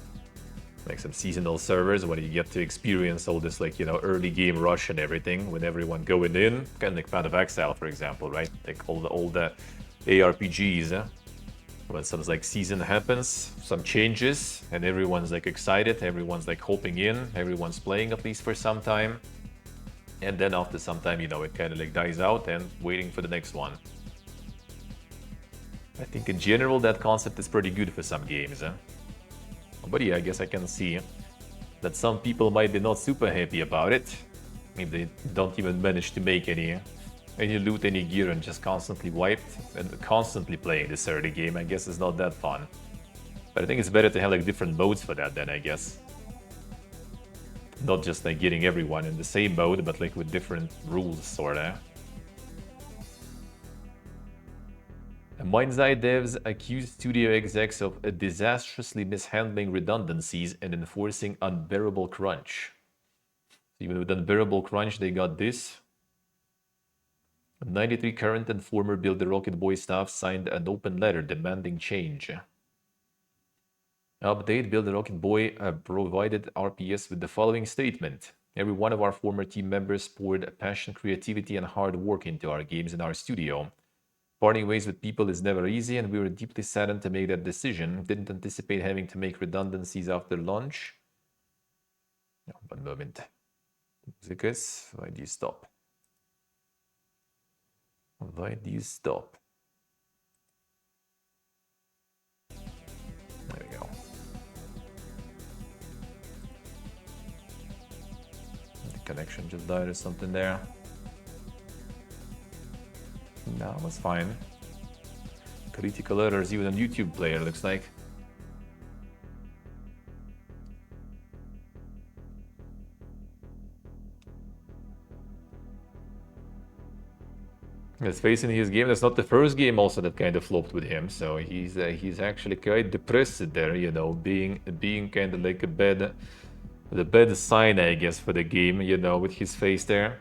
Like some seasonal servers where you get to experience all this like, you know, early game rush and everything with everyone going in, kind of like Path of Exile, for example, right? Like all the ARPGs, when some like season happens, some changes, and everyone's like excited, everyone's like hoping in, everyone's playing at least for some time, and then after some time, you know, it kind of like dies out and waiting for the next one. I think in general that concept is pretty good for some games. But yeah, I guess I can see that some people might be not super happy about it. If they don't even manage to make any loot, any gear, and just constantly wiped and constantly playing this early game, I guess is not that fun. But I think it's better to have like different modes for that then, I guess. Not just like getting everyone in the same mode, but like with different rules, sorta. Mind's Eye devs accused studio execs of disastrously mishandling redundancies and enforcing unbearable crunch. Even with unbearable crunch, they got this. 93 current and former Build the Rocket Boy staff signed an open letter demanding change. Update: Build the Rocket Boy provided RPS with the following statement. Every one of our former team members poured passion, creativity, and hard work into our games in our studio. Parting ways with people is never easy, and we were deeply saddened to make that decision. Didn't anticipate having to make redundancies after launch. No, 1 moment. Musicus, why do you stop? Why do you stop? There we go. The connection just died or something there. No, it was fine. Critical errors even on YouTube player, looks like. Let's face it, in his game, that's not the first game also that kind of flopped with him. So he's actually quite depressed there, you know, being kind of like the bad sign, I guess, for the game, you know, with his face there.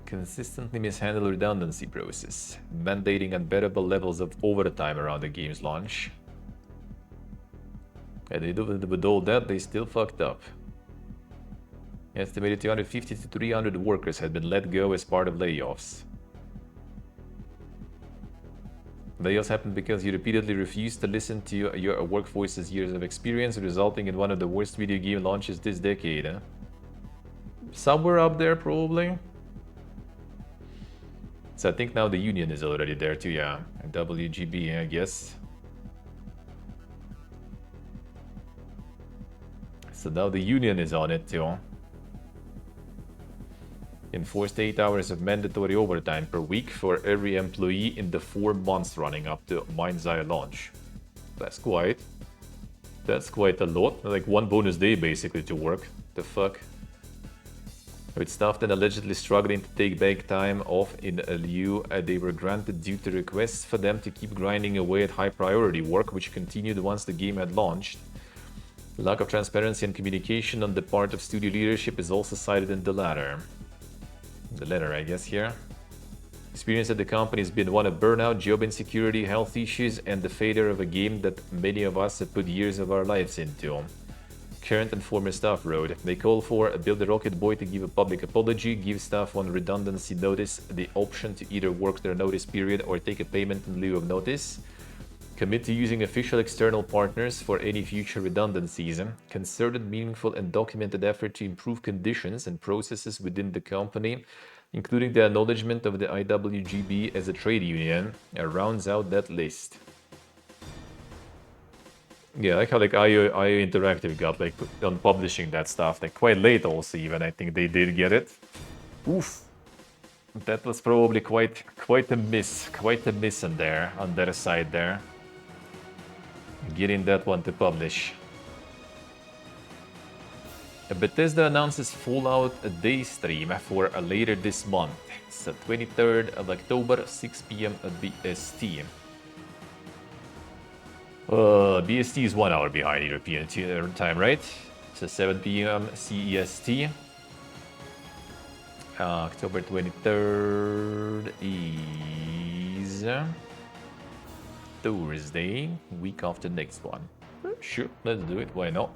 Consistently mishandle redundancy process, mandating unbearable levels of overtime around the game's launch. And with all that, they still fucked up. Estimated 250 to 300 workers had been let go as part of layoffs. Layoffs happened because you repeatedly refused to listen to your workforce's years of experience, resulting in one of the worst video game launches this decade. Huh? Somewhere up there, probably. So I think now the union is already there too, yeah. WGB, I guess. So now the union is on it too. Enforced 8 hours of mandatory overtime per week for every employee in the 4 months running up to Mind's Eye launch. That's quite a lot. Like 1 bonus day basically to work. The fuck? With staff then allegedly struggling to take back time off in lieu, they were granted due to requests for them to keep grinding away at high priority work, which continued once the game had launched. Lack of transparency and communication on the part of studio leadership is also cited in the latter. The letter, I guess, here. Experience at the company has been one of burnout, job insecurity, health issues, and the failure of a game that many of us have put years of our lives into. Current and former staff wrote, they call for Build the Rocket Boy to give a public apology, give staff on redundancy notice the option to either work their notice period or take a payment in lieu of notice. Commit to using official external partners for any future redundancies. Concerted, meaningful, and documented effort to improve conditions and processes within the company, including the acknowledgement of the IWGB as a trade union, rounds out that list. Yeah, like how like IO Interactive got like on publishing that stuff like quite late also even. I think they did get it. Oof. That was probably quite a miss in there on their side there. Getting that one to publish. Bethesda announces Fallout a day stream for later this month. It's the 23rd of October, 6 p.m. BST. BST is 1 hour behind European time, right? So 7 p.m. CEST. October 23rd is Thursday, week after next one. Sure, let's do it, why not?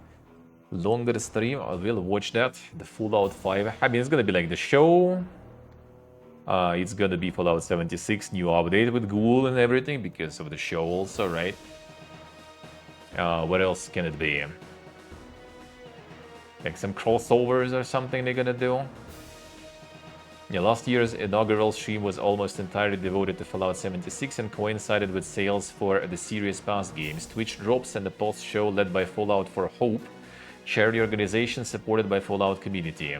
Longer stream, I will watch that. The Fallout 5, I mean, it's gonna be like the show. It's gonna be Fallout 76, new update with Ghoul and everything, because of the show also, right? What else can it be? Like some crossovers or something they're gonna do? Yeah, last year's inaugural stream was almost entirely devoted to Fallout 76 and coincided with sales for the Series Pass games. Twitch drops and a post-show led by Fallout for Hope, charity organization supported by Fallout community.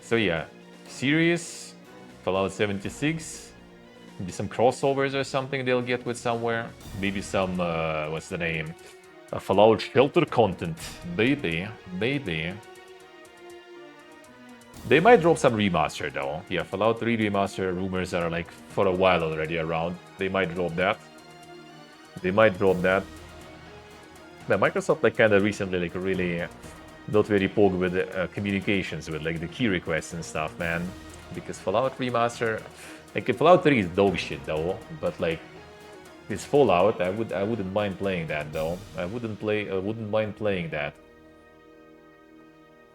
So yeah, Series, Fallout 76, maybe some crossovers or something they'll get with somewhere. Maybe some, what's the name? Fallout Shelter content. Maybe. They might drop some remaster though. Yeah, Fallout 3 remaster rumors are like for a while already around. They might drop that. Yeah, Microsoft like kind of recently like really not very poor with communications with like the key requests and stuff, man. Because Fallout remaster, like Fallout 3 is dog shit though, but like this Fallout, I wouldn't mind playing that though. I wouldn't mind playing that.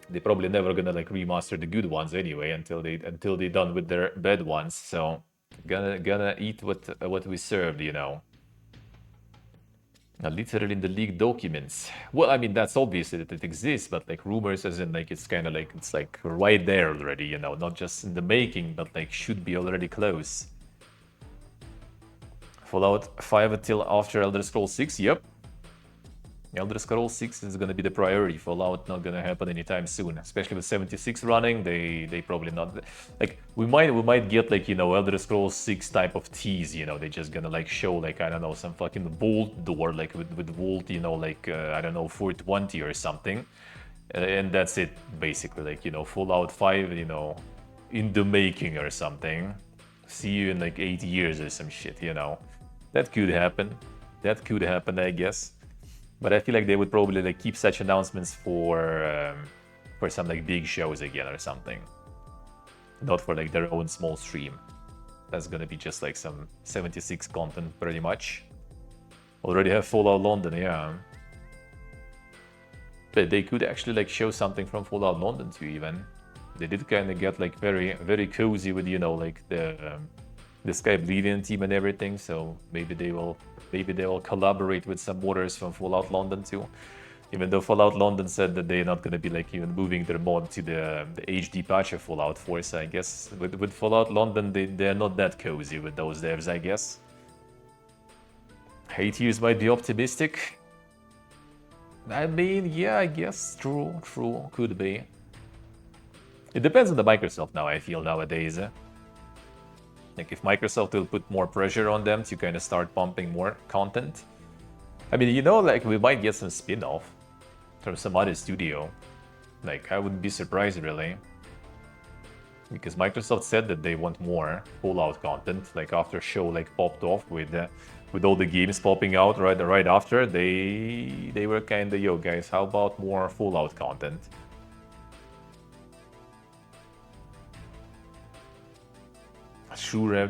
They're probably never gonna like remaster the good ones anyway until they're done with their bad ones. So gonna eat what we served, you know. Literally in the leaked documents. Well, I mean that's obvious that it exists, but like rumors as in like it's kind of like it's like right there already, you know, not just in the making, but like should be already close. Fallout 5 until after Elder Scrolls 6, yep. Elder Scrolls 6 is gonna be the priority. Fallout not gonna happen anytime soon, especially with 76 running. They probably not, like, we might get like, you know, Elder Scrolls 6 type of tease, you know. They just gonna like show like, I don't know, some fucking vault door like with vault, you know, like I don't know, 420 or something, and that's it basically. Like, you know, Fallout 5, you know, in the making or something. See you in like 8 years or some shit, you know. That could happen. That could happen, I guess. But I feel like they would probably like keep such announcements for some like big shows again or something, not for like their own small stream. That's gonna be just like some 76 content pretty much. Already have Fallout London, yeah. But they could actually like show something from Fallout London too. Even they did kind of get like very cozy with, you know, like the Sky Oblivion team and everything. So maybe they will collaborate with some modders from Fallout London too. Even though Fallout London said that they're not going to be like even moving their mod to the HD patch of Fallout 4, so I guess with Fallout London they're not that cozy with those devs, I guess. 8 years might be optimistic. I mean, yeah, I guess true, could be. It depends on the Microsoft now, I feel, nowadays. Like, if Microsoft will put more pressure on them to kind of start pumping more content. I mean, you know, like, we might get some spin-off from some other studio. Like, I wouldn't be surprised, really. Because Microsoft said that they want more Fallout content. Like, after show, like, popped off with all the games popping out right after, they were kind of, yo, guys, how about more Fallout content?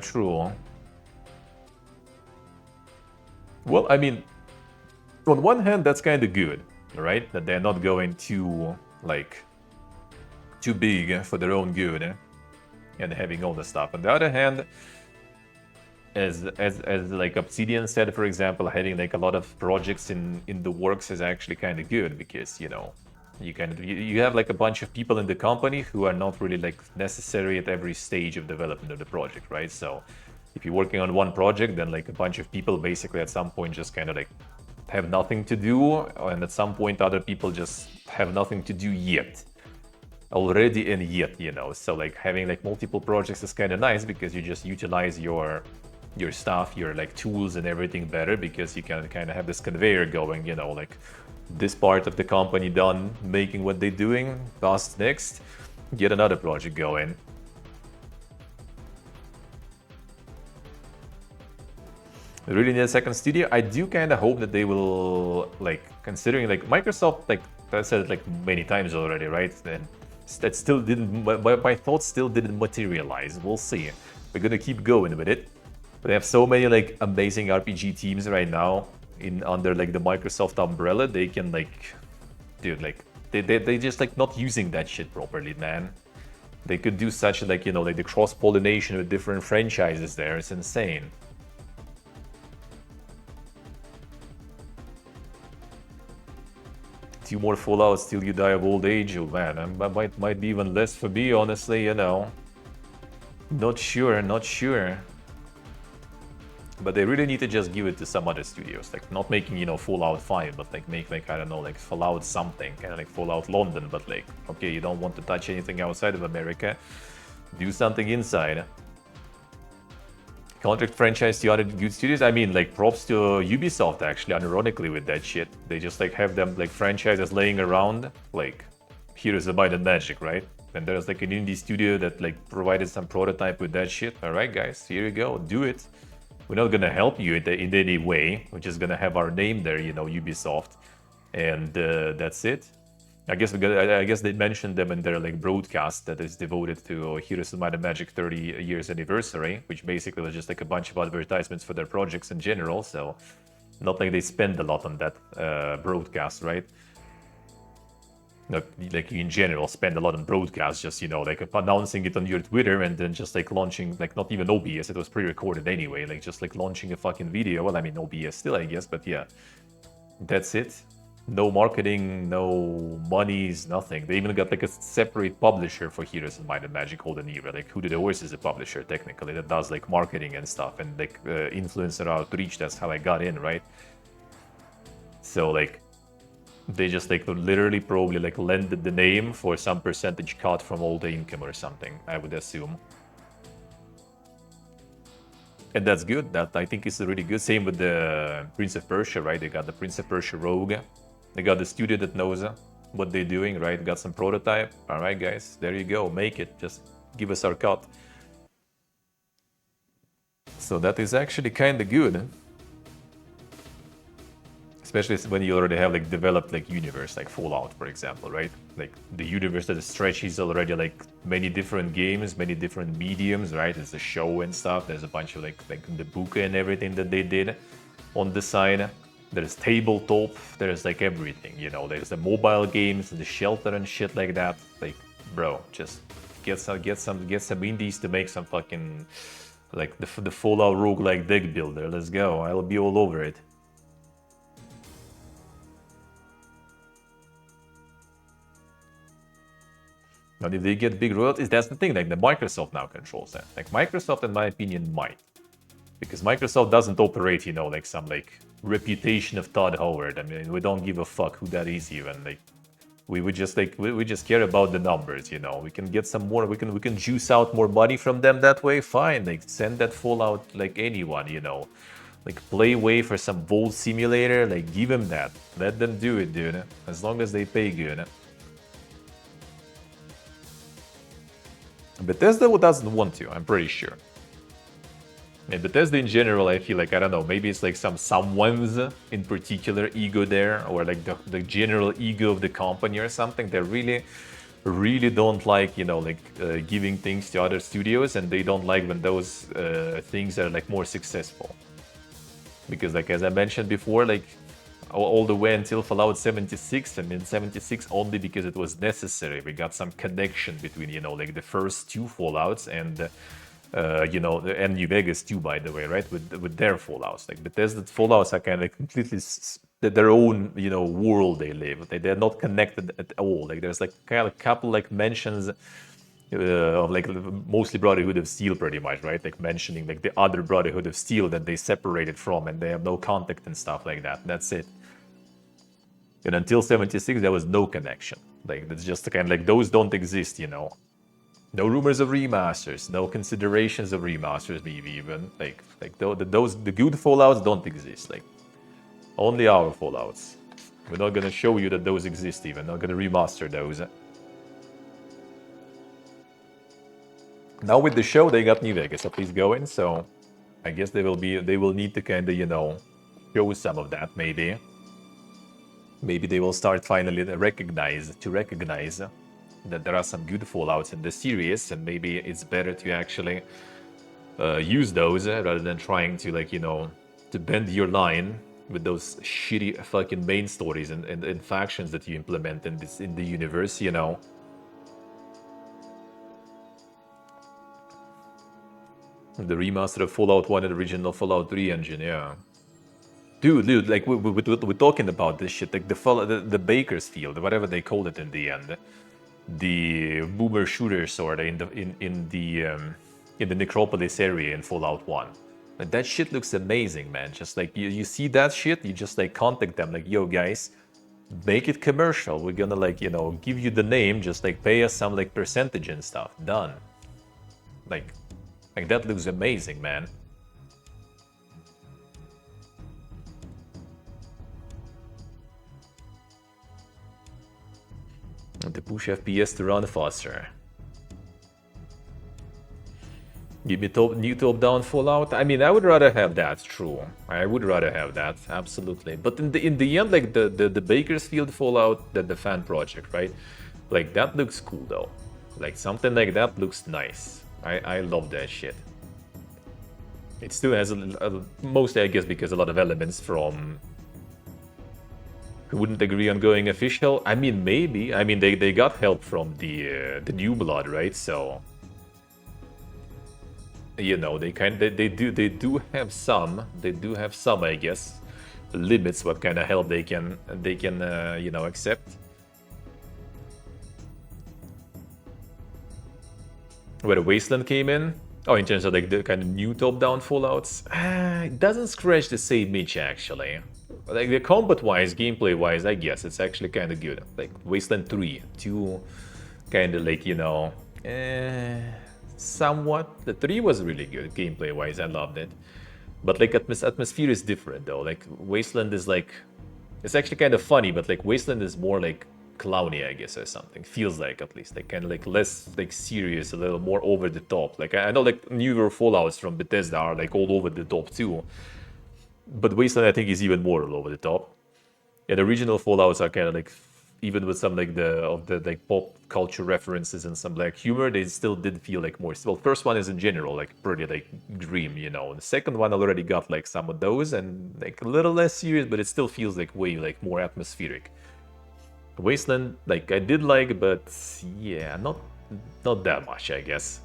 True. Well, I mean, on one hand, that's kind of good, right? That they're not going too big for their own good, and having all the stuff. On the other hand, as like Obsidian said, for example, having like a lot of projects in the works is actually kind of good, because, you know, you have like a bunch of people in the company who are not really like necessary at every stage of development of the project, right? So if you're working on one project, then like a bunch of people basically at some point just kind of like have nothing to do, and at some point other people just have nothing to do yet. Already and yet, you know. So like having like multiple projects is kind of nice, because you just utilize your stuff, your like tools and everything better, because you can kind of have this conveyor going, you know, like this part of the company done making what they're doing, past next, get another project going. Really need a second studio? I do kind of hope that they will, like, considering like Microsoft, like I said it like many times already, right? And that still didn't, my thoughts still didn't materialize. We'll see. We're gonna keep going with it. But they have so many like amazing RPG teams right now under like the Microsoft umbrella. They can like, dude, like they just like not using that shit properly, man. They could do such like, you know, like the cross-pollination with different franchises there. It's insane. Two more Fallouts till you die of old age. Oh man, might be even less for me, honestly, you know. Not sure. But they really need to just give it to some other studios, like not making, you know, Fallout 5, but like make like, I don't know, like Fallout something, kind of like Fallout London, but like, okay, you don't want to touch anything outside of America, do something inside. Contract franchise to other good studios. I mean, like, props to Ubisoft, actually, unironically, with that shit. They just like have them like franchises laying around, like Heroes of Might and Magic, right? And there's like an indie studio that like provided some prototype with that shit. All right, guys, here you go, do it. We're not gonna help you in any way. We're just gonna have our name there, you know, Ubisoft, and that's it. I guess they mentioned them in their like broadcast that is devoted to Heroes of Might and Magic 30 years anniversary, which basically was just like a bunch of advertisements for their projects in general. So not like they spend a lot on that broadcast, right? Not like in general spend a lot on broadcasts, just, you know, like announcing it on your Twitter and then just like launching, like not even OBS, it was pre-recorded anyway, like just like launching a fucking video. Well, I mean OBS still, I guess, but yeah, that's it. No marketing, no monies, nothing. They even got like a separate publisher for Heroes of Might and Magic called Anira. Like Who Did the Horse is a publisher technically that does like marketing and stuff, and like influencer outreach. That's how I got in, right? So like They just like literally probably like lended the name for some percentage cut from all the income or something, I would assume. And that's good. That I think is really good. Same with the Prince of Persia, right? They got the Prince of Persia Rogue. They got the studio that knows what they're doing, right? Got some prototype. All right, guys, there you go. Make it. Just give us our cut. So that is actually kind of good. Especially when you already have like developed like universe, like Fallout, for example, right? Like the universe that stretches already like many different games, many different mediums, right? There's a show and stuff. There's a bunch of like the book and everything that they did on the side. There's tabletop. There's like everything, you know. There's the mobile games, the shelter and shit like that. Like, bro, just get some indies to make some fucking like the Fallout roguelike deck builder. Let's go. I'll be all over it. But if they get big royalties, that's the thing. Like the Microsoft now controls that. Like Microsoft, in my opinion, might, because Microsoft doesn't operate, you know, like some like reputation of Todd Howard. I mean, we don't give a fuck who that is even. Like we would just like we just care about the numbers, you know. We can get some more. We can juice out more money from them that way. Fine. Like send that Fallout like anyone, you know. Like play way for some Vault Simulator. Like give them that. Let them do it, dude. As long as they pay good. Bethesda doesn't want to, I'm pretty sure. And Bethesda in general, I feel like, I don't know, maybe it's like someone's in particular ego there, or like the general ego of the company or something. They really don't like, you know, like giving things to other studios, and they don't like when those things are like more successful. Because like, as I mentioned before, like all the way until Fallout 76, I mean 76 only because it was necessary. We got some connection between, you know, like the first two Fallouts and you know, and New Vegas too, by the way, right? With their Fallouts, like Bethesda Fallouts are kind of completely their own, you know, world they live. They're not connected at all. Like there's like kind of a couple like mentions of like mostly Brotherhood of Steel, pretty much, right? Like mentioning like the other Brotherhood of Steel that they separated from, and they have no contact and stuff like that. That's it. And until 76, there was no connection. Like that's just kind of like those don't exist, you know. No rumors of remasters, no considerations of remasters, maybe even like those the good Fallouts don't exist. Like only our Fallouts. We're not gonna show you that those exist even. Not gonna remaster those. Now with the show, they got New Vegas at least going, so I guess they will need to kind of, you know, show some of that maybe. Maybe they will start finally recognize that there are some good Fallouts in the series, and maybe it's better to actually use those rather than trying to, like, you know, to bend your line with those shitty fucking main stories and factions that you implement in the universe, you know. The remaster of Fallout 1 and original Fallout 3 engine, yeah. Dude, like we're talking about this shit, like the Bakersfield, whatever they called it in the end, the boomer shooter sort of in the Necropolis area in Fallout 1. Like, that shit looks amazing, man. Just like you see that shit, you just like contact them, like, yo guys, make it commercial. We're gonna, like, you know, give you the name, just like pay us some like percentage and stuff. Done. Like that looks amazing, man. To push FPS to run faster. Give me new top-down Fallout. I mean, I would rather have that. True, I would rather have that. Absolutely. But in the end, like the Bakersfield Fallout, the fan project, right? Like that looks cool though. Like something like that looks nice. I love that shit. It still has mostly, I guess, because a lot of elements from. Who wouldn't agree on going official? I mean, maybe. I mean, they got help from the New Blood, right? So, you know, they do have some, I guess, limits what kind of help they can you know, accept. Where the Wasteland came in. Oh, in terms of like the kind of new top-down Fallouts, it doesn't scratch the same itch actually. Like the combat-wise, gameplay-wise, I guess it's actually kind of good. Like Wasteland 3, 2, kind of like, you know, somewhat. The 3 was really good gameplay-wise. I loved it. But like atmosphere is different though. Like Wasteland is like, it's actually kind of funny, but like Wasteland is more like clowny, I guess, or something. Feels like, at least, like kind of like less like serious, a little more over the top. Like I know like newer Fallouts from Bethesda are like all over the top too, but Wasteland I think is even more all over the top. Yeah, the original Fallouts are kind of like, even with some like the like pop culture references and some black humor, they still did feel like more. Well, first one is in general like pretty like grim, you know. The second one already got like some of those and like a little less serious, but it still feels like way like more atmospheric. Wasteland, like I did like, but yeah, not that much, I guess.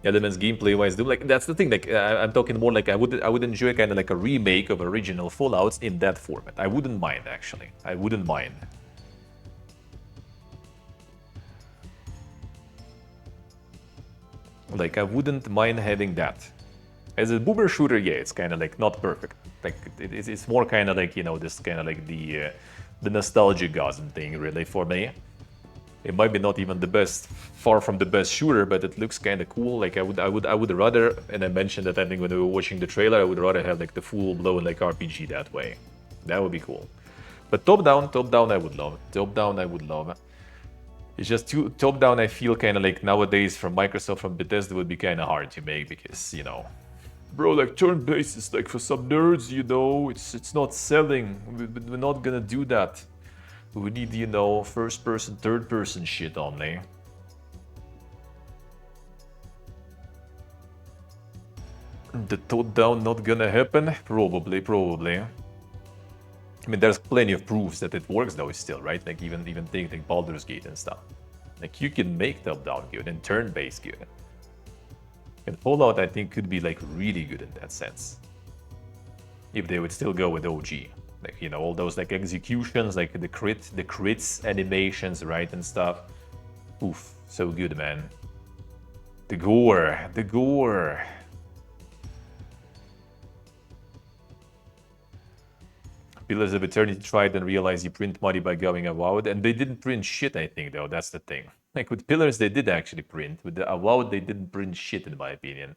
Elements gameplay wise do like, that's the thing, like I'm talking more like I would enjoy kind of like a remake of original Fallouts in that format. I wouldn't mind, actually. I wouldn't mind. Like I wouldn't mind having that. As a boomer shooter, yeah, it's kind of like not perfect. Like it's more kind of like, you know, this kind of like the nostalgia gossip thing really for me. It might be not even the best, far from the best shooter, but it looks kind of cool. Like I would rather, and I mentioned that I think when we were watching the trailer, I would rather have like the full-blown like RPG that way. That would be cool. But top down, I would love. Top down, I would love. It's just too top down. I feel kind of like nowadays from Microsoft, from Bethesda, would be kind of hard to make because, you know, bro, like turn-based is like for some nerds, you know, it's not selling. We're not gonna do that. We need, you know, first-person, third-person shit only. The top-down not gonna happen? Probably. I mean, there's plenty of proofs that it works though still, right? Like even things like Baldur's Gate and stuff. Like you can make top-down good and turn-based good. And Fallout, I think, could be like really good in that sense. If they would still go with OG. Like, you know, all those like executions, like the crits animations, right, and stuff. Oof, so good, man. The gore. Pillars of Eternity tried and realized you print money by going Avowed, and they didn't print shit, I think, though. That's the thing. Like with Pillars, they did actually print. With the Avowed, they didn't print shit, in my opinion.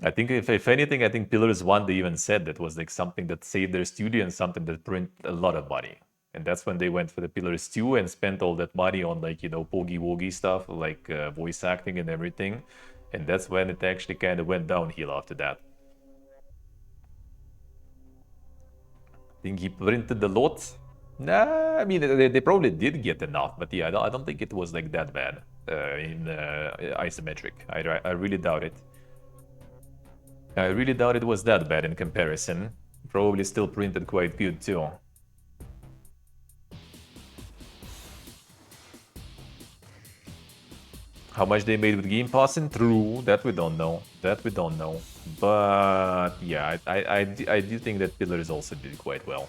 I think if anything, I think Pillars 1, they even said that was like something that saved their studio and something that print a lot of money. And that's when they went for the Pillars 2 and spent all that money on like, you know, poggy-woggy stuff, like voice acting and everything. And that's when it actually kind of went downhill after that. Think he printed a lot? Nah, I mean, they probably did get enough, but yeah, I don't think it was like that bad in isometric. I really doubt it. I really doubt it was that bad in comparison. Probably still printed quite good too. How much they made with Game Pass in True, that we don't know. But yeah, I do think that Pillars also did quite well.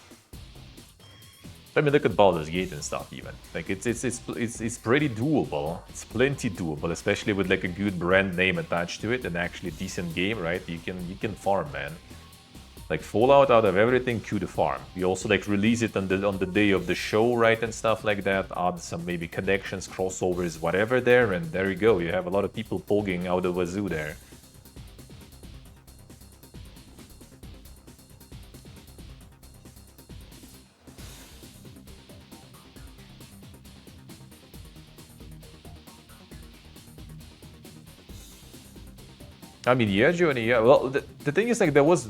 I mean, look at Baldur's Gate and stuff even. Like it's pretty doable. It's plenty doable, especially with like a good brand name attached to it, an actually decent game, right? You can farm, man. Like Fallout, out of everything, queue the farm. You also like release it on the day of the show, right, and stuff like that. Add some maybe connections, crossovers, whatever there, and there you go. You have a lot of people pogging out of wazoo there. I mean, yeah, Johnny, yeah. Well, the thing is, like, there was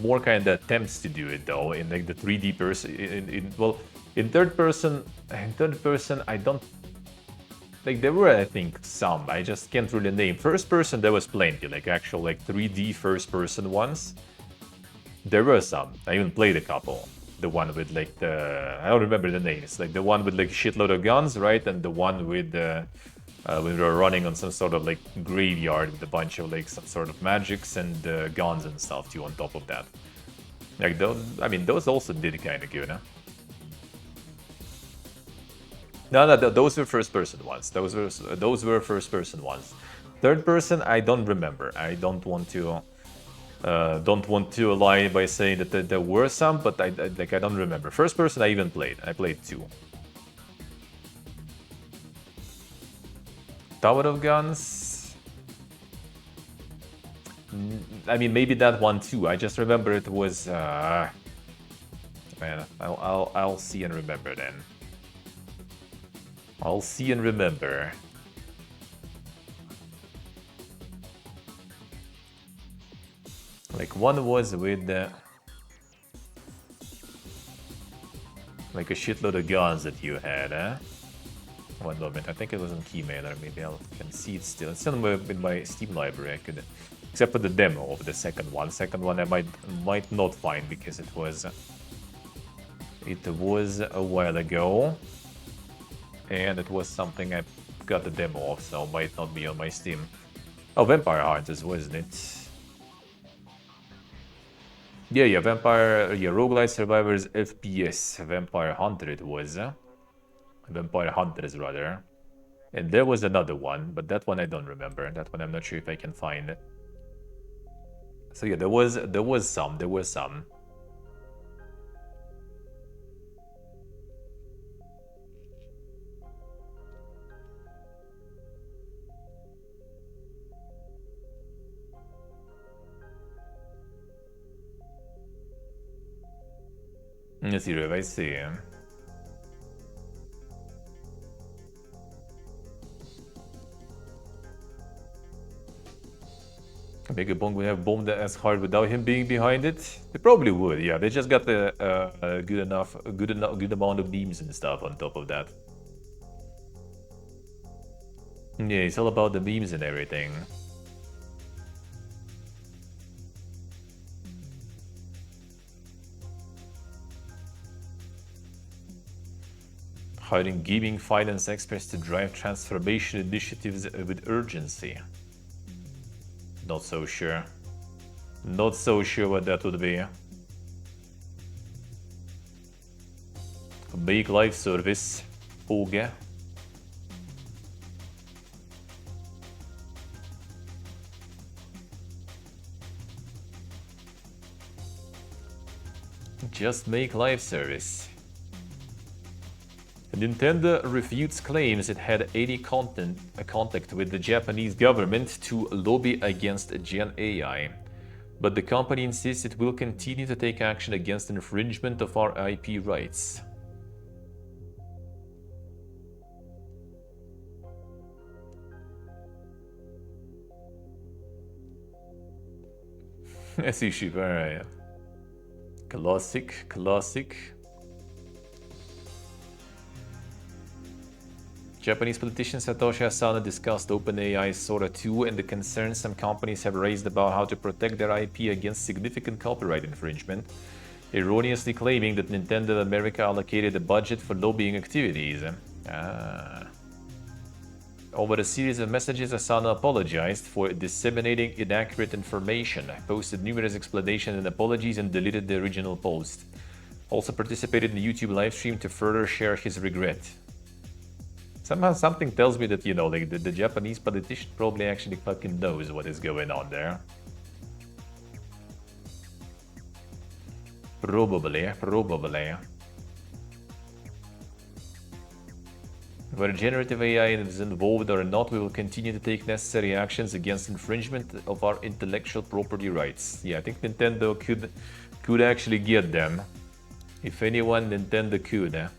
more kind of attempts to do it though in like the 3D person. In third person, I don't like there were, I think, some. I just can't really name. First person, there was plenty, like actual like 3D first person ones. There were some. I even played a couple. The one with like I don't remember the names. Like the one with like a shitload of guns, right, and the one with when we were running on some sort of like graveyard with a bunch of like some sort of magics and guns and stuff too on top of that. Like those, I mean, those also did kind of good, huh? No, those were first-person ones. Those were first-person ones. Third person, I don't remember. I don't want to lie by saying that there were some, but I don't remember. First person, I even played. I played 2. Tower of Guns. I mean, maybe that one too. I just remember it was. Man, I'll see and remember then. I'll see and remember. Like one was with like a shitload of guns that you had, eh? One moment, I think it was on Keymailer. Maybe I can see it still. It's still in my Steam library. I could, except for the demo of the second one. Second one I might not find because it was a while ago, and it was something I got the demo of, so might not be on my Steam. Oh, Vampire Hunters, wasn't it? Yeah, Vampire, Roguelite Survivors FPS, Vampire Hunter it was. Vampire Hunters, rather. And there was another one, but that one I don't remember. That one I'm not sure if I can find. So yeah, there was some. Let's see if I see. Mega Bong would have bombed as hard without him being behind it. They probably would. Yeah, they just got the good amount of beams and stuff on top of that. Yeah, it's all about the beams and everything. Hiring gaming finance experts to drive transformation initiatives with urgency. Not so sure. Not so sure what that would be. Make live service. Åge. Just make live service. Nintendo refutes claims it had any contact with the Japanese government to lobby against Gen AI, but the company insists it will continue to take action against infringement of our IP rights. Sushi, alright. Classic. Japanese politician Satoshi Asano discussed OpenAI's Sora 2 and the concerns some companies have raised about how to protect their IP against significant copyright infringement, erroneously claiming that Nintendo America allocated a budget for lobbying activities. Over a series of messages, Asano apologized for disseminating inaccurate information, posted numerous explanations and apologies, and deleted the original post. Also participated in the YouTube livestream to further share his regret. Somehow something tells me that, you know, like the Japanese politician probably actually fucking knows what is going on there. Probably. Whether generative AI is involved or not, we will continue to take necessary actions against infringement of our intellectual property rights. Yeah, I think Nintendo could actually get them. If anyone, Nintendo could.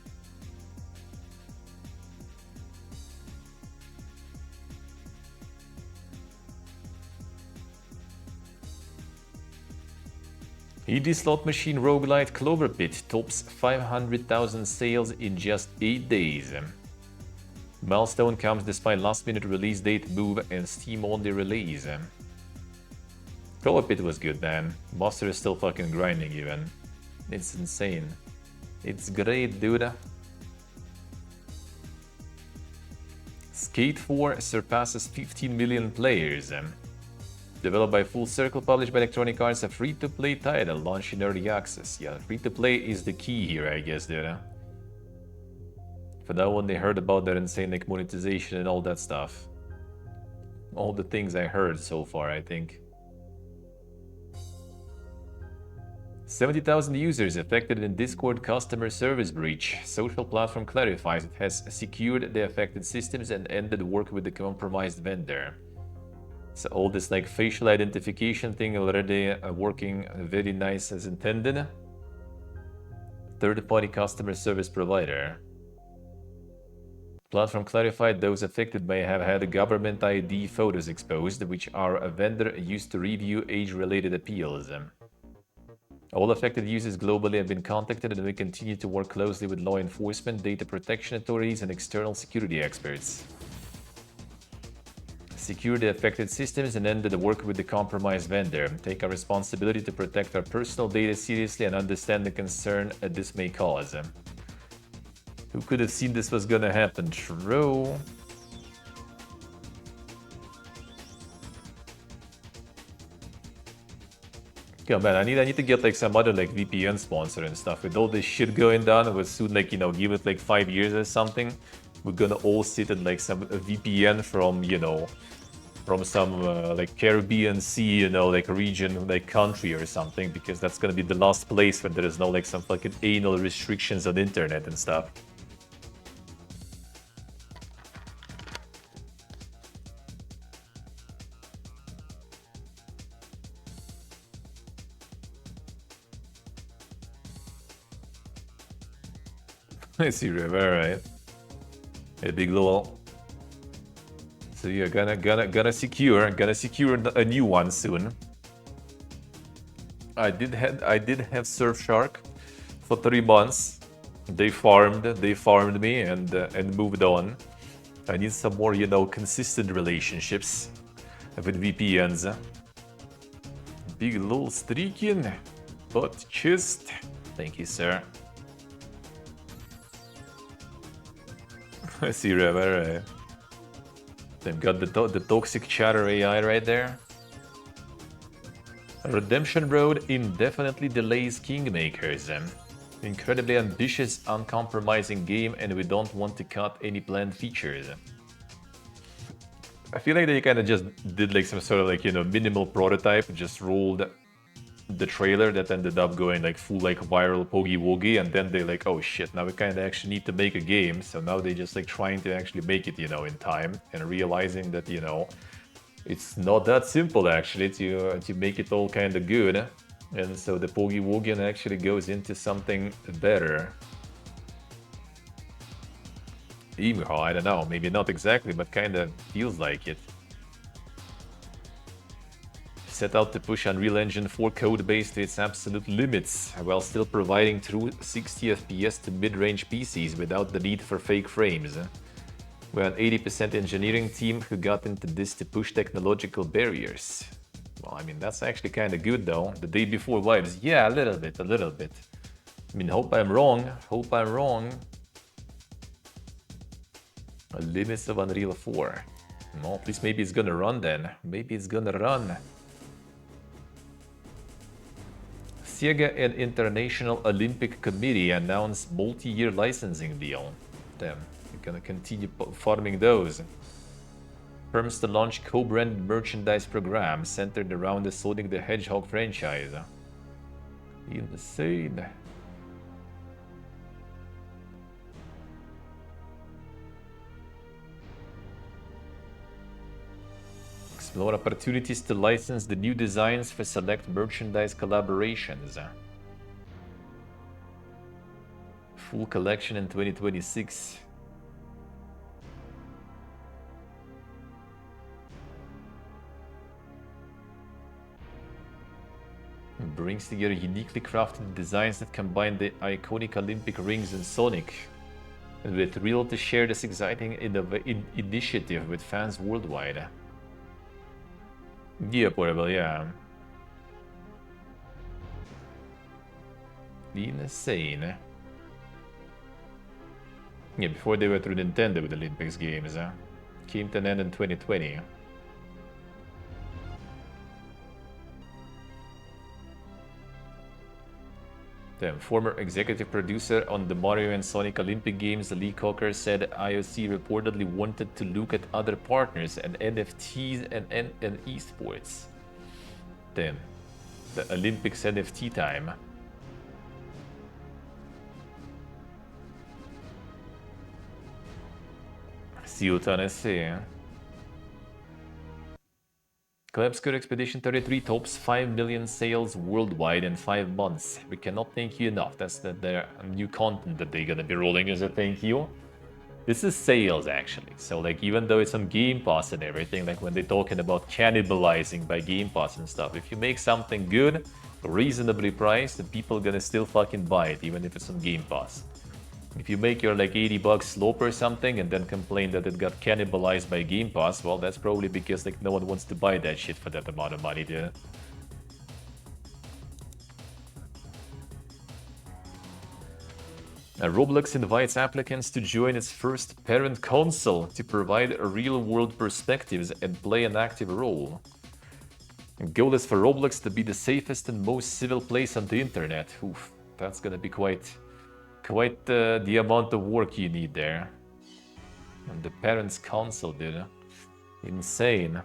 ED slot machine roguelite Clover Pit tops 500,000 sales in just 8 days. Milestone comes despite last-minute release date move and Steam-only release. Clover Pit was good, man. Buster is still fucking grinding even. It's insane. It's great, dude. Skate 4 surpasses 15 million players. Developed by Full Circle, published by Electronic Arts, a free-to-play title launched in early access. Yeah, free-to-play is the key here, I guess, dude. For that one, they heard about their insane like monetization and all that stuff. all the things I heard so far, I think. 70,000 users affected in Discord customer service breach. Social platform clarifies it has secured the affected systems and ended work with the compromised vendor. So all this like facial identification thing already working very nice as intended. Third-party customer service provider. Platform clarified those affected may have had government ID photos exposed, which are a vendor used to review age-related appeals. All affected users globally have been contacted, and we continue to work closely with law enforcement, data protection authorities, and external security experts. Secure the affected systems and end the work with the compromised vendor. Take our responsibility to protect our personal data seriously and understand the concern this may cause. Who could have seen this was gonna happen? True. Yeah, man, I need to get like some other like VPN sponsor and stuff. With all this shit going down, it was soon like, you know, give it like 5 years or something. We're gonna all sit in like some VPN from, you know, from some like Caribbean Sea, you know, like region, like country or something, because that's gonna be the last place where there is no like some fucking anal restrictions on internet and stuff. I see, River, right? A big lol. So you're gonna secure a new one soon. I did have Surfshark for 3 months. They farmed me and moved on. I need some more, you know, consistent relationships with VPNs. Big lol streaking, but just thank you, sir. I see, River. They've got the toxic chatter AI right there. Redemption Road indefinitely delays Kingmakers. Incredibly ambitious, uncompromising game, and we don't want to cut any planned features. I feel like they kind of just did like some sort of like, you know, minimal prototype, just rolled the trailer that ended up going like full like viral poggy woggy, and then they like, oh shit, now we kind of actually need to make a game. So now they just like trying to actually make it, you know, in time, and realizing that, you know, it's not that simple actually to make it all kind of good. And so the poggy woggy actually goes into something better. Emo, I don't know, maybe not exactly, but kind of feels like it. Set out to push Unreal Engine 4 codebase to its absolute limits, while still providing true 60 FPS to mid-range PCs without the need for fake frames. We're an 80% engineering team who got into this to push technological barriers. Well, I mean, that's actually kind of good though. The day before vibes, yeah, a little bit. I mean, hope I'm wrong. Limits of Unreal 4. No, at least maybe it's gonna run then. Sega and International Olympic Committee announced multi-year licensing deal. Damn, we're gonna continue farming those. Firms to launch co-branded merchandise program centered around the Sonic the Hedgehog franchise. Insane. Explore opportunities to license the new designs for select merchandise collaborations. Full collection in 2026. Brings together uniquely crafted designs that combine the iconic Olympic rings and Sonic. And we're thrilled to share this exciting initiative with fans worldwide. Yeah, portable, yeah. Insane. Yeah, before they were through Nintendo with the Olympics games, came to an end in 2020. The former executive producer on the Mario and Sonic Olympic Games, Lee Cocker, said IOC reportedly wanted to look at other partners and NFTs and esports. Damn. The Olympics NFT time. Tennessee. Collapscore Expedition 33 tops 5 million sales worldwide in 5 months. We cannot thank you enough. That's their new content that they're gonna be rolling as a thank you. This is sales, actually. So, like, even though it's on Game Pass and everything, like when they're talking about cannibalizing by Game Pass and stuff, if you make something good, reasonably priced, then people are gonna still fucking buy it, even if it's on Game Pass. If you make your like $80 slope or something and then complain that it got cannibalized by Game Pass, well, that's probably because like no one wants to buy that shit for that amount of money, dude. Roblox invites applicants to join its first parent council to provide real-world perspectives and play an active role. The goal is for Roblox to be the safest and most civil place on the internet. Oof, that's gonna be quite the amount of work you need there. And the parents' council, dude. Insane.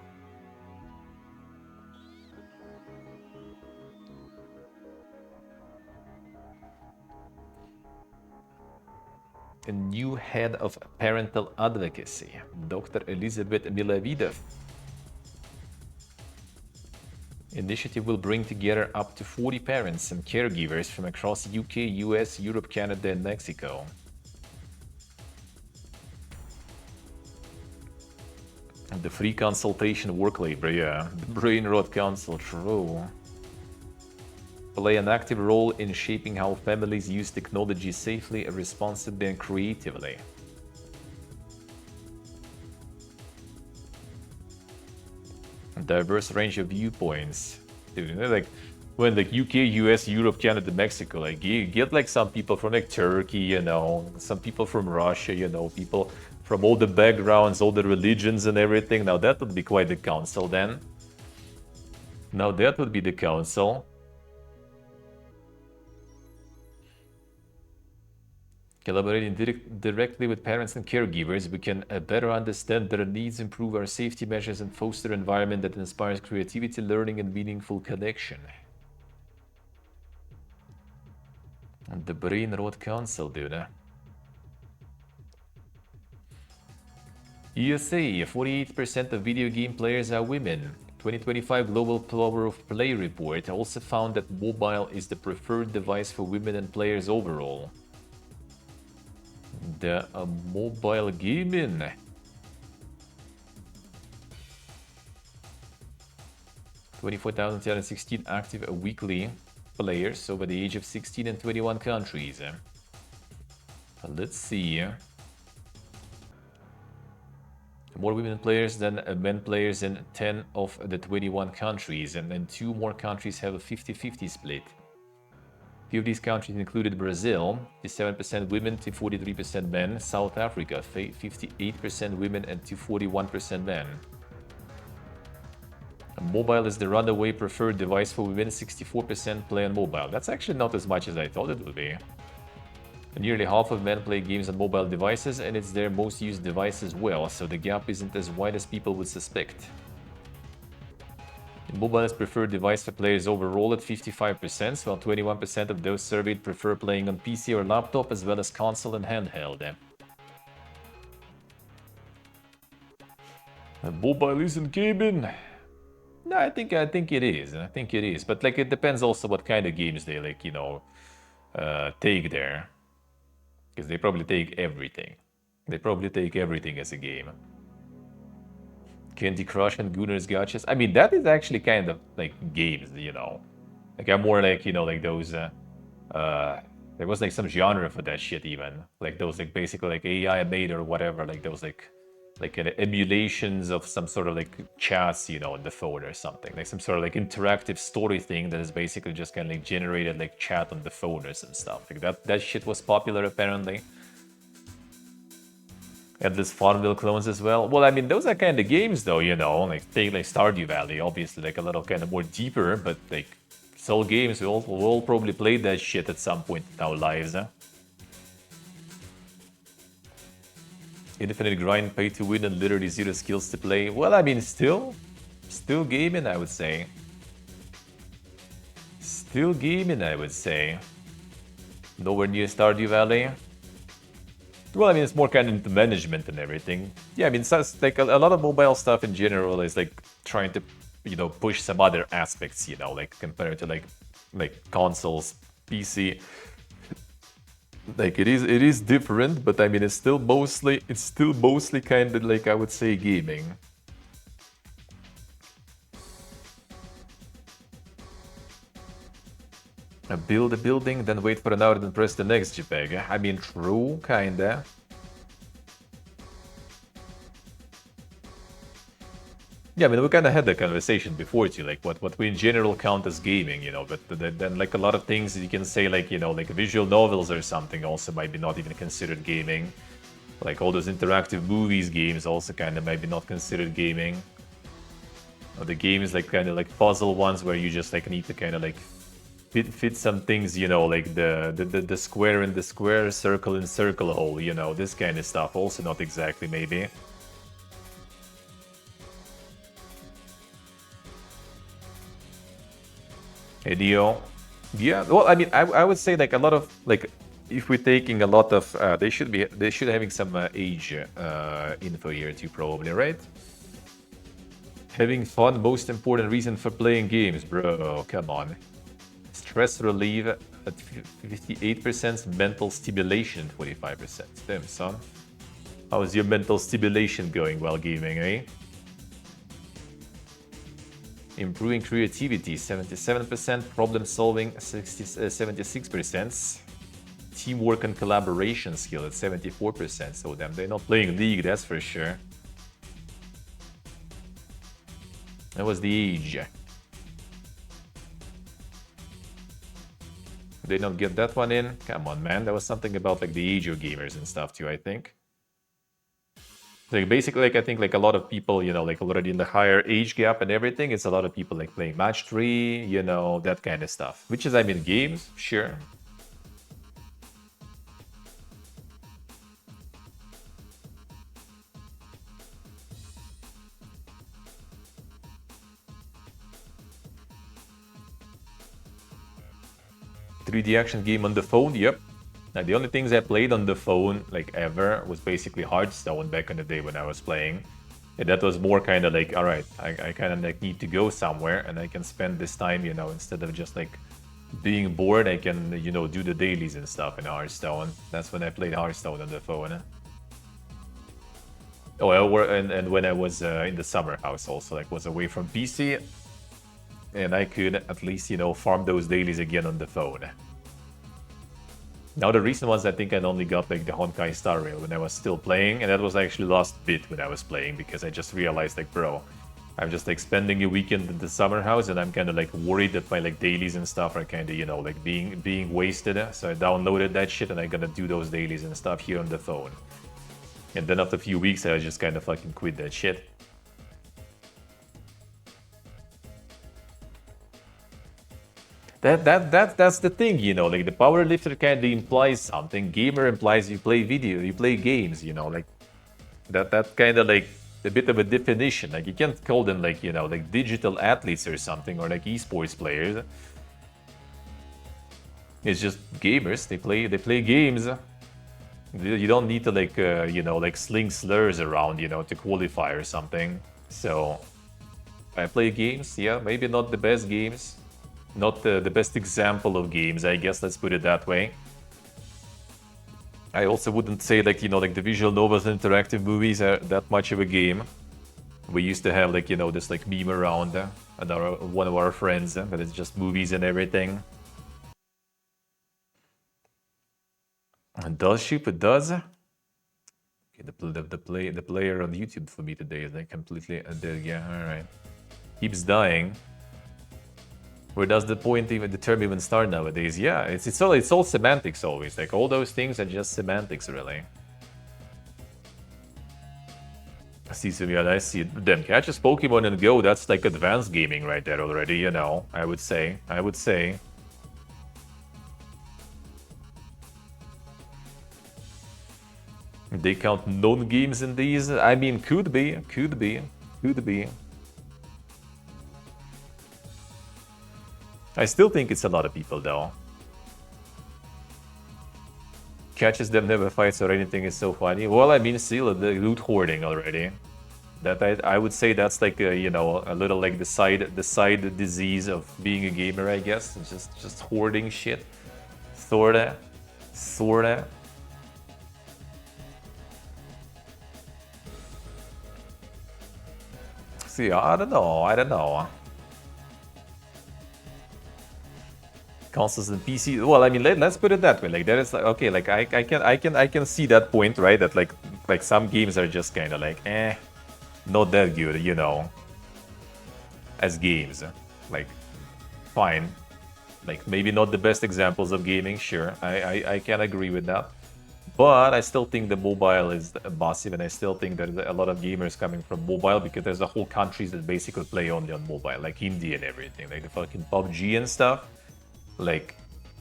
A new head of parental advocacy, Dr. Elizabeth Milavidov. Initiative will bring together up to 40 parents and caregivers from across UK, US, Europe, Canada, and Mexico. And the free consultation work labor, yeah. The Brain Rot Council, true. Play an active role in shaping how families use technology safely, responsibly, and creatively. A diverse range of viewpoints. Dude, you know, like when like UK, US, Europe, Canada, Mexico, like you get like some people from like Turkey, you know, some people from Russia, you know, people from all the backgrounds, all the religions and everything. Now that would be quite the council then. Now that would be the council. Collaborating directly with parents and caregivers, we can better understand their needs, improve our safety measures, and foster an environment that inspires creativity, learning, and meaningful connection. And the Brain Rot Council, dude. USA, 48% of video game players are women. 2025 Global Power of Play report also found that mobile is the preferred device for women and players overall. The mobile gaming. (24,216 active weekly players over the age of 16 in 21 countries. Let's see. More women players than men players in 10 of the 21 countries, and then 2 more countries have a 50-50 split. Few of these countries included Brazil, 57% women to 43% men, South Africa, 58% women and to 41% men. Mobile is the runaway preferred device for women, 64% play on mobile. That's actually not as much as I thought it would be. Nearly half of men play games on mobile devices, and it's their most used device as well, so the gap isn't as wide as people would suspect. Mobile is preferred device for players overall at 55%, while 21% of those surveyed prefer playing on PC or laptop, as well as console and handheld. Mobile isn't gaming. No, I think it is. I think it is. But like, it depends also what kind of games they like, you know, take there. Because they probably take everything. They probably take everything as a game. Candy Crush and Gunner's Gotchas. I mean, that is actually kind of like games, you know. Like, I'm more like, you know, like those, there was like some genre for that shit even. Like those like basically like AI made or whatever, like those like emulations of some sort of like chats, you know, on the phone or something. Like some sort of like interactive story thing that is basically just kind of like generated like chat on the phone or some stuff. Like that shit was popular apparently. Endless Farmville clones as well. Well, I mean, those are kind of games though, you know, like take like Stardew Valley, obviously like a little kind of more deeper, but like It's all games. We all probably played that shit at some point in our lives, huh? Infinite grind, pay to win, and literally zero skills to play. Well, I mean, still gaming, I would say. Still gaming, I would say. Nowhere near Stardew Valley. Well, I mean, it's more kind of into management and everything. Yeah, I mean, so it's like a lot of mobile stuff in general is like trying to, push some other aspects, like compared to like consoles, PC. Like it is different, but I mean, it's still mostly kind of like, I would say, gaming. Build a building, then wait for an hour, then press the next JPEG. I mean, true, kinda. Yeah, I mean, we kind of had that conversation before too, like what we in general count as gaming, but then like a lot of things you can say, like, like visual novels or something also might be not even considered gaming. Like all those interactive movies games also kind of might be not considered gaming. Or the games like kind of like puzzle ones where you just like need to kind of like fit some things, like the square in the square, circle in circle hole, this kind of stuff. Also not exactly, maybe. Ideo. Yeah, well, I mean, I would say like a lot of like, if we're taking a lot of, they should having some age info here too, probably, right? Having fun, most important reason for playing games, bro. Come on. Stress relief at 58%, mental stimulation 25%. Damn, son. How's your mental stimulation going while gaming, eh? Improving creativity 77%, problem solving 76%, teamwork and collaboration skill at 74%. So damn, they're not playing League, that's for sure. That was the age. They don't get that one in. Come on, man. That was something about like the age of gamers and stuff too, I think. Like basically, like I think like a lot of people, like already in the higher age gap and everything, it's a lot of people like playing match 3, that kind of stuff. Which is, I mean, games, sure. .3D action game on the phone, yep. Now, the only things I played on the phone, like ever, was basically Hearthstone back in the day when I was playing. And that was more kind of like, all right, I kind of like need to go somewhere and I can spend this time, instead of just like being bored, I can, do the dailies and stuff in Hearthstone. That's when I played Hearthstone on the phone. Oh, and when I was in the summer house also, like was away from PC, and I could at least, farm those dailies again on the phone. Now the recent ones, I think I only got like the Honkai Star Rail when I was still playing, and that was actually last bit when I was playing, because I just realized like, bro, I'm just like spending a weekend in the summer house, and I'm kind of like worried that my like dailies and stuff are kind of, like being wasted. So I downloaded that shit, and I gotta do those dailies and stuff here on the phone. And then after a few weeks, I just kind of fucking quit that shit. That's the thing, like the powerlifter kind of implies something. Gamer implies you play games, like that kind of like a bit of a definition. Like you can't call them like, like digital athletes or something, or like esports players. It's just gamers. They play games. You don't need to like like sling slurs around, to qualify or something. So I play games, yeah, maybe not the best games. Not the best example of games, I guess, let's put it that way. I also wouldn't say like, like the visual novels and interactive movies are that much of a game. We used to have like, this like meme around and one of our friends, but it's just movies and everything. And does ship? It does. Okay, the player on YouTube for me today is like completely dead. Yeah, all right. Keeps dying. Where does the point even the term even start nowadays? Yeah, it's all semantics always. Like all those things are just semantics, really. See some, yeah, I see them catches Pokemon and Go. That's like advanced gaming right there already, you know. I would say. They count known games in these. I mean, could be. I still think it's a lot of people though. Catches them, never fights or anything is so funny. Well, I mean, still the loot hoarding already. That I would say that's like a, you know, a little like the side disease of being a gamer, I guess. Just hoarding shit, sorta. See, I don't know. Consoles and PC. Well, I mean, let's put it that way. Like there is like, okay, like I can see that point, right? That like some games are just kind of like not that good, you know, as games. Like fine, like maybe not the best examples of gaming. Sure, I can agree with that. But I still think the mobile is massive, and I still think there's a lot of gamers coming from mobile because there's a whole countries that basically play only on mobile, like India and everything, like the fucking PUBG and stuff. Like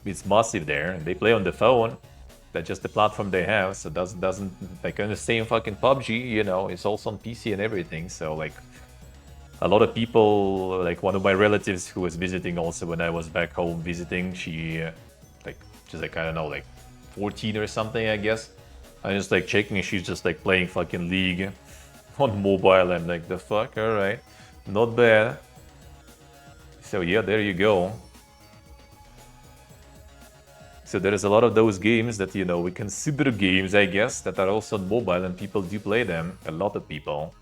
it's massive there, and they play on the phone. That's just the platform they have, so doesn't like on the same fucking PUBG, you know, it's also on PC and everything. So like a lot of people, like one of my relatives who was visiting also when I was back home visiting, like she's like I don't know, like 14 or something, I guess. I just like checking, she's just like playing fucking League on mobile. I'm like, the fuck, all right, not bad. So yeah, there you go. So there is a lot of those games that, you know, we consider games, I guess, that are also on mobile and people do play them. A lot of people.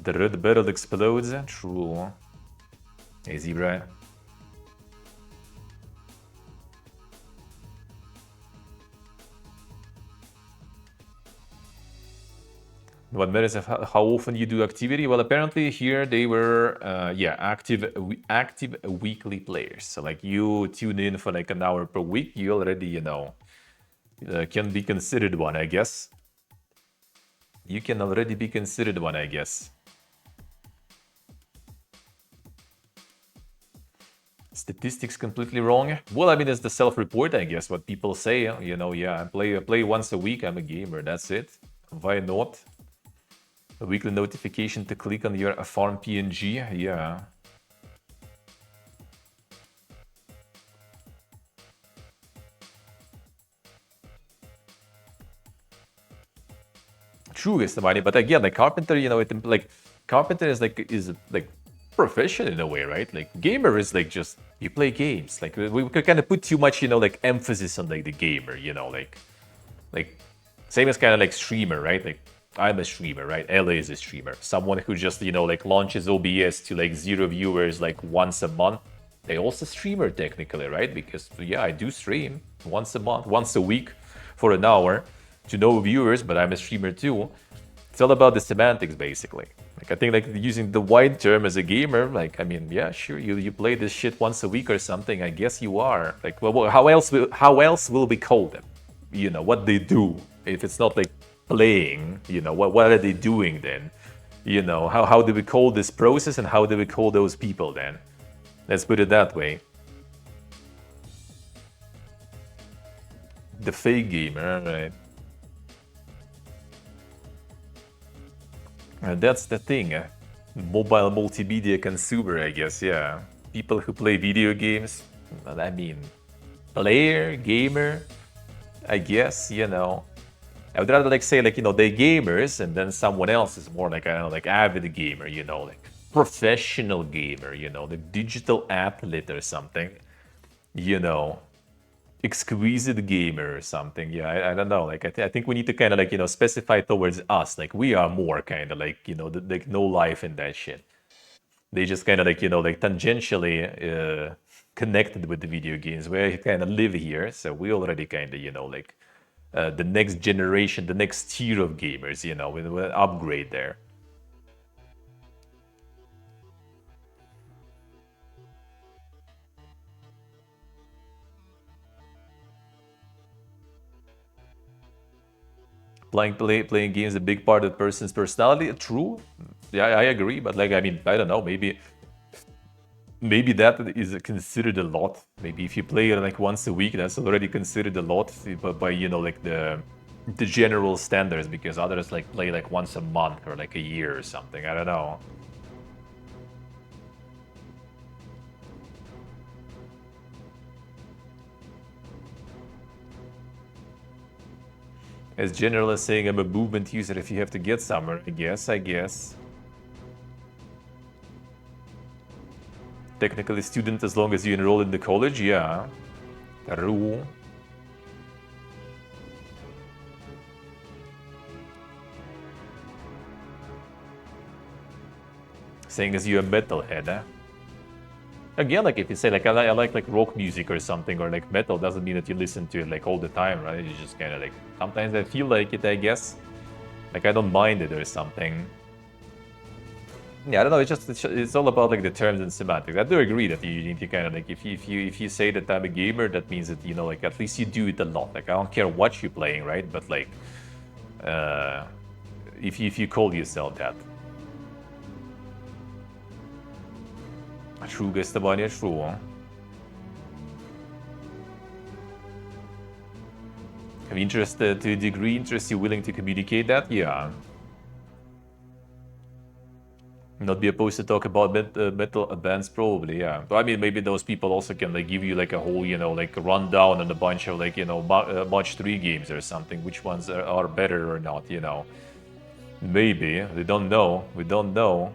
The red barrel explodes. True. Easy, right? What matters is how often you do activity. Well, apparently here they were, yeah, active weekly players. So like you tune in for like an hour per week, you already, you know, can be considered one, I guess. You can already be considered one, I guess. Statistics completely wrong. Well, I mean, it's the self-report, I guess. What people say, you know, yeah, I play once a week. I'm a gamer. That's it. Why not? A weekly notification to click on your farm PNG. Yeah. True is the money, but again, like carpenter, you know, like carpenter is like profession in a way, right? Like gamer is like just you play games. Like we could kind of put too much, you know, like emphasis on like the gamer, you know, like same as kind of like streamer, right? Like I'm a streamer, right? LA is a streamer. Someone who just, you know, like launches OBS to like 0 viewers like once a month. They also streamer technically, right? Because yeah, I do stream once a month, once a week for an hour to no viewers, but I'm a streamer too. It's all about the semantics basically. Like I think like using the wide term as a gamer, like I mean, yeah, sure, you play this shit once a week or something. I guess you are. Like, well how else will we call them? You know what they do if it's not like playing. You know what are they doing then? You know how do we call this process and how do we call those people then? Let's put it that way. The fake gamer, right? And that's the thing. Mobile multimedia consumer, I guess, yeah. People who play video games, well, I mean, player, gamer, I guess, you know. I would rather like say like, you know, they gamers and then someone else is more like, I don't know, like avid gamer, you know, like professional gamer, you know, the digital athlete or something, you know. Exquisite gamer or something. Yeah, I don't know. Like I think we need to kind of like, you know, specify towards us. Like we are more kind of like, you know, like no life in that shit. They just kind of like, you know, like tangentially connected with the video games. We kind of live here, so we already kind of, you know, like the next generation, the next tier of gamers, you know, with an upgrade there. playing games a big part of the person's personality. True, yeah, I agree. But like, I mean, I don't know. Maybe that is considered a lot. Maybe if you play it like once a week, that's already considered a lot by like the general standards. Because others like play like once a month or like a year or something. I don't know. As general as saying I'm a movement user if you have to get somewhere, I guess. Technically student as long as you enroll in the college, yeah. True. Saying as you're a metalhead, eh? Again, like if you say like I like rock music or something, or like metal, doesn't mean that you listen to it like all the time, right? You just kind of like sometimes I feel like it, I guess. Like I don't mind it or something. Yeah, I don't know. It's all about like the terms and semantics. I do agree that you need to kind of like if you say that I'm a gamer, that means that like at least you do it a lot. Like I don't care what you're playing, right? But like, if you call yourself that. True, Gastabania, true. Huh? Have interest to a degree, interest, you're willing to communicate that? Yeah. Not be opposed to talk about metal bands, probably, yeah. But I mean, maybe those people also can like give you like a whole, like a rundown on a bunch of like, March 3 games or something, which ones are better or not, Maybe. We don't know. We don't know.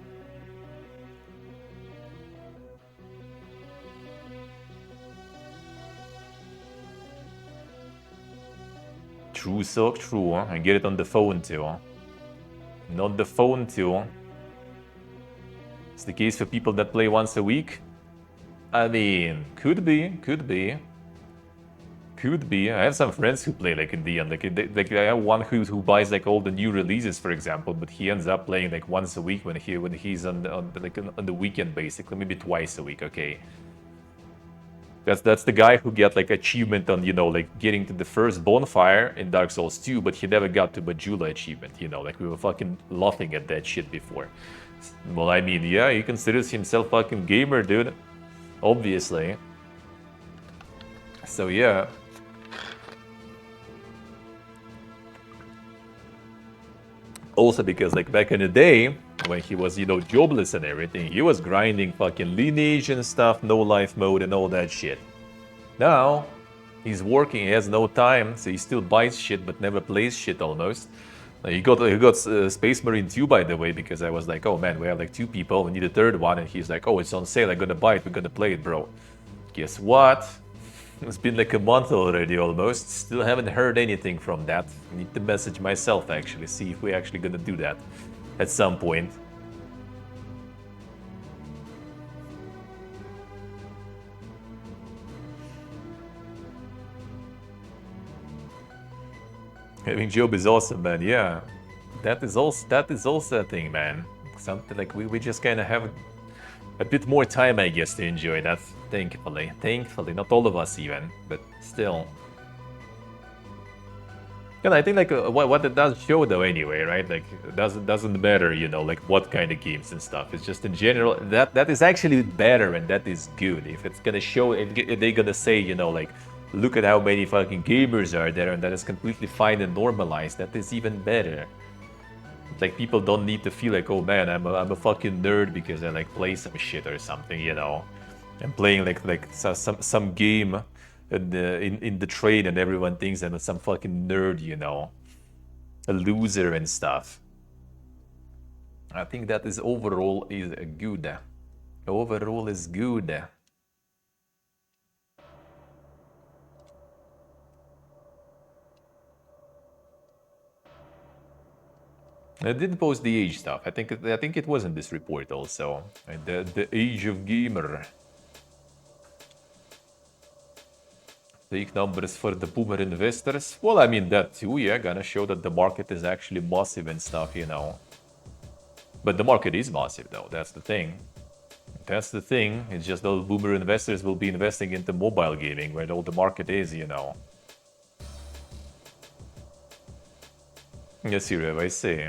True, Silk, true, huh? And get it on the phone too, huh? Not the phone too, huh? It's the case for people that play once a week. I mean, could be. I have some friends who play like in the end. Like I have one who buys like all the new releases, for example, but he ends up playing like once a week when he's on the weekend, basically, maybe twice a week. Okay, that's the guy who got like achievement on like getting to the first bonfire in Dark Souls 2, but he never got to Bajula achievement. Like we were fucking laughing at that shit before. Well, I mean, yeah, he considers himself fucking gamer, dude. Obviously. So yeah. Also because like back in the day, when he was, jobless and everything, he was grinding fucking lineage and stuff, no life mode and all that shit. Now, he's working, he has no time, so he still buys shit but never plays shit almost. He got Space Marine 2, by the way, because I was like, oh man, we have like 2 people, we need a third one, and he's like, oh, it's on sale, I'm gonna buy it, we're gonna play it, bro. Guess what? It's been like a month already almost, still haven't heard anything from that. I need to message myself actually, see if we're actually gonna do that at some point. Having job is awesome, man. Yeah, that is also a thing, man. Something like we just kind of have a bit more time, I guess, to enjoy that. Thankfully, not all of us even, but still. And I think like what it does show though, anyway, right? Like it doesn't matter, like what kind of games and stuff. It's just in general that is actually better and that is good. If it's gonna show, if they're gonna say, like, look at how many fucking gamers are there, and that is completely fine and normalized. That is even better. Like people don't need to feel like, oh man, I'm a fucking nerd because I like play some shit or something, I'm playing like some game in the train, and everyone thinks I'm some fucking nerd, a loser and stuff. I think that is overall is good. Overall is good. I didn't post the age stuff. I think it was in this report also. The age of gamer. Take numbers for the boomer investors. Well, I mean that too, yeah. Gonna show that the market is actually massive and stuff, But the market is massive though. That's the thing. It's just those boomer investors will be investing into mobile gaming, where all the market is, Yes, Rev, I see.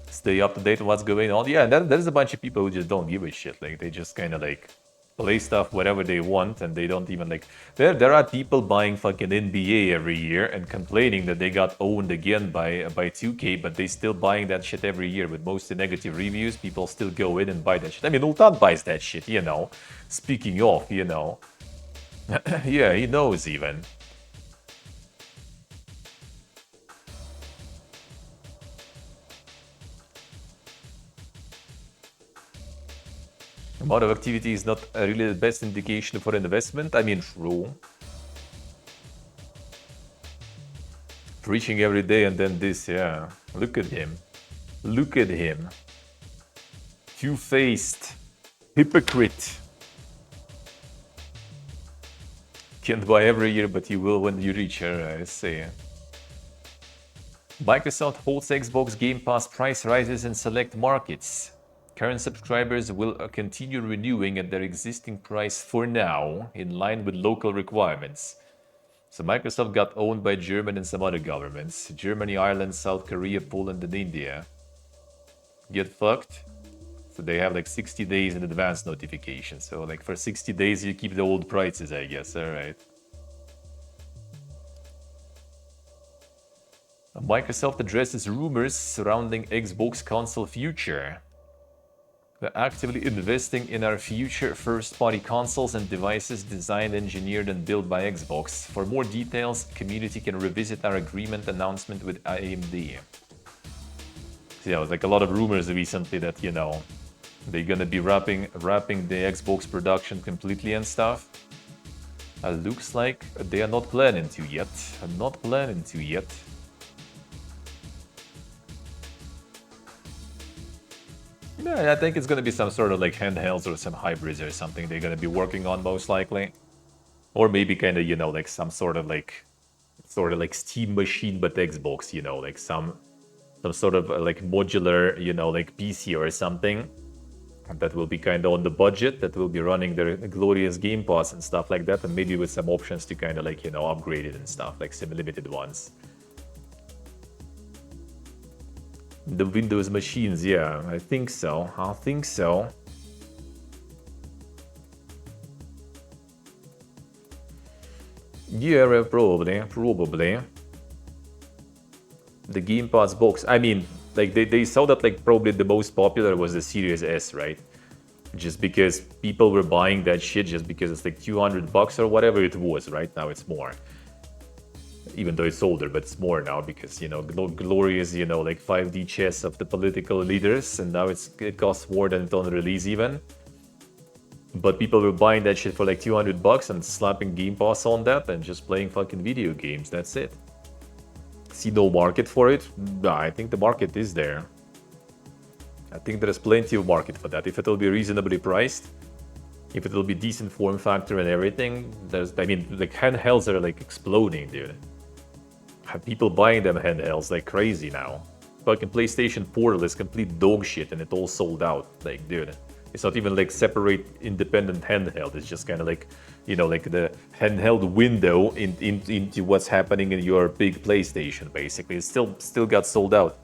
Stay up to date on what's going on. Yeah, there's a bunch of people who just don't give a shit. Like, they just kind of like play stuff whatever they want, and they don't even like. There are people buying fucking NBA every year and complaining that they got owned again by 2K, but they still buying that shit every year with mostly negative reviews. People still go in and buy that shit. I mean, Ultan buys that shit, you know. Speaking of, you know. Yeah, he knows even. Amount of activity is not really the best indication for investment. I mean, true. Preaching every day and then this, yeah. Look at him. Look at him. Two-faced. Hypocrite. Can't buy every year, but you will when you reach her, I see. Microsoft holds Xbox Game Pass price rises in select markets. Current subscribers will continue renewing at their existing price for now, in line with local requirements. So Microsoft got owned by Germany and some other governments. Germany, Ireland, South Korea, Poland, and India. Get fucked. So they have like 60 days in advance notification. So like for 60 days you keep the old prices, I guess. Alright. Microsoft addresses rumors surrounding Xbox console future. We're actively investing in our future first-party consoles and devices designed, engineered, and built by Xbox. For more details, community can revisit our agreement announcement with AMD. So yeah, it was like a lot of rumors recently that, you know, they're gonna be wrapping the Xbox production completely and stuff. Looks like they are not planning to yet. Not planning to yet. Yeah, I think it's gonna be some sort of like handhelds or some hybrids or something they're gonna be working on most likely. Or maybe kind of, you know, like some sort of like Steam machine but Xbox, you know, like some sort of like modular, you know, like PC or something that will be kind of on the budget, that will be running their glorious Game Pass and stuff like that, and maybe with some options to kind of like, you know, upgrade it and stuff, like some limited ones. The Windows machines, yeah, I think so. I think so. Yeah, probably. The Game Pass box. I mean, like they saw that like probably the most popular was the Series S, right? Just because people were buying that shit just because it's like $200 or whatever it was. Right now it's more. Even though it's older, but it's more now because, you know, glorious, you know, like 5D chess of the political leaders, and now it costs more than it on release even. But people were buying that shit for like $200 and slapping Game Pass on that and just playing fucking video games. That's it. See no market for it? Nah, I think the market is there. I think there's plenty of market for that. If it'll be reasonably priced, if it'll be decent form factor and everything, I mean, like handhelds are like exploding, dude. Have people buying them handhelds like crazy now. Fucking PlayStation Portal is complete dog shit and it all sold out. Like, dude, it's not even like separate independent handheld. It's just kind of like, you know, like the handheld window into what's happening in your big PlayStation, basically. It still got sold out.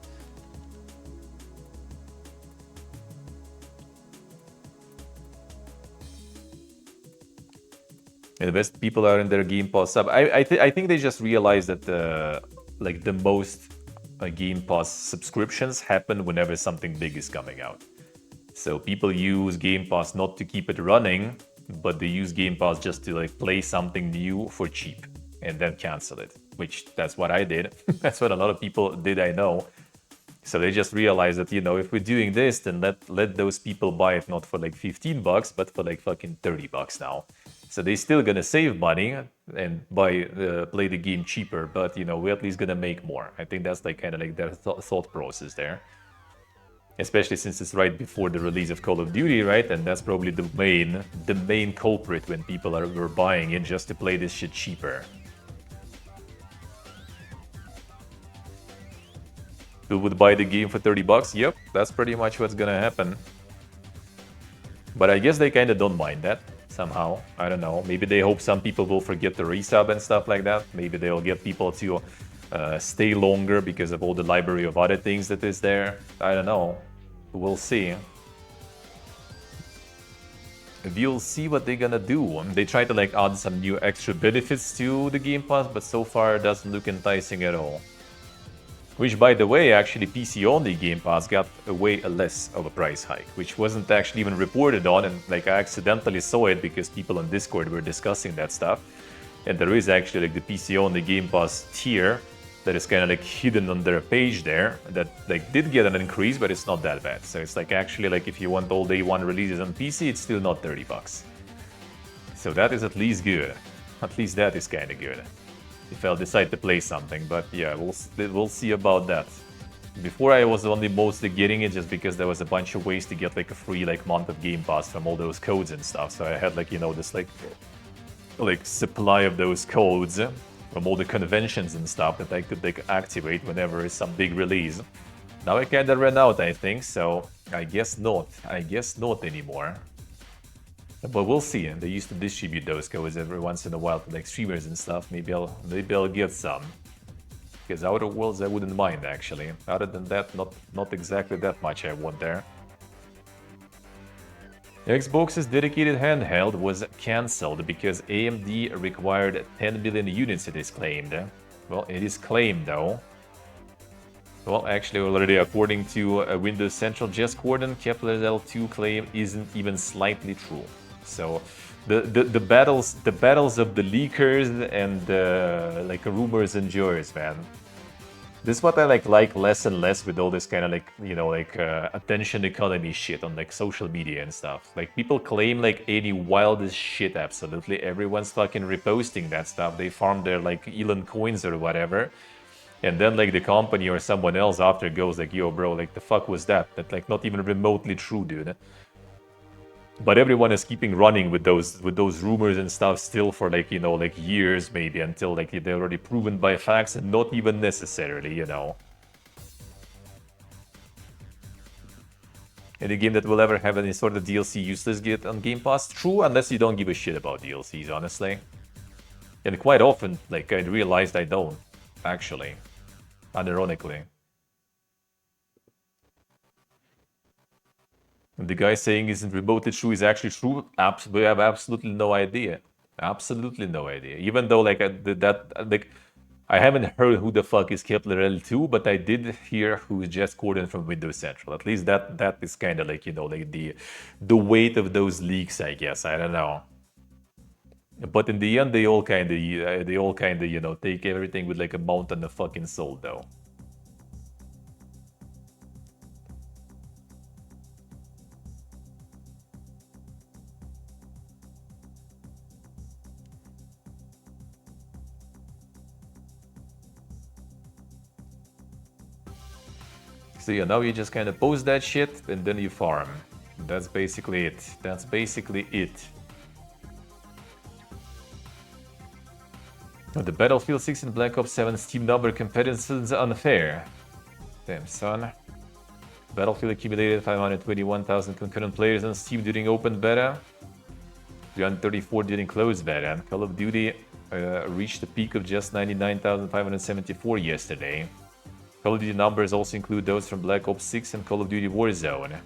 And the best people are in their Game Pass sub. I think they just realized that like the most Game Pass subscriptions happen whenever something big is coming out. So people use Game Pass not to keep it running, but they use Game Pass just to like play something new for cheap and then cancel it. Which that's what I did. That's what a lot of people did, I know. So they just realized that, you know, if we're doing this, then let those people buy it not for like $15, but for like fucking $30 now. So they're still gonna save money and play the game cheaper, but, you know, we're at least gonna make more. I think that's like kind of like their thought process there. Especially since it's right before the release of Call of Duty, right? And that's probably the main culprit when people were buying it just to play this shit cheaper. Who would buy the game for $30? Yep, that's pretty much what's gonna happen. But I guess they kind of don't mind that somehow. I don't know. Maybe they hope some people will forget the resub and stuff like that. Maybe they'll get people to stay longer because of all the library of other things that is there. I don't know. We'll see. We'll see what they're gonna do. They try to like add some new extra benefits to the Game Pass, but so far it doesn't look enticing at all. Which, by the way, actually PC-only Game Pass got a way less of a price hike, which wasn't actually even reported on, and like I accidentally saw it because people on Discord were discussing that stuff. And there is actually like the PC-only Game Pass tier that is kind of like hidden on their page there that like did get an increase, but it's not that bad. So it's like actually like if you want all day one releases on PC, it's still not $30. So that is at least good. At least that is kind of good. If I'll decide to play something, but yeah, we'll see about that. Before I was only mostly getting it just because there was a bunch of ways to get like a free like month of Game Pass from all those codes and stuff. So I had like, you know, this like supply of those codes from all the conventions and stuff that I could like activate whenever it's some big release. Now I kinda ran out, I think, so I guess not. I guess not anymore. But we'll see. They used to distribute those codes every once in a while to like streamers and stuff. Maybe I'll get some. Because Outer Worlds I wouldn't mind actually. Other than that, not exactly that much I want there. Xbox's dedicated handheld was cancelled because AMD required 10 billion units, it is claimed. Well, it is claimed though. Well, actually already according to Windows Central, Jess Gordon, Kepler's L2 claim isn't even slightly true. So the battles of the leakers and like rumors endures, man. This is what I like less and less with all this kind of like, you know, like attention economy shit on like social media and stuff. Like people claim like any wildest shit, absolutely. Everyone's fucking reposting that stuff. They farm their like Elon coins or whatever. And then like the company or someone else after goes like, yo bro, like the fuck was that? That like not even remotely true, dude. But everyone is keeping running with those rumors and stuff still for like, you know, like years maybe until like they're already proven by facts and not even necessarily, you know. Any game that will ever have any sort of DLC useless get on Game Pass? True, unless you don't give a shit about DLCs, honestly. And quite often, like I realized I don't, actually. Unironically. The guy saying isn't remotely true is actually true. We have absolutely no idea. Absolutely no idea. Even though like I haven't heard who the fuck is Kepler L2, but I did hear who is Jess Gordon from Windows Central. At least that is kind of like, you know, like the weight of those leaks, I guess. I don't know. But in the end, they all kind of you know, take everything with like a mountain of fucking salt, though. So yeah, now you just kind of post that shit and then you farm. That's basically it. That's basically it. The Battlefield 6 and Black Ops 7 Steam number comparisons unfair. Damn, son. Battlefield accumulated 521,000 concurrent players on Steam during open beta. 334 during closed beta. And Call of Duty reached a peak of just 99,574 yesterday. Call of Duty numbers also include those from Black Ops 6 and Call of Duty Warzone.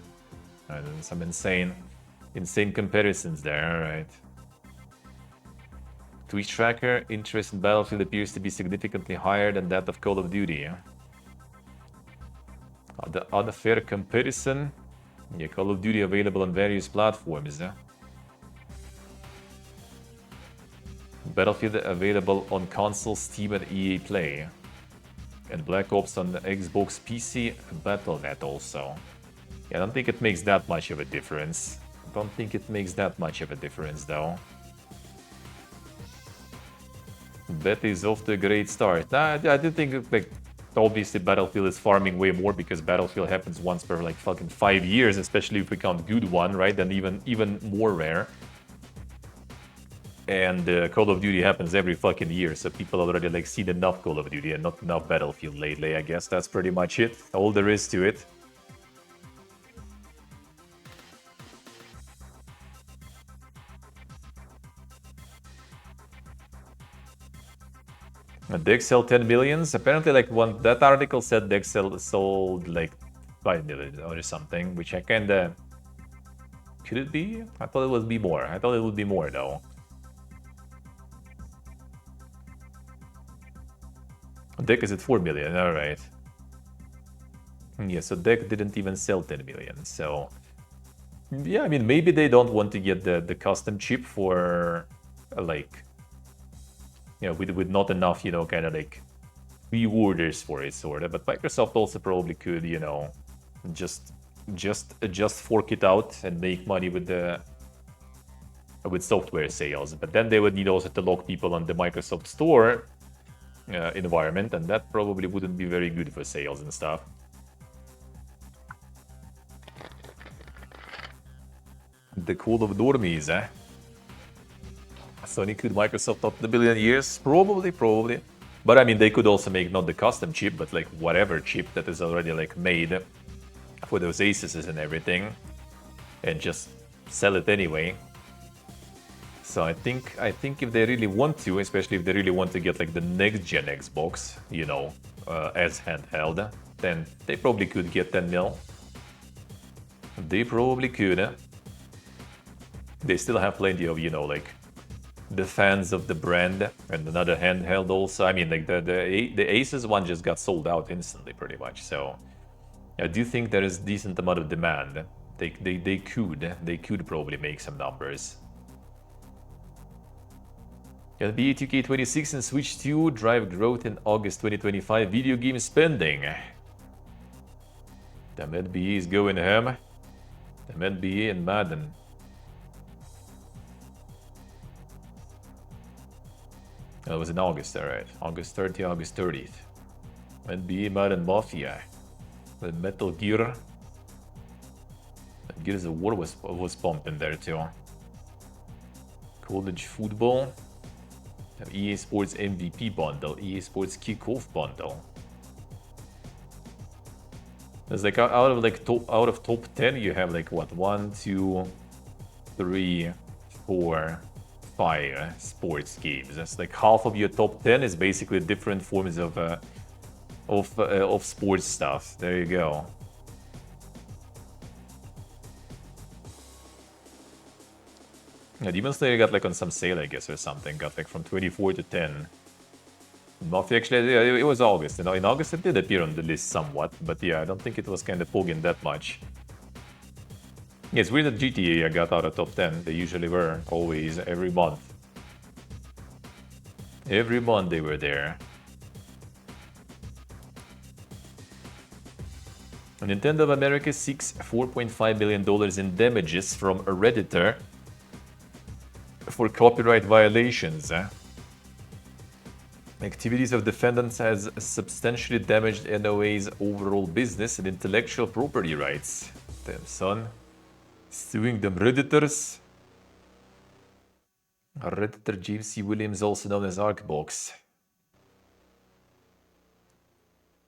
And some insane comparisons there, alright. Twitch tracker, interest in Battlefield appears to be significantly higher than that of Call of Duty. The unfair comparison. Yeah, Call of Duty available on various platforms. Battlefield available on console, Steam, and EA Play. And Black Ops on the Xbox, PC, and Battle.net also. Yeah, I don't think it makes that much of a difference. I don't think it makes that much of a difference, though. Beta is off to a great start. I do think, like, obviously Battlefield is farming way more because Battlefield happens once per, like, fucking 5 years, especially if we count good one, right? Then even more rare. And Call of Duty happens every fucking year, so people already like seen enough Call of Duty and not enough Battlefield lately. I guess that's pretty much it. All there is to it. Dex sell 10 millions. Apparently, like that article said Dex sold like 5 million or something, which I kinda. Could it be? I thought it would be more. I thought it would be more though. Deck is at 4 million. All right. Yeah, so Deck didn't even sell 10 million. So yeah, I mean, maybe they don't want to get the custom chip for like, you know, with not enough, you know, kind of like pre-orders for it, sort of. But Microsoft also probably could, you know, just fork it out and make money with the software sales. But then they would need also to lock people on the Microsoft Store environment, and that probably wouldn't be very good for sales and stuff. The Call of Dormies, eh? Sony could Microsoft up the billion years? Probably. But I mean, they could also make not the custom chip, but like whatever chip that is already like made for those Asuses and everything, and just sell it anyway. So I think if they really want to, especially if they really want to get like the next gen Xbox, you know, as handheld, then they probably could get 10 mil. They probably could. They still have plenty of, you know, like the fans of the brand, and another handheld also. I mean, like the Asus one just got sold out instantly, pretty much. So I do think there is decent amount of demand. They could probably make some numbers. NBA 2K26 and Switch 2 drive growth in August 2025 video game spending. The NBA is going ham. The NBA and Madden. That was in August, alright. August 30th, August 30th. NBA, Madden, Mafia. The Metal Gear. Gears of War was pumping there too. College football. EA Sports MVP bundle. EA Sports Kickoff bundle. There's like out of top 10, you have like what, 1, 2, 3, 4, 5 sports games. That's like half of your top 10 is basically different forms of sports stuff. There you go. Yeah, Demon Slayer got like on some sale, I guess, or something. Got like from 24 to 10. Mafia actually, yeah, it was August. You know, in August it did appear on the list somewhat, but yeah, I don't think it was kind of pugging that much. Yeah, it's weird that GTA got out of top 10. They usually were, always, every month. Every month they were there. Nintendo of America seeks $4.5 billion in damages from a Redditor for copyright violations. Activities of defendants has substantially damaged NOA's overall business and intellectual property rights. Damn, son. Suing them Redditors. Redditor James C. Williams, also known as Arcbox.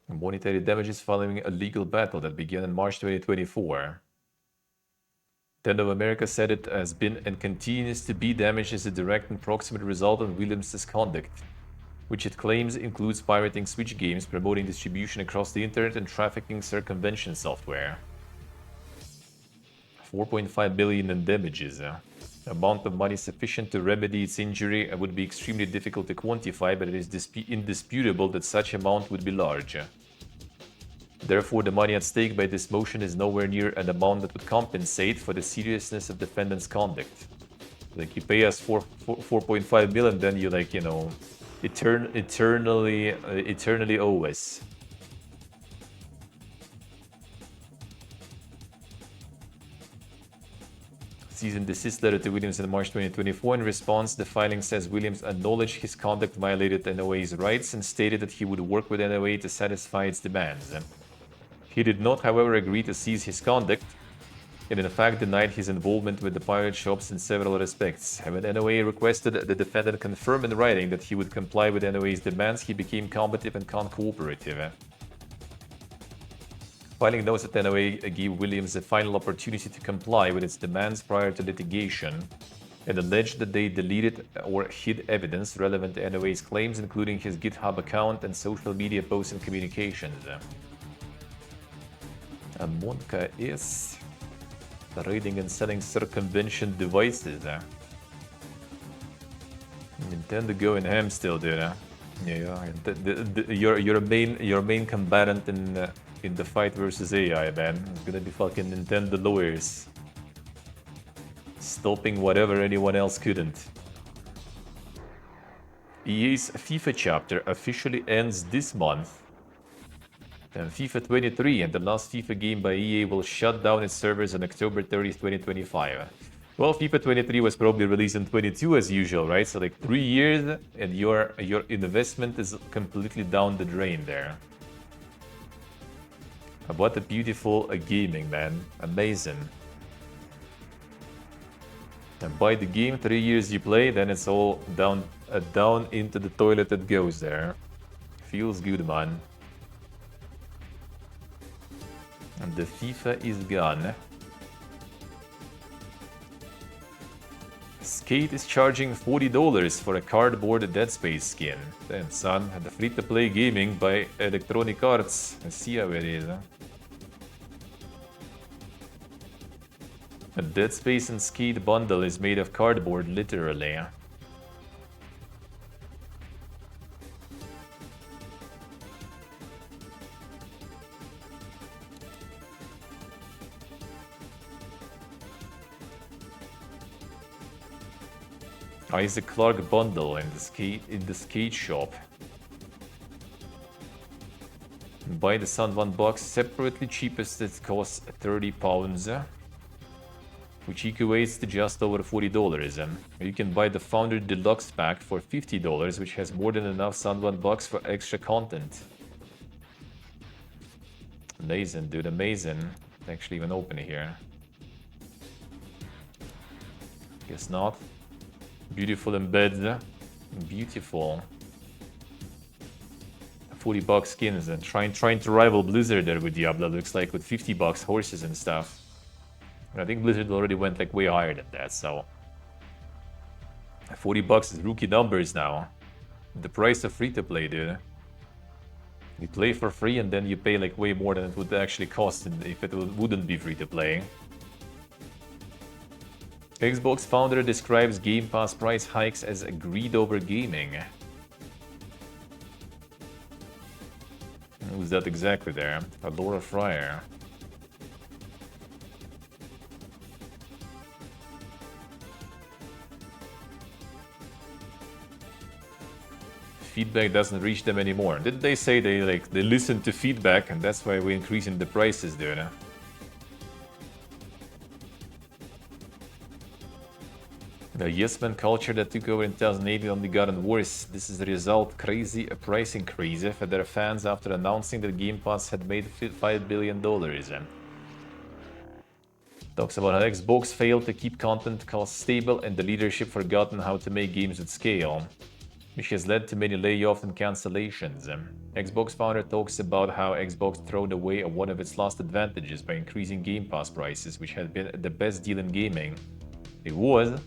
Monetary damages following a legal battle that began in March 2024. Nintendo of America said it has been and continues to be damaged as a direct and proximate result of Williams' conduct, which it claims includes pirating Switch games, promoting distribution across the internet, and trafficking circumvention software. 4.5 billion in damages. Amount of money sufficient to remedy its injury would be extremely difficult to quantify, but it is indisputable that such amount would be large. Therefore, the money at stake by this motion is nowhere near an amount that would compensate for the seriousness of defendant's conduct. Like, you pay us 4.5 million, then you, like, you know, eternally owe us. Cease and desist letter to Williams in March 2024. In response, the filing says Williams acknowledged his conduct violated NOA's rights and stated that he would work with NOA to satisfy its demands. He did not, however, agree to cease his conduct, and in fact denied his involvement with the pirate shops in several respects. When NOA requested the defendant confirm in writing that he would comply with NOA's demands, he became combative and uncooperative. Filing notes that NOA gave Williams a final opportunity to comply with its demands prior to litigation. and alleged that they deleted or hid evidence relevant to NOA's claims, including his GitHub account and social media posts and communications. Monka is trading and selling circumvention devices. Nintendo going ham still, dude. Yeah, your main combatant in the fight versus AI, man. It's gonna be fucking Nintendo lawyers stopping whatever anyone else couldn't. EA's FIFA chapter officially ends this month. And FIFA 23 and the last FIFA game by EA will shut down its servers on October 30th, 2025. Well, FIFA 23 was probably released in 22 as usual, right? So like 3 years and your investment is completely down the drain there. What a beautiful gaming, man. Amazing. And by the game, 3 years you play, then it's all down into the toilet it goes there. Feels good, man. And the FIFA is gone. Skate is charging $40 for a cardboard Dead Space skin. Damn, son. The free-to-play gaming by Electronic Arts. I see how it is, huh? A Dead Space and Skate bundle is made of cardboard, literally. Isaac Clarke bundle in the skate shop. Buy the Sun 1 box separately, cheapest it costs £30, which equates to just over $40. You can buy the Founder Deluxe pack for $50, which has more than enough Sun 1 box for extra content. Amazing, dude, amazing. Actually even open it here. Guess not. Beautiful embeds. Beautiful. $40 skins and trying to rival Blizzard there with Diablo, looks like, with $50 horses and stuff. I think Blizzard already went like way higher than that, so $40 is rookie numbers now. The price of free-to-play, dude. You play for free and then you pay like way more than it would actually cost if it wouldn't be free-to-play. Xbox founder describes Game Pass price hikes as greed over gaming. Who's that exactly there? Laura Fryer. Feedback doesn't reach them anymore. Did they say they listen to feedback and that's why we're increasing the prices, dude? The yes-man culture that took over in 2008 only gotten worse. This is the result crazy price increase for their fans after announcing that Game Pass had made $5 billion. Talks about how Xbox failed to keep content costs stable and the leadership forgotten how to make games at scale, which has led to many layoffs and cancellations. Xbox founder talks about how Xbox thrown away one of its last advantages by increasing Game Pass prices, which had been the best deal in gaming. It was.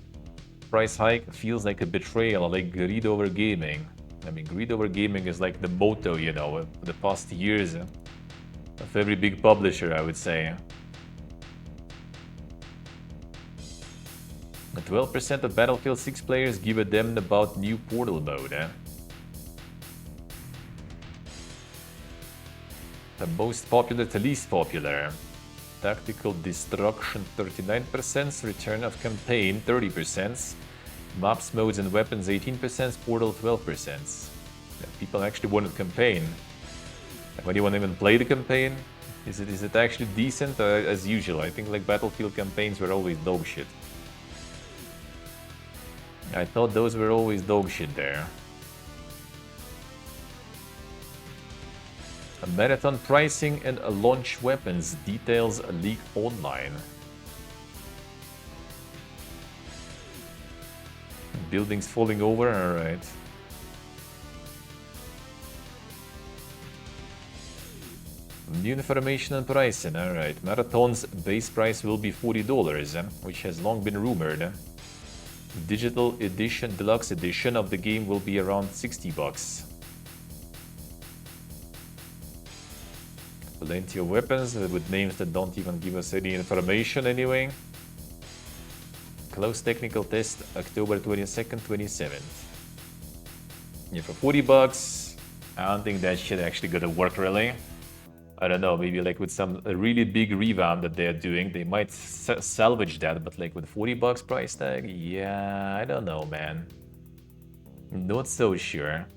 Price hike feels like a betrayal, like greed over gaming. I mean, greed over gaming is like the motto, you know, of the past years of every big publisher, I would say. 12% of Battlefield 6 players give a damn about new Portal mode. The most popular to least popular. Tactical Destruction 39%, Return of Campaign 30%, Maps, Modes and Weapons 18%, Portal 12%. Yeah, people actually wanted campaign. When you want to even play the campaign, is it actually decent? As usual, I think like Battlefield campaigns were always dog shit. I thought those were always dog shit there. A marathon pricing and a launch weapons details leak online. Buildings falling over, alright. New information on pricing, alright. Marathon's base price will be $40, which has long been rumored. Digital edition, deluxe edition of the game will be around $60. Plenty of weapons with names that don't even give us any information anyway. Close technical test October 22nd, 27th. Yeah, for $40, I don't think that shit actually gonna work really. I don't know, maybe like with some really big revamp that they're doing, they might salvage that, but like with $40 price tag, yeah, I don't know, man. Not so sure.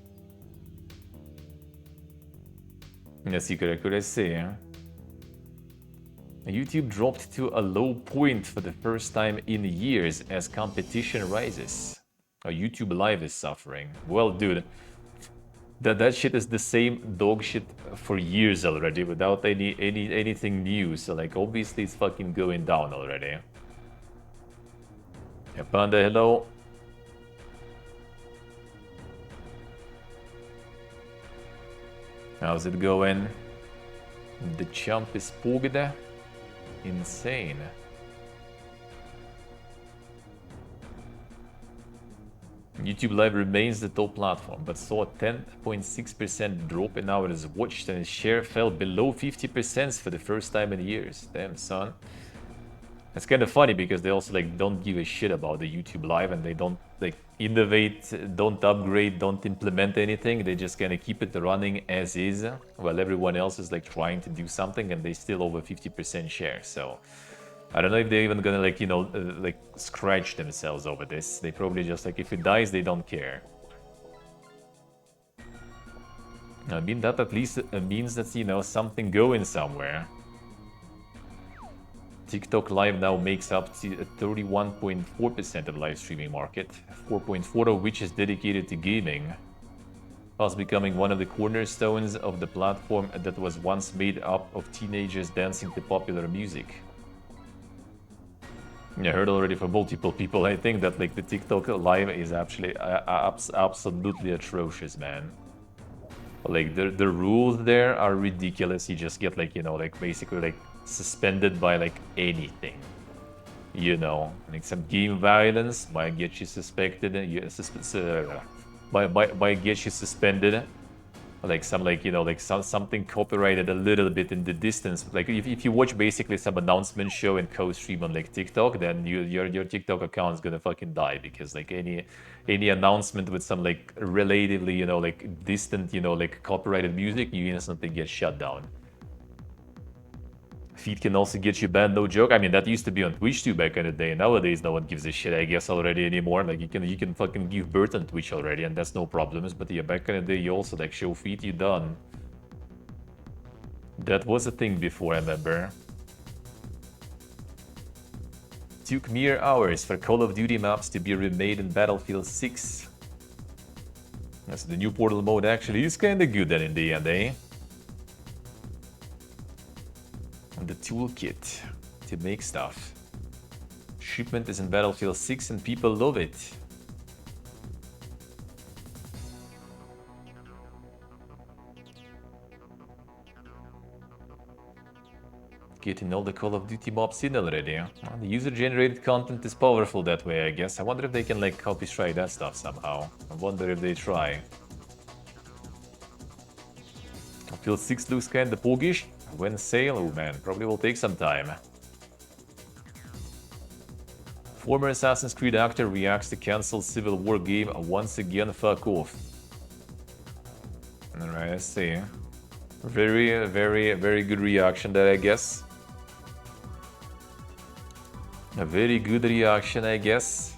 Let's see, could I say? YouTube dropped to a low point for the first time in years as competition rises. YouTube Live is suffering. Well, dude, that shit is the same dog shit for years already without anything new. So like obviously it's fucking going down already. Yeah, Panda, hello. How's it going? The chump is Pogda. Insane. YouTube Live remains the top platform, but saw a 10.6% drop in hours watched and its share fell below 50% for the first time in years. Damn, son. It's kind of funny because they also like don't give a shit about the YouTube Live and they don't like innovate, don't upgrade, don't implement anything. They just kind of keep it running as is, while everyone else is like trying to do something and they still over 50% share. So I don't know if they're even gonna like, you know, like scratch themselves over this. They probably just like, if it dies, they don't care. I mean, that at least means that, you know, something going somewhere. TikTok Live now makes up to 31.4% of the live streaming market, 4.4% of which is dedicated to gaming, thus becoming one of the cornerstones of the platform that was once made up of teenagers dancing to popular music. I heard already from multiple people, I think that like the TikTok Live is actually absolutely atrocious, man. Like the rules there are ridiculous. You just get like, you know, like basically like suspended by like anything, you know, like some game violence might get you suspected, might get you suspended, like some like, you know, like something copyrighted a little bit in the distance. Like if you watch basically some announcement show and co-stream on like TikTok, then your TikTok account is gonna fucking die, because like any announcement with some like relatively, you know, like distant, you know, like copyrighted music, you instantly get shut down. Feed can also get you banned, no joke. I mean, that used to be on Twitch too back in the day. Nowadays, no one gives a shit, I guess, already anymore. Like, you can fucking give birth on Twitch already, and that's no problems. But yeah, back in the day, you also, like, show feed, you done. That was a thing before, I remember. Took mere hours for Call of Duty maps to be remade in Battlefield 6. That's the new Portal mode actually is kinda good then in the end, eh? The toolkit to make stuff. Shipment is in Battlefield 6 and people love it. Getting all the Call of Duty mobs in already. Well, the user-generated content is powerful that way, I guess. I wonder if they can like copy strike that stuff somehow. I wonder if they try. Battlefield 6 looks kinda poggish. When sale, oh man, probably will take some time. Former Assassin's Creed actor reacts to cancelled Civil War game once again, fuck off. Alright, I see. Very good reaction there, I guess. A very good reaction, I guess.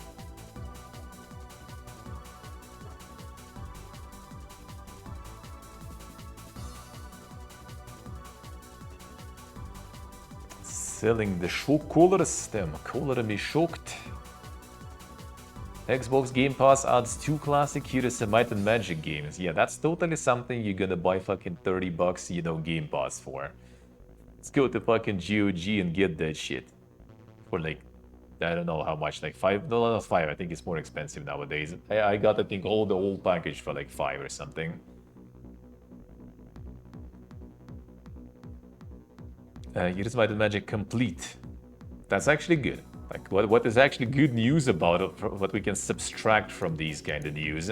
Selling the shock collars, them color me shocked. Xbox Game Pass adds 2 classic Heroes of Might and Magic games. Yeah, that's totally something you're gonna buy fucking $30, you know, Game Pass for. Let's go to fucking GOG and get that shit. For like, I don't know how much, like $5? No, not 5, I think it's more expensive nowadays. I got, I think, the whole package for like 5 or something. Heroes of Might and Magic complete. That's actually good. Like what is actually good news about it, what we can subtract from these kind of news,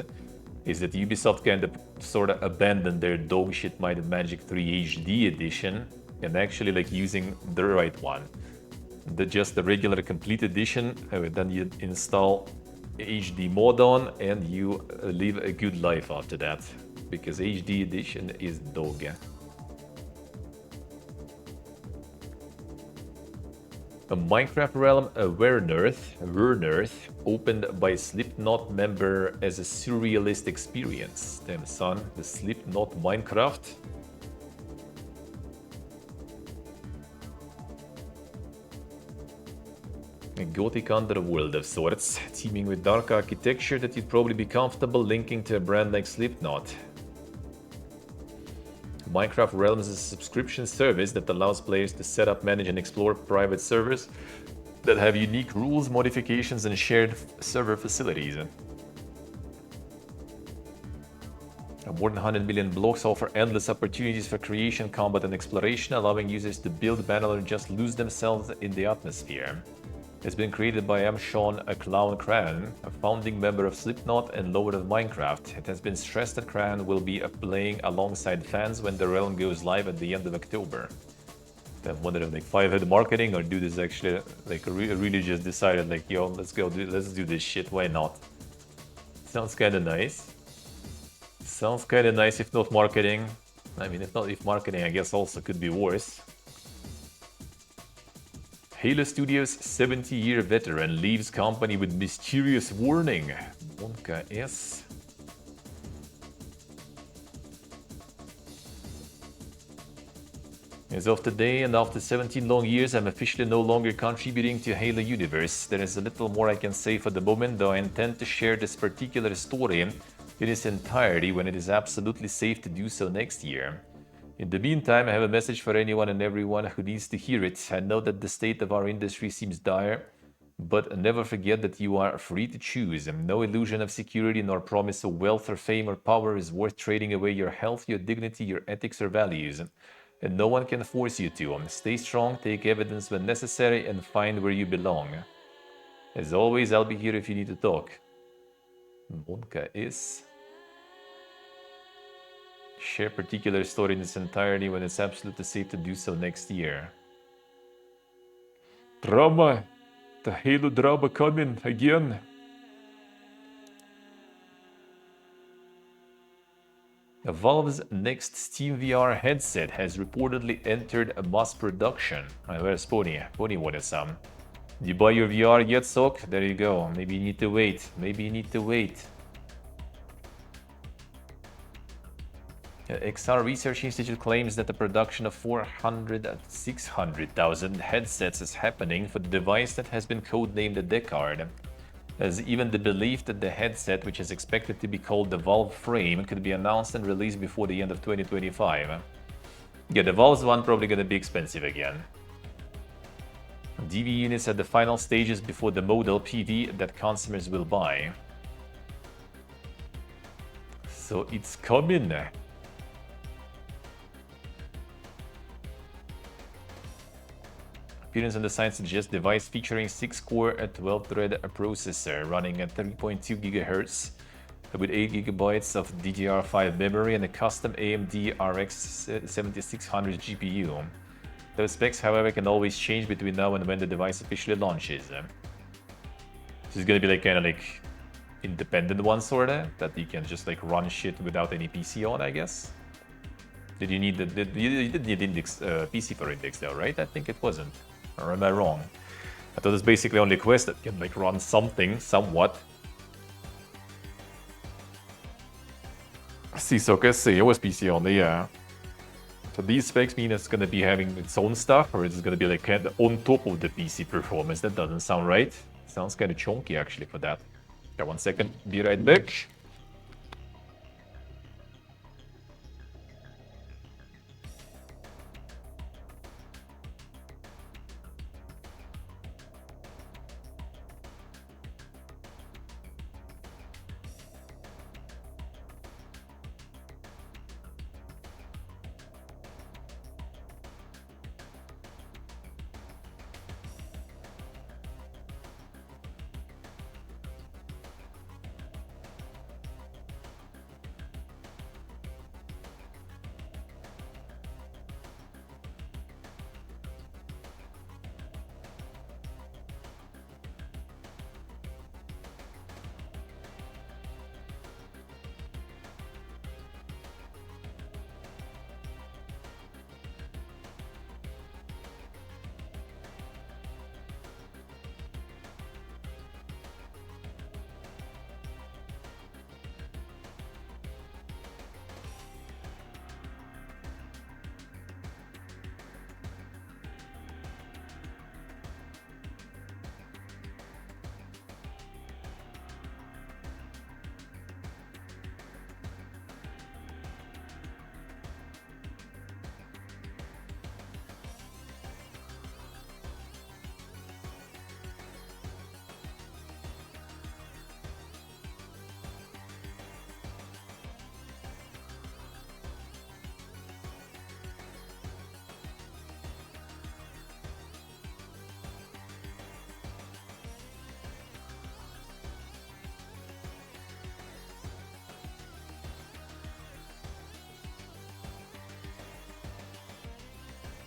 is that Ubisoft kind of sort of abandoned their dogshit Might and Magic 3 HD edition and actually like using the right one. Just the regular complete edition, then you install HD mod on and you live a good life after that, because HD edition is dog. A Minecraft realm, Wernerth, opened by Slipknot member as a surrealist experience. Damn son, the Slipknot Minecraft. A gothic underworld of sorts, teeming with dark architecture that you'd probably be comfortable linking to a brand like Slipknot. Minecraft Realms is a subscription service that allows players to set up, manage, and explore private servers that have unique rules, modifications, and shared server facilities. More than 100 million blocks offer endless opportunities for creation, combat, and exploration, allowing users to build, battle, or just lose themselves in the atmosphere. It's been created by M. Sean A. Clown Cran, a founding member of Slipknot and Lord of Minecraft. It has been stressed that Cran will be playing alongside fans when the realm goes live at the end of October. I wonder if like Fivehead marketing or dude is actually like really just decided like, yo, let's do this shit, why not? Sounds kind of nice. Sounds kind of nice if not marketing. I mean, if marketing, I guess also could be worse. Halo Studios' 70-year veteran leaves company with mysterious warning. Monka S. As of today, and after 17 long years, I'm officially no longer contributing to Halo universe. There is a little more I can say for the moment, though I intend to share this particular story in its entirety when it is absolutely safe to do so next year. In the meantime, I have a message for anyone and everyone who needs to hear it. I know that the state of our industry seems dire, but never forget that you are free to choose. No illusion of security nor promise of wealth or fame or power is worth trading away your health, your dignity, your ethics or values. And no one can force you to. Stay strong, take evidence when necessary, and find where you belong. As always, I'll be here if you need to talk. Monka is... Share particular story in its entirety when it's absolutely safe to do so next year. Drama! The Halo drama coming again! Valve's next SteamVR headset has reportedly entered a mass production. Where's Pony? Pony wanted some. Did you buy your VR yet, Sok? There you go. Maybe you need to wait. XR Research Institute claims that the production of 600,000 headsets is happening for the device that has been codenamed the Deckard. There's even the belief that the headset, which is expected to be called the Valve Frame, could be announced and released before the end of 2025. Yeah, the Valve's one probably gonna be expensive again. DV units at the final stages before the modal PV that consumers will buy. So it's coming. Appearance on the site suggests device featuring 6-core 12-thread processor running at 3.2 GHz with 8 GB of DDR5 memory and a custom AMD RX 7600 GPU. Those specs, however, can always change between now and when the device officially launches. This is gonna be like kind of like independent one sorta that you can just like run shit without any PC on, I guess. Did you need you did need index PC for index though, right? I think it wasn't. Or am I wrong? I thought it's basically only Quest that can like run something, somewhat. See, so I see, it was PC only, yeah. So these specs mean it's gonna be having its own stuff, or it's gonna be like kind of on top of the PC performance. That doesn't sound right. Sounds kind of chunky actually for that. Okay, 1 second, be right back.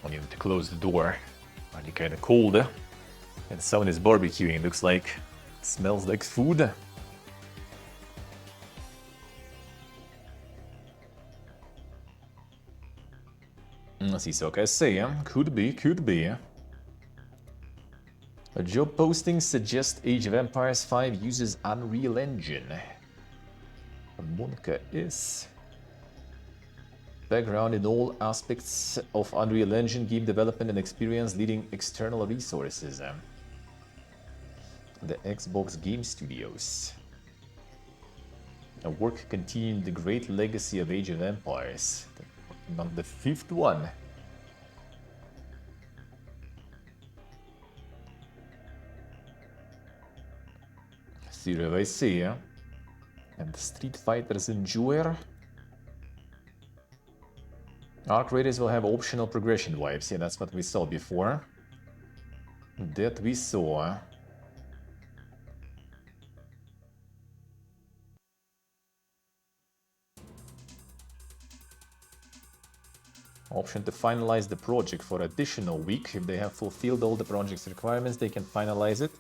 I need to close the door. Already kind of cold. And someone is barbecuing. Looks like it smells like food. Let's see, so I say, could be. A job posting suggests Age of Empires 5 uses Unreal Engine. Monka is background in all aspects of Unreal Engine game development and experience leading external resources. The Xbox Game Studios. A work continuing the great legacy of Age of Empires. Not the fifth one. See what I see, yeah? And the Street Fighters Endure. Arc Raiders will have optional progression wipes. Yeah, that's what we saw before. That we saw. Option to finalize the project for additional week. If they have fulfilled all the project's requirements, they can finalize it.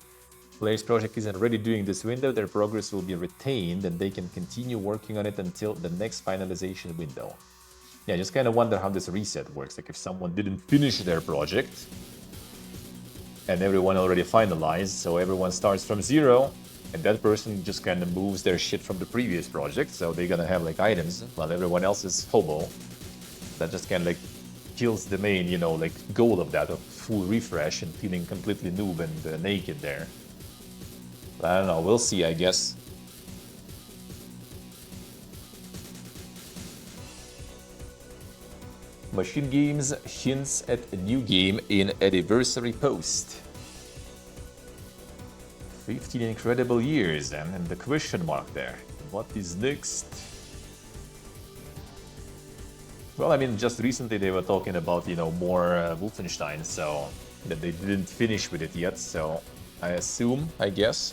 Player's project isn't ready during this window, their progress will be retained and they can continue working on it until the next finalization window. Yeah, I just kind of wonder how this reset works. Like if someone didn't finish their project and everyone already finalized, so everyone starts from zero and that person just kind of moves their shit from the previous project, so they're gonna have like items while everyone else is hobo. That just kind of like kills the main, you know, like goal of that, of full refresh and feeling completely noob and naked there. But I don't know, we'll see, I guess. Machine Games hints at a new game in anniversary post. 15 incredible years and the question mark there. What is next? Well, I mean, just recently they were talking about, you know, more Wolfenstein, so that they didn't finish with it yet, so I assume, I guess.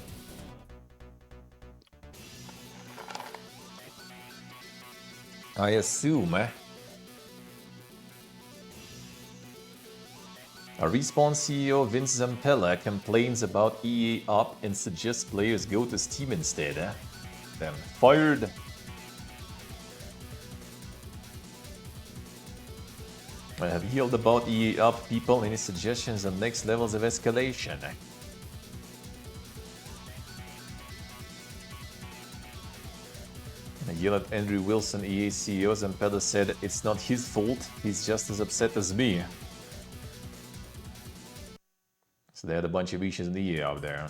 A Respawn CEO Vince Zampella complains about EA up and suggests players go to Steam instead. Then fired. I have yelled about EA up people. Any suggestions on next levels of escalation? I yelled at Andrew Wilson, EA CEO. Zampella said it's not his fault. He's just as upset as me. So they had a bunch of issues in the EA out there.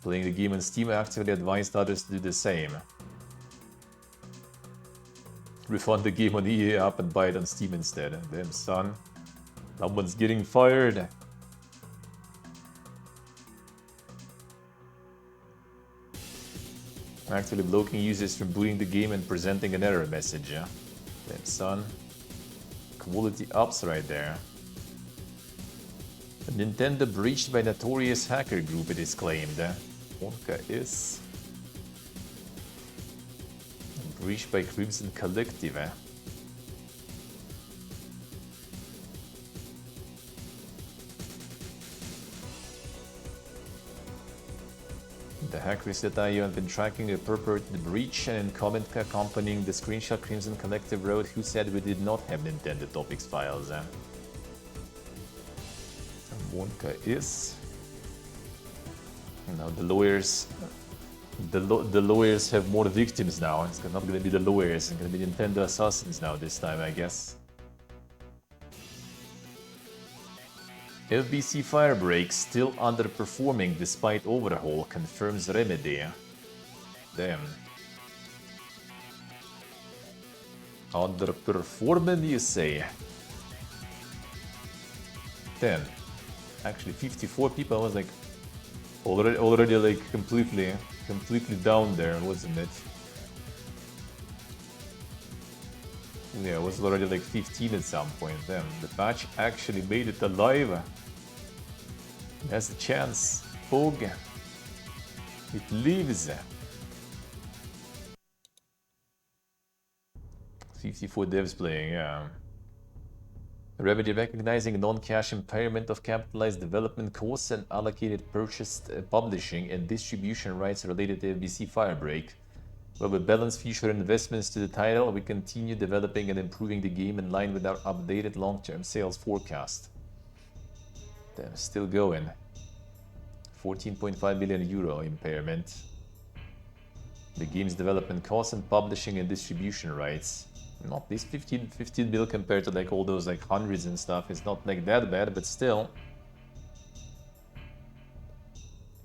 Playing the game on Steam, actively advised others to do the same. Refund the game on EA app and buy it on Steam instead. Damn son. Someone's getting fired. Actually blocking users from booting the game and presenting an error message. Damn son. Quality ups right there. Nintendo breached by notorious hacker group, it is claimed. Wonka is breached by Crimson Collective. The hackers that I have been tracking a purported breach, and in comment accompanying the screenshot Crimson Collective wrote, "Who said we did not have Nintendo topics files?" Wonka is. Now the lawyers, the lawyers have more victims now. It's not going to be the lawyers, it's going to be Nintendo assassins now this time, I guess. FBC Firebreak still underperforming despite overhaul, confirms Remedy. Damn. Underperforming, you say? 10. Actually 54 people. I was like already like completely down there, wasn't it? Yeah, it was already like 15 at some point. Then the patch actually made it alive. It has a chance. Fog. It lives. 54 devs playing, yeah. Remedy recognizing non-cash impairment of capitalized development costs and allocated purchased publishing and distribution rights related to FBC Firebreak. While we balance future investments to the title, we continue developing and improving the game in line with our updated long-term sales forecast. Damn, still going. 14.5 billion euro impairment. The game's development costs and publishing and distribution rights. Not this 15 mil compared to like all those like hundreds and stuff. It's not like that bad, but still.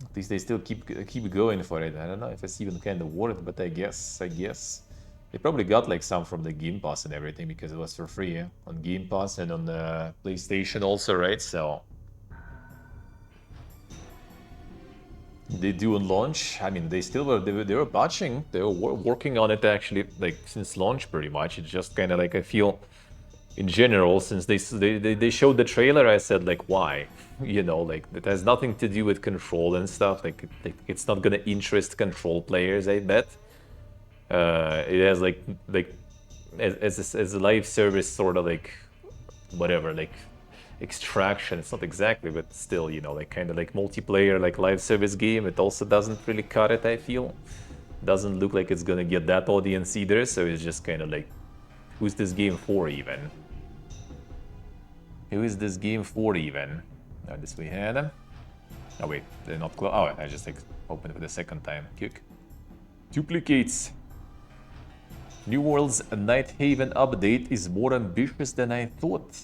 At least they still keep going for it. I don't know if it's even kind of worth it, but I guess. They probably got like some from the Game Pass and everything because it was for free on Game Pass and on the PlayStation also, right? So they do on launch. I mean, they were batching. They were working on it actually like since launch pretty much. It's just kind of like I feel in general, since they showed the trailer, I said like, why? You know, like it has nothing to do with control and stuff. Like it's not gonna interest control players, I bet. It has like as a live service sort of like whatever, like extraction. It's not exactly, but still, you know, like kind of like multiplayer, like live service game. It also doesn't really cut it, I feel. Doesn't look like it's gonna get that audience either, so it's just kind of like, who's this game for even? Who is this game for even? Oh, this we had them. Oh wait, they're not close. Oh, I just like opened it for the second time. Kick. Duplicates. New World's Night Haven update is more ambitious than I thought.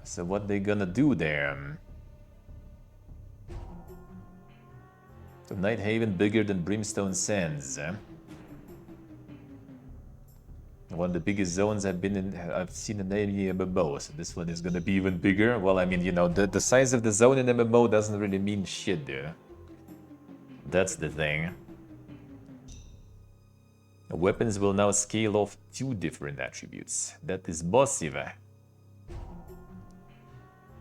So what they gonna do there? So Night Haven bigger than Brimstone Sands. One of the biggest zones I've seen in any MMO, so this one is gonna be even bigger. Well, I mean, you know, the size of the zone in MMO doesn't really mean shit, dude. That's the thing. Weapons will now scale off 2 different attributes. That is massive.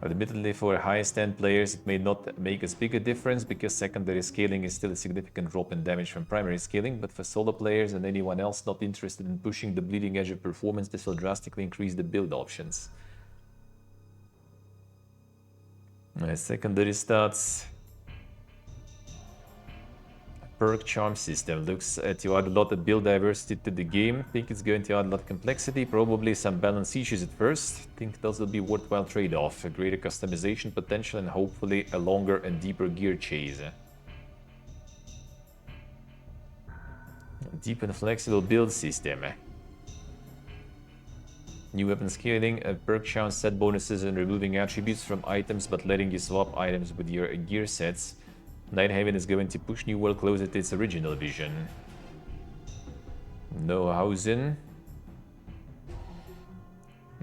Admittedly, for highest end players, it may not make as big a difference because secondary scaling is still a significant drop in damage from primary scaling, but for solo players and anyone else not interested in pushing the bleeding edge of performance, this will drastically increase the build options. Secondary stats. Perk charm system looks to add a lot of build diversity to the game. Think it's going to add a lot of complexity, probably some balance issues at first. Think those will be worthwhile trade-off, a greater customization potential and hopefully a longer and deeper gear chase. Deep and flexible build system. New weapon scaling, perk charm set bonuses and removing attributes from items but letting you swap items with your gear sets. Night Haven is going to push New World closer to its original vision. No housing.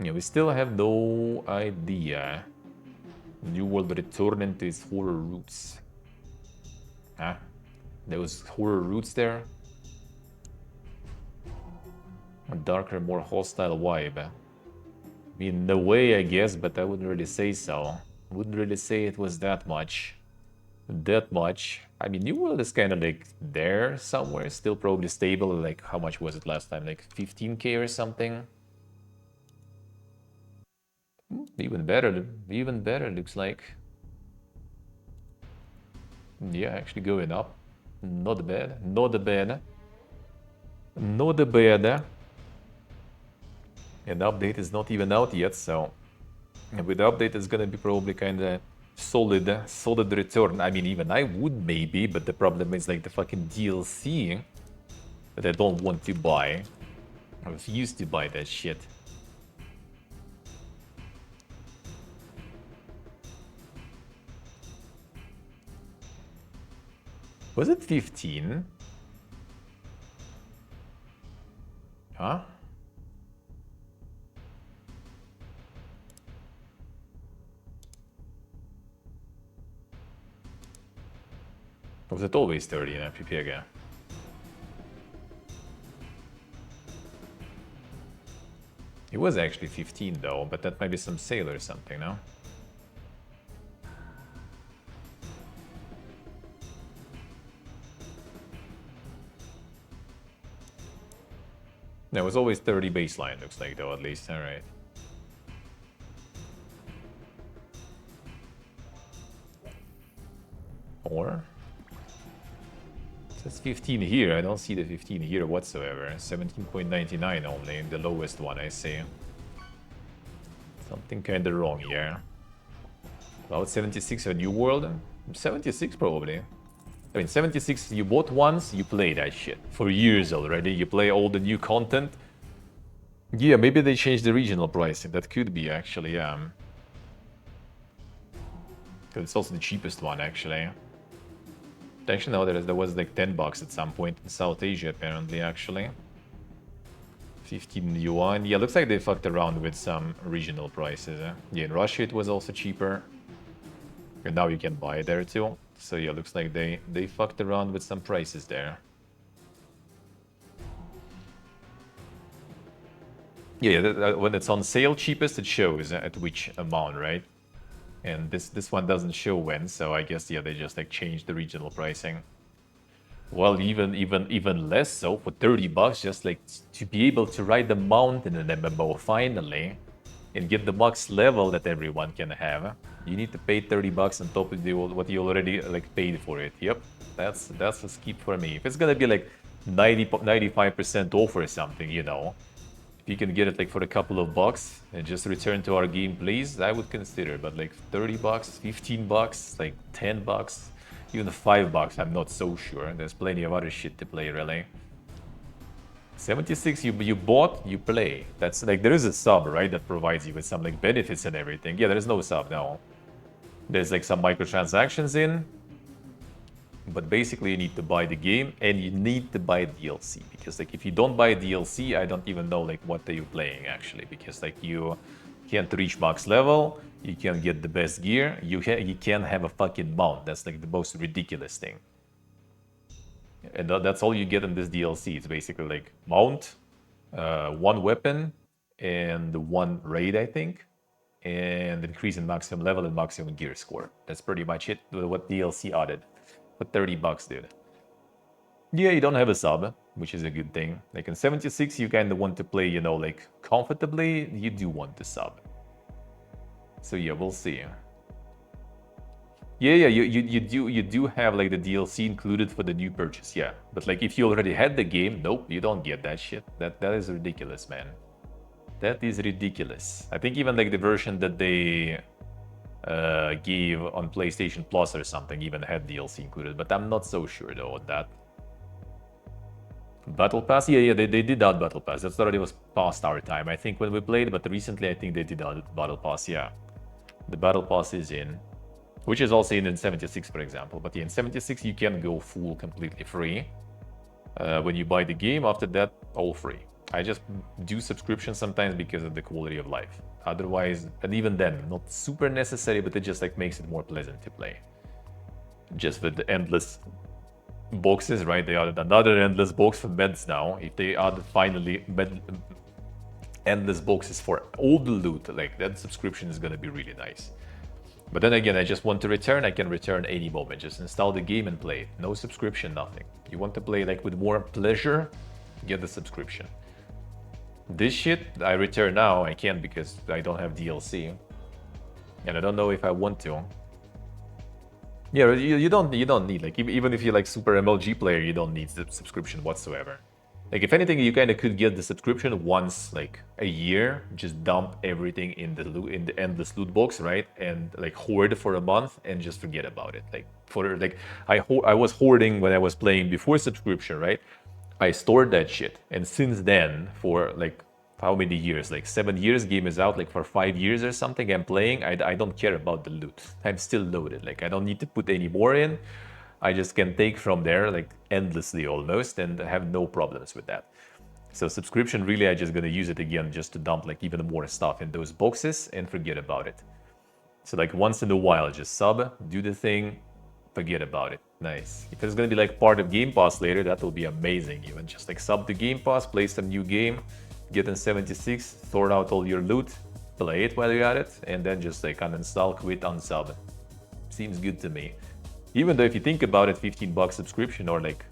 Yeah, we still have no idea. New World returning to its horror roots. Huh? There was horror roots there? A darker, more hostile vibe. I mean, no way, I guess, but I wouldn't really say so. Wouldn't really say it was that much. That much. I mean, New World is kind of like there somewhere, still probably stable. Like, how much was it last time? Like 15k or something? Even better looks like. Yeah, actually going up. Not bad, not bad. Not bad. And the update is not even out yet, so with the update it's gonna be probably kind of solid return. I mean, even I would maybe, but the problem is like the fucking DLC that I don't want to buy. I refuse to buy that shit. Was it 15? Huh? Was it always 30 in FPP again? It was actually 15 though, but that might be some sale or something, no? No, it was always 30 baseline, looks like, though, at least. Alright. Or? It says 15 here. I don't see the 15 here whatsoever. 17.99 only, the lowest one I see. Something kinda wrong here. About 76 a New World? 76 probably. I mean, 76, you bought once, you play that shit. For years already, you play all the new content. Yeah, maybe they changed the regional pricing. That could be, actually, yeah. Because it's also the cheapest one, actually. Actually, no, there was like $10 at some point in South Asia, apparently, actually. 15 yuan. Yeah, looks like they fucked around with some regional prices. Yeah, in Russia it was also cheaper. And now you can buy there too. So yeah, looks like they fucked around with some prices there. Yeah, when it's on sale cheapest, it shows at which amount, right? And this one doesn't show when, so I guess yeah, they just like changed the regional pricing. Well, even less so, for $30, just like to be able to ride the mount in an MMO finally, and get the max level that everyone can have. You need to pay $30 on top of what you already like paid for it. Yep, that's a skip for me. If it's gonna be like 95% off or something, you know, if you can get it like for a couple of bucks and just return to our game, please, I would consider. But like $30, $15, like $10. Even $5, I'm not so sure. There's plenty of other shit to play, really. 76, you bought, you play. That's like, there is a sub, right, that provides you with some like benefits and everything. Yeah, there is no sub, no. There's like some microtransactions in. But basically you need to buy the game and you need to buy DLC. Because like if you don't buy DLC, I don't even know like what are you playing actually. Because like you can't reach max level. You can't get the best gear. You can't have a fucking mount. That's like the most ridiculous thing. And that's all you get in this DLC. It's basically like mount, one weapon, and one raid, I think. And increase in maximum level and maximum gear score. That's pretty much it. What DLC added. For $30, dude. Yeah, you don't have a sub, which is a good thing. Like in 76, you kind of want to play, you know, like comfortably. You do want the sub. So yeah, we'll see. Yeah, you do have like the DLC included for the new purchase, yeah. But like if you already had the game, nope, you don't get that shit. That is ridiculous, man. That is ridiculous. I think even like the version that they gave on PlayStation Plus or something even had DLC included, but I'm not so sure though on that. Battle Pass? Yeah, they did add Battle Pass. That's already was past our time, I think, when we played, but recently I think they did add Battle Pass, yeah. The Battle Pass is in, which is also in 76, for example. But yeah, in 76 you can go full completely free. When you buy the game, after that, all free. I just do subscription sometimes because of the quality of life. Otherwise, and even then, not super necessary, but it just like makes it more pleasant to play. Just with the endless boxes, right? They added another endless box for meds now. If they add finally endless boxes for all the loot, like that subscription is gonna be really nice. But then again, I just want to return, I can return any moment. Just install the game and play it. No subscription, nothing. You want to play like with more pleasure, get the subscription. This shit, I return now, I can't because I don't have DLC. And I don't know if I want to. Yeah, you don't need, like, even if you're like super MLG player, you don't need the subscription whatsoever. Like, if anything, you kind of could get the subscription once, like, a year. Just dump everything in the endless loot box, right? And like hoard for a month and just forget about it. Like, for like, I was hoarding when I was playing before subscription, right? I stored that shit, and since then, for like how many years? Like 7 years, game is out. Like for 5 years or something, I'm playing. I don't care about the loot. I'm still loaded. Like I don't need to put any more in. I just can take from there like endlessly almost, and have no problems with that. So subscription, really, I just gonna use it again just to dump like even more stuff in those boxes and forget about it. So like once in a while, just sub, do the thing, forget about it. Nice. If it's gonna be like part of Game Pass later, that will be amazing. Even just like sub to Game Pass, play some new game, get in 76, sort out all your loot, play it while you're at it, and then just like uninstall, quit, unsub. Seems good to me. Even though if you think about it, $15 subscription or like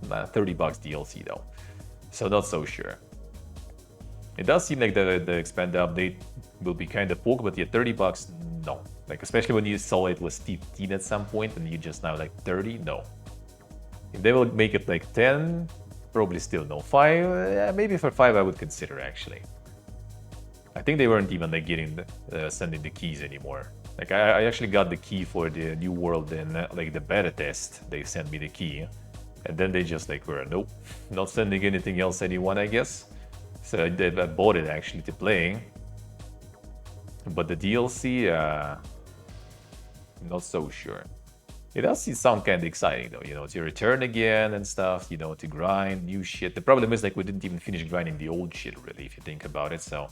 $30 DLC though. So not so sure. It does seem like the expanded update will be kind of poke, but yeah, $30, no. Like, especially when you saw it was 15 at some point and you just now like 30, no. If they will make it like 10, probably still no. 5, maybe for 5 I would consider actually. I think they weren't even like sending the keys anymore. Like I actually got the key for the new world in like the beta test. They sent me the key, and then they just like were nope, not sending anything else anyone, I guess. So I bought it actually to play. But the DLC, not so sure. It does sound kind of exciting though, you know, to return again and stuff, you know, to grind new shit. The problem is like we didn't even finish grinding the old shit really, if you think about it. So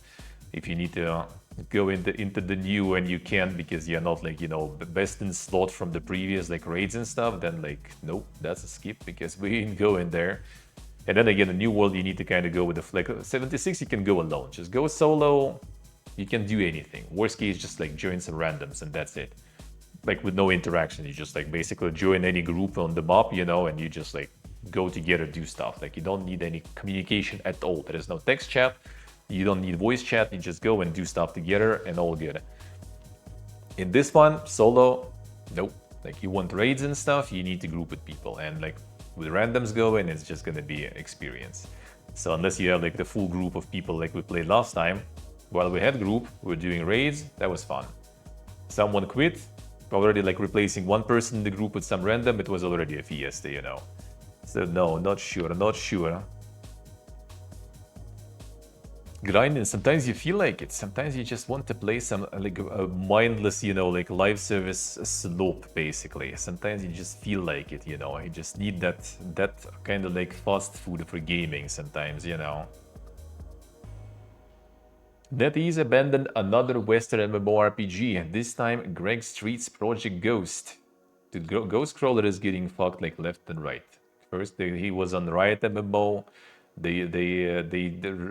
if you need to go into the new and you can't because you're not like, you know, the best in slot from the previous like raids and stuff, then like, nope, that's a skip because we ain't going there. And then again, the new world, you need to kind of go with the flick. 76, you can go alone. Just go solo. You can do anything. Worst case, just like join some randoms and that's it. Like with no interaction, you just like basically join any group on the map, you know, and you just like go together, do stuff. Like you don't need any communication at all. There is no text chat. You don't need voice chat. You just go and do stuff together and all good. In this one, solo, nope. Like you want raids and stuff, you need to group with people. And like with randoms going, it's just gonna be an experience. So unless you have like the full group of people like we played last time, while we had group, we were doing raids, that was fun. Someone quit, already like replacing one person in the group with some random, it was already a fiesta, you know. So no, not sure. Grinding, sometimes you feel like it. Sometimes you just want to play some like a mindless, you know, like live service slope, basically. Sometimes you just feel like it, you know. You just need that kind of like fast food for gaming sometimes, you know. NetEase abandoned another Western MMORPG, and this time Greg Street's Project Ghost. The Ghost Crawler is getting fucked like left and right. First, he was on Riot MMO. They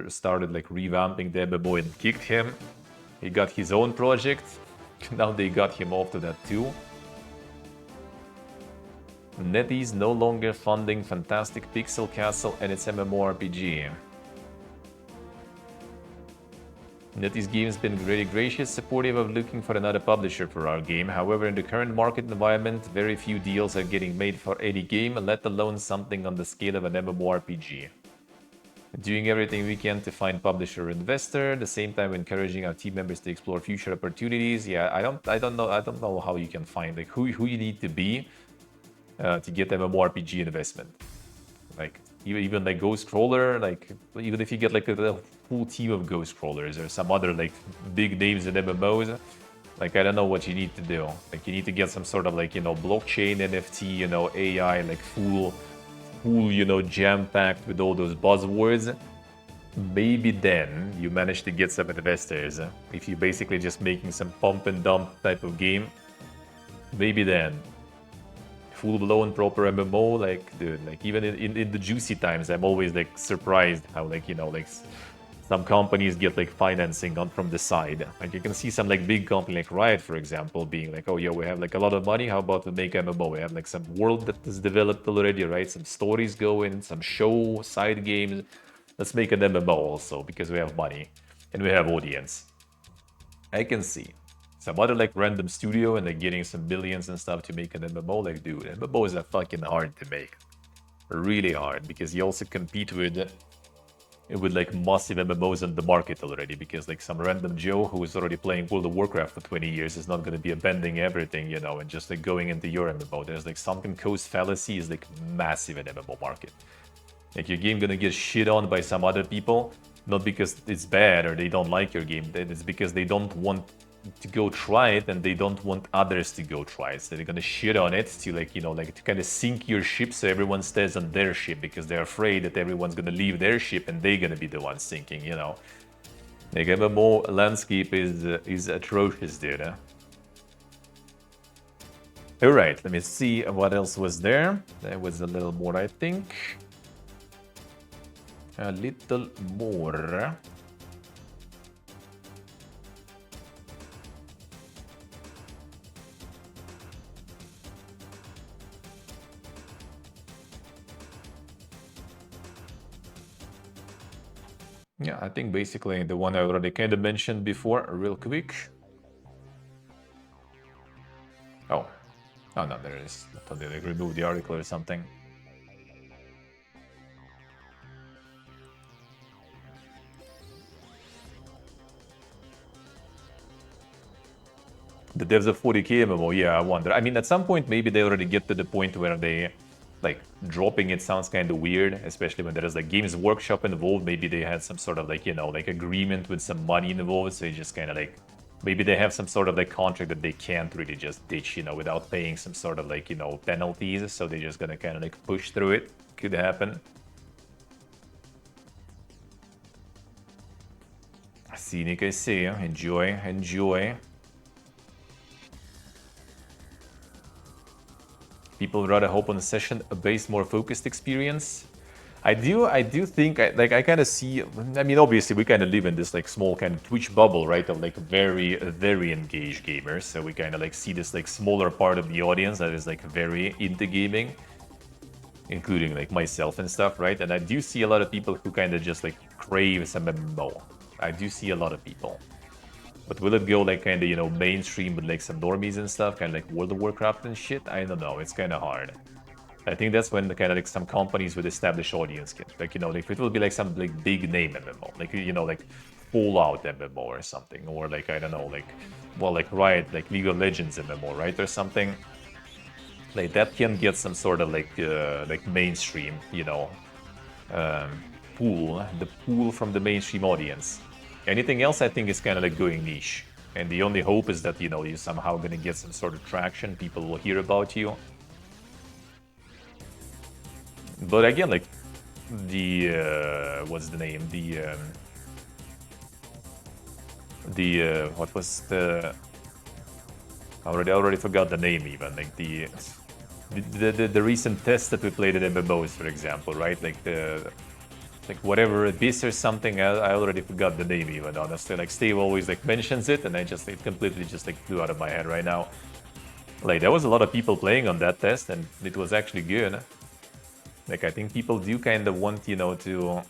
started like revamping the MMO and kicked him. He got his own project. Now they got him off to that too. NetEase no longer funding Fantastic Pixel Castle and its MMORPG. NetEase Games has been very gracious, supportive of looking for another publisher for our game. However, in the current market environment, very few deals are getting made for any game, let alone something on the scale of an MMORPG. Doing everything we can to find publisher or investor, at the same time encouraging our team members to explore future opportunities. Yeah, I don't know how you can find like who you need to be to get MMORPG investment. Like even like Ghost Crawler, like even if you get like a full team of Ghost Crawlers or some other like big names in MMOs, like I don't know what you need to do. Like you need to get some sort of like, you know, blockchain, NFT, you know, AI, like full, you know, jam-packed with all those buzzwords. Maybe then you manage to get some investors. If you're basically just making some pump and dump type of game, maybe then. Full-blown proper MMO, like dude, like even in the juicy times, I'm always like surprised how like, you know, like some companies get like financing on from the side. Like you can see some like big company like Riot, for example, being like, oh yeah, we have like a lot of money, how about we make MMO? We have like some world that is developed already, right? Some stories going, some show, side games. Let's make an MMO also because we have money and we have audience. I can see some other like random studio and like getting some billions and stuff to make an MMO. Like, dude, MMOs are fucking hard to make, really hard, because you also compete with like massive MMOs on the market already. Because like some random Joe who is already playing World of Warcraft for 20 years is not going to be abandoning everything, you know, and just like going into your MMO. There's like sunken coast fallacy is like massive in MMO market. Like your game gonna get shit on by some other people, not because it's bad or they don't like your game. It's because they don't want to go try it and they don't want others to go try it. So they're gonna shit on it to like, you know, like to kind of sink your ship so everyone stays on their ship because they're afraid that everyone's gonna leave their ship and they're gonna be the ones sinking, you know. Like MMO landscape is atrocious, dude. Alright, let me see what else was there. There was a little more, I think. A little more. Yeah, I think basically the one I already kind of mentioned before, real quick. Oh, oh no, there it is. I thought they like removed the article or something. The devs of 40k MMO, yeah, I wonder. I mean, at some point, maybe they already get to the point where they, like, dropping it sounds kind of weird, especially when there is, like, Games Workshop involved. Maybe they had some sort of, like, you know, like, agreement with some money involved, so they just kind of, like, maybe they have some sort of, like, contract that they can't really just ditch, you know, without paying some sort of, like, you know, penalties, so they're just gonna kind of, like, push through it. Could happen. Scenic, I see. Enjoy, enjoy. People rather hope on a session-based, more focused experience. I do think, I kind of see, I mean, obviously we kind of live in this like small kind of Twitch bubble, right, of like very engaged gamers. So we kind of like see this like smaller part of the audience that is like very into gaming, including like myself and stuff, right? And I do see a lot of people who kind of just like crave some MMO. I do see a lot of people. But will it go like kind of, you know, mainstream with like some normies and stuff, kind of like World of Warcraft and shit? I don't know. It's kind of hard. I think that's when the kind of like some companies with established audience get, like, you know, like it will be like some like big name MMO, like, you know, like Fallout MMO or something, or like, I don't know, like, well, like Riot, like League of Legends MMO, right, or something. Like that can get some sort of like mainstream, you know, the pool from the mainstream audience. Anything else, I think, is kind of like going niche. And the only hope is that, you know, you're somehow going to get some sort of traction. People will hear about you. But again, like the what's the name? The what was the? I already forgot the name even. Like the recent test that we played at MMOs, for example, right? Like the like whatever Abyss or something. I already forgot the name even. Honestly, like Steve always like mentions it, and it completely just like flew out of my head right now. Like there was a lot of people playing on that test, and it was actually good. Like I think people do kind of want, you know, to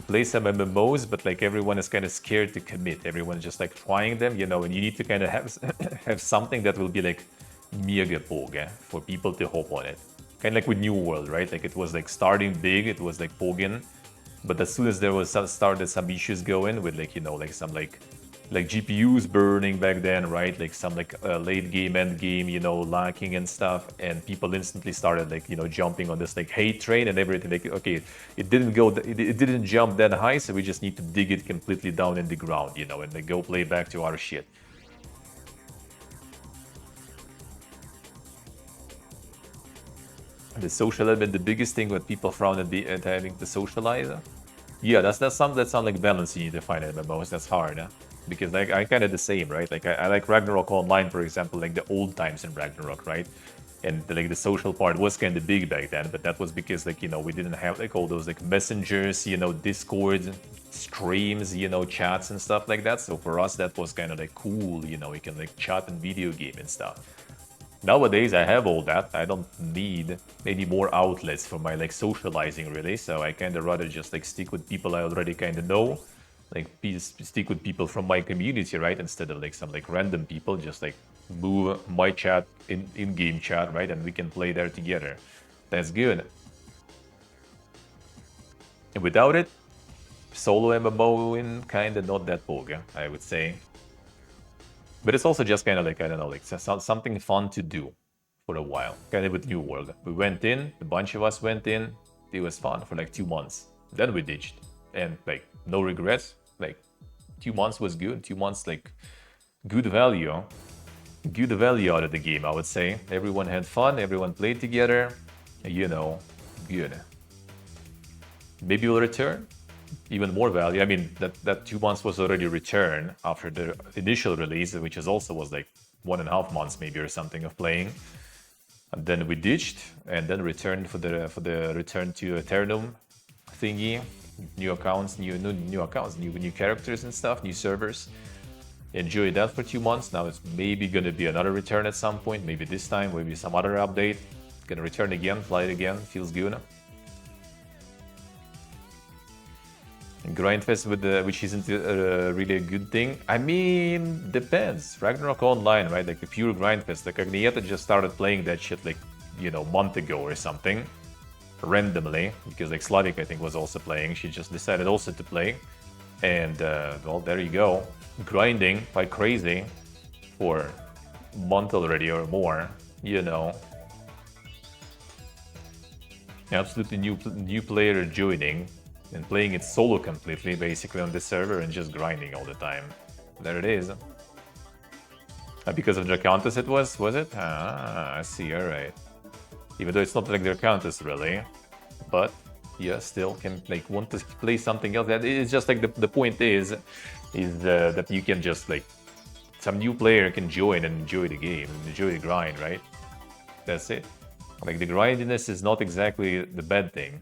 play some MMOs, but like everyone is kind of scared to commit. Everyone's just like trying them, you know, and you need to kind of have have something that will be like mega pog for people to hop on it. Kind of like with New World, right? Like it was like starting big, it was like pogging, but as soon as there was started some issues going with like, you know, like some like GPUs burning back then, right? Like some like late game, end game, you know, lacking and stuff, and people instantly started like, you know, jumping on this like hate train and everything. Like, okay, it didn't jump that high, so we just need to dig it completely down in the ground, you know, and then go play back to our shit. The social element, the biggest thing what people frown at having to socialize. Yeah, that's something like balance you need to find in MMOs. That's hard, because like I kind of the same, right? Like I like Ragnarok Online, for example, like the old times in Ragnarok, right? And like the social part was kind of big back then, but that was because like, you know, we didn't have like all those like messengers, you know, Discord streams, you know, chats and stuff like that. So for us, that was kind of like cool, you know, we can like chat and video game and stuff. Nowadays, I have all that. I don't need any more outlets for my like socializing, really. So I kind of rather just like stick with people I already kind of know, like stick with people from my community, right? Instead of like some like random people, just like move my chat in-game chat, right? And we can play there together. That's good. And without it, solo MMO in kind of not that boga, I would say. But it's also just kind of like, I don't know, like something fun to do for a while. Kind of with New World. We went in, a bunch of us went in, it was fun for like 2 months. Then we ditched. And like, no regrets. Like, 2 months was good. 2 months, like, good value. Good value out of the game, I would say. Everyone had fun, everyone played together. You know, good. Maybe we'll return. Even more value. I mean, that 2 months was already returned after the initial release, which is also was like 1.5 months maybe or something of playing. And then we ditched and then returned for the return to Eternum thingy, new accounts, new accounts, new characters and stuff, new servers. Enjoyed that for 2 months. Now it's maybe gonna be another return at some point. Maybe this time, maybe some other update. Gonna return again, play it again. Feels good. Grindfest with which isn't really a good thing. I mean, depends. Ragnarok Online, right? Like the pure Grindfest. Like Agnieta just started playing that shit like, a month ago or something. Randomly. Because like Slavik, I think, was also playing. She just decided also to play. And, well, there you go. Grinding like crazy for a month already or more, Absolutely new player joining and playing it solo completely, basically on the server and just grinding all the time. There it is. Because of Dracantus it was it? Ah, I see, alright. Even though it's not like Dracantus really. But, yeah, still can like want to play something else. It's just like the point is that you can just like, some new player can join and enjoy the game, and enjoy the grind, right? That's it. Like the grindiness is not exactly the bad thing.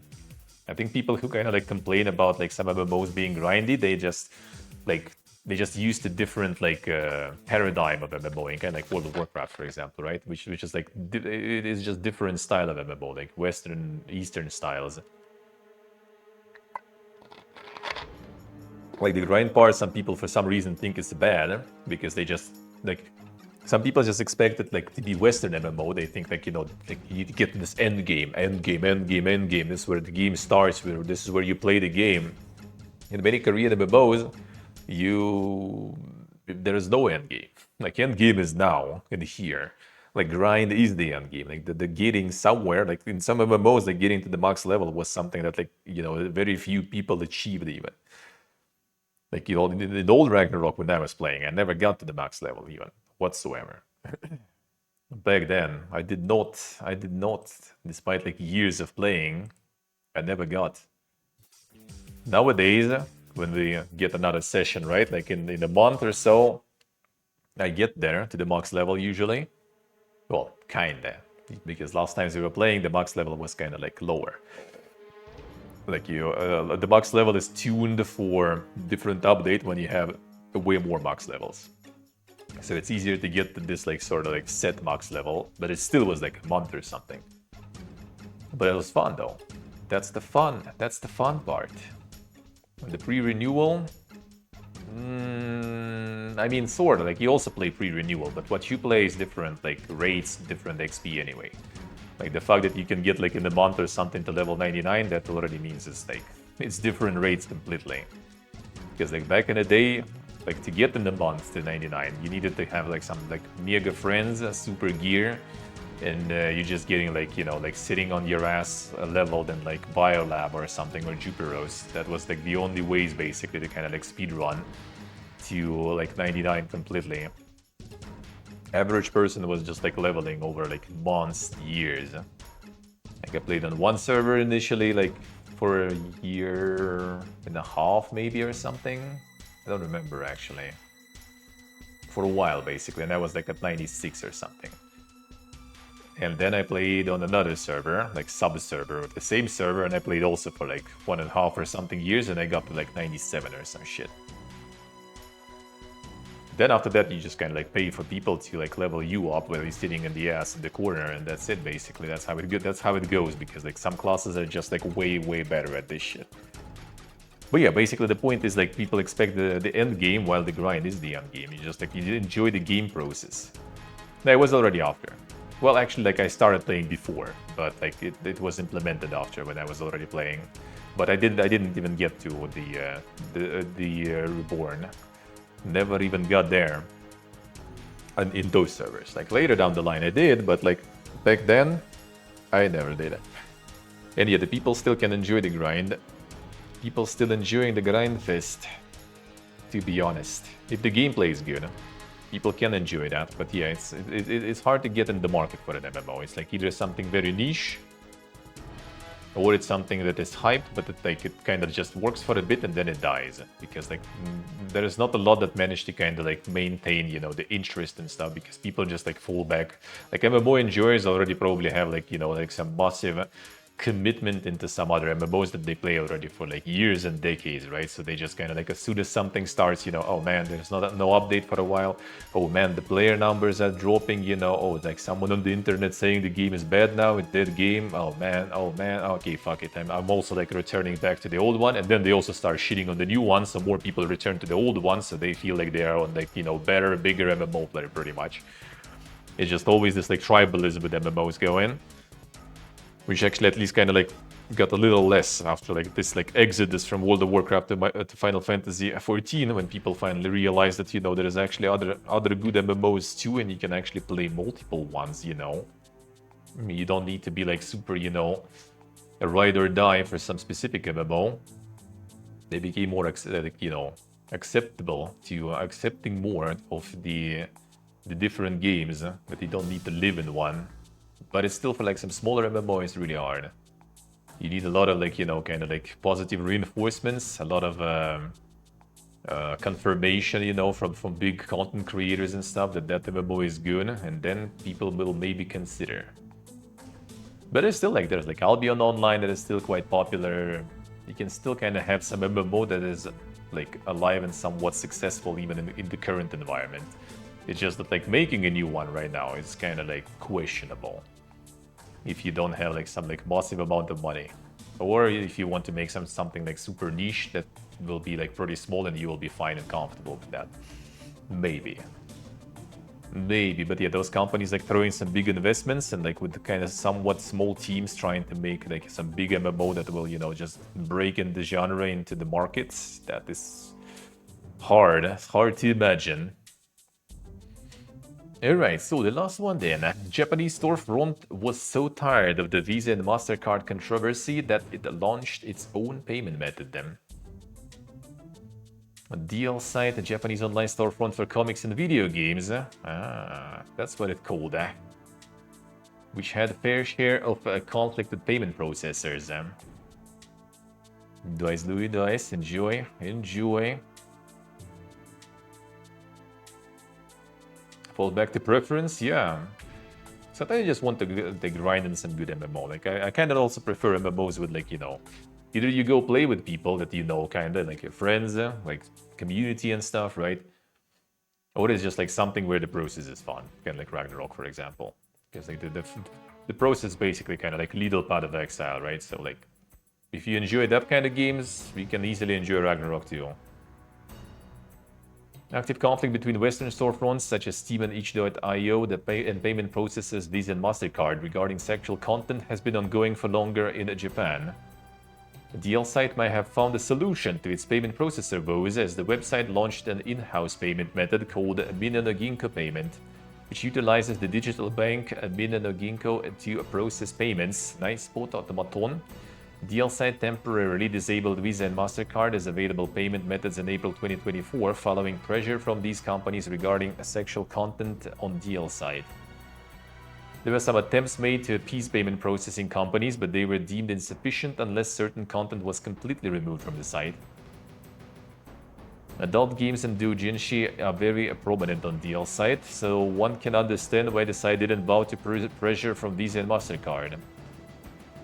I think people who kind of like complain about like some MMOs being grindy, they just use the different like paradigm of MMOing, kind of like World of Warcraft, for example, right? Which is like it is just different style of MMO, like Western, Eastern styles. Like the grind part, some people for some reason think it's bad because they just like. Some people just expect it like to be Western MMO. They think like, like you need to get in this end game. This is where the game starts. This is where you play the game. In many Korean MMOs, there is no end game. Like end game is now and here. Like grind is the end game. Like the getting somewhere. Like in some MMOs, like getting to the max level was something that like very few people achieved even. Like in the old Ragnarok when I was playing, I never got to the max level even whatsoever. Back then, I did not, despite like years of playing, I never got. Nowadays, when we get another session, right, like in a month or so, I get there to the max level usually. Well, kinda, because last times we were playing, the max level was kind of like lower. Like the max level is tuned for different update when you have way more max levels. So it's easier to get to this like sort of like set max level, but it still was like a month or something. But it was fun though. That's the fun part. The pre-renewal, I mean sort of, like you also play pre-renewal, but what you play is different, like rates, different XP anyway. Like the fact that you can get like in a month or something to level 99, that already means it's different rates completely. Because like back in the day, like to get in the month to 99, you needed to have like some like mega friends, super gear, and you're just getting like, like sitting on your ass leveled in like Biolab or something, or Jupiros. That was like the only ways basically to kind of like speed run to like 99 completely. Average person was just like leveling over like months, years. Like I played on one server initially, like for a year and a half maybe or something. I don't remember actually. For a while basically, and I was like at 96 or something. And then I played on another server, like sub-server of the same server, and I played also for like 1.5 or something years, and I got to like 97 or some shit. Then after that, you just kind of like pay for people to like level you up while you're sitting in the ass in the corner, and that's it basically. That's how it goes, because like some classes are just like way better at this shit. But yeah, basically the point is like people expect the end game while the grind is the end game. You enjoy the game process. No, it was already after. Well, actually, like I started playing before, but like it was implemented after when I was already playing. But I didn't even get to the Reborn. Never even got there. And in those servers, like later down the line, I did, but like back then, I never did it. And yeah, the people still can enjoy the grind. People still enjoying the grind fest. To be honest, if the gameplay is good, people can enjoy that. But yeah, it's hard to get in the market for an MMO. It's like either something very niche, or it's something that is hyped, but it kind of just works for a bit and then it dies. Because like there is not a lot that manage to kind of like maintain, the interest and stuff, because people just like fall back. Like MMO enjoyers already probably have like, like some massive commitment into some other MMOs that they play already for like years and decades, right? So they just kind of like, as soon as something starts, you know, oh man, there's no update for a while. Oh man, the player numbers are dropping, you know. Oh, like someone on the internet saying the game is bad now, it's dead game. Oh man, okay, fuck it. I'm also like returning back to the old one, and then they also start shitting on the new one, so more people return to the old one, so they feel like they are on like, you know, better, bigger MMO player pretty much. It's just always this like tribalism with MMOs going, which actually at least kind of like got a little less after like this like exodus from World of Warcraft to Final Fantasy 14, when people finally realized that, you know, there is actually other good MMOs too, and you can actually play multiple ones, you know. I mean, you don't need to be like super, you know, a ride or die for some specific MMO. They became more you know, acceptable to accepting more of the different games, but you don't need to live in one. But it's still, for like some smaller MMO, it's really hard. You need a lot of like, you know, kind of like positive reinforcements, a lot of confirmation, you know, from big content creators and stuff that MMO is good, and then people will maybe consider. But it's still like, there's like Albion Online that is still quite popular. You can still kind of have some MMO that is like alive and somewhat successful even in the current environment. It's just that like making a new one right now is kind of like questionable if you don't have like some like massive amount of money, or if you want to make something like super niche that will be like pretty small and you will be fine and comfortable with that. Maybe, but yeah, those companies like throwing some big investments and like with the kind of somewhat small teams trying to make like some big MMO that will, you know, just break in the genre into the markets, that is hard. It's hard to imagine. Alright, so the last one then. Japanese storefront was so tired of the Visa and MasterCard controversy that it launched its own payment method then. A DL site, a Japanese online storefront for comics and video games. That's what it's called. Which had a fair share of conflict with payment processors. Nice, enjoy. Fall back to preference, yeah. Sometimes I just want to grind in some good MMO. Like I kind of also prefer MMOs with like, you know, either you go play with people that you know, kind of like your friends, like community and stuff, right? Or it's just like something where the process is fun, kind of like Ragnarok, for example. Because like the process is basically kind of like Little Path of Exile, right? So like, if you enjoy that kind of games, you can easily enjoy Ragnarok too. Active conflict between Western storefronts such as Steam and itch.io and payment processors Visa and MasterCard regarding sexual content has been ongoing for longer in Japan. The DL site might have found a solution to its payment processor woes, as the website launched an in-house payment method called Mina no Ginko Payment, which utilizes the digital bank Mina no Ginko to process payments. Nice spot automaton. DL site temporarily disabled Visa and MasterCard as available payment methods in April 2024 following pressure from these companies regarding sexual content on DL site. There were some attempts made to appease payment processing companies, but they were deemed insufficient unless certain content was completely removed from the site. Adult games and doujinshi are very prominent on DL site, so one can understand why the site didn't bow to pressure from Visa and MasterCard.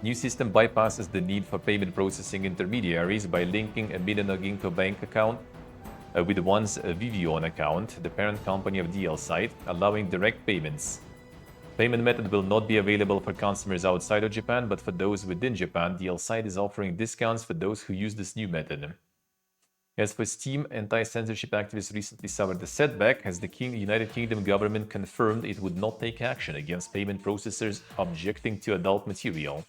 New system bypasses the need for payment processing intermediaries by linking a Mina no Ginko bank account with one's Vivion account, the parent company of DL site, allowing direct payments. Payment method will not be available for customers outside of Japan, but for those within Japan, DL site is offering discounts for those who use this new method. As for Steam, anti-censorship activists recently suffered a setback as the United Kingdom government confirmed it would not take action against payment processors objecting to adult material.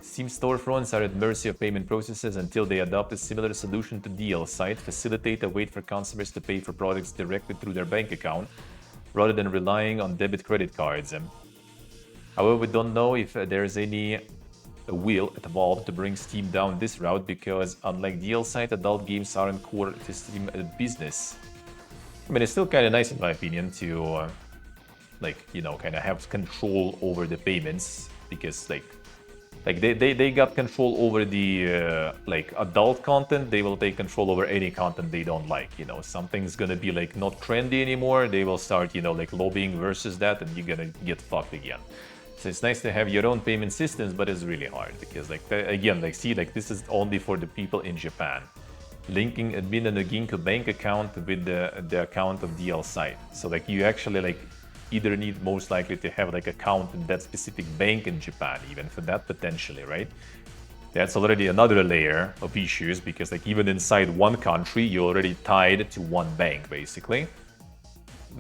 Steam storefronts are at mercy of payment processors until they adopt a similar solution to DL site, facilitate a way for customers to pay for products directly through their bank account, rather than relying on debit credit cards. However, we don't know if there's any will at Valve to bring Steam down this route, because unlike DL site, adult games aren't core to Steam business. I mean, it's still kind of nice in my opinion to like, you know, kind of have control over the payments, because like they got control over the like adult content. They will take control over any content they don't like. You know, something's gonna be like not trendy anymore, they will start, you know, like lobbying versus that, and you're gonna get fucked again. So it's nice to have your own payment systems, but it's really hard because like again, like see, like this is only for the people in Japan. Linking admin and a Ginkgo bank account with the account of DL site. So like you actually like either need most likely to have like account in that specific bank in Japan, even for that potentially, right? That's already another layer of issues because like even inside one country, you're already tied to one bank basically.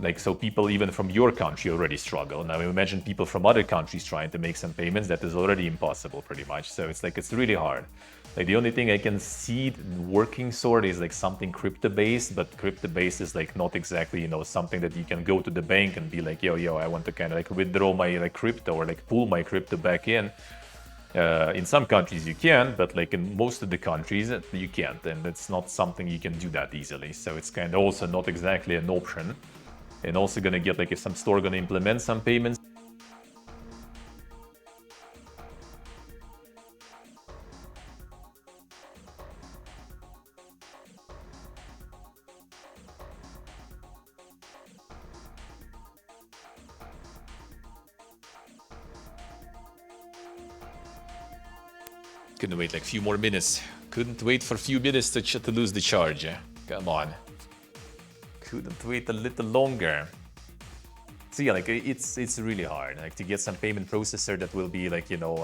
Like, so people even from your country already struggle. Now imagine people from other countries trying to make some payments. That is already impossible pretty much. So it's like, it's really hard. Like the only thing I can see working sort is like something crypto based, but crypto based is like not exactly, you know, something that you can go to the bank and be like, yo, I want to kind of like withdraw my like crypto or like pull my crypto back in. In some countries you can, but like in most of the countries you can't, and it's not something you can do that easily. So it's kind of also not exactly an option. And also gonna get like if some store gonna implement some payments. Couldn't wait like a few more minutes. Couldn't wait for a few minutes to lose the charge. Come on. Couldn't wait a little longer. So yeah, like it's really hard like to get some payment processor that will be like, you know,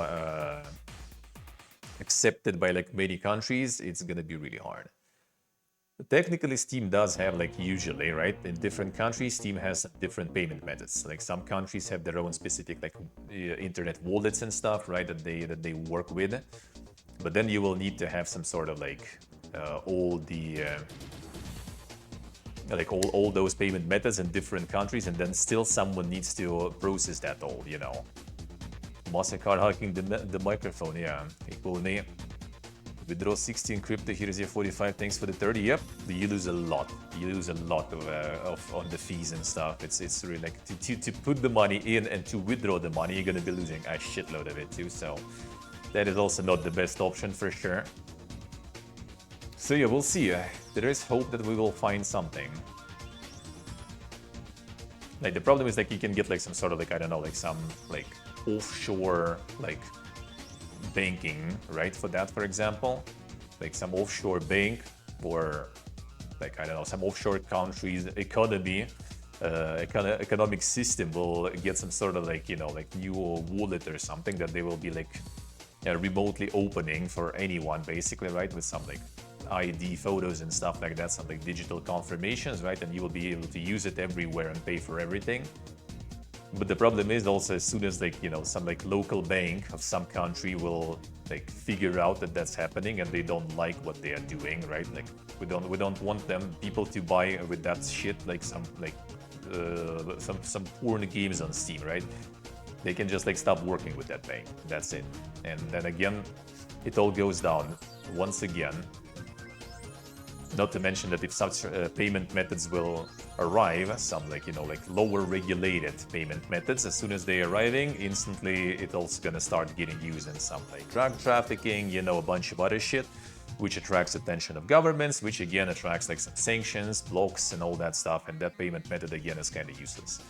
accepted by like many countries. It's gonna be really hard. But technically, Steam does have like usually, right? In different countries, Steam has different payment methods. Like some countries have their own specific like internet wallets and stuff, right? That they work with. But then you will need to have some sort of like all the like all those payment methods in different countries, and then still someone needs to process that all, you know. Mastercard hacking the microphone, yeah. Equal name. Withdraw 16 crypto, here's your 45, thanks for the 30. Yep, you lose a lot. You lose a lot of on the fees and stuff. It's really like to put the money in and to withdraw the money, you're gonna be losing a shitload of it too. So that is also not the best option for sure. So yeah, we'll see. There is hope that we will find something. Like the problem is like you can get like some sort of like, I don't know, like some like offshore like banking, right? For that, for example, like some offshore bank or like, I don't know, some offshore country's economy, economic system will get some sort of like, you know, like new wallet or something that they will be like remotely opening for anyone basically, right? With some like ID photos and stuff like that, some like digital confirmations, right? And you will be able to use it everywhere and pay for everything. But the problem is also as soon as like, you know, some like local bank of some country will like figure out that that's happening and they don't like what they are doing, right? Like we don't want them people to buy with that shit like some like some porn games on Steam, right? They can just like stop working with that bank. That's it. And then again, it all goes down once again. Not to mention that if such payment methods will arrive, some like, you know, like lower regulated payment methods, as soon as they're arriving, instantly it also gonna start getting used in some like drug trafficking, you know, a bunch of other shit, which attracts attention of governments, which again attracts like some sanctions, blocks and all that stuff, and that payment method again is kind of useless.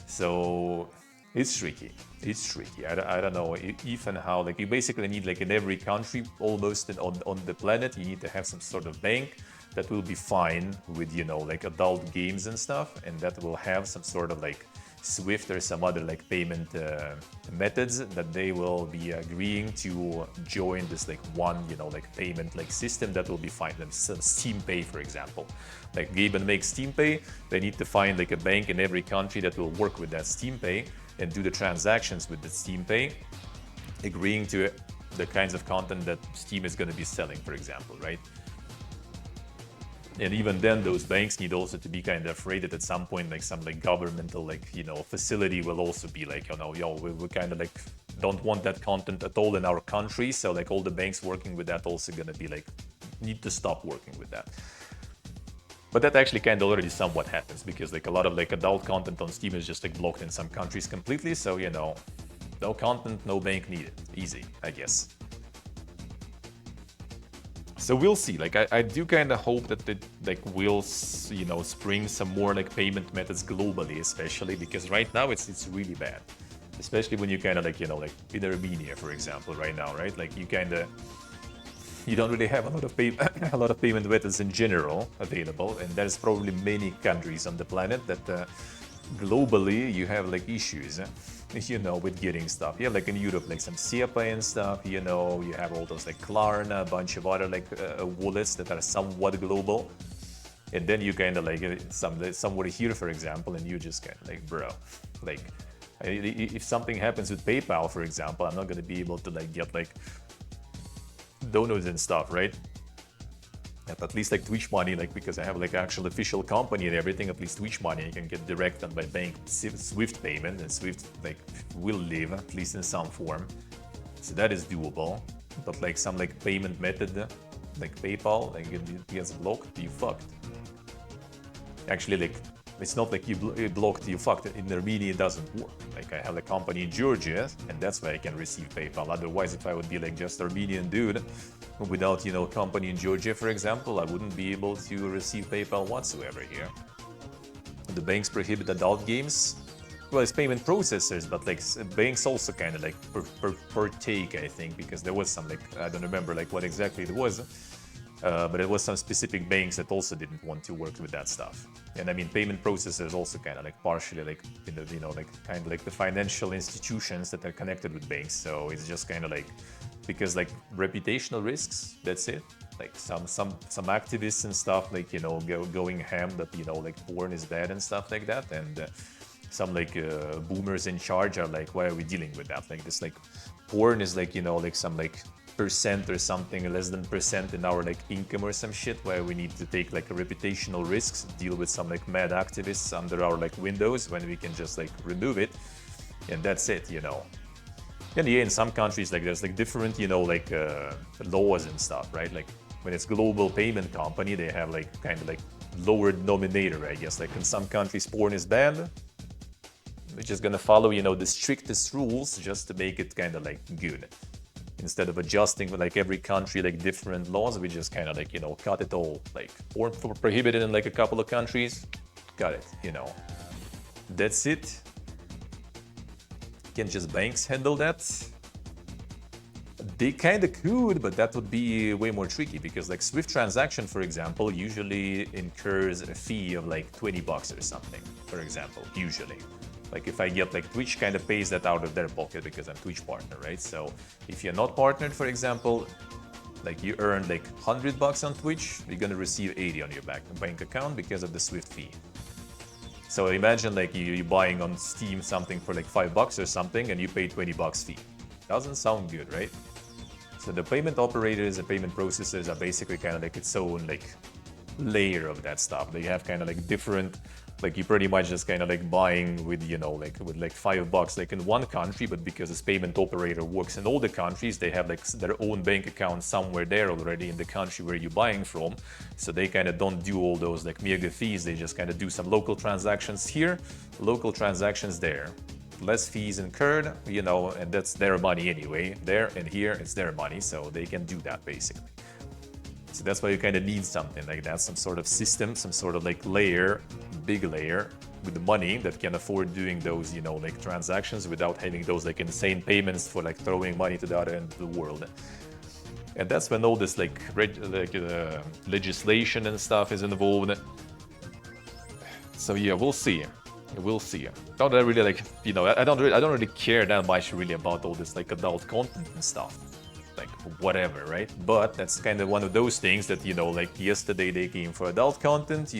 So it's tricky. It's tricky. I don't know if and how. Like you basically need like in every country almost on the planet, you need to have some sort of bank that will be fine with, you know, like adult games and stuff, and that will have some sort of like Swift or some other like payment methods that they will be agreeing to join this like one, you know, like payment like system that will be fine. And Steam Pay, for example, like Gaben makes Steam Pay, they need to find like a bank in every country that will work with that Steam Pay and do the transactions with the Steam Pay, agreeing to the kinds of content that Steam is going to be selling, for example, right? And even then, those banks need also to be kind of afraid that at some point, like some like governmental, like, you know, facility will also be like, you know, yo, we kind of like don't want that content at all in our country. So like all the banks working with that also gonna be like, need to stop working with that. But that actually kind of already somewhat happens because like a lot of like adult content on Steam is just like blocked in some countries completely. So, you know, no content, no bank needed. Easy, I guess. So we'll see. Like I do kind of hope that it like will, you know, spring some more like payment methods globally, especially because right now it's really bad. especially when you kind of like, like in Armenia, for example, right now, right? Like you don't really have a lot of a lot of payment methods in general available, and there's probably many countries on the planet that globally you have like issues, with getting stuff. Yeah, like in Europe, like some SEPA and stuff. You have all those like Klarna, a bunch of other like wallets that are somewhat global. And then you kind of like somewhere here, for example, and you just kind of like, bro, like if something happens with PayPal, for example, I'm not going to be able to like get like donuts and stuff, right? At least like Twitch money, like because I have like actual official company and everything, at least Twitch money you can get direct on my bank Swift payment, and Swift like will live at least in some form. So that is doable. But like some like payment method like PayPal, like it gets blocked, you fucked. Actually, like it's not like you blocked, you fucked. In Armenia, it doesn't work. Like I have a company in Georgia, and that's why I can receive PayPal. Otherwise, if I would be like just Armenian dude without, company in Georgia, for example, I wouldn't be able to receive PayPal whatsoever here. The banks prohibit adult games. Well, it's payment processors, but like banks also kind of like partake, I think, because there was some like, I don't remember like what exactly it was. But it was some specific banks that also didn't want to work with that stuff. And I mean, payment processors also kind of like partially like, like kind of like the financial institutions that are connected with banks. So it's just kind of like, because like reputational risks, that's it. Like some activists and stuff, like, going ham that, like porn is bad and stuff like that. And some like boomers in charge are like, why are we dealing with that? Like this, like porn is like, like some like percent or something, less than percent in our like income or some shit, where we need to take like reputational risks, deal with some like mad activists under our like windows when we can just like remove it, and that's it. And yeah, in some countries like there's like different, like laws and stuff, right? Like when it's global payment company, they have like kind of like lower denominator, I guess. Like in some countries, porn is banned. We're just gonna follow, the strictest rules just to make it kind of like good. Instead of adjusting with like every country like different laws, we just kind of like, cut it all. Like porn prohibited in like a couple of countries, got it, That's it. Can just banks handle that? They kind of could, but that would be way more tricky because like Swift transaction, for example, usually incurs a fee of like $20 or something, for example, usually. Like if I get like Twitch kind of pays that out of their pocket because I'm Twitch partner, right? So if you're not partnered, for example, like you earn like $100 on Twitch, you're gonna receive 80 on your bank account because of the Swift fee. So imagine like you buying on Steam something for like $5 or something and you pay $20 fee. Doesn't sound good, right? So the payment operators and payment processors are basically kind of like its own like layer of that stuff. They have kind of like different, like you pretty much just kind of like buying with, like with like $5 like in one country, but because this payment operator works in all the countries, they have like their own bank account somewhere there already in the country where you're buying from. So they kind of don't do all those like mega fees. They just kind of do some local transactions here, local transactions there. Less fees incurred, and that's their money anyway. There and here, it's their money, so they can do that basically. So that's why you kind of need something like that, some sort of system, some sort of like layer, big layer with the money that can afford doing those, like transactions without having those like insane payments for like throwing money to the other end of the world. And that's when all this like legislation and stuff is involved. So yeah, we'll see. We'll see. Don't really like, I don't really care that much really about all this like adult content and stuff. Like whatever, right? But that's kind of one of those things that, like yesterday they came for adult content,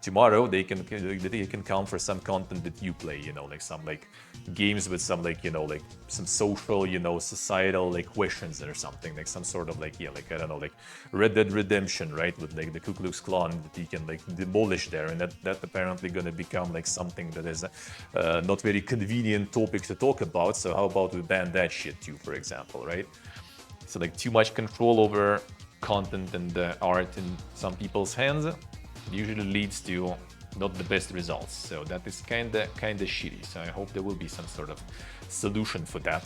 tomorrow they can come for some content that you play, like some like games with some like, like some social, societal like questions or something, like some sort of like, like I don't know, like Red Dead Redemption, right? With like the Ku Klux Klan that you can like demolish there, and that apparently gonna become like something that is not very convenient topic to talk about. So how about we ban that shit too, for example, right? So like too much control over content and art in some people's hands usually leads to not the best results. So that is kind of shitty. So I hope there will be some sort of solution for that.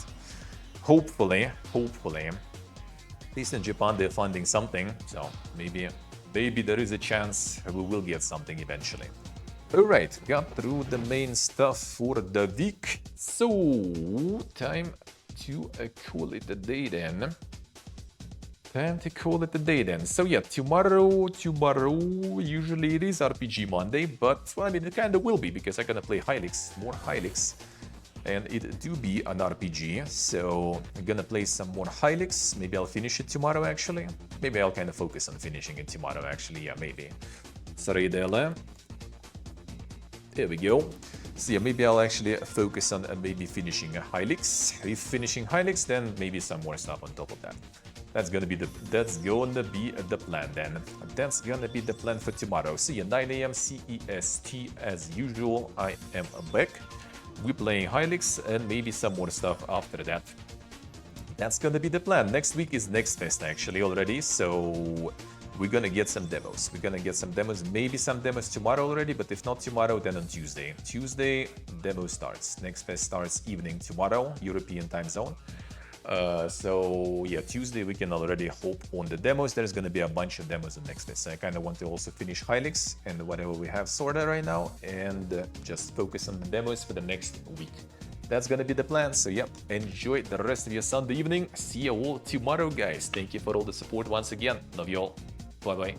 Hopefully. At least in Japan they're funding something. So maybe there is a chance we will get something eventually. Alright, got through the main stuff for the week. So, time to call it a day then. So yeah, tomorrow, usually it is RPG Monday, but well, I mean, it kind of will be because I'm gonna play Hylix, more Hylix. And it do be an RPG, so I'm gonna play some more Hylix. Maybe I'll finish it tomorrow, actually. Maybe I'll kind of focus on finishing it tomorrow, actually, yeah, maybe. Sorry, Dele. There we go. So yeah, maybe I'll actually focus on maybe finishing Hylix. If finishing Hylix, then maybe some more stuff on top of that. That's gonna be the plan then. That's gonna be the plan for tomorrow. See you 9 a.m. CEST as usual. I am back. We're playing Hylix and maybe some more stuff after that. That's gonna be the plan. Next week is Next Fest actually already, so we're gonna get some demos. Maybe some demos tomorrow already, but if not tomorrow, then on Tuesday. Tuesday, demo starts. Next Fest starts evening tomorrow, European time zone. So yeah, Tuesday we can already hope on the demos. There's gonna be a bunch of demos on Next Fest. So I kind of want to also finish Hylix and whatever we have sorted right now, and just focus on the demos for the next week. That's gonna be the plan. So yep, enjoy the rest of your Sunday evening. See you all tomorrow, guys. Thank you for all the support once again. Love you all. Bye bye.